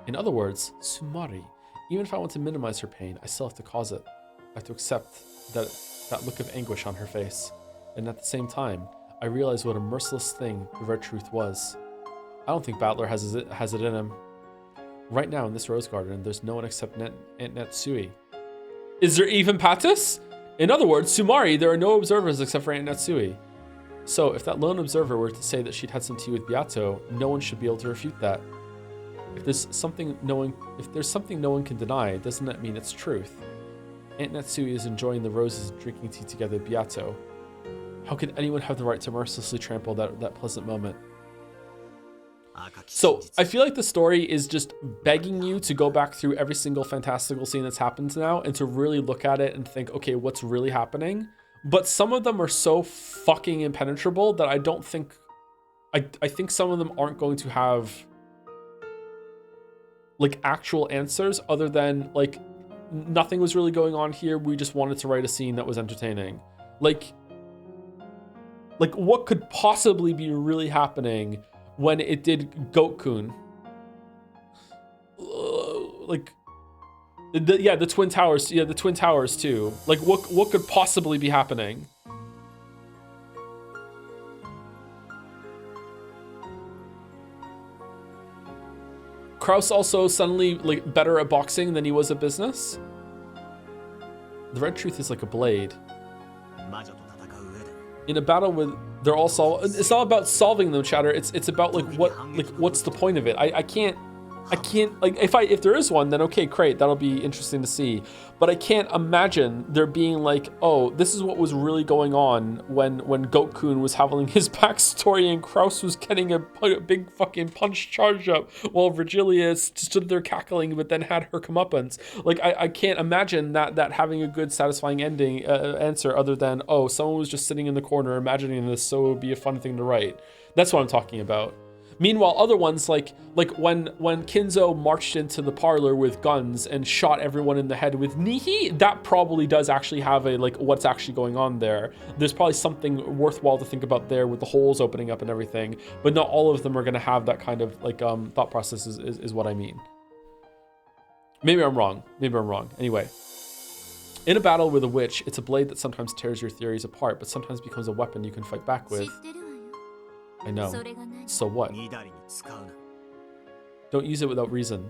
In other words, Sumari, even if I want to minimize her pain, I still have to cause it. I have to accept that look of anguish on her face. And at the same time, I realize what a merciless thing the Red Truth was. I don't think Bandle has it in him. Right now in this rose garden, there's no one except Aunt Natsui. Is there even Patis? In other words, Sumari, there are no observers except for Aunt Natsui. So if that lone observer were to say that she'd had some tea with Beato, no one should be able to refute that. If there's something no one can deny, doesn't that mean it's truth? Aunt Natsui is enjoying the roses and drinking tea together with Beato. How could anyone have the right to mercilessly trample that pleasant moment? So I feel like the story is just begging you to go back through every single fantastical scene that's happened now and to really look at it and think, okay, what's really happening? But some of them are so fucking impenetrable that I don't think, I think some of them aren't going to have like actual answers other than like nothing was really going on here. We just wanted to write a scene that was entertaining. Like what could possibly be really happening when it did Goat-kun? The Twin Towers. Yeah, the Twin Towers too. Like what could possibly be happening? Kraus also suddenly like better at boxing than he was at business. The Red Truth is like a blade. In a battle with they're all it's not about solving them, Chatter. It's about like what's the point of it? I can't like if there is one, then okay, great, that'll be interesting to see. But I can't imagine there being like, oh, this is what was really going on when Goat-kun was having his backstory and Kraus was getting a big fucking punch charge up while Virgilia stood there cackling, but then had her comeuppance. Like I can't imagine that having a good satisfying ending answer other than, oh, someone was just sitting in the corner imagining this, so it would be a fun thing to write. That's what I'm talking about. Meanwhile, other ones like when Kinzo marched into the parlor with guns and shot everyone in the head with Nihi, that probably does actually have a like what's actually going on there. There's probably something worthwhile to think about there with the holes opening up and everything, but not all of them are going to have that kind of like thought process is what I mean. Maybe I'm wrong. Anyway, in a battle with a witch, it's a blade that sometimes tears your theories apart, but sometimes becomes a weapon you can fight back with. I know. So what? Don't use it without reason.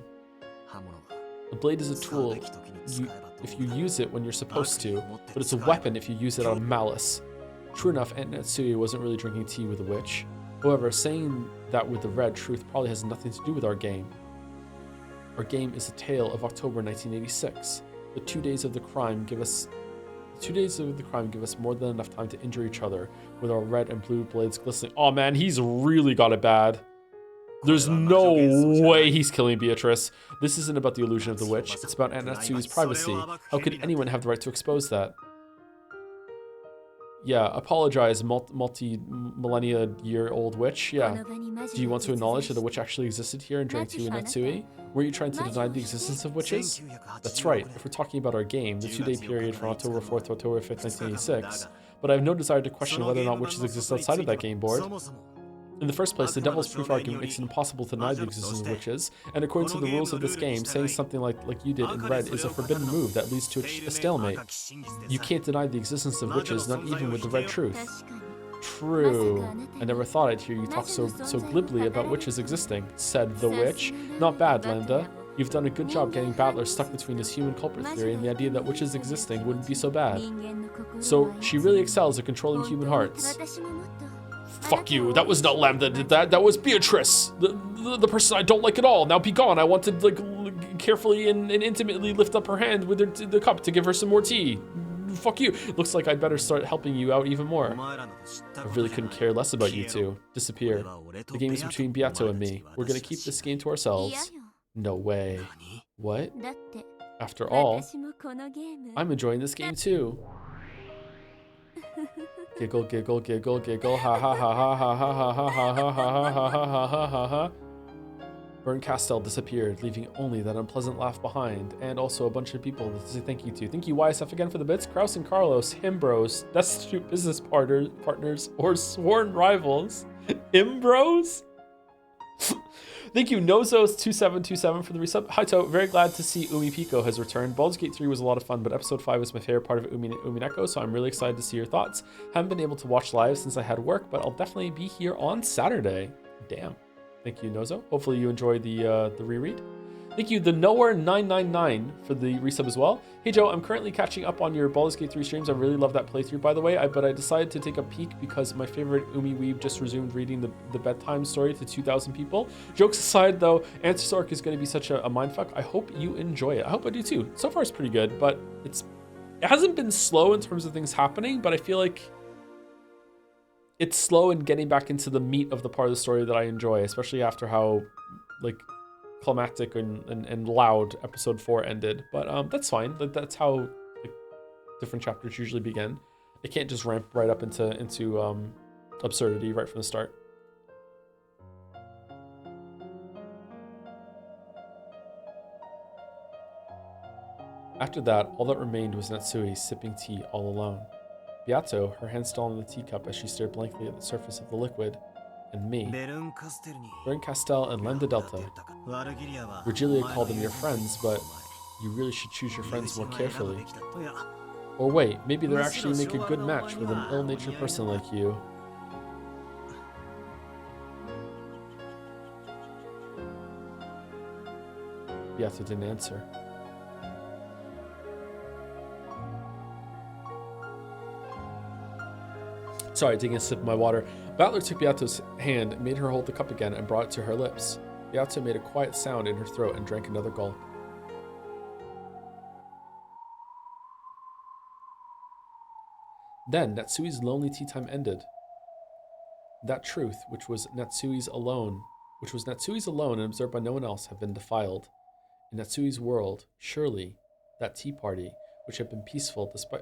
A blade is a tool if you use it when you're supposed to, but it's a weapon if you use it out of malice. True enough, Aunt Natsui wasn't really drinking tea with a witch. However, saying that with the Red Truth probably has nothing to do with our game. Our game is a tale of October 1986. The 2 days of the crime give us more than enough time to injure each other with our red and blue blades glistening. Oh man, he's really got it bad. There's no way he's killing Beatrice. This isn't about the illusion of the witch. It's about Aunt Natsui's privacy. How could anyone have the right to expose that? Yeah, apologize, multi-millennia-year-old witch. Yeah. Do you want to acknowledge that a witch actually existed here and drank tea with Natsui? Were you trying to deny the existence of witches? That's right. If we're talking about our game, the 2-day period from October 4th to October 5th, 1986, but I have no desire to question whether or not witches exist outside of that game board. In the first place, the devil's proof argument makes it impossible to deny the existence of witches, and according to the rules of this game, saying something like you did in Red is a forbidden move that leads to a stalemate. You can't deny the existence of witches, not even with the Red Truth. True. I never thought I'd hear you talk so glibly about witches existing, said the witch. Not bad, Lambda. You've done a good job getting Bandler stuck between his human culprit theory and the idea that witches existing wouldn't be so bad. So she really excels at controlling human hearts. Fuck you, that was not Lambda that did that, that was Beatrice, the person I don't like at all. Now be gone. I want to like carefully and intimately lift up her hand with the cup to give her some more tea. Fuck you. Looks like I'd better start helping you out even more. I really couldn't care less about you two. Disappear. The game is between Beato and me. We're gonna keep this game to ourselves. No way. What? After all, I'm enjoying this game too. Giggle, giggle, giggle, giggle, ha ha ha ha ha ha ha ha ha ha ha ha ha ha ha ha. Burn Castell disappeared, leaving only that unpleasant laugh behind, and also a bunch of people to say thank you to. Thank you, YSF, again for the bits. Kraus and Carlos, Himbros, destitute business partners, or sworn rivals. Himbros? Thank you, Nozos2727 for the resub. Hi, To. Very glad to see Umineko has returned. Baldur's Gate 3 was a lot of fun, but episode 5 was my favorite part of Umineko, so I'm really excited to see your thoughts. Haven't been able to watch live since I had work, but I'll definitely be here on Saturday. Damn. Thank you, Nozo. Hopefully you enjoyed the reread. Thank you, the Nowhere999 for the resub as well. Hey Joe, I'm currently catching up on your Baldur's Gate 3 streams. I really love that playthrough, by the way. But I decided to take a peek because my favorite Umi Weeb just resumed reading the bedtime story to 2,000 people. Jokes aside, though, Answer Arc is going to be such a mindfuck. I hope you enjoy it. I hope I do too. So far, it's pretty good, but it hasn't been slow in terms of things happening, but I feel like it's slow in getting back into the meat of the part of the story that I enjoy, especially after how, like, climactic and loud episode 4 ended. But that's fine. That's how, like, different chapters usually begin. It can't just ramp right up into absurdity right from the start. After that, all that remained was Natsui sipping tea all alone. Beato, her hand still on the teacup as she stared blankly at the surface of the liquid, and me. Bern Castell and Lambda Delta. Virgilia called them your friends, but you really should choose your friends more carefully. Or wait, maybe they'll actually make a good match with an ill-natured person like you. Beato didn't answer. Sorry, taking a sip of my water. Battler took Beato's hand, made her hold the cup again, and brought it to her lips. Beato made a quiet sound in her throat and drank another gulp. Then, Natsui's lonely tea time ended. That truth, which was Natsui's alone and observed by no one else, had been defiled. In Natsui's world, surely, that tea party, which had been peaceful despite...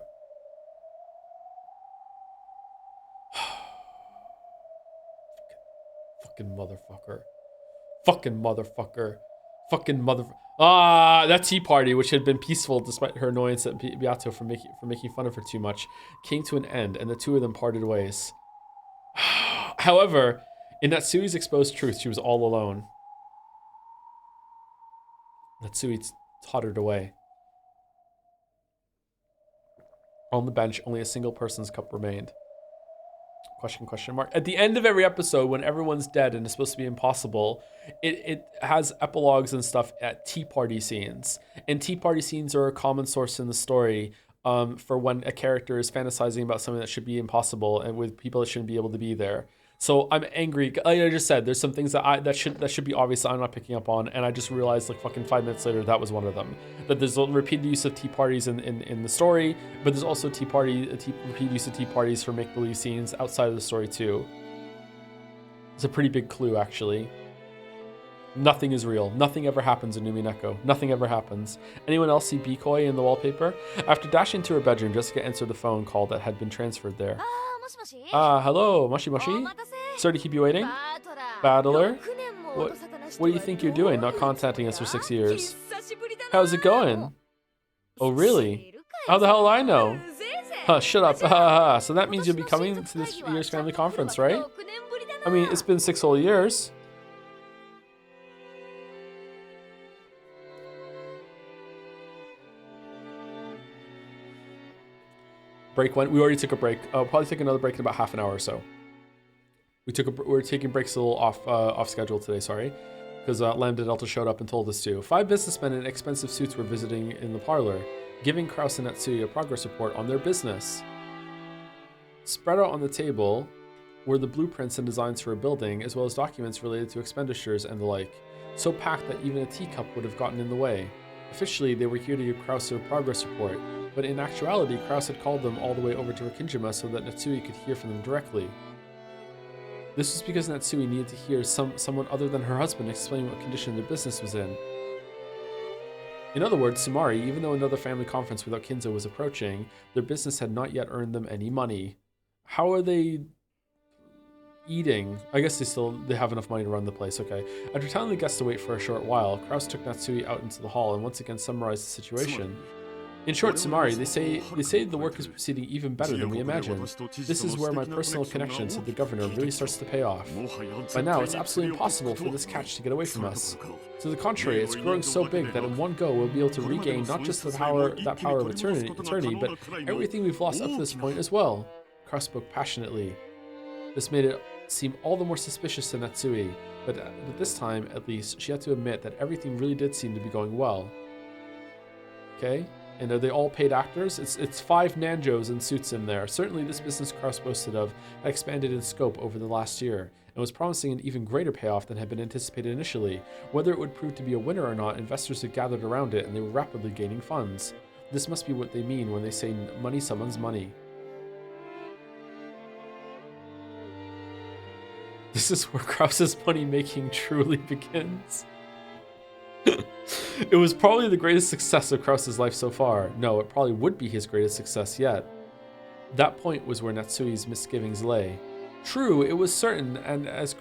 Fucking motherfucker. That tea party, which had been peaceful despite her annoyance at Beato for making fun of her too much, came to an end, and the two of them parted ways. However, in Natsui's exposed truth, she was all alone. Natsui tottered away. On the bench, only a single person's cup remained. Question mark. At the end of every episode, when everyone's dead and it's supposed to be impossible, it has epilogues and stuff at tea party scenes. And tea party scenes are a common source in the story for when a character is fantasizing about something that should be impossible and with people that shouldn't be able to be there. So I'm angry. Like I just said, there's some things that should be obvious that I'm not picking up on, and I just realized like fucking 5 minutes later that was one of them. That there's a repeated use of tea parties in the story, but there's also repeated use of tea parties for make-believe scenes outside of the story too. It's a pretty big clue, actually. Nothing is real. Nothing ever happens in Umineko. Nothing ever happens. Anyone else see Bikoi in the wallpaper? After dashing to her bedroom, Jessica answered the phone call that had been transferred there. Hello, Moshi. Sorry to keep you waiting. Battler? What do you think you're doing, not contacting us for 6 years? How's it going? Oh, really? How the hell do I know? Shut up. So that means you'll be coming to this year's family conference, right? I mean, it's been 6 whole years. Break went. We already took a break. I'll probably take another break in about half an hour or so. We're taking breaks a little off schedule today. Sorry, because Lambda Delta showed up and told us to. 5 businessmen in expensive suits were visiting in the parlor, giving Kraus and Natsui a progress report on their business. Spread out on the table were the blueprints and designs for a building, as well as documents related to expenditures and the like. So packed that even a teacup would have gotten in the way. Officially, they were here to give Kraus a progress report, but in actuality, Kraus had called them all the way over to Rikinjima so that Natsui could hear from them directly. This was because Natsui needed to hear someone other than her husband explain what condition their business was in. In other words, Sumari, even though another family conference without Kinzo was approaching, their business had not yet earned them any money. How are they eating? I guess they have enough money to run the place. Okay. After telling the guests to wait for a short while, Kraus took Natsui out into the hall and once again summarized the situation. In short, Sumari, they say the work is proceeding even better than we imagined. This is where my personal connection to the governor really starts to pay off. By now, it's absolutely impossible for this catch to get away from us. To the contrary, it's growing so big that in one go we'll be able to regain not just that power of eternity, but everything we've lost up to this point as well. Kraus spoke passionately. This made it seem all the more suspicious to Natsui, but at this time, at least, she had to admit that everything really did seem to be going well. Okay? And are they all paid actors? It's 5 Nanjos in suits in there. Certainly this business Kraus boasted of had expanded in scope over the last year, and was promising an even greater payoff than had been anticipated initially. Whether it would prove to be a winner or not, investors had gathered around it, and they were rapidly gaining funds. This must be what they mean when they say money summons money. This is where Kraus's money making truly begins. It was probably the greatest success of Kraus's life so far. No, it probably would be his greatest success yet. That point was where Natsui's misgivings lay. True, it was certain, and as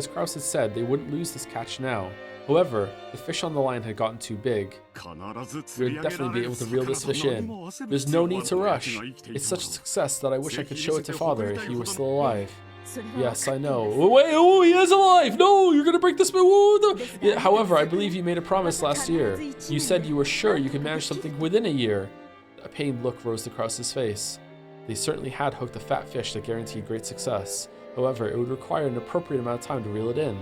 Kraus had said, they wouldn't lose this catch now. However, the fish on the line had gotten too big. We would definitely be able to reel this fish in. There's no need to rush. It's such a success that I wish I could show it to father if he was still alive. Yes, I know. Oh, wait, oh, he is alive! No, you're gonna break this. Yeah, however, I believe you made a promise last year. You said you were sure you could manage something within a year. A pained look rose to Kraus's face. They certainly had hooked a fat fish that guaranteed great success. However, it would require an appropriate amount of time to reel it in.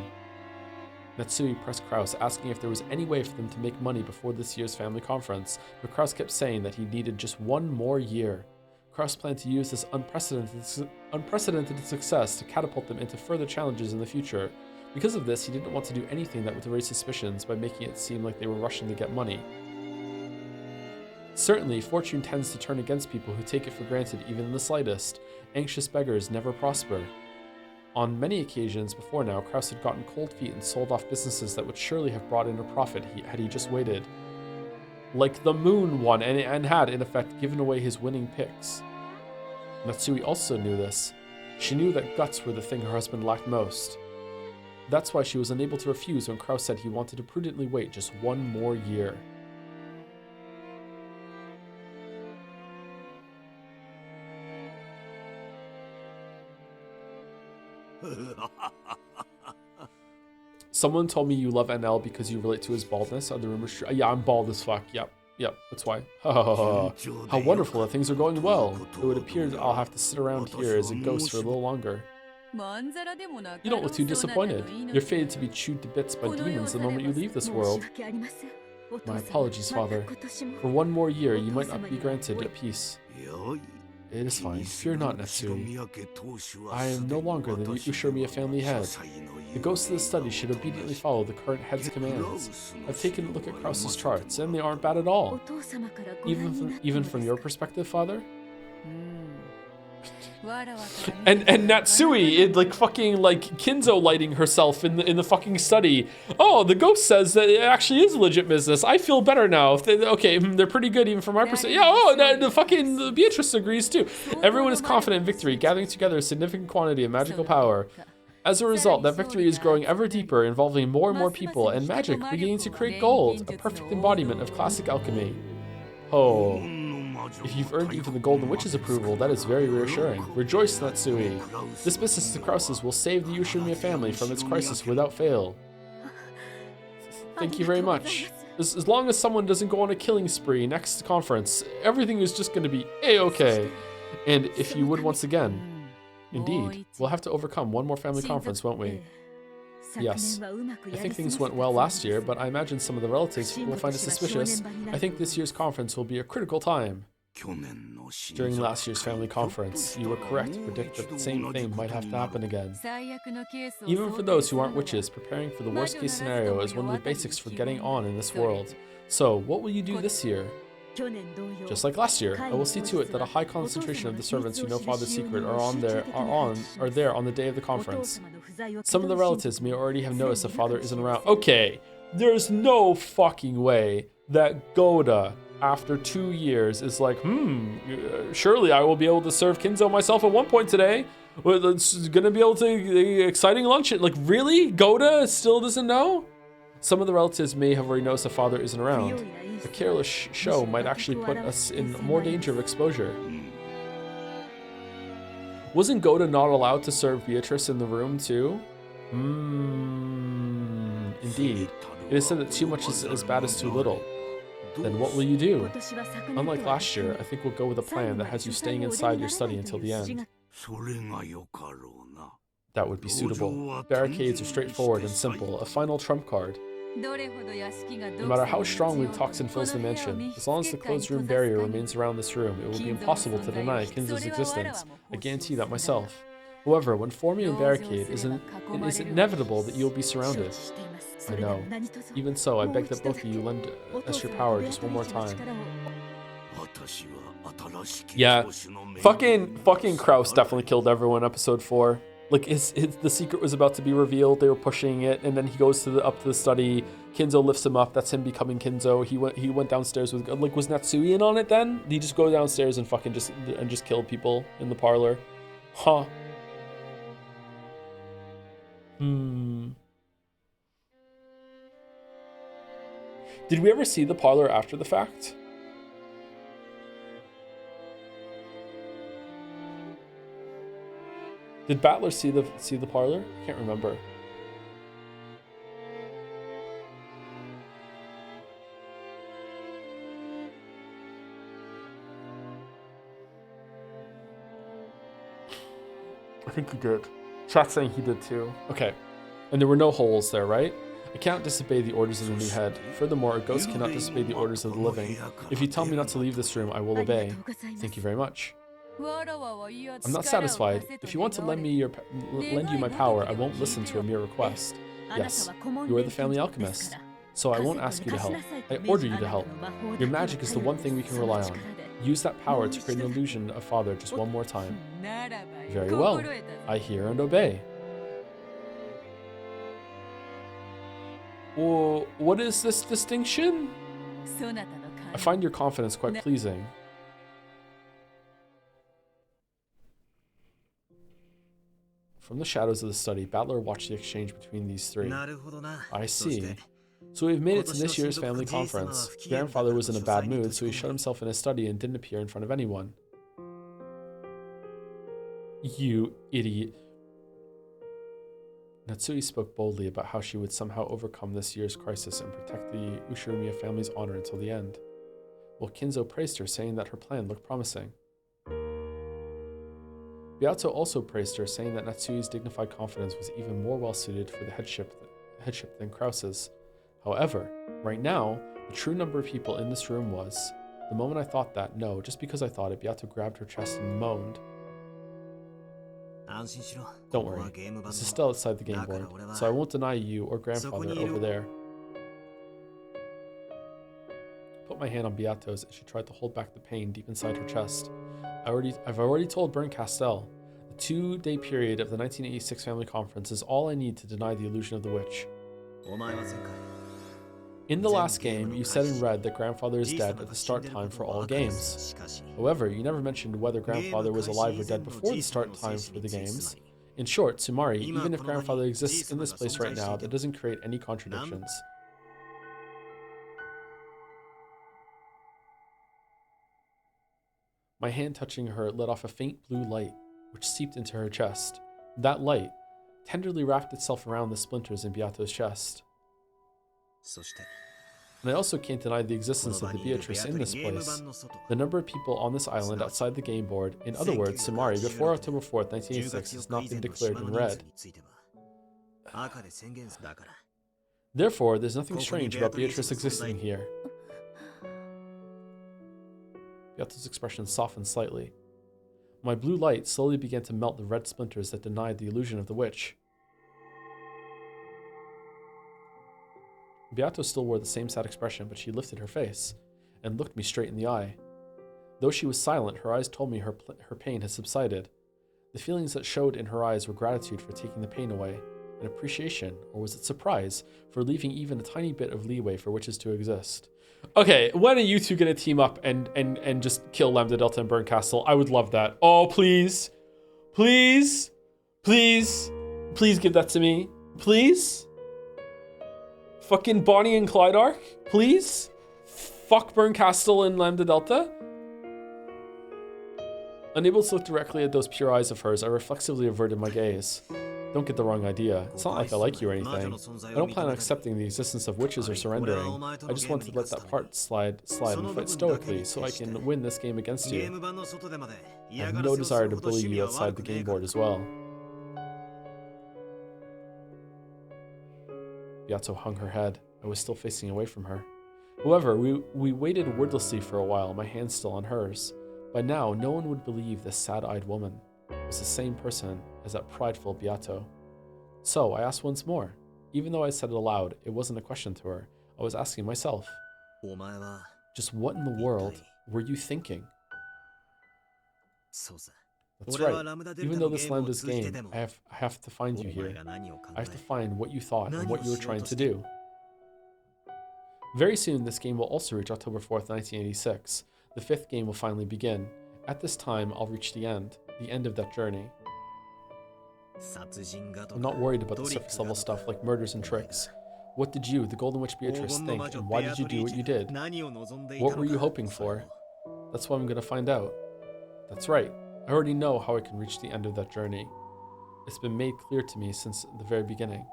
Natsui pressed Kraus, asking if there was any way for them to make money before this year's family conference, but Kraus kept saying that he needed just 1 more year. Kraus planned to use this unprecedented success to catapult them into further challenges in the future. Because of this, he didn't want to do anything that would raise suspicions by making it seem like they were rushing to get money. Certainly, fortune tends to turn against people who take it for granted even in the slightest. Anxious beggars never prosper. On many occasions before now, Kraus had gotten cold feet and sold off businesses that would surely have brought in a profit had he just waited. Like the Moon one, and had, in effect, given away his winning picks. Natsui also knew this. She knew that guts were the thing her husband lacked most. That's why she was unable to refuse when Kraus said he wanted to prudently wait just 1 more year. Someone told me you love NL because you relate to his baldness. Are the rumors true? Yeah, I'm bald as fuck. Yep, that's why. How wonderful that things are going well. It would appear that I'll have to sit around here as a ghost for a little longer. You don't look too disappointed. You're fated to be chewed to bits by demons the moment you leave this world. My apologies, Father. For 1 more year, you might not be granted a peace. It is fine. Fear not, Natsui. I am no longer the Ushiromiya family head. The ghosts of the study should obediently follow the current head's commands. I've taken a look at Kraus's charts, and they aren't bad at all. Even from your perspective, Father? And Natsui, fucking Kinzo lighting herself in the fucking study. Oh, the ghost says that it actually is a legit business. I feel better now. Okay, they're pretty good even from our perspective. Yeah, the Beatrice agrees too. Everyone is confident in victory, gathering together a significant quantity of magical power. As a result, that victory is growing ever deeper, involving more and more people, and magic beginning to create gold, a perfect embodiment of classic alchemy. Oh. If you've earned even the Golden Witch's approval, that is very reassuring. Rejoice, Natsui. This business of the Krauses will save the Ushiromiya family from its crisis without fail. Thank you very much. As long as someone doesn't go on a killing spree next conference, everything is just going to be A-okay. And if you would once again... Indeed, we'll have to overcome 1 more family conference, won't we? Yes. I think things went well last year, but I imagine some of the relatives will find it suspicious. I think this year's conference will be a critical time. During last year's family conference, you were correct to predict that the same thing might have to happen again. Even for those who aren't witches, preparing for the worst case scenario is one of the basics for getting on in this world. So, what will you do this year? Just like last year, I will see to it that a high concentration of the servants who know Father's secret are there on the day of the conference. Some of the relatives may already have noticed that Father isn't around. Okay, there's no fucking way that Goda after 2 years is like, surely I will be able to serve Kinzo myself at one point today. Well, it's gonna be able to exciting lunch. Like, really? Goda still doesn't know? Some of the relatives may have already noticed the father isn't around. A careless show might actually put us in more danger of exposure. Wasn't Goda not allowed to serve Beatrice in the room too? Indeed. It is said that too much is as bad as too little. Then what will you do? Unlike last year, I think we'll go with a plan that has you staying inside your study until the end. That would be suitable. Barricades are straightforward and simple, a final trump card. No matter how strongly toxin fills the mansion, as long as the closed room barrier remains around this room, it will be impossible to deny Kinzo's existence. I guarantee that myself. However, when forming a barricade, it is inevitable that you will be surrounded. I know. Even so, I beg that both of you lend us your power just one more time. Yeah, fucking Kraus definitely killed everyone in episode 4. Like, the secret was about to be revealed. They were pushing it, and then he goes up to the study. Kinzo lifts him up. That's him becoming Kinzo. He went downstairs with, like, was Natsui in on it then? Did he just go downstairs and fucking just kill people in the parlor? Huh. Did we ever see the parlor after the fact? Did Battler see the parlor? I can't remember. I think he did. Chat's saying he did too. Okay. And there were no holes there, right? I cannot disobey the orders of the new head. Furthermore, a ghost cannot disobey the orders of the living. If you tell me not to leave this room, I will obey. Thank you very much. I'm not satisfied. If you want to lend you my power, I won't listen to a mere request. Yes, you are the family alchemist. So I won't ask you to help. I order you to help. Your magic is the one thing we can rely on. Use that power to create an illusion of father just one more time. Very well. I hear and obey. Well, what is this distinction? I find your confidence quite pleasing. From the shadows of the study, Battler watched the exchange between these three. I see. So we've made it to this year's family conference. Grandfather was in a bad mood, so he shut himself in his study and didn't appear in front of anyone. You idiot. Natsui spoke boldly about how she would somehow overcome this year's crisis and protect the Ushiromiya family's honor until the end. While Kinzo praised her, saying that her plan looked promising. Beato also praised her, saying that Natsui's dignified confidence was even more well-suited for the headship than Kraus's. However, right now, the true number of people in this room was... The moment I thought that, no, just because I thought it, Beato grabbed her chest and moaned. Don't worry, this is still outside the game board, so I won't deny you or grandfather over there. I put my hand on Beato's as she tried to hold back the pain deep inside her chest. I've already told Bern Castell. The 2-day period of the 1986 family conference is all I need to deny the illusion of the witch. In the last game, you said in red that grandfather is dead at the start time for all games. However, you never mentioned whether grandfather was alive or dead before the start time for the games. In short, Sumari, even if grandfather exists in this place right now, that doesn't create any contradictions. My hand touching her lit off a faint blue light, which seeped into her chest. That light tenderly wrapped itself around the splinters in Beato's chest. And I also can't deny the existence of the Beatrice in this place. The number of people on this island outside the game board, in other words, Sumari, before October 4th, 1986, has not been declared in red. Therefore, there's nothing strange about Beatrice existing here. Beato's expression softened slightly. My blue light slowly began to melt the red splinters that denied the illusion of the witch. Beato still wore the same sad expression, but she lifted her face and looked me straight in the eye. Though she was silent, her eyes told me her pain had subsided. The feelings that showed in her eyes were gratitude for taking the pain away, and appreciation, or was it surprise, for leaving even a tiny bit of leeway for witches to exist. Okay, when are you two gonna team up and just kill Lambda Delta and burn Castle? I would love that. Oh, please. Please. Please. Please give that to me. Please. Fucking Bonnie and Clyde arc? Please? Fuck burn Castle and Lambda Delta? Unable to look directly at those pure eyes of hers, I reflexively averted my gaze. Don't get the wrong idea. It's not like I like you or anything. I don't plan on accepting the existence of witches or surrendering. I just want to let that part slide and fight stoically so I can win this game against you. I have no desire to bully you outside the game board as well. Beato hung her head. I was still facing away from her. However, we waited wordlessly for a while, my hand still on hers. By now, no one would believe this sad-eyed woman was the same person as that prideful Beato. So I asked once more. Even though I said it aloud, it wasn't a question to her. I was asking myself, just what in the world were you thinking? That's right. Even though this Lambda's game, I have to find you here. I have to find what you thought and what you were trying to do. Very soon, this game will also reach October 4th, 1986. The 5th game will finally begin. At this time, I'll reach the end of that journey. I'm not worried about the surface level stuff like murders and tricks. What did you, the Golden Witch Beatrice, think, and why did you do what you did? What were you hoping for? That's what I'm gonna find out. That's right, I already know how I can reach the end of that journey. It's been made clear to me since the very beginning.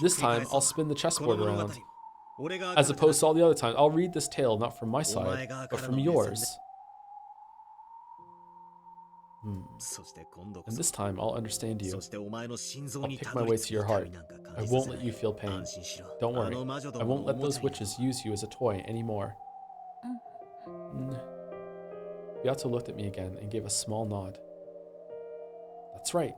This time, I'll spin the chessboard around. As opposed to all the other times, I'll read this tale not from my side, but from yours. And this time, I'll understand you. I'll pick my way to your heart. I won't let you feel pain. Don't worry. I won't let those witches use you as a toy anymore. Beato looked at me again and gave a small nod. That's right.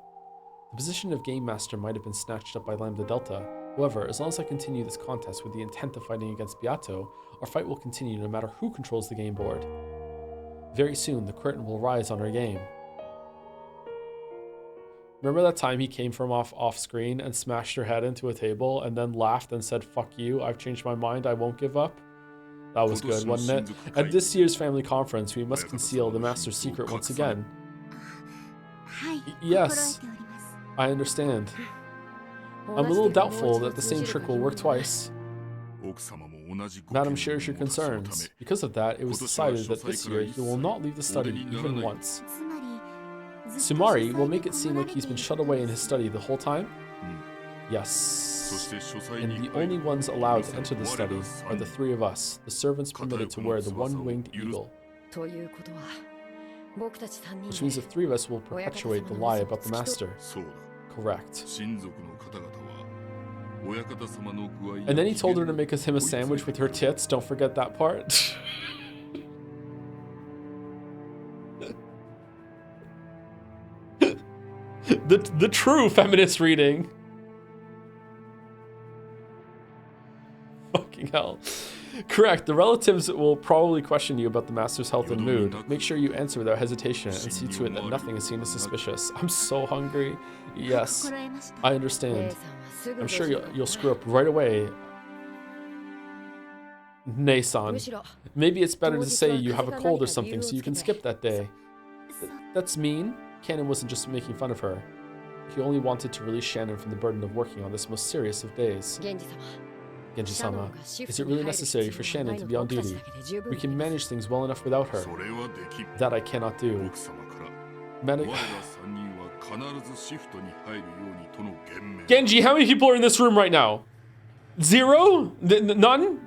The position of Game Master might have been snatched up by Lambda Delta. However, as long as I continue this contest with the intent of fighting against Beato, our fight will continue no matter who controls the game board. Very soon, the curtain will rise on our game. Remember that time he came from off screen and smashed her head into a table and then laughed and said, "Fuck you, I've changed my mind, I won't give up"? That was good, wasn't it? At this year's family conference, we must conceal the Master's secret once again. Yes, I understand. I'm a little doubtful that the same trick will work twice. Madam shares your concerns. Because of that, it was decided that this year he will not leave the study even once. Sumari will make it seem like he's been shut away in his study the whole time? Yes. And the only ones allowed to enter the study are the 3 of us, the servants permitted to wear the one-winged eagle. Which means the 3 of us will perpetuate the lie about the Master. Correct. And then he told her to make him a sandwich with her tits. Don't forget that part. the true feminist reading. Fucking hell. Correct. The relatives will probably question you about the Master's health and mood. Make sure you answer without hesitation and see to it that nothing is seen as suspicious. I'm so hungry. Yes, I understand. I'm sure you'll screw up right away. Nay-san. Maybe it's better to say you have a cold or something so you can skip that day. That's mean. Canon wasn't just making fun of her. He only wanted to release Shannon from the burden of working on this most serious of days. Genji-sama, is it really necessary for Shannon to be on duty? We can manage things well enough without her. That I cannot do. Genji, how many people are in this room right now? 0? None?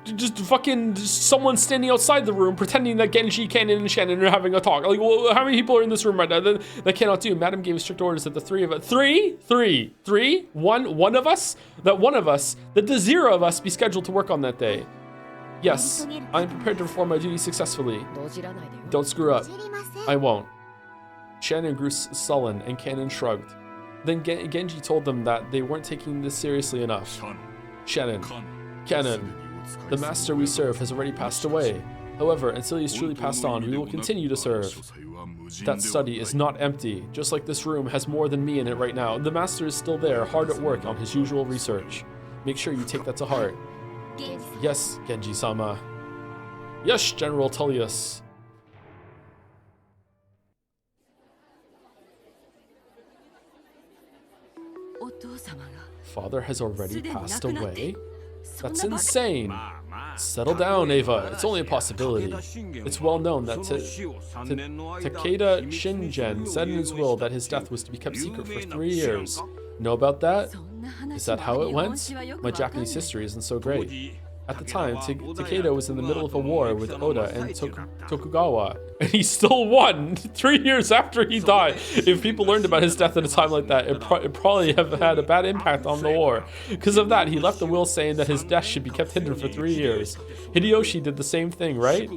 Just fucking someone standing outside the room pretending that Genji, Canon, and Shannon are having a talk. Like, well, how many people are in this room right now that cannot do? Madam gave strict orders that the 3 of us, one of us, that the 0 of us be scheduled to work on that day. Yes, I'm prepared to perform my duty successfully. Don't screw up. I won't. Shannon grew sullen and Canon shrugged. Then Genji told them that they weren't taking this seriously enough. Shannon, Canon, the Master we serve has already passed away. However, until he is truly passed on, we will continue to serve. That study is not empty, just like this room has more than me in it right now. The Master is still there, hard at work on his usual research. Make sure you take that to heart. Yes, Genji-sama. Yes, General Tullius. Father has already passed away? That's insane. Settle down, Ava. It's only a possibility. It's well known that Takeda Shingen said in his will that his death was to be kept secret for 3 years. Know about that? Is that how it went? My Japanese history isn't so great. At the time, Takeda was in the middle of a war with Oda and Tokugawa, and he still won 3 years after he died. If people learned about his death at a time like that, it probably have had a bad impact on the war. Because of that, he left a will saying that his death should be kept hidden for 3 years. Hideyoshi did the same thing, right?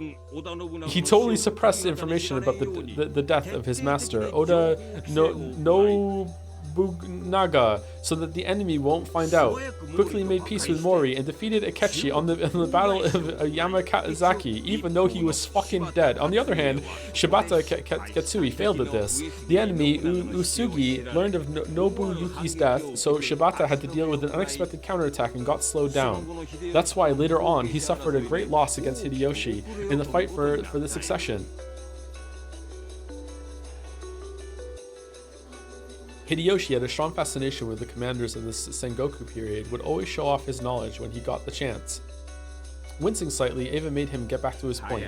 He totally suppressed information about the death of his master, Oda Nobunaga, so that the enemy won't find out. Quickly made peace with Mori and defeated Akechi on the battle of Yamakazaki, even though he was fucking dead. On the other hand, Shibata Katsui failed at this. The enemy, Usugi, learned of Nobuyuki's death, so Shibata had to deal with an unexpected counterattack and got slowed down. That's why later on he suffered a great loss against Hideyoshi in the fight for the succession. Hideyoshi had a strong fascination with the commanders of the Sengoku period, would always show off his knowledge when he got the chance. Wincing slightly, Ava made him get back to his point.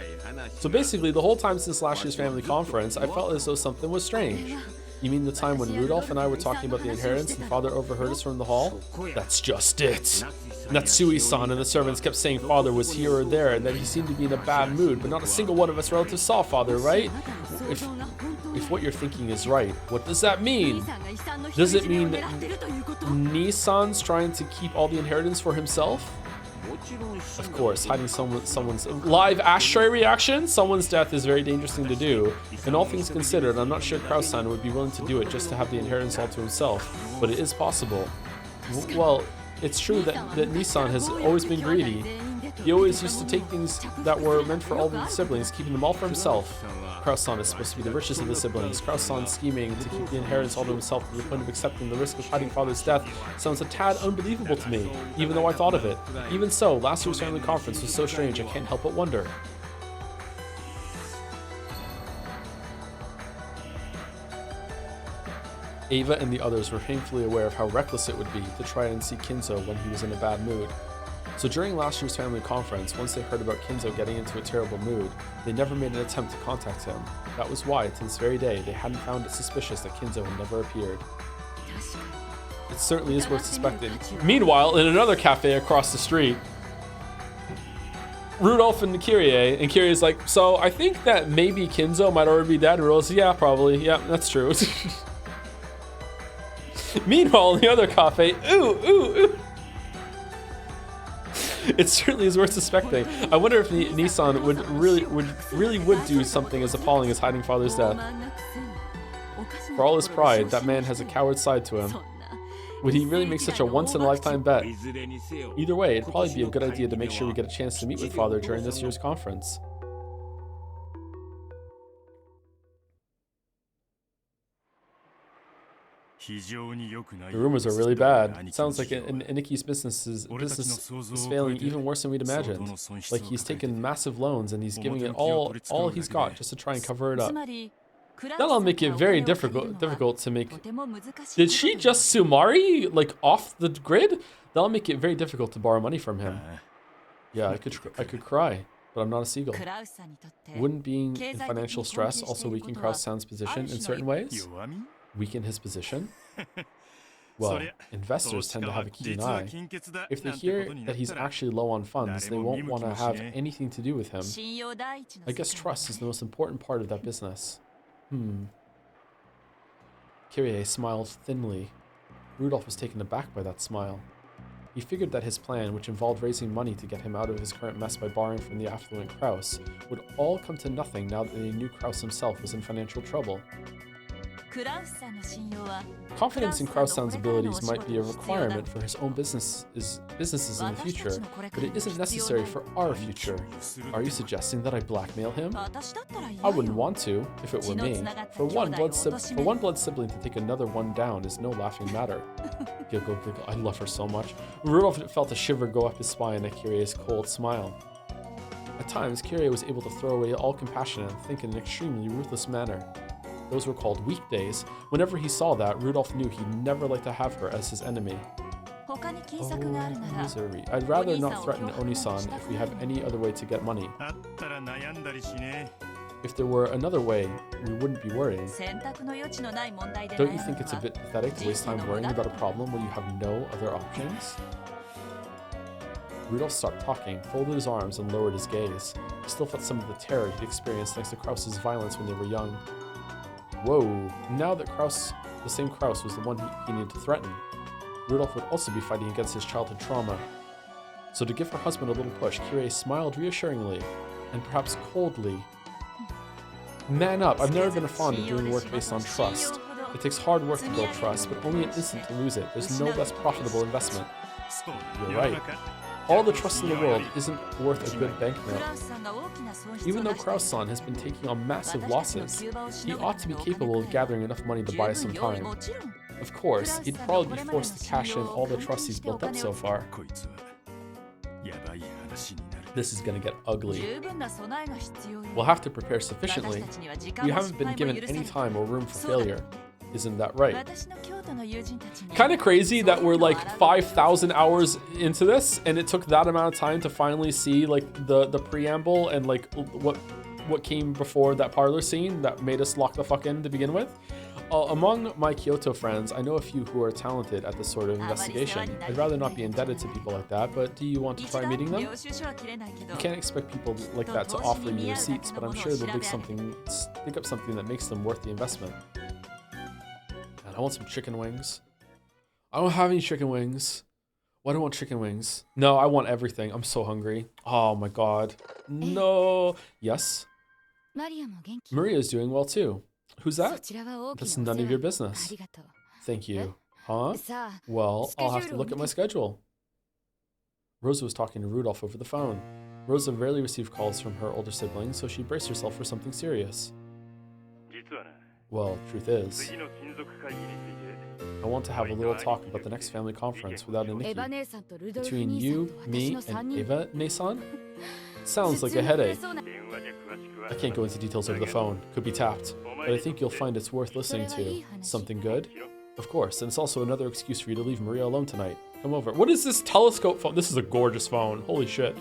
So basically, the whole time since last year's family conference, I felt as though something was strange. You mean the time when Rudolph and I were talking about the inheritance and Father overheard us from the hall? That's just it. Natsui-san and the servants kept saying Father was here or there and that he seemed to be in a bad mood, but not a single one of us relatives saw Father, right? If what you're thinking is right, what does that mean? Does it mean Nissan's trying to keep all the inheritance for himself? Of course, hiding someone's live ashtray reaction? Someone's death is a very dangerous thing to do. And all things considered, I'm not sure Kraus-san would be willing to do it just to have the inheritance all to himself, but it is possible. Well, it's true that Nissan has always been greedy. He always used to take things that were meant for all the siblings, keeping them all for himself. Kraus-san is supposed to be the richest of the siblings. Kraus-san scheming to keep the inheritance all to himself to the point of accepting the risk of hiding Father's death sounds a tad unbelievable to me, even though I thought of it. Even so, last year's family conference was so strange I can't help but wonder. Ava and the others were painfully aware of how reckless it would be to try and see Kinzo when he was in a bad mood. So during last year's family conference, once they heard about Kinzo getting into a terrible mood, they never made an attempt to contact him. That was why, to this very day, they hadn't found it suspicious that Kinzo had never appeared. It certainly is worth suspecting. Meanwhile, in another cafe across the street, Rudolph and Kyrie's like, so I think that maybe Kinzo might already be dead. And Rudolph's, yeah, probably. Yeah, that's true. Meanwhile, in the other cafe, ooh. It certainly is worth suspecting. I wonder if Nissan would really do something as appalling as hiding Father's death. For all his pride, that man has a coward side to him. Would he really make such a once-in-a-lifetime bet? Either way, it'd probably be a good idea to make sure we get a chance to meet with Father during this year's conference. The rumors are really bad. It sounds like Iniki's business is failing even worse than we'd imagined. Like he's taken massive loans and he's giving it all he's got just to try and cover it up. That'll make it very difficult to make... Did she just Sumari, like, off the grid? That'll make it very difficult to borrow money from him. Yeah, I could cry, but I'm not a seagull. Wouldn't being in financial stress also weaken Kraus-san's position in certain ways? Weaken his position? Well, investors tend to have a keen eye. If they hear that he's actually low on funds, they won't want to have anything to do with him. I guess trust is the most important part of that business. Kyrie smiled thinly. Rudolph was taken aback by that smile. He figured that his plan, which involved raising money to get him out of his current mess by borrowing from the affluent Kraus, would all come to nothing now that they knew Kraus himself was in financial trouble. Confidence in Kraus-san's abilities might be a requirement for his own businesses in the future, but it isn't necessary for our future. Are you suggesting that I blackmail him? I wouldn't want to, if it were me. For one blood sibling to take another one down is no laughing matter. Giggle, giggle. I love her so much. Rudolph felt a shiver go up his spine at Kyrie's cold smile. At times, Kyrie was able to throw away all compassion and think in an extremely ruthless manner. Those were called weekdays. Whenever he saw that, Rudolph knew he'd never like to have her as his enemy. Oh, misery. I'd rather not threaten Oni-san if we have any other way to get money. If there were another way, we wouldn't be worrying. Don't you think it's a bit pathetic to waste time worrying about a problem when you have no other options? Rudolph stopped talking, folded his arms, and lowered his gaze. He still felt some of the terror he'd experienced thanks to Kraus's violence when they were young. Whoa, now that the same Kraus was the one he needed to threaten, Rudolph would also be fighting against his childhood trauma. So to give her husband a little push, Kyrie smiled reassuringly, and perhaps coldly. Man up, I've never been fond of doing work based on trust. It takes hard work to build trust, but only an instant to lose it. There's no less profitable investment. You're right. All the trust in the world isn't worth a good banknote. Even though Kraus-san has been taking on massive losses, he ought to be capable of gathering enough money to buy us some time. Of course, he'd probably be forced to cash in all the trust he's built up so far. This is gonna get ugly. We'll have to prepare sufficiently. We haven't been given any time or room for failure. Isn't that right? Kind of crazy that we're like 5,000 hours into this, and it took that amount of time to finally see like the preamble and like what came before that parlor scene that made us lock the fuck in to begin with. Among my Kyoto friends, I know a few who are talented at this sort of investigation. I'd rather not be indebted to people like that, but do you want to try meeting them? You can't expect people like that to offer you receipts, but I'm sure they'll think up something that makes them worth the investment. And I want some chicken wings. I don't have any chicken wings. Why do I want chicken wings? No, I want everything. I'm so hungry. Oh my god. No. Yes? Maria's doing well too. Who's that? That's none of your business. Thank you. Huh? Well, I'll have to look at my schedule. Rosa was talking to Rudolph over the phone. Rosa rarely received calls from her older siblings, so she braced herself for something serious. Well, truth is, I want to have a little talk about the next family conference without a Nikki. Between you, me, and Eva-ne-san? Sounds like a headache. I can't go into details over the phone. Could be tapped. But I think you'll find it's worth listening to. Something good? Of course, and it's also another excuse for you to leave Maria alone tonight. Come over. What is this telescope phone? This is a gorgeous phone. Holy shit.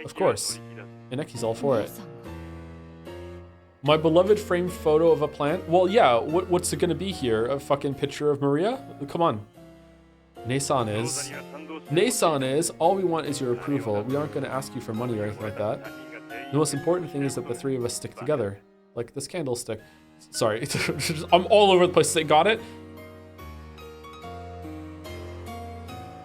Of course. Ineki's all for it. My beloved framed photo of a plant? Well, yeah, what's it gonna be here? A fucking picture of Maria? Come on. Ne-san is. Ne-san is. All we want is your approval. We aren't gonna ask you for money or anything like that. The most important thing is that the three of us stick together. Like this candlestick. Sorry, I'm all over the place. They got it?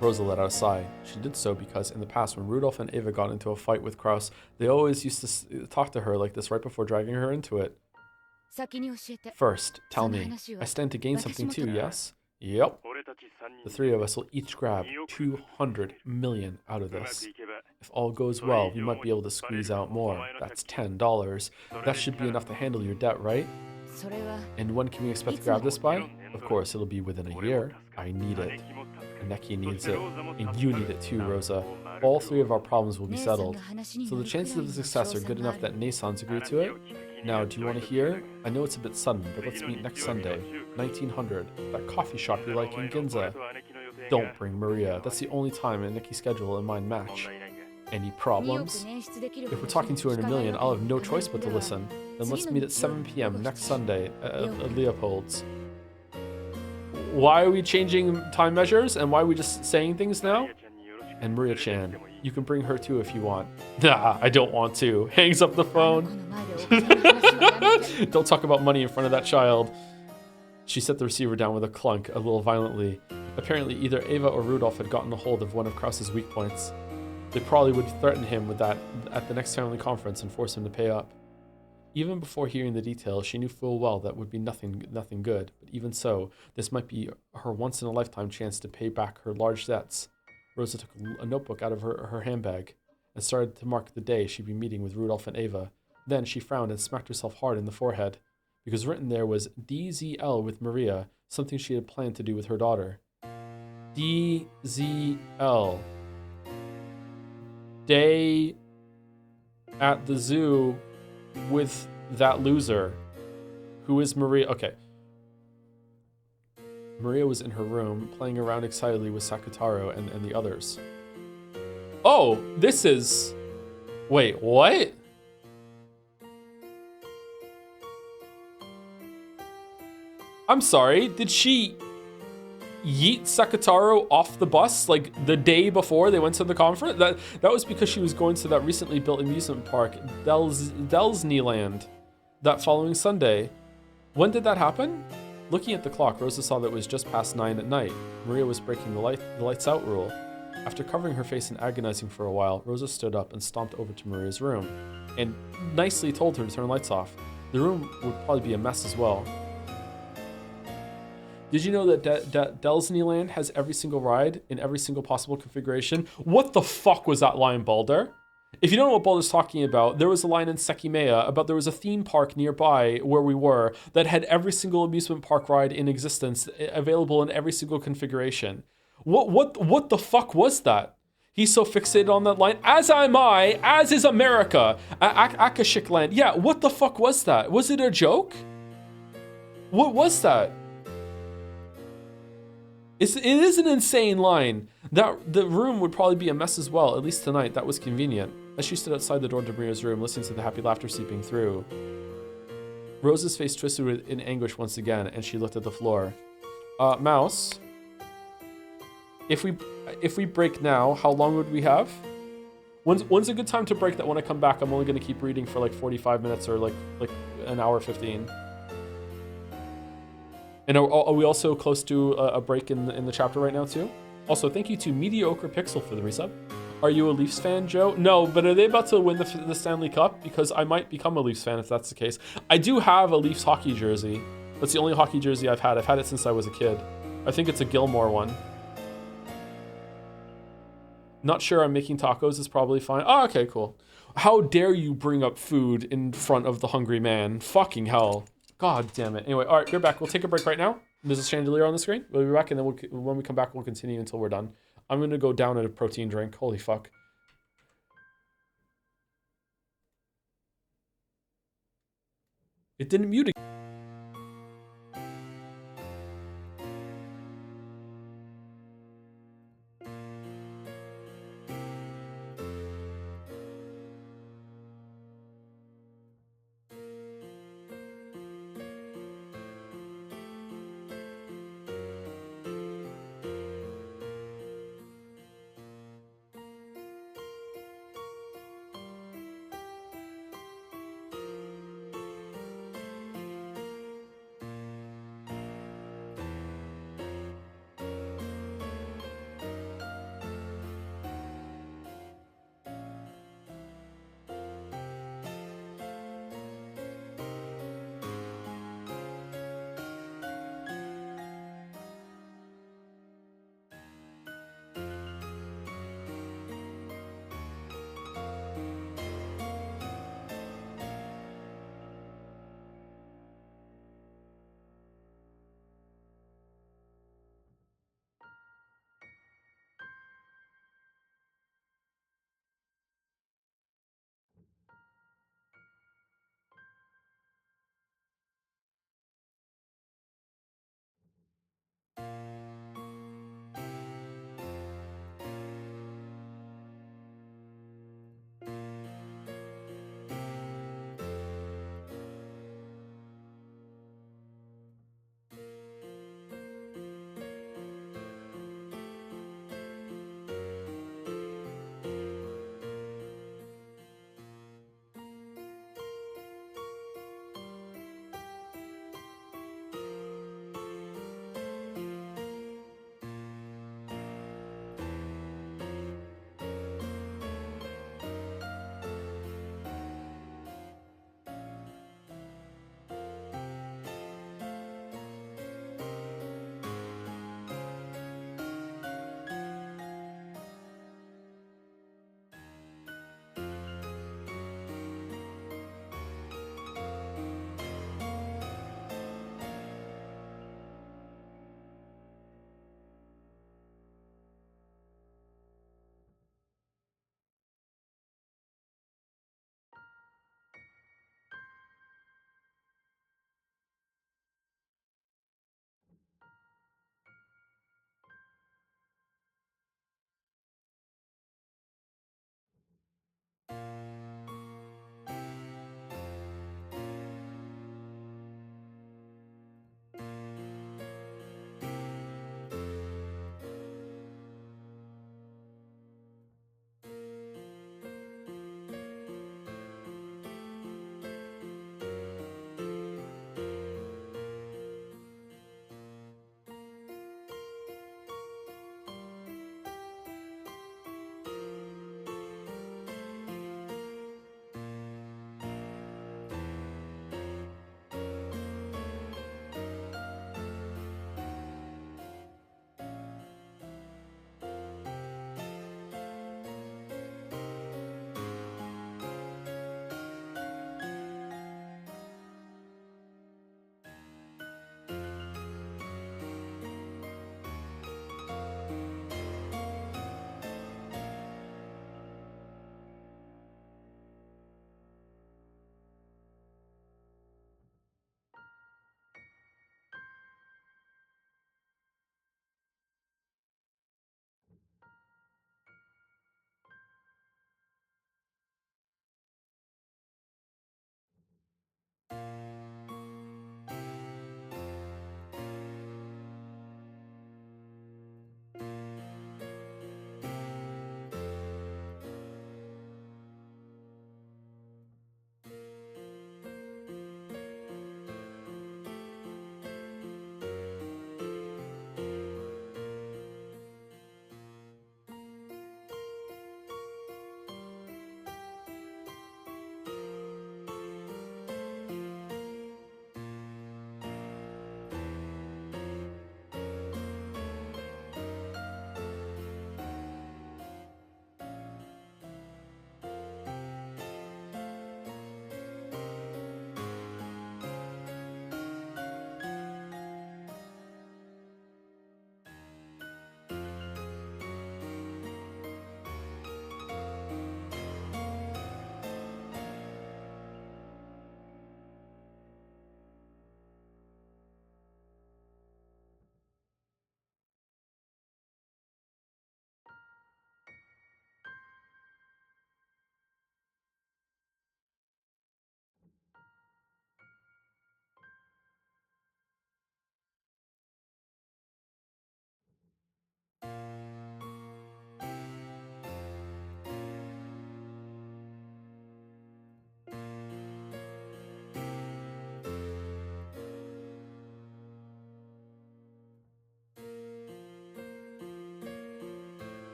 Rosa let out a sigh. She did so because in the past, when Rudolph and Eva got into a fight with Kraus, they always used to talk to her like this right before dragging her into it. First, tell me. I stand to gain something too, yes? Yep. The three of us will each grab 200 million out of this. If all goes well, we might be able to squeeze out more. That's $10. That should be enough to handle your debt, right? And when can we expect to grab this by? Of course, it'll be within a year. I need it. Ineki needs it. And you need it too, Rosa. All three of our problems will be settled. So the chances of the success are good enough that Ne-san's agreed to it? Now, do you want to hear? I know it's a bit sudden, but let's meet next Sunday, 1900, that coffee shop you like in Ginza. Don't bring Maria. That's the only time Ineki's schedule and mine match. Any problems? If we're talking 200 million, I'll have no choice but to listen. Then let's meet at 7 p.m. next Sunday at Leopold's. Why are we changing time measures? And why are we just saying things now? And Maria-chan, you can bring her too if you want. Nah, I don't want to. Hangs up the phone. Don't talk about money in front of that child. She set the receiver down with a clunk, a little violently. Apparently, either Eva or Rudolph had gotten a hold of one of Kraus's weak points. They probably would threaten him with that at the next family conference and force him to pay up. Even before hearing the details, she knew full well that would be nothing good. But even so, this might be her once-in-a-lifetime chance to pay back her large debts. Rosa took a notebook out of her handbag and started to mark the day she'd be meeting with Rudolph and Ava. Then she frowned and smacked herself hard in the forehead, because written there was DZL with Maria, something she had planned to do with her daughter. DZL. Day at the zoo with that loser. Who is Maria? Okay. Maria was in her room, playing around excitedly with Sakutaro and the others. Oh, this is... Wait, what? I'm sorry, did she yeet Sakutaro off the bus like the day before they went to the conference? That was because she was going to that recently built amusement park, Disneyland, that following Sunday. When did that happen? Looking at the clock, Rosa saw that it was just past 9 at night. Maria was breaking the lights out rule. After covering her face and agonizing for a while, Rosa stood up and stomped over to Maria's room and nicely told her to turn the lights off. The room would probably be a mess as well. Did you know that Disneyland has every single ride in every single possible configuration? What the fuck was that line, Balder? If you don't know what Balder's talking about, there was a line in Sekimea about there was a theme park nearby where we were that had every single amusement park ride in existence available in every single configuration. What the fuck was that? He's so fixated on that line, as am I, as is America. Akashic Land. Yeah, what the fuck was that? Was it a joke? What was that? It is an insane line. That the room would probably be a mess as well, at least tonight. That was convenient. As she stood outside the door to Maria's room, listening to the happy laughter seeping through, Rosa's face twisted in anguish once again, and she looked at the floor. Mouse, if we break now, how long would we have? When's a good time to break that when I come back? I'm only going to keep reading for like 45 minutes or like an hour 15. And are we also close to a break in the chapter right now too? Also, thank you to Mediocre Pixel for the resub. Are you a Leafs fan, Joe? No, but are they about to win the Stanley Cup? Because I might become a Leafs fan if that's the case. I do have a Leafs hockey jersey. That's the only hockey jersey I've had. I've had it since I was a kid. I think it's a Gilmore one. Not sure I'm making tacos is probably fine. Oh, okay, cool. How dare you bring up food in front of the hungry man? Fucking hell. God damn it. Anyway, all right, we're back. We'll take a break right now. There's a chandelier on the screen. We'll be back, and then when we come back, we'll continue until we're done. I'm going to go down at a protein drink. Holy fuck. It didn't mute again.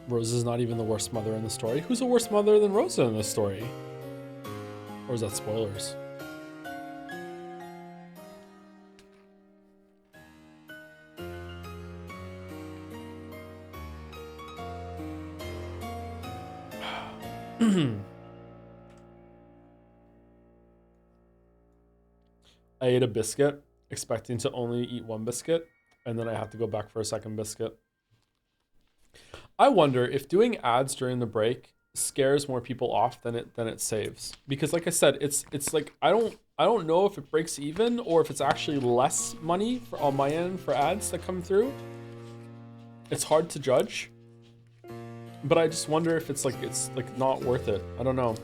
Rosa's not even the worst mother in the story. Who's a worse mother than Rosa in this story? Or is that spoilers? I ate a biscuit, expecting to only eat one biscuit, and then I have to go back for a second biscuit. I wonder if doing ads during the break scares more people off than it saves. Because like I said, it's like I don't know if it breaks even or if it's actually less money on my end for ads that come through. It's hard to judge. But I just wonder if it's like not worth it. I don't know.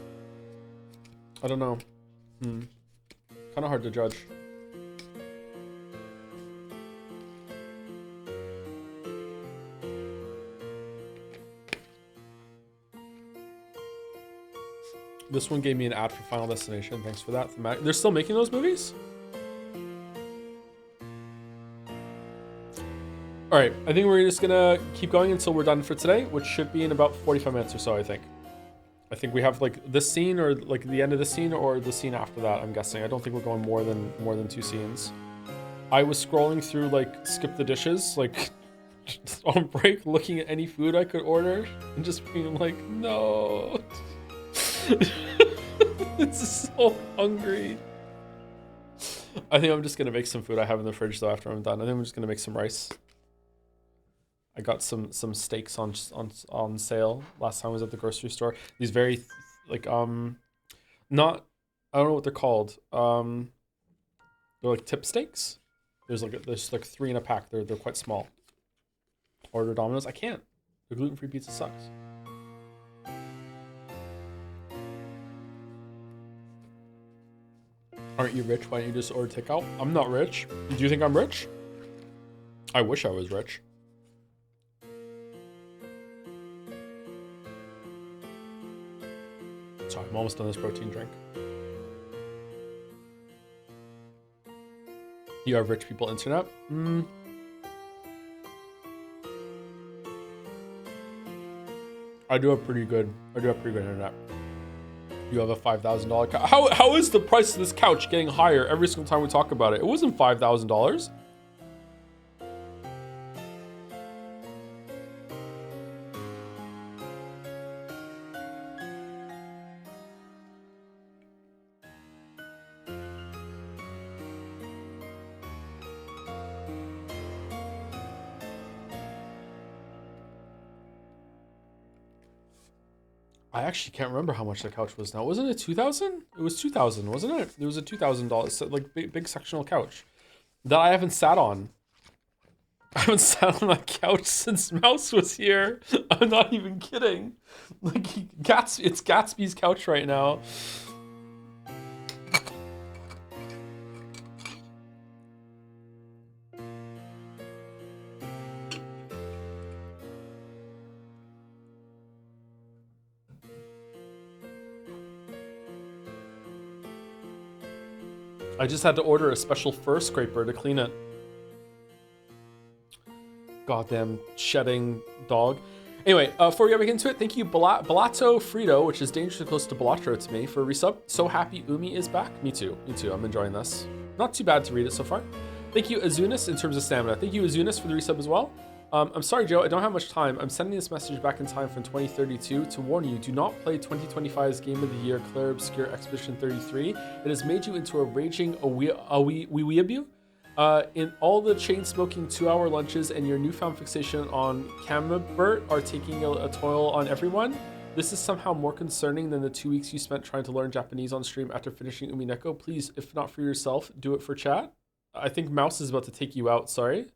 Kind of hard to judge. This one gave me an ad for Final Destination. Thanks for that. They're still making those movies? All right, I think we're just gonna keep going until we're done for today, which should be in about 45 minutes or so, I think. I think we have like this scene or like the end of the scene or the scene after that, I'm guessing. I don't think we're going more than 2 scenes. I was scrolling through like skip the dishes, like on break, looking at any food I could order and just being like, no. It's so hungry. I think I'm just gonna make some food I have in the fridge though after I'm done. I think I'm just gonna make some rice. I got some steaks on sale last time I was at the grocery store. These very like not, I don't know what they're called. They're like tip steaks. There's like 3 in a pack. They're quite small. Order Domino's. I can't. The gluten-free pizza sucks. Aren't you rich? Why don't you just order takeout? I'm not rich. Do you think I'm rich? I wish I was rich. Sorry, I'm almost done this protein drink. You have rich people internet? I do have pretty good internet. You have a $5,000 couch. How is the price of this couch getting higher every single time we talk about it? It wasn't $5,000. I actually can't remember how much the couch was now. Wasn't it 2,000? It was 2,000, wasn't it? It was a $2,000 like big sectional couch that I haven't sat on. I haven't sat on that couch since Mouse was here. I'm not even kidding. Like it's Gatsby's couch right now. I just had to order a special fur scraper to clean it. Goddamn shedding dog. Anyway, before we get back into it, thank you Balato Frito, which is dangerously close to Balatro to me, for a resub. So happy Umi is back. Me too. I'm enjoying this. Not too bad to read it so far. Thank you Azunis in terms of stamina. Thank you Azunis for the resub as well. I'm sorry, Joe, I don't have much time. I'm sending this message back in time from 2032 to warn you, do not play 2025's Game of the Year Claire Obscure Expedition 33. It has made you into a raging weeaboo. In all the chain-smoking 2-hour lunches and your newfound fixation on Camembert are taking a toll on everyone. This is somehow more concerning than the 2 weeks you spent trying to learn Japanese on stream after finishing Umineko. Please, if not for yourself, do it for chat. I think Mouse is about to take you out, sorry.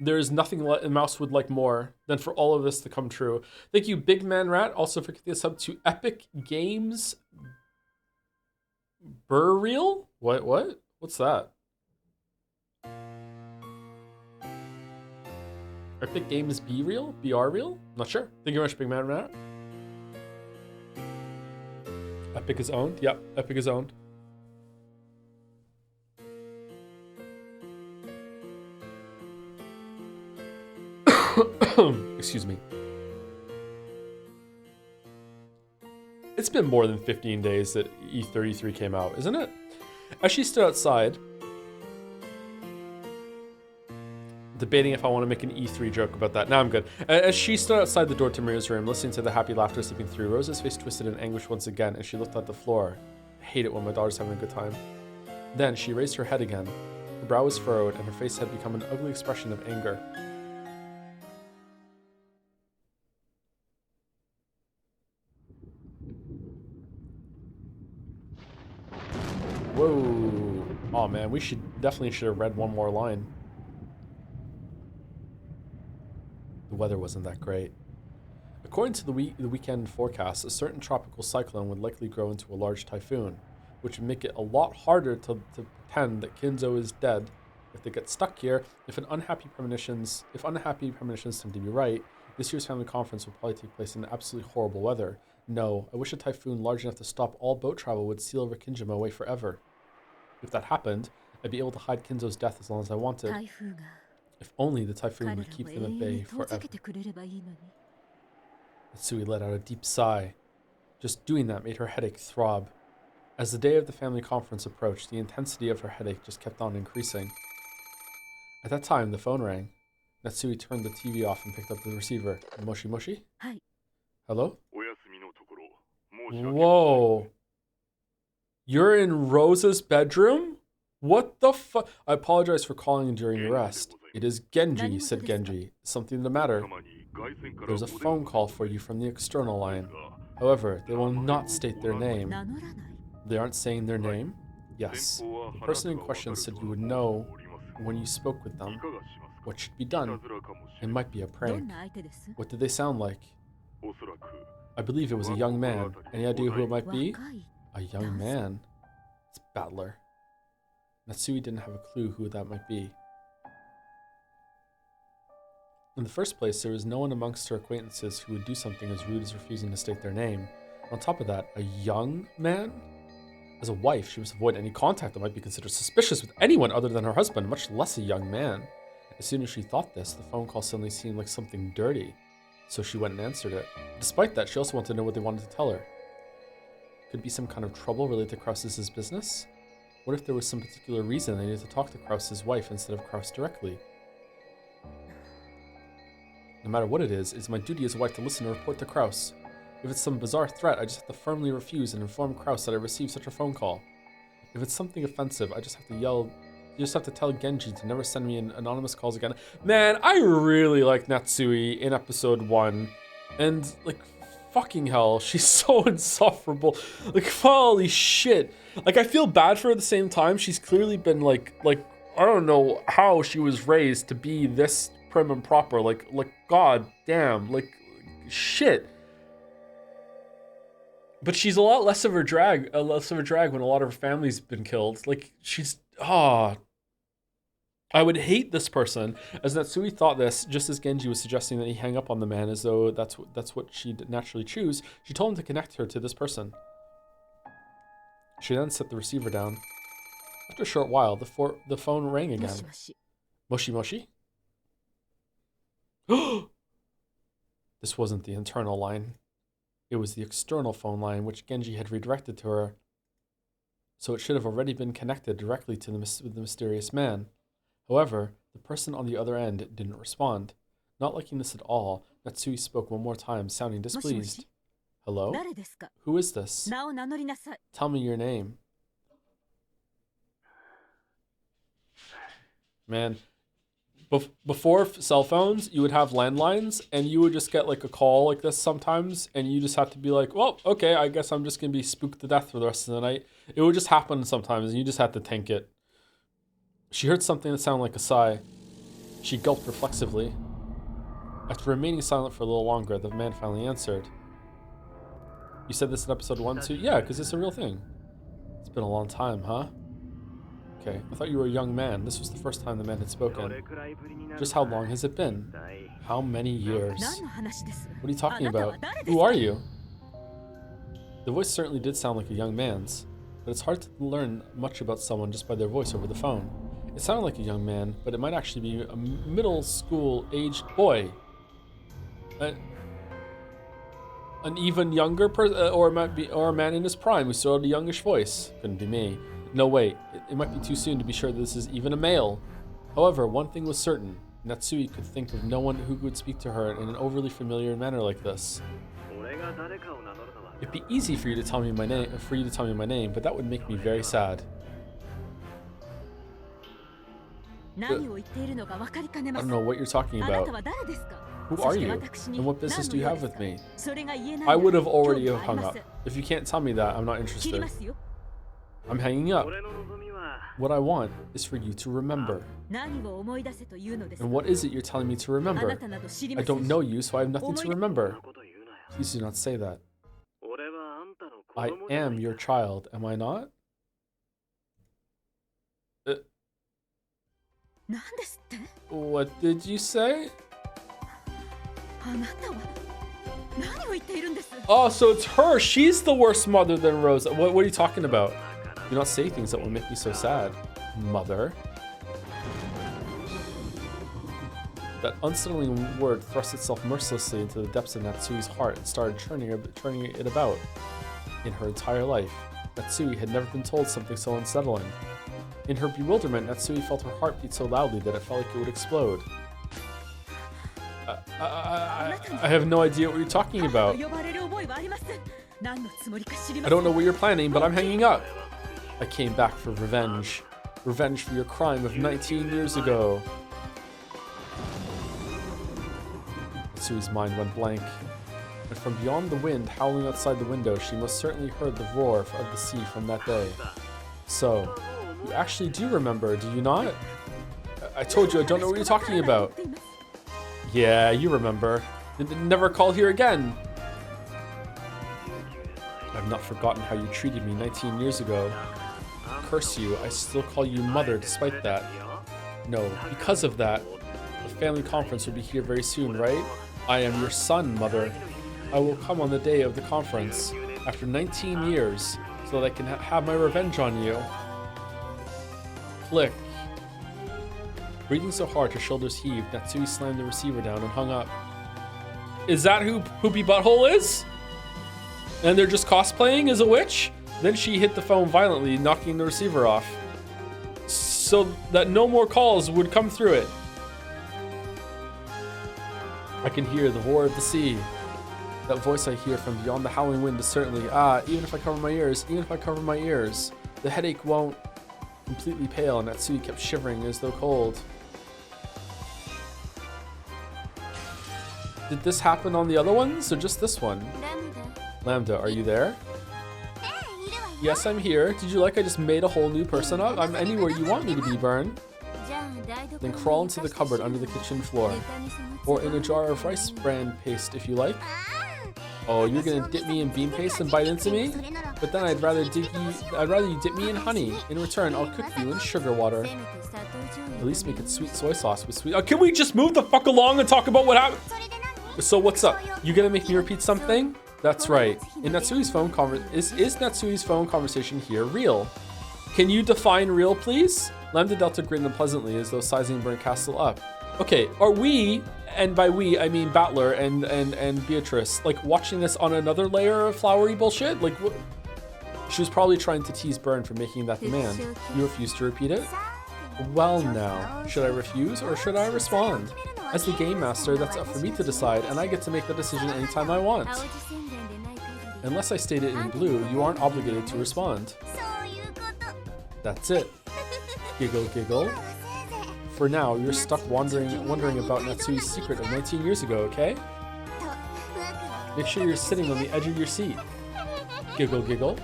There is nothing Mouse would like more than for all of this to come true. Thank you, Big Man Rat, also for getting us up to Epic Games Burial? What? What's that? Epic Games Be Real? BR Real? Not sure. Thank you very much, Big Man Rat. Epic is owned? Yep, Epic is owned. Excuse me. It's been more than 15 days that E33 came out, isn't it? As she stood outside, debating if I want to make an E3 joke about that. Now I'm good. As she stood outside the door to Maria's room, listening to the happy laughter seeping through, Rosa's face twisted in anguish once again as she looked at the floor. I hate it when my daughter's having a good time. Then she raised her head again. Her brow was furrowed, and her face had become an ugly expression of anger. Whoa. Oh man, we definitely should have read one more line. The weather wasn't that great. According to the weekend forecast, a certain tropical cyclone would likely grow into a large typhoon, which would make it a lot harder to pretend that Kinzo is dead if they get stuck here. If unhappy premonitions tend to be right, this year's family conference will probably take place in absolutely horrible weather. No, I wish a typhoon large enough to stop all boat travel would seal Rikinjima away forever. If that happened, I'd be able to hide Kinzo's death as long as I wanted. If only the typhoon would keep them at bay forever. Natsui let out a deep sigh. Just doing that made her headache throb. As the day of the family conference approached, the intensity of her headache just kept on increasing. At that time, the phone rang. Natsui turned the TV off and picked up the receiver. Moshi Moshi? Hi. Hello? Whoa. You're in Rosa's bedroom? What the fuck? I apologize for calling during your rest. It is Genji, said Genji. Is something the matter? There's a phone call for you from the external line. However, they will not state their name. They aren't saying their name? Yes. The person in question said you would know when you spoke with them. What should be done? It might be a prank. What did they sound like? I believe it was a young man. Any idea who it might be? A young man? It's Bandle. Natsui didn't have a clue who that might be. In the first place, there was no one amongst her acquaintances who would do something as rude as refusing to state their name. On top of that, a young man? As a wife, she must avoid any contact that might be considered suspicious with anyone other than her husband, much less a young man. As soon as she thought this, the phone call suddenly seemed like something dirty. So she went and answered it. Despite that, she also wanted to know what they wanted to tell her. Could it be some kind of trouble related to Kraus's business? What if there was some particular reason they needed to talk to Kraus's wife instead of Kraus directly? No matter what it is, it's my duty as a wife to listen and report to Kraus. If it's some bizarre threat, I just have to firmly refuse and inform Kraus that I received such a phone call. If it's something offensive, I just have to yell. You just have to tell Genji to never send me anonymous calls again. Man, I really like Natsui in episode 1. And, like, fucking hell, she's so insufferable. Like, holy shit. Like, I feel bad for her at the same time. She's clearly been, like, I don't know how she was raised to be this prim and proper. Like, god damn. Like, shit. But she's a lot less of a drag when a lot of her family's been killed. Like, she's, I would hate this person. As Natsui thought this, just as Genji was suggesting that he hang up on the man as though that's what she'd naturally choose, she told him to connect her to this person. She then set the receiver down. After a short while, the phone rang again. Moshi Moshi? This wasn't the internal line. It was the external phone line, which Genji had redirected to her. So it should have already been connected directly to the mysterious man. However, the person on the other end didn't respond. Not liking this at all, Natsui spoke one more time, sounding displeased. Hello? Who is this? Tell me your name. Man, before cell phones, you would have landlines, and you would just get like a call like this sometimes, and you just have to be like, well, okay, I guess I'm just going to be spooked to death for the rest of the night. It would just happen sometimes, and you just had to tank it. She heard something that sounded like a sigh. She gulped reflexively. After remaining silent for a little longer, the man finally answered. You said this in episode 1 too? Yeah, because it's a real thing. It's been a long time, huh? Okay, I thought you were a young man. This was the first time the man had spoken. Just how long has it been? How many years? What are you talking about? Who are you? The voice certainly did sound like a young man's, but it's hard to learn much about someone just by their voice over the phone. It sounded like a young man, but it might actually be a middle school aged boy. An even younger person, or a man in his prime who still had a youngish voice. Couldn't be me. No, wait. It might be too soon to be sure this is even a male. However, one thing was certain. Natsui could think of no one who would speak to her in an overly familiar manner like this. It'd be easy for you to tell me my name, but that would make me very sad. I don't know what you're talking about. Who are you? And what business do you have with me? I would have already hung up. If you can't tell me that, I'm not interested. I'm hanging up. What I want is for you to remember. And what is it you're telling me to remember? I don't know you, so I have nothing to remember. Please do not say that. I am your child, am I not? What did you say? Oh, so it's her. She's the worse mother than Rose. What are you talking about? Do not say things that will make me so sad, mother. That unsettling word thrust itself mercilessly into the depths of Natsui's heart and started turning it about. In her entire life, Natsui had never been told something so unsettling. In her bewilderment, Natsui felt her heart beat so loudly that it felt like it would explode. I have no idea what you're talking about. I don't know what you're planning, but I'm hanging up. I came back for revenge. Revenge for your crime of 19 years ago. Natsui's mind went blank. And from beyond the wind howling outside the window, she most certainly heard the roar of the sea from that day. So, you actually do remember, do you not? I told you I don't know what you're talking about. Yeah, you remember. Never call here again. I've not forgotten how you treated me 19 years ago. Curse you, I still call you mother despite that. No, because of that. The family conference will be here very soon, right? I am your son, mother. I will come on the day of the conference, after 19 years, so that I can have my revenge on you. Click. Breathing so hard her shoulders heaved, Natsui slammed the receiver down and hung up. Is that who Poopy Butthole is? And they're just cosplaying as a witch? Then she hit the phone violently, knocking the receiver off, so that no more calls would come through it. I can hear the roar of the sea. That voice I hear from beyond the howling wind is certainly, even if I cover my ears, the headache won't. Completely pale, Natsui kept shivering as though cold. Did this happen on the other ones, or just this one? Lambda, are you there? Yes, I'm here. Did you like I just made a whole new person up? I'm anywhere you want me to be, Burn. Then crawl into the cupboard under the kitchen floor. Or in a jar of rice bran paste if you like. Oh, you're gonna dip me in bean paste and bite into me? But then I'd rather you dip me in honey. In return, I'll cook you in sugar water. At least make it sweet soy sauce with sweet. Can we just move the fuck along and talk about what happened? So what's up? You gonna make me repeat something? That's right. In Natsui's phone is Natsui's phone conversation here real? Can you define real, please? Lambda Delta grinned unpleasantly as though sizing Burn Castle up. Okay, are we, and by we I mean Battler and Beatrice, like watching this on another layer of flowery bullshit? Like, what? She was probably trying to tease Burn for making that demand. You refuse to repeat it? Well now, should I refuse or should I respond? As the game master, that's up for me to decide, and I get to make the decision anytime I want. Unless I state it in blue, you aren't obligated to respond. That's it. Giggle, giggle. For now, you're stuck wondering about Natsui's secret of 19 years ago, okay? Make sure you're sitting on the edge of your seat. Giggle, giggle.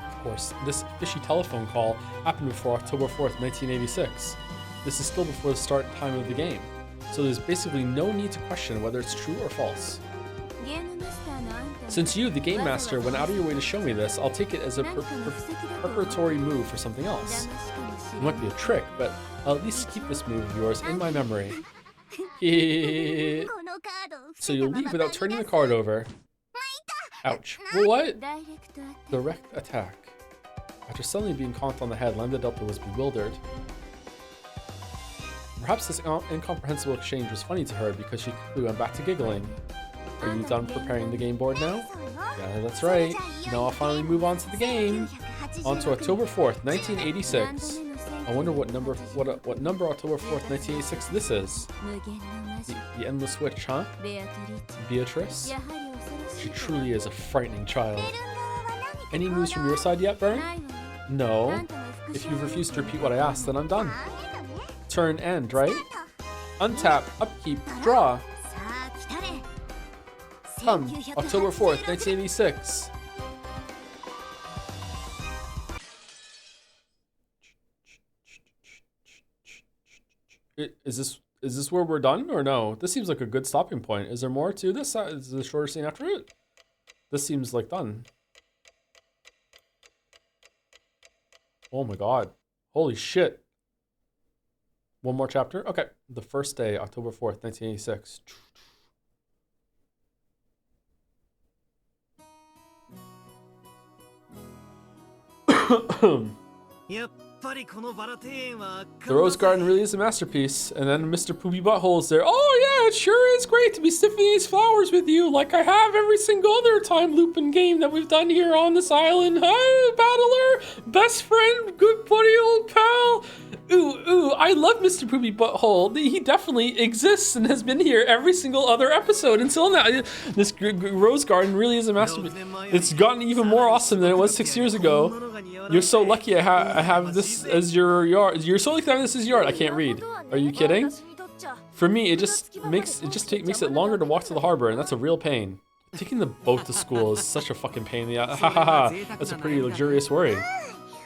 Of course, this fishy telephone call happened before October 4th, 1986. This is still before the start time of the game, so there's basically no need to question whether it's true or false. Since you, the game master, went out of your way to show me this, I'll take it as a preparatory move for something else. It might be a trick, but I'll at least keep this move of yours in my memory. So you'll leave without turning the card over. Ouch. Well, what? Direct attack. After suddenly being conked on the head, Lambda Delta was bewildered. Perhaps this incomprehensible exchange was funny to her because she quickly went back to giggling. Are you done preparing the game board now? Yeah, that's right. Now I'll finally move on to the game. On to October 4th, 1986. I wonder what number October 4th, 1986 this is. The Endless Witch, huh? Beatrice? She truly is a frightening child. Any news from your side yet, Bern? No. If you refuse to repeat what I asked, then I'm done. Turn end, right? Untap, upkeep, draw. Come, October 4th, 1986. Is this where we're done or no? This seems like a good stopping point. Is there more to this? Is the shorter scene after it? This seems like done. Oh my god. Holy shit. One more chapter? Okay. The first day, October 4th, 1986. The Rose Garden really is a masterpiece. And then Mr. Poopy Butthole's there. Oh yeah, it sure is great to be sniffing these flowers with you like I have every single other time looping game that we've done here on this island. Hi, Battler, best friend, good buddy, old pal. Ooh, I love Mr. Poopy Butthole. He definitely exists and has been here every single other episode until now. This Rose Garden really is a masterpiece. It's gotten even more awesome than it was 6 years ago. You're so lucky I have this as your yard. You're so lucky to have this as your yard. I can't read. Are you kidding? For me, it makes it longer to walk to the harbor, and that's a real pain. Taking the boat to school is such a fucking pain in the ass. Ha ha ha. That's a pretty luxurious worry.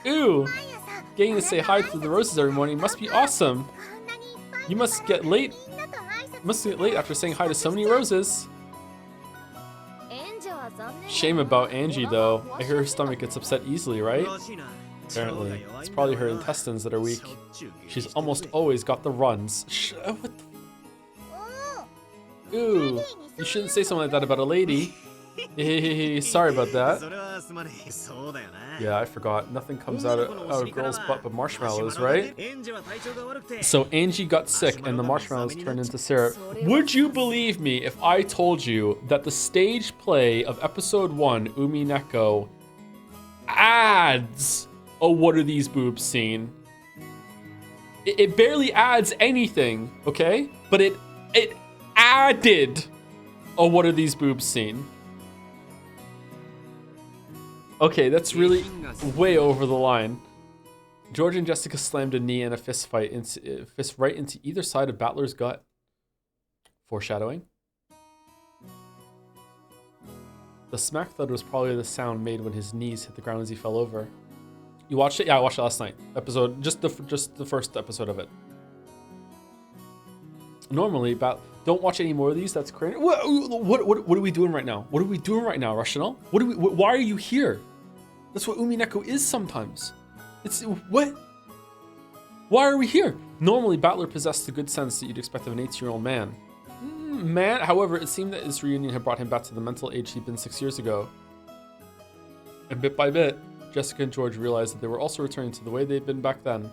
Ooh. Getting to say hi to the roses every morning must be awesome. You must get late after saying hi to so many roses. Shame about Angie though. I hear her stomach gets upset easily, right? Apparently. It's probably her intestines that are weak. She's almost always got the runs. What the... Ooh. You shouldn't say something like that about a lady. Sorry about that. Yeah, I forgot. Nothing comes out of a girl's butt but marshmallows, right? So Angie got sick and the marshmallows turned into syrup. Would you believe me if I told you that the stage play of episode 1, Umineko, adds a what are these boobs scene? It barely adds anything, okay? But it added a what are these boobs scene. Okay, that's really way over the line. George and Jessica slammed a knee in a fist right into either side of Battler's gut. Foreshadowing. The smack thud was probably the sound made when his knees hit the ground as he fell over. You watched it? Yeah, I watched it last night. Just the first episode of it. Normally, don't watch any more of these. That's crazy. What are we doing right now? What are we doing right now, Rational? Why are you here? That's what Umineko is sometimes. What? Why are we here? Normally, Battler possessed the good sense that you'd expect of an 18-year-old man. However, it seemed that this reunion had brought him back to the mental age he'd been 6 years ago. And bit by bit, Jessica and George realized that they were also returning to the way they'd been back then.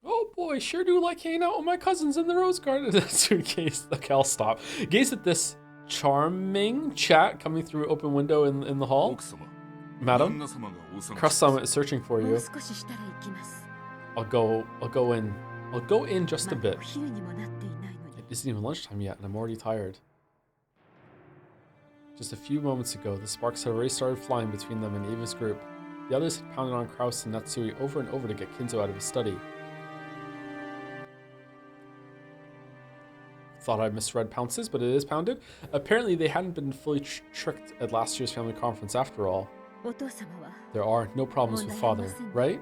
Oh boy, sure do like hanging out with my cousins in the Rose Garden. That's your case. Okay, I'll stop. Gaze at this charming chat coming through open window in the hall. Madam, Crush-sama is searching for you. I'll go in just a bit. It isn't even lunchtime yet, and I'm already tired. Just a few moments ago, the sparks had already started flying between them and Ava's group. The others had pounded on Kraus and Natsui over and over to get Kinzo out of his study. Thought I misread Pounces, but it is Pounded. Apparently, they hadn't been fully tricked at last year's family conference after all. There are no problems with Father, right?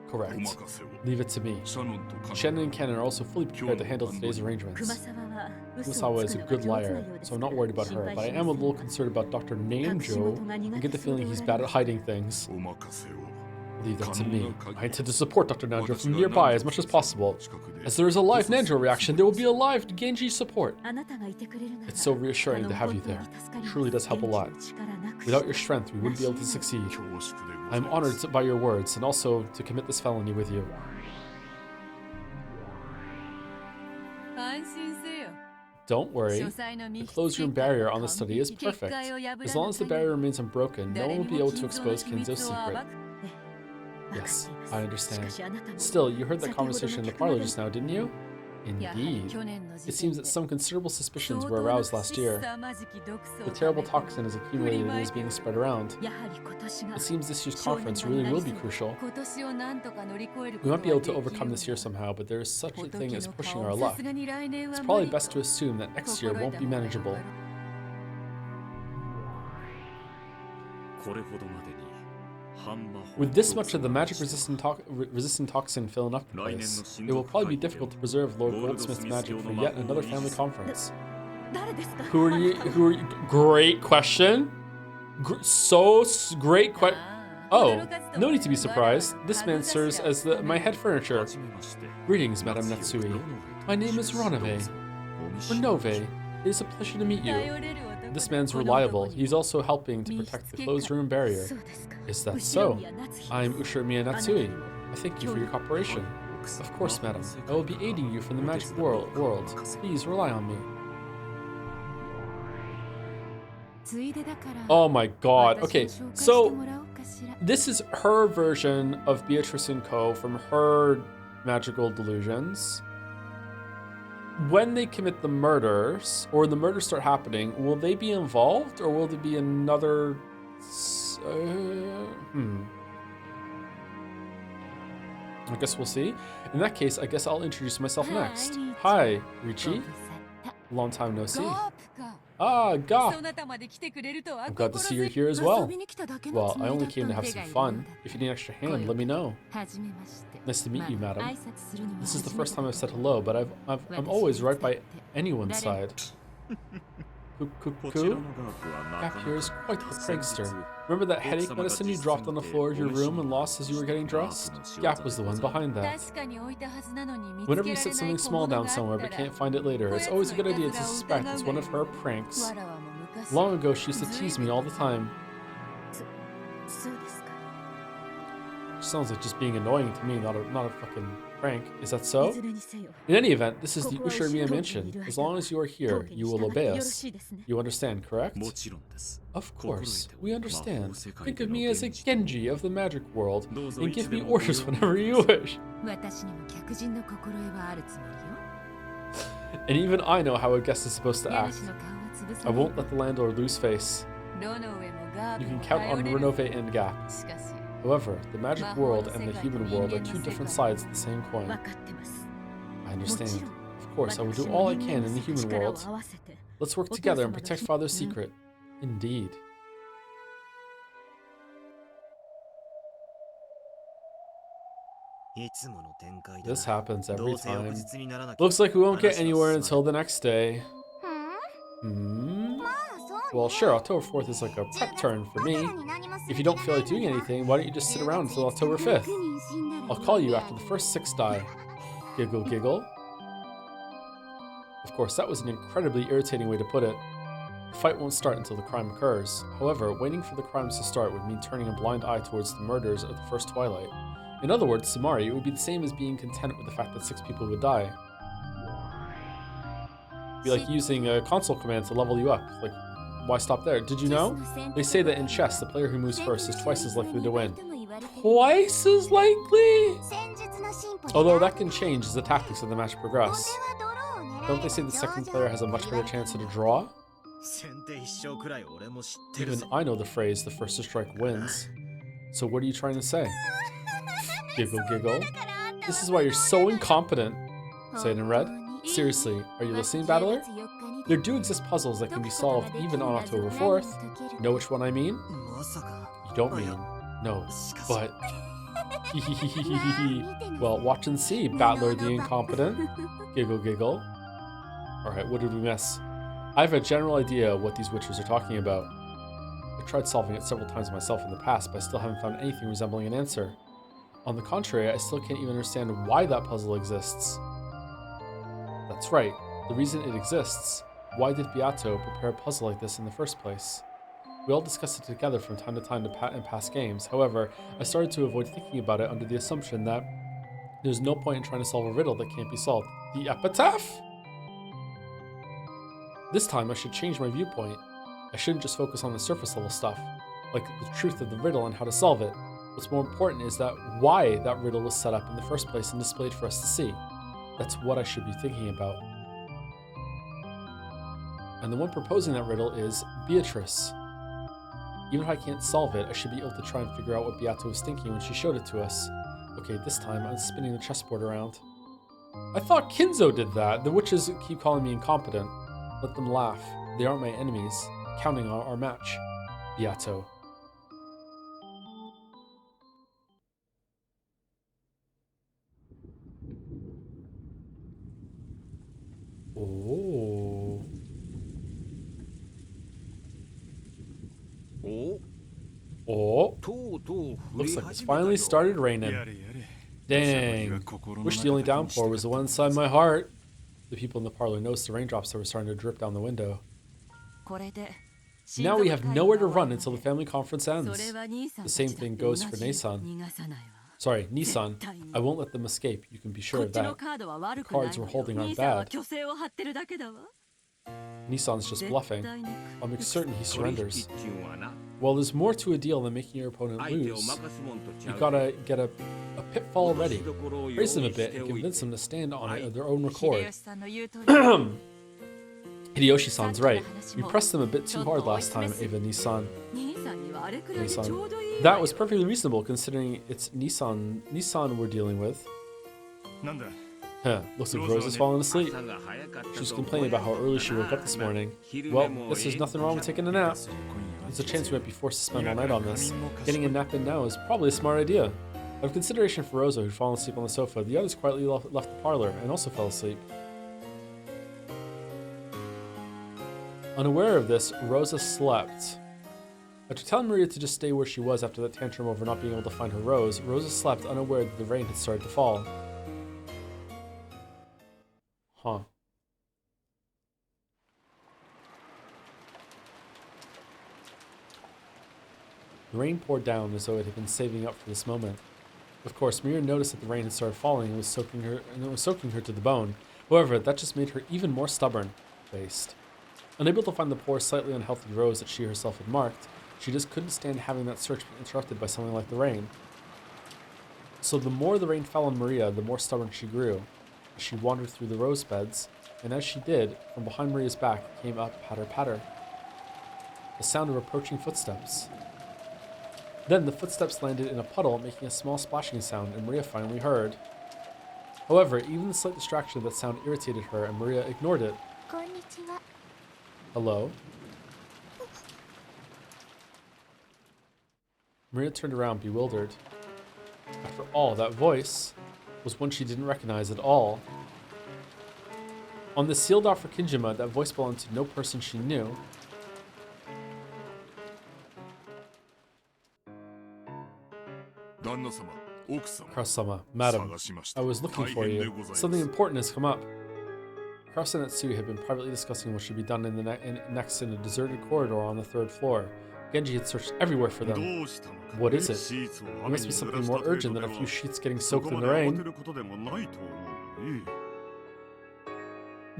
Correct. Leave it to me. Shannon and Ken are also fully prepared to handle today's arrangements. Kumasawa is a good liar, so I'm not worried about her, but I am a little concerned about Dr. Namejo. I get the feeling he's bad at hiding things. Leave that to me. I intend to support Dr. Nanjo from nearby as much as possible. As there is a live Nanjo reaction, there will be a live Genji support. It's so reassuring to have you there. It truly does help a lot. Without your strength, we wouldn't be able to succeed. I am honored by your words, and also to commit this felony with you. Don't worry. The closed room barrier on the study is perfect. As long as the barrier remains unbroken, no one will be able to expose Kinzo's secret. Yes, I understand. Still, you heard that conversation in the parlor just now, didn't you? Indeed. It seems that some considerable suspicions were aroused last year. The terrible toxin is accumulated and is being spread around. It seems this year's conference really will be crucial. We might be able to overcome this year somehow, but there is such a thing as pushing our luck. It's probably best to assume that next year won't be manageable. With this much of the magic-resistant toxin filling up the place, it will probably be difficult to preserve Lord Goldsmith's magic for yet another family conference. Who are you? Great question. Great question. Oh, no need to be surprised. This man serves as my head furniture. Greetings, Madame Natsui. My name is Renove. It is a pleasure to meet you. This man's reliable. He's also helping to protect the closed room barrier. Is that so? I'm Ushirimiya Natsui. I thank you for your cooperation. Of course, madam. I will be aiding you from the magic world. Please rely on me. Oh my god. Okay, so this is her version of Beatrice & Co. from her magical delusions. When they commit the murders, or the murders start happening, will they be involved, or will there be another... I guess we'll see. In that case, I guess I'll introduce myself next. Hi, Richie. Long time no see. Ah, Ga! I'm glad to see you're here as well. Well, I only came to have some fun. If you need an extra hand, let me know. Nice to meet you, madam. This is the first time I've said hello, but I'm always right by anyone's side. Cuckoo? Gap here is quite the prankster. Remember that headache medicine you dropped on the floor of your room and lost as you were getting dressed? Gap was the one behind that. Whenever you set something small down somewhere but can't find it later, it's always a good idea to suspect it's one of her pranks. Long ago, she used to tease me all the time. Sounds like just being annoying to me, not a fucking prank. Is that so? In any event, this is the Ushirimiya mansion. As long as you are here, you will obey us. You understand, correct? Of course, we understand. Think of me as a Genji of the magic world, and give me orders whenever you wish. And even I know how a guest is supposed to act. I won't let the landlord lose face. You can count on Renove and Gap. However, the magic world and the human world are two different sides of the same coin. I understand. Of course, I will do all I can in the human world. Let's work together and protect Father's secret. Indeed. This happens every time. Looks like we won't get anywhere until the next day. Well, sure, October 4th is like a prep turn for me. If you don't feel like doing anything, why don't you just sit around until October 5th? I'll call you after the first 6 die. Giggle, giggle. Of course, that was an incredibly irritating way to put it. The fight won't start until the crime occurs. However, waiting for the crimes to start would mean turning a blind eye towards the murders of the first twilight. In other words, Sumari, it would be the same as being content with the fact that 6 people would die. It'd be like using a console command to level you up. Like, why stop there? Did you know? They say that in chess, the player who moves first is twice as likely to win. Twice as likely? Although that can change as the tactics of the match progress. Don't they say the second player has a much better chance at a draw? Even I know the phrase, the first to strike wins. So what are you trying to say? Giggle, giggle. This is why you're so incompetent. Say it in red. Seriously, are you listening, Battler? There do exist puzzles that can be solved even on October 4th. Know which one I mean? You don't mean. No, but... Well, watch and see, Battler the incompetent. Giggle, giggle. Alright, what did we miss? I have a general idea what these witches are talking about. I've tried solving it several times myself in the past, but I still haven't found anything resembling an answer. On the contrary, I still can't even understand why that puzzle exists. That's right, the reason it exists. Why did Beato prepare a puzzle like this in the first place? We all discussed it together from time to time in past games. However, I started to avoid thinking about it under the assumption that there's no point in trying to solve a riddle that can't be solved. The epitaph? This time I should change my viewpoint. I shouldn't just focus on the surface level stuff, like the truth of the riddle and how to solve it. What's more important is that why that riddle was set up in the first place and displayed for us to see. That's what I should be thinking about. And the one proposing that riddle is Beatrice. Even if I can't solve it, I should be able to try and figure out what Beato was thinking when she showed it to us. Okay, this time I'm spinning the chessboard around. I thought Kinzo did that. The witches keep calling me incompetent. Let them laugh. They aren't my enemies. Counting on our match. Beato. Oh. Oh. Looks like it's finally started raining. Dang. Wish the only downpour was the one inside my heart. The people in the parlor noticed the raindrops that were starting to drip down the window. Now we have nowhere to run until the family conference ends. The same thing goes for Nissan. Sorry, Nissan. I won't let them escape. You can be sure of that. The cards we're holding aren't bad. Nissan's just bluffing. I'll make certain he surrenders. Well, there's more to a deal than making your opponent lose. You gotta get a pitfall ready. Raise them a bit and convince them to stand on it of their own accord. Hideyoshi-san's right. You pressed them a bit too hard last time, Eva Nissan. That was perfectly reasonable considering it's Nissan we're dealing with. Huh, looks like Rose has fallen asleep. She was complaining about how early she woke up this morning. Well, guess there's nothing wrong with taking a nap. There's a chance we might be forced to spend all night on this. Getting a nap in now is probably a smart idea. Out of consideration for Rosa, who'd fallen asleep on the sofa, the others quietly left the parlor and also fell asleep. Unaware of this, Rosa slept. After telling Maria to just stay where she was after that tantrum over not being able to find her rose, Rosa slept unaware that the rain had started to fall. Huh. The rain poured down as though it had been saving up for this moment. Of course, Maria noticed that the rain had started falling and was soaking her to the bone. However, that just made her even more stubborn-faced. Unable to find the poor, slightly unhealthy rose that she herself had marked, she just couldn't stand having that search be interrupted by something like the rain. So the more the rain fell on Maria, the more stubborn she grew. She wandered through the rose beds, and as she did, from behind Maria's back came up patter-patter. The sound of approaching footsteps. Then the footsteps landed in a puddle, making a small splashing sound, and Maria finally heard. However, even the slight distraction of that sound irritated her, and Maria ignored it. Hello? Maria turned around, bewildered. After all, that voice was one she didn't recognize at all. On the sealed offer Kinjima, that voice belonged to no person she knew. Kraus-sama, madam, I was looking for you. Something important has come up. Kraus and Natsui had been privately discussing what should be done next in a deserted corridor on the 3rd floor. Genji had searched everywhere for them. What is it? It must be something more urgent than a few sheets getting soaked in the rain.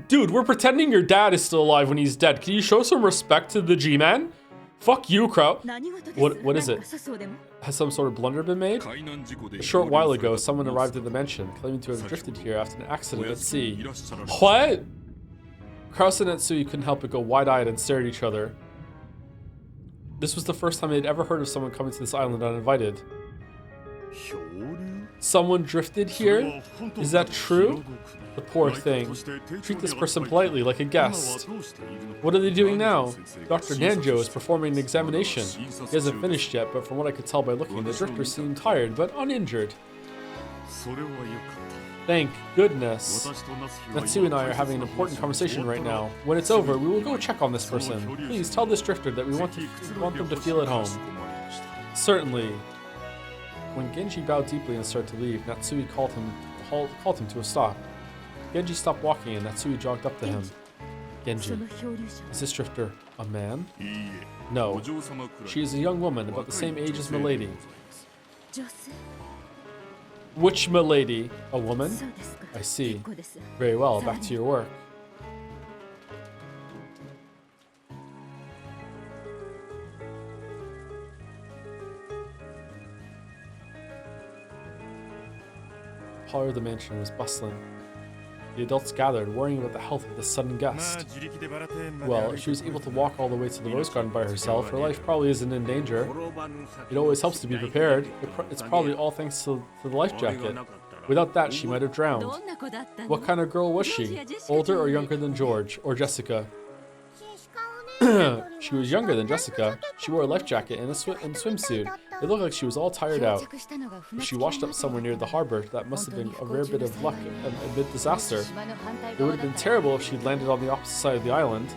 Dude, we're pretending your dad is still alive when he's dead. Can you show some respect to the G-Man? Fuck you, Kraut. What is it? Has some sort of blunder been made? A short while ago, someone arrived at the mansion, claiming to have drifted here after an accident at sea. What? Kraus and Natsui couldn't help but go wide-eyed and stare at each other. This was the first time they'd ever heard of someone coming to this island uninvited. Someone drifted here? Is that true? The poor thing. Treat this person politely, like a guest. What are they doing now? Dr. Nanjo is performing an examination. He hasn't finished yet, but from what I could tell by looking, the drifter seemed tired, but uninjured. Thank goodness. Natsui and I are having an important conversation right now. When it's over, we will go check on this person. Please tell this drifter that we want them to feel at home. Certainly. When Genji bowed deeply and started to leave, Natsui called him to a stop. Genji stopped walking and Natsui jogged up to him. Genji, is this drifter a man? No. She is a young woman, about the same age as Milady. Which Milady? A woman? I see. Very well, back to your work. parlor of the mansion was bustling. The adults gathered, worrying about the health of the sudden guest. Well, if she was able to walk all the way to the rose garden by herself, her life probably isn't in danger. It always helps to be prepared. It's probably all thanks to the life jacket. Without that, she might have drowned. What kind of girl was she? Older or younger than George or Jessica? She was younger than Jessica. She wore a life jacket and a swimsuit. It looked like she was all tired out. If she washed up somewhere near the harbor, that must have been a rare bit of luck amid disaster. It would have been terrible if she'd landed on the opposite side of the island.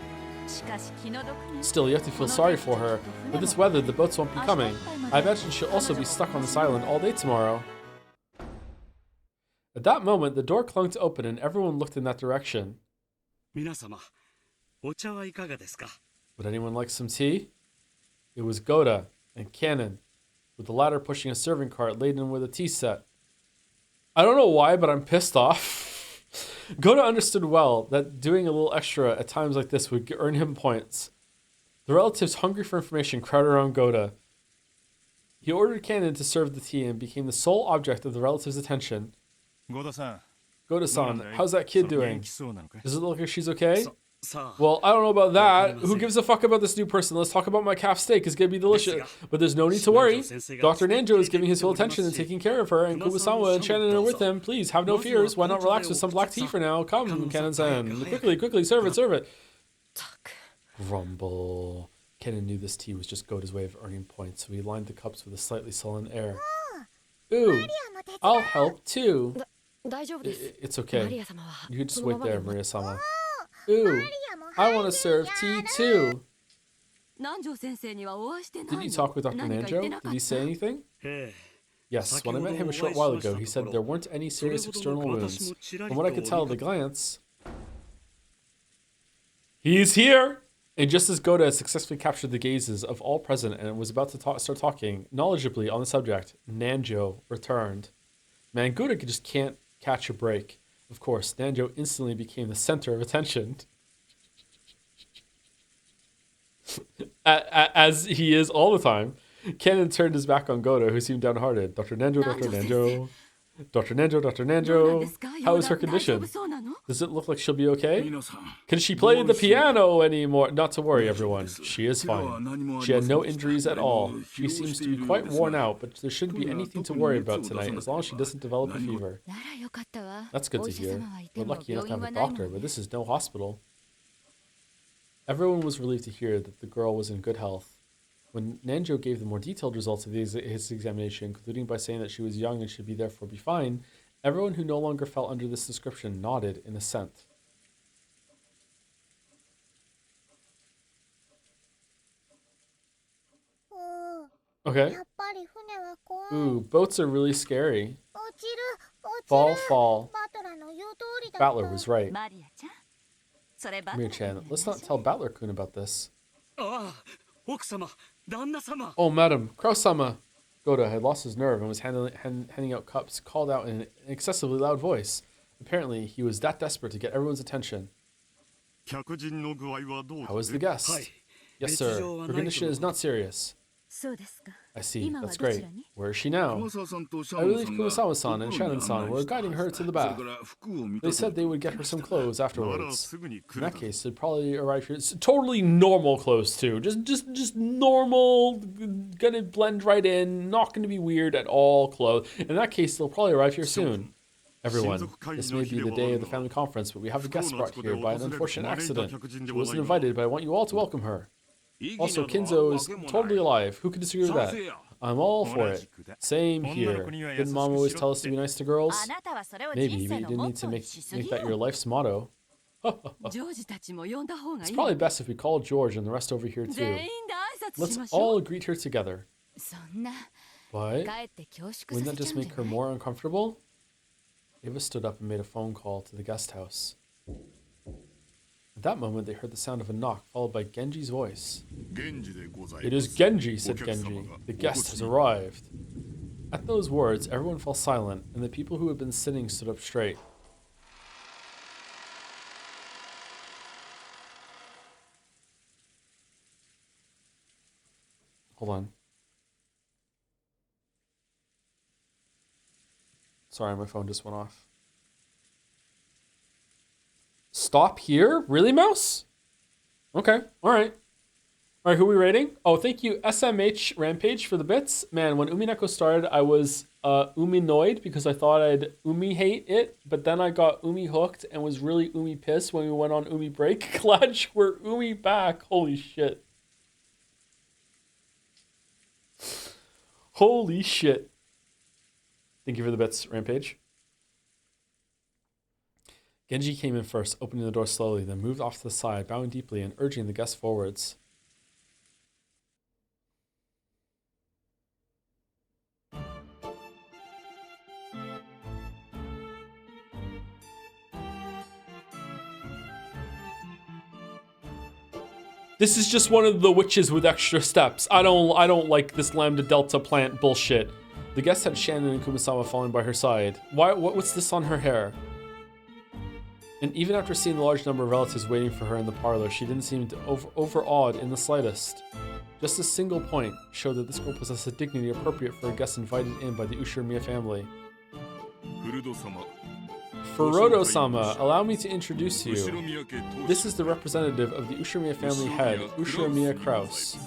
Still, you have to feel sorry for her. With this weather, the boats won't be coming. I imagine she'll also be stuck on this island all day tomorrow. At that moment, the door clung to open and everyone looked in that direction. Would anyone like some tea? It was Goda and Cannon, with the latter pushing a serving cart laden with a tea set. I don't know why, but I'm pissed off. Goda understood well that doing a little extra at times like this would earn him points. The relatives, hungry for information, crowded around Goda. He ordered Cannon to serve the tea and became the sole object of the relatives' attention. Goda-san, how's that kid doing? Does it look like she's okay? Well, I don't know about that. Who gives a fuck about this new person? Let's talk about my calf steak. It's gonna be delicious. But there's no need to worry. Dr. Nanjo is giving his full attention and taking care of her, and Kumasawa and Shannon are with him. Please, have no fears. Why not relax with some black tea for now? Come, Cannon-san. Quickly, serve it. Grumble. Cannon knew this tea was just Goda's way of earning points, so he lined the cups with a slightly sullen air. Ooh, I'll help too. It's okay. You can just wait there, Maria-sama. Ooh, I want to serve tea too. Did you talk with Dr. Nanjo? Did he say anything? Yes, when I met him a short while ago, he said there weren't any serious external wounds. From what I could tell at a glance, he's here! And just as Goda had successfully captured the gazes of all present and was about to start talking knowledgeably on the subject, Nanjo returned. Man, Goda just can't catch a break. Of course, Nanjo instantly became the center of attention. As he is all the time. Cannon turned his back on Goda, who seemed downhearted. Dr. Nanjo. How is her condition? Does it look like she'll be okay? Can she play the piano anymore? Not to worry, everyone. She is fine. She had no injuries at all. She seems to be quite worn out, but there shouldn't be anything to worry about tonight as long as she doesn't develop a fever. That's good to hear. We're lucky enough to have a doctor, but this is no hospital. Everyone was relieved to hear that the girl was in good health. When Nanjo gave the more detailed results of his examination, concluding by saying that she was young and should therefore be fine, everyone who no longer fell under this description nodded in assent. Okay. Ooh, boats are really scary. Fall. Battler was right. Maria-chan, let's not tell Battler-kun about this. Oh, madam, Crow-sama! Goda had lost his nerve and was handing out cups, called out in an excessively loud voice. Apparently, he was that desperate to get everyone's attention. How is the guest? Yes, sir. Her condition is not serious. I see. That's great. Where is she now? I believe Kumasawa-san and Shannon-san were guiding her to the bath. They said they would get her some clothes afterwards. In that case, they'd probably arrive here. It's totally normal clothes, too. Just normal, gonna blend right in, not gonna be weird at all clothes. In that case, they'll probably arrive here soon. Everyone, this may be the day of the family conference, but we have a guest brought here by an unfortunate accident. She wasn't invited, but I want you all to welcome her. Also, Kinzo is totally alive. Who could disagree with that? I'm all for it. Same here. Didn't Mom always tell us to be nice to girls? Maybe, but you didn't need to make that your life's motto. It's probably best if we call George and the rest over here too. Let's all greet her together. What? Wouldn't that just make her more uncomfortable? Ava stood up and made a phone call to the guest house. At that moment, they heard the sound of a knock, followed by Genji's voice. It is Genji, said Genji. The guest has arrived. At those words, everyone fell silent, and the people who had been sitting stood up straight. Hold on. Sorry, my phone just went off. Stop here? Really, Mouse? Okay, all right. All right, who are we rating? Oh, thank you, SMH Rampage, for the bits. Man, when Umineko started, I was Uminoid because I thought I'd Umi hate it, but then I got Umi hooked and was really Umi pissed when we went on Umi break. Glad we're Umi back. Holy shit. Holy shit. Thank you for the bits, Rampage. Genji came in first, opening the door slowly, then moved off to the side, bowing deeply and urging the guests forwards. This is just one of the witches with extra steps. I don't like this Lambda Delta plant bullshit. The guest had Shannon and Kumasawa falling by her side. What's this on her hair? And even after seeing the large number of relatives waiting for her in the parlor, she didn't seem overawed in the slightest. Just a single point showed that this girl possessed a dignity appropriate for a guest invited in by the Ushirimiya family. Furodo-sama, allow me to introduce you. This is the representative of the Ushirimiya family head, Ushirimiya Kraus.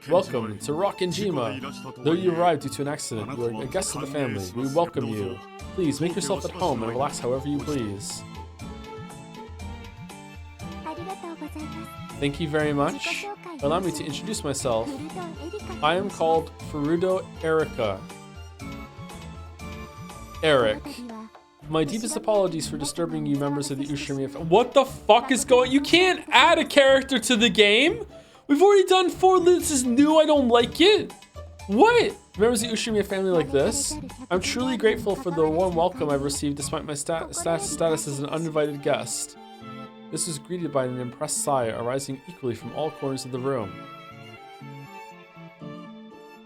Welcome to Rockinjima. Though you arrived due to an accident, you are a guest of the family. We welcome you. Please make yourself at home and relax however you please. Thank you very much. Allow me to introduce myself. I am called Furudo Erika. Eric. My deepest apologies for disturbing you members of the Ushirimiya family. What the fuck is going? You can't add a character to the game? We've already done 4. This is new. I don't like it. What? Members of the Ushirimiya family like this? I'm truly grateful for the warm welcome I've received despite my status as an uninvited guest. This was greeted by an impressed sigh arising equally from all corners of the room.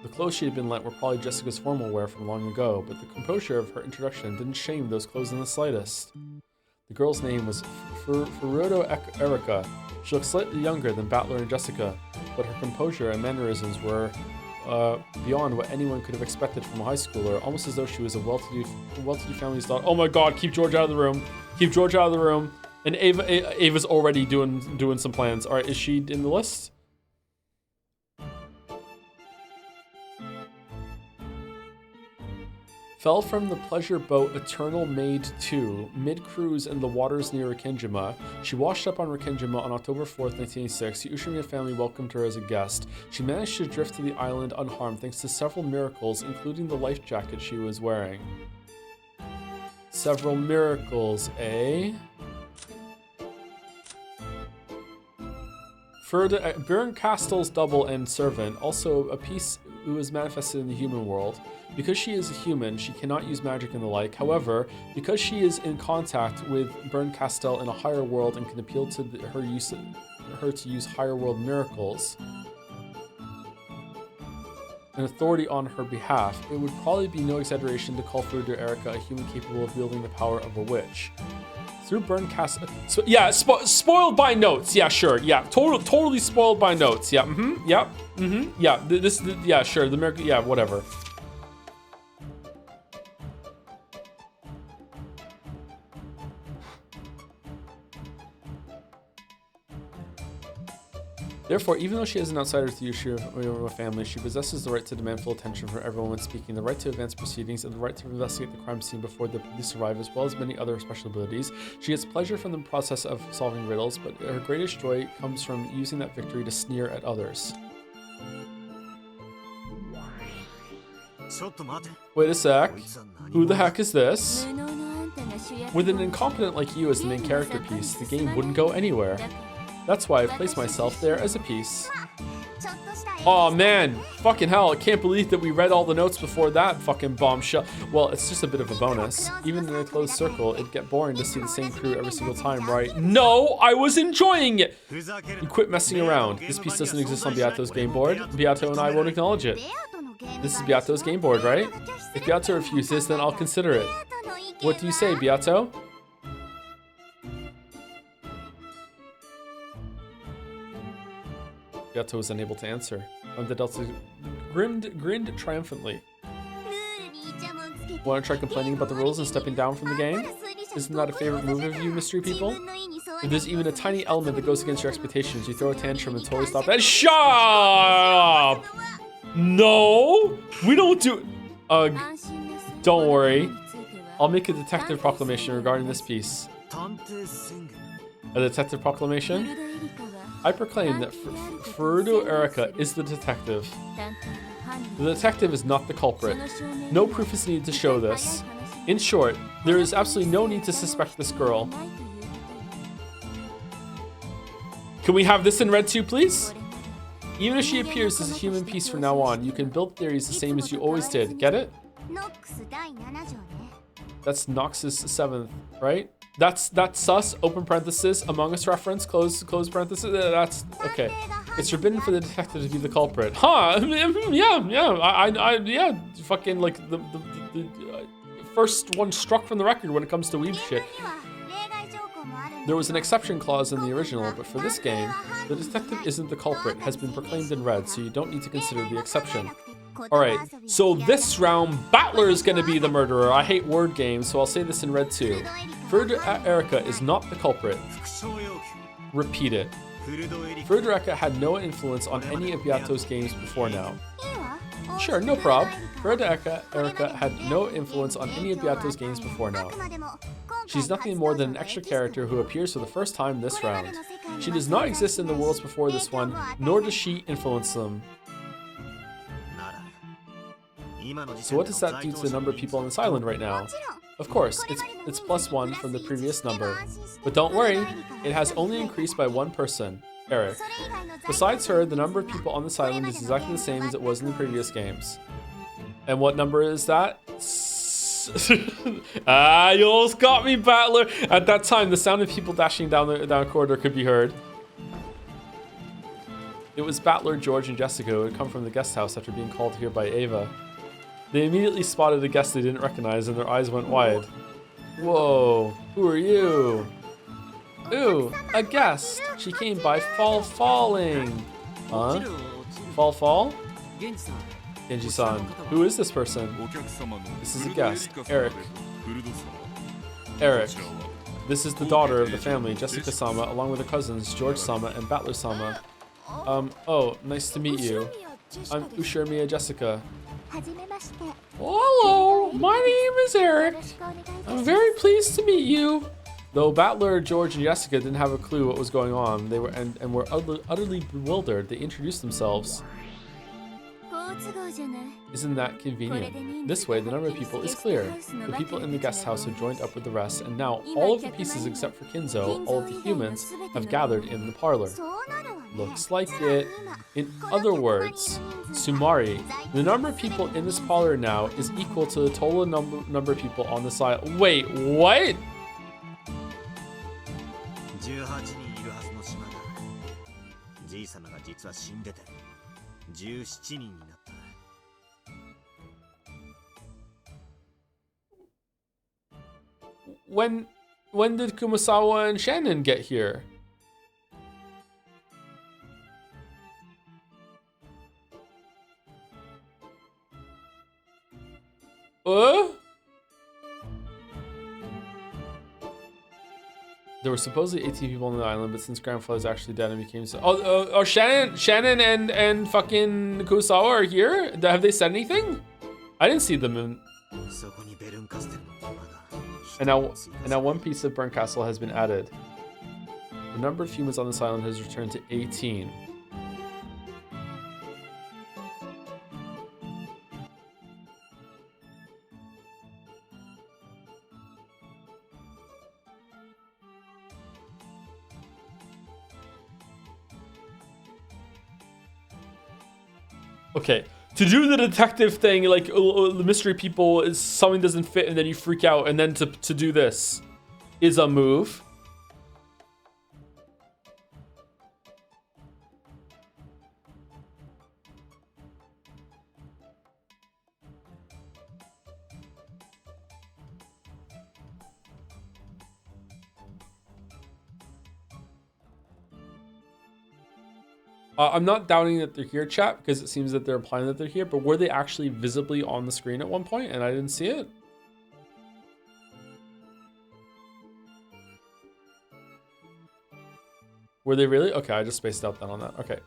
The clothes she had been lent were probably Jessica's formal wear from long ago, but the composure of her introduction didn't shame those clothes in the slightest. The girl's name was Furudo Erika. She looked slightly younger than Bandle and Jessica, but her composure and mannerisms were beyond what anyone could have expected from a high schooler, almost as though she was a well-to-do family's daughter. Oh my god, keep George out of the room. Keep George out of the room. And Ava's already doing some plans. All right, is she in the list? Fell from the pleasure boat Eternal Maid 2, mid-cruise in the waters near Rokkenjima. She washed up on Rokkenjima on October 4th, 1986. The Ushirimiya family welcomed her as a guest. She managed to drift to the island unharmed thanks to several miracles, including the life jacket she was wearing. Several miracles, eh? Bernkastel's double and servant, also a piece who is manifested in the human world. Because she is a human, she cannot use magic and the like. However, because she is in contact with Bernkastel in a higher world and can appeal to her to use higher world miracles, an authority on her behalf, it would probably be no exaggeration to call Furudo Erika a human capable of wielding the power of a witch. Through Bernkastel, so yeah, spoiled by notes. Yeah, sure. Yeah, totally spoiled by notes. Yeah, yeah. Yeah, sure. The miracle. Yeah, whatever. Therefore, even though she is an outsider to the Ushirimiya family, she possesses the right to demand full attention from everyone when speaking, the right to advance proceedings, and the right to investigate the crime scene before the police arrive, as well as many other special abilities. She gets pleasure from the process of solving riddles, but her greatest joy comes from using that victory to sneer at others. Wait a sec. Who the heck is this? With an incompetent like you as the main character piece, the game wouldn't go anywhere. That's why I've placed myself there as a piece. Oh man, fucking hell, I can't believe that we read all the notes before that fucking bombshell. Well, it's just a bit of a bonus. Even in a closed circle, it'd get boring to see the same crew every single time, right? No, I was enjoying it! You quit messing around. This piece doesn't exist on Beato's game board. Beato and I won't acknowledge it. This is Beato's game board, right? If Beato refuses, then I'll consider it. What do you say, Beato? Beato was unable to answer. The Delta grinned triumphantly. Want to try complaining about the rules and stepping down from the game? Isn't that a favorite move of you, mystery people? If there's even a tiny element that goes against your expectations, you throw a tantrum and totally stop that. Shut up! No! We don't do... Ugh. Don't worry. I'll make a detective proclamation regarding this piece. A detective proclamation? I proclaim that Furudo Erika is the detective. The detective is not the culprit. No proof is needed to show this. In short, there is absolutely no need to suspect this girl. Can we have this in red too, please? Even if she appears as a human piece from now on, you can build theories the same as you always did. Get it? That's Nox's 7th, right? That's sus, open parenthesis, Among Us reference, close parenthesis. That's okay. It's forbidden for the detective to be the culprit. Huh? Yeah. Fucking like the first one struck from the record when it comes to weeb shit. There was an exception clause in the original, but for this game, the detective isn't the culprit, has been proclaimed in red, so you don't need to consider the exception. Alright, so this round, Battler is gonna be the murderer. I hate word games, so I'll say this in red too. Furudo Erika is not the culprit. Repeat it. Furudo Erika had no influence on any of Beato's games before now. Sure, no prob. Furudo Erika had no influence on any of Beato's games before now. She's nothing more than an extra character who appears for the first time this round. She does not exist in the worlds before this one, nor does she influence them. So what does that do to the number of people on this island right now? Of course, it's +1 from the previous number. But don't worry, it has only increased by 1 person, Eric. Besides her, the number of people on this island is exactly the same as it was in the previous games. And what number is that? Ah, you almost got me, Battler! At that time, the sound of people dashing down the corridor could be heard. It was Battler, George, and Jessica who had come from the guest house after being called here by Ava. They immediately spotted a guest they didn't recognize and their eyes went wide. Whoa, who are you? Ooh, a guest. She came by falling. Huh? Fall? Genji-san. Who is this person? This is a guest, Eric. Eric. This is the daughter of the family, Jessica-sama, along with her cousins, George-sama and Battler-sama. Oh, nice to meet you. I'm Ushirmiya Jessica. Hello, my name is Eric. I'm very pleased to meet you. Though Battler, George, and Jessica didn't have a clue what was going on, they were and were utterly bewildered. They introduced themselves. Isn't that convenient? This way, the number of people is clear. The people in the guest house have joined up with the rest, and now all of the pieces except for Kinzo, all of the humans, have gathered in the parlor. Looks like it. In other words, Sumari, the number of people in this parlor now is equal to the total number of people on the side. Wait, what? When did Kumasawa and Shannon get here? There were supposedly 18 people on the island, but since Grandfather's actually dead and became so... Oh, Shannon and fucking Kurosawa are here? Have they said anything? I didn't see them in... And now one piece of Burnt Castle has been added. The number of humans on this island has returned to 18. Okay, to do the detective thing, like the mystery people, is something doesn't fit and then you freak out, and then to do this is a move. I'm not doubting that they're here, chat, because it seems that they're implying that they're here, but were they actually visibly on the screen at one point and I didn't see it? Were they really? Okay, I just spaced out then on that. Okay.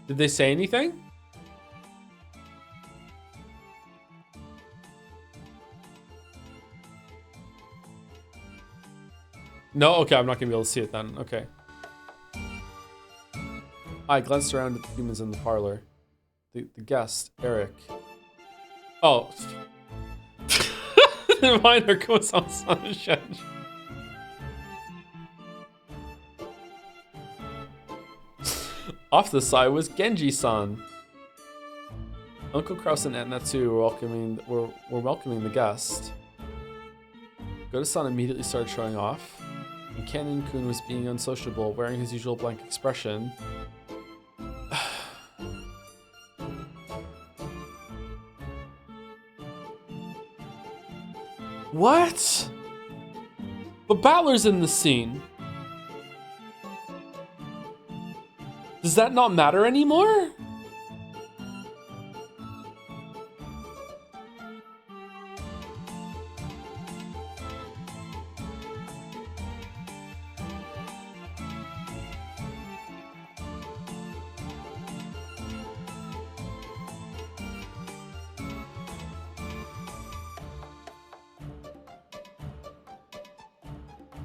Did they say anything? No? Okay, I'm not gonna be able to see it then. Okay. I glanced around at the humans in the parlor. The guest, Eric. Oh. Mine are Kosan-san. Off to the side was Genji-san. Uncle Kraus and Aunt Natsu were welcoming the guest. Goto-san immediately started showing off, and Kanon-kun was being unsociable, wearing his usual blank expression. What? But Battler's in the scene. Does that not matter anymore?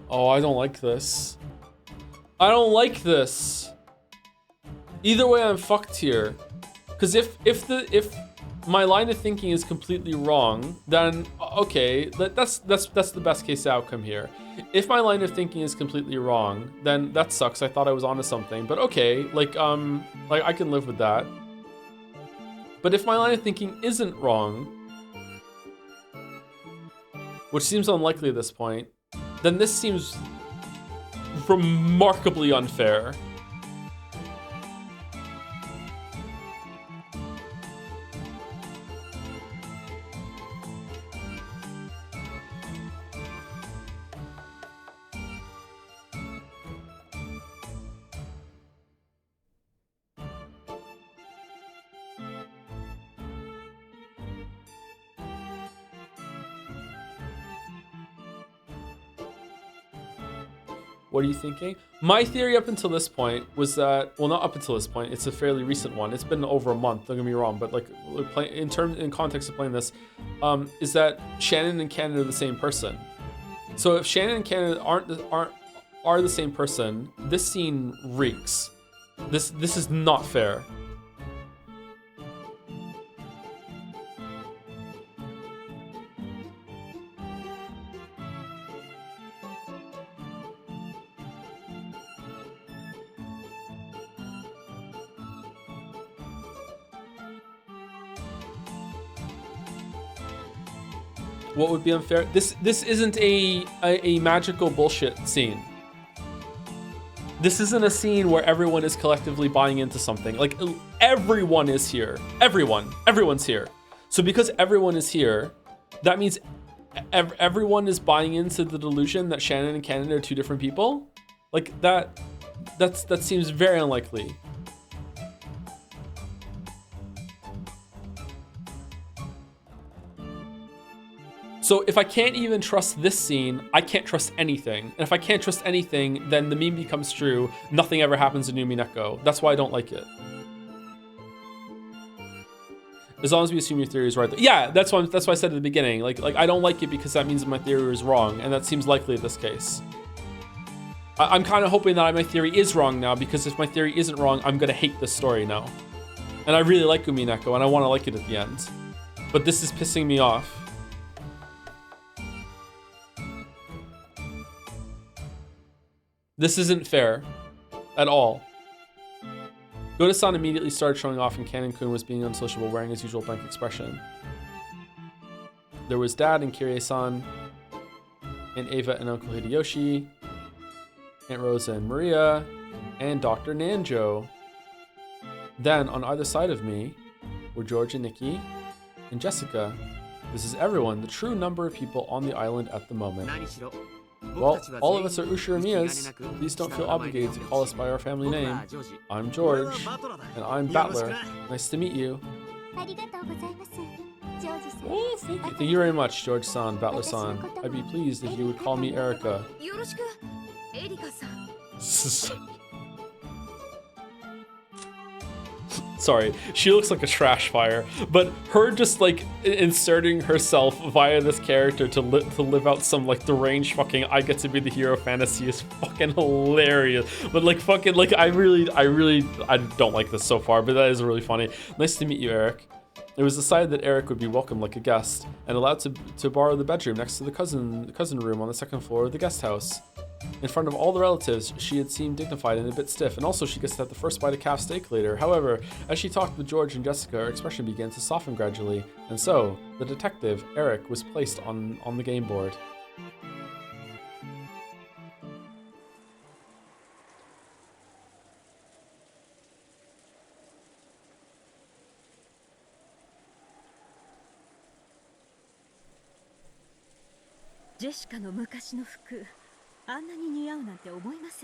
Oh, I don't like this. I don't like this. Either way, I'm fucked here. Because if my line of thinking is completely wrong, then okay, that's the best case outcome here. If my line of thinking is completely wrong, then that sucks. I thought I was onto something, but okay, like I can live with that. But if my line of thinking isn't wrong, which seems unlikely at this point, then this seems remarkably unfair. What are you thinking? My theory up until this point was that, well, not up until this point, it's a fairly recent one. It's been over a month, don't get me wrong, but like in context of playing this, is that Shannon and Cannon are the same person. So if Shannon and Cannon are the same person, this scene reeks. This is not fair. What would be unfair? This isn't a magical bullshit scene. This isn't a scene where everyone is collectively buying into something. Like, everyone is here. Everyone's here. So because everyone is here, that means everyone is buying into the delusion that Shannon and Cannon are two different people. Like that seems very unlikely. So if I can't even trust this scene, I can't trust anything. And if I can't trust anything, then the meme becomes true. Nothing ever happens in Umineko. That's why I don't like it. As long as we assume your theory is right. Yeah, that's why I said at the beginning. Like I don't like it because that means that my theory is wrong, and that seems likely in this case. I'm kind of hoping that my theory is wrong now, because if my theory isn't wrong, I'm gonna hate this story now. And I really like Umineko, and I want to like it at the end. But this is pissing me off. This isn't fair at all. Goto-san immediately started showing off, and Kanon-kun was being unsociable, wearing his usual blank expression. There was Dad and Kirie-san, and Ava and Uncle Hideyoshi, Aunt Rosa and Maria, and Dr. Nanjo. Then, on either side of me, were George and Nikki, and Jessica. This is everyone, the true number of people on the island at the moment. Well, all of us are Ushiramiyas. Please don't feel obligated to call us by our family name. I'm George, and I'm Battler. Nice to meet you. Oh, thank you very much, George-san, Battler-san. I'd be pleased if you would call me Erica. Sorry, she looks like a trash fire, but her just like inserting herself via this character to live out some like deranged fucking I get to be the hero fantasy is fucking hilarious. But like fucking like I don't like this so far, but that is really funny. Nice to meet you, Eric. It was decided that Eric would be welcomed like a guest and allowed to borrow the bedroom next to the cousin room on the second floor of the guest house. In front of all the relatives, she had seemed dignified and a bit stiff, and also she gets to have the first bite of calf steak later. However, as she talked with George and Jessica, her expression began to soften gradually, and so, the detective, Eric, was placed on the game board. I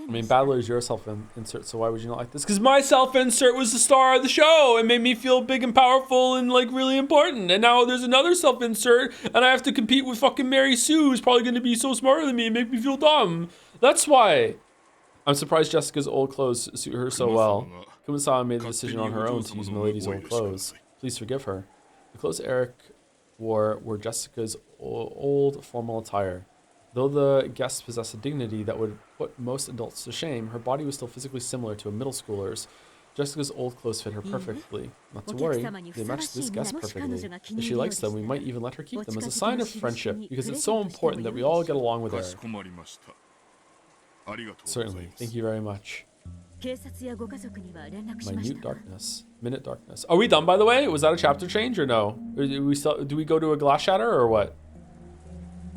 mean, Bandle is your self-insert, so why would you not like this? Because my self-insert was the star of the show. It made me feel big and powerful and, like, really important. And now there's another self-insert, and I have to compete with fucking Mary Sue, who's probably going to be so smarter than me and make me feel dumb. That's why. I'm surprised Jessica's old clothes suit her so well. Kuma-san made the decision on her own to use Milady's old clothes. Please forgive her. The clothes Eric wore were Jessica's old formal attire. Though the guests possessed a dignity that would put most adults to shame, her body was still physically similar to a middle schooler's. Jessica's old clothes fit her perfectly. Not to worry, they match this guest perfectly. If she likes them, we might even let her keep them as a sign of friendship, because it's so important that we all get along with Eric. Certainly. Thank you very much. Minute darkness. Minute darkness. Are we done, by the way? Was that a chapter change or no? Do we go to a glass shatter or what?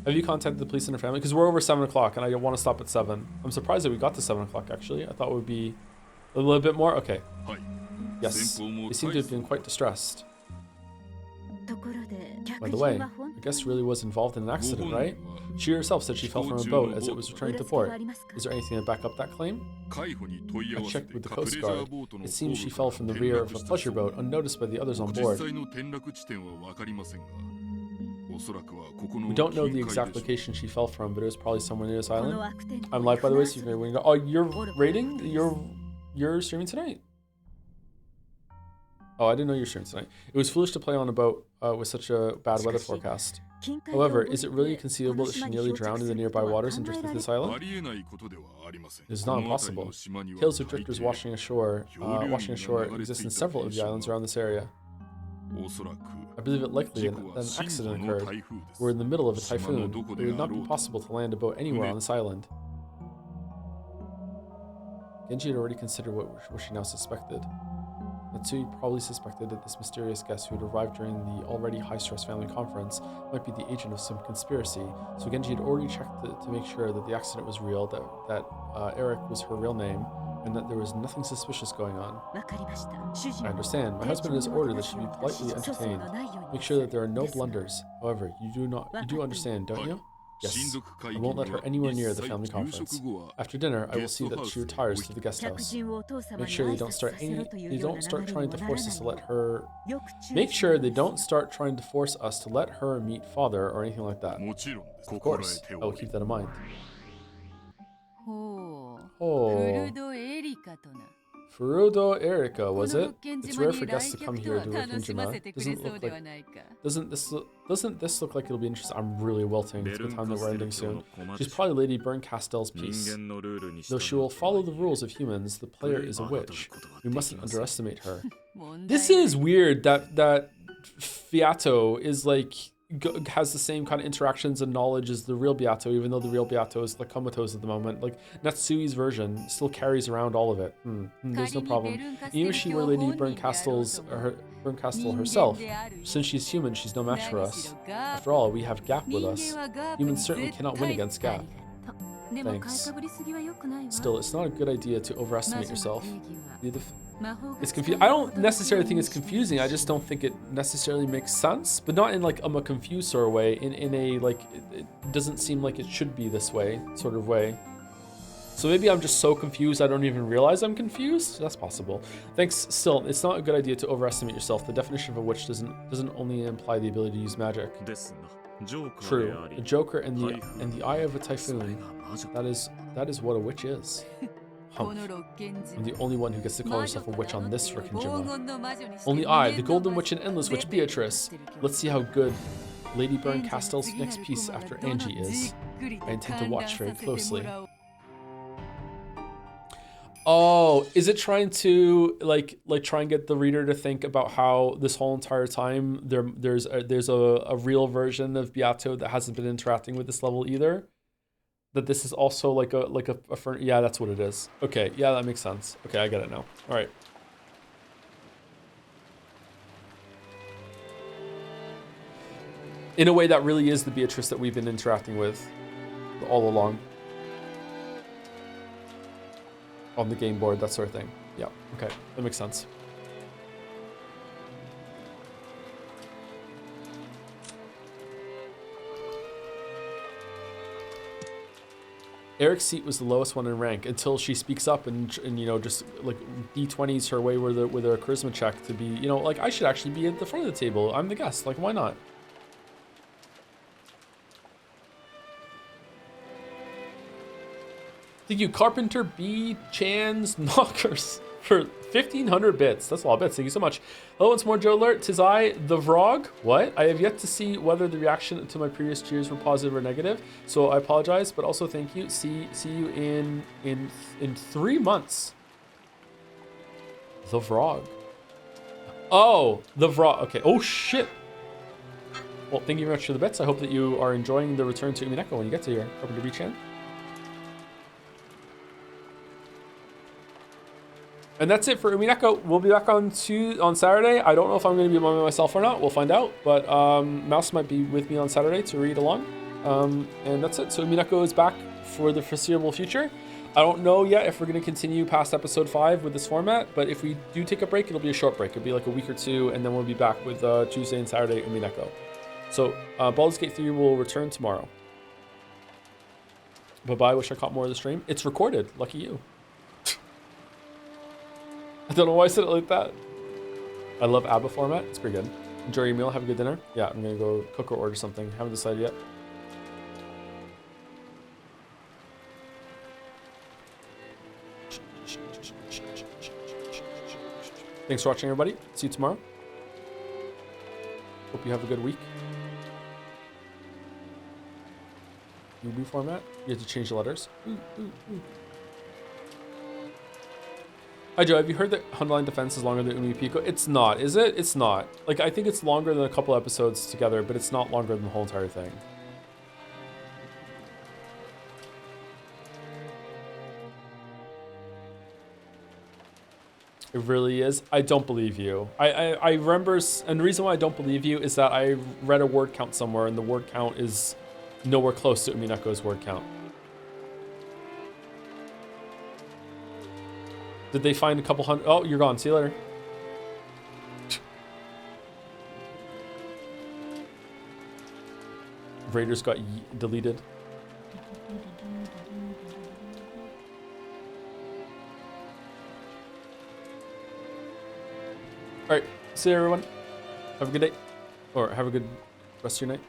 Have you contacted the police and her family? Because we're over 7 o'clock and I want to stop at 7. I'm surprised that we got to 7 o'clock actually. I thought it would be a little bit more. Okay. Yes. They seem to have been quite distressed. By the way, the guest really was involved in an accident, right? She herself said she fell from a boat as it was returning to port. Is there anything to back up that claim? I checked with the Coast Guard. It seems she fell from the rear of a pleasure boat unnoticed by the others on board. We don't know the exact location she fell from, but it was probably somewhere near this island. I'm live, by the way, so you can... Oh, you're rating? You're streaming tonight? Oh, I didn't know you were streaming tonight. It was foolish to play on a boat with such a bad weather forecast. However, is it really conceivable that she nearly drowned in the nearby waters and drifted to this island? It is not impossible. Tales of drifters washing ashore exist in several of the islands around this area. I believe it likely that an accident occurred. We're in the middle of a typhoon. It would not be possible to land a boat anywhere on this island. Genji had already considered what she now suspected. Matsui probably suspected that this mysterious guest who had arrived during the already high-stress family conference might be the agent of some conspiracy, so Genji had already checked to make sure that the accident was real, that Eric was her real name, and that there was nothing suspicious going on. I understand. My husband has ordered that she be politely entertained. Make sure that there are no blunders. However, you do understand, don't you? Yes. I won't let her anywhere near the family conference. After dinner, I will see that she retires to the guest house. Make sure they don't start trying to force us to let her. Make sure they don't start trying to force us to let her meet father or anything like that. Of course, I will keep that in mind. Oh. Furudo Erika, was it? It's rare for guests to come here to work in Jima. Doesn't this look like it'll be interesting? I'm really wilting. It's a good time that we're ending soon. She's probably Lady Berncastell's piece. Though she will follow the rules of humans, the player is a witch. We mustn't underestimate her. This is weird that Fiato is like has the same kind of interactions and knowledge as the real Beato, even though the real Beato is like comatose at the moment. Like Natsui's version still carries around all of it. There's no problem. Even if she were Lady Bernkastel herself, since she's human, she's no match for us. After all, we have Gap with us. Humans certainly cannot win against Gap. Thanks. Still, it's not a good idea to overestimate yourself. It's confusing. I don't necessarily think it's confusing. I just don't think it necessarily makes sense, but not in like a confused sort of way. In a like it doesn't seem like it should be this way sort of way. So maybe I'm just so confused I don't even realize I'm confused. That's possible. Thanks. Still, it's not a good idea to overestimate yourself. The definition of a witch doesn't only imply the ability to use magic. True. A joker in the eye of a typhoon. That is what a witch is. Humph. I'm the only one who gets to call herself a witch on this frickin' Jimma. Only I, the Golden Witch and Endless Witch Beatrice. Let's see how good Lady Byrne Castell's next piece after Angie is. I intend to watch very closely. Oh, is it trying to like try and get the reader to think about how this whole entire time there's a real version of Beato that hasn't been interacting with this level either? That this is also like a yeah, that's what it is. Okay, yeah, that makes sense. Okay, I get it now. All right. In a way, that really is the Beatrice that we've been interacting with all along. On the game board, that sort of thing. Yeah, okay, that makes sense. Eric's seat was the lowest one in rank until she speaks up and you know, just like D20s her way with her charisma check to be, you know, like I should actually be at the front of the table. I'm the guest, like why not? Thank you, Carpenter B. Chan's Knockers for 1,500 bits. That's a lot of bits. Thank you so much. Hello, once more, Joedle. Tis I, the Vrog. What? I have yet to see whether the reaction to my previous cheers were positive or negative, so I apologize. But also, thank you. See you in 3 months. The Vrog. Oh, the Vrog. Okay. Oh shit. Well, thank you very much for the bits. I hope that you are enjoying the return to Umineko when you get to here. Carpenter B. Chan. And that's it for Umineko. We'll be back on Saturday. I don't know if I'm going to be by myself or not. We'll find out. But Mouse might be with me on Saturday to read along. And that's it. So Umineko is back for the foreseeable future. I don't know yet if we're going to continue past episode 5 with this format. But if we do take a break, it'll be a short break. It'll be like a week or two. And then we'll be back with Tuesday and Saturday Umineko. So Baldur's Gate 3 will return tomorrow. Bye-bye. Wish I caught more of the stream. It's recorded. Lucky you. I don't know why I said it like that. I love ABBA format. It's pretty good. Enjoy your meal. Have a good dinner. Yeah, I'm going to go cook or order something. Haven't decided yet. Thanks for watching, everybody. See you tomorrow. Hope you have a good week. New format. You have to change the letters. Hi Joe, have you heard that Hunline Defense is longer than Umineko? It's not, is it? It's not. Like, I think it's longer than a couple episodes together, but it's not longer than the whole entire thing. It really is. I don't believe you. I remember, and the reason why I don't believe you is that I read a word count somewhere, and the word count is nowhere close to Umineko's word count. Did they find a couple hundred? Oh, you're gone. See you later. Raiders got deleted. All right. See you, everyone. Have a good day. Or have a good rest of your night.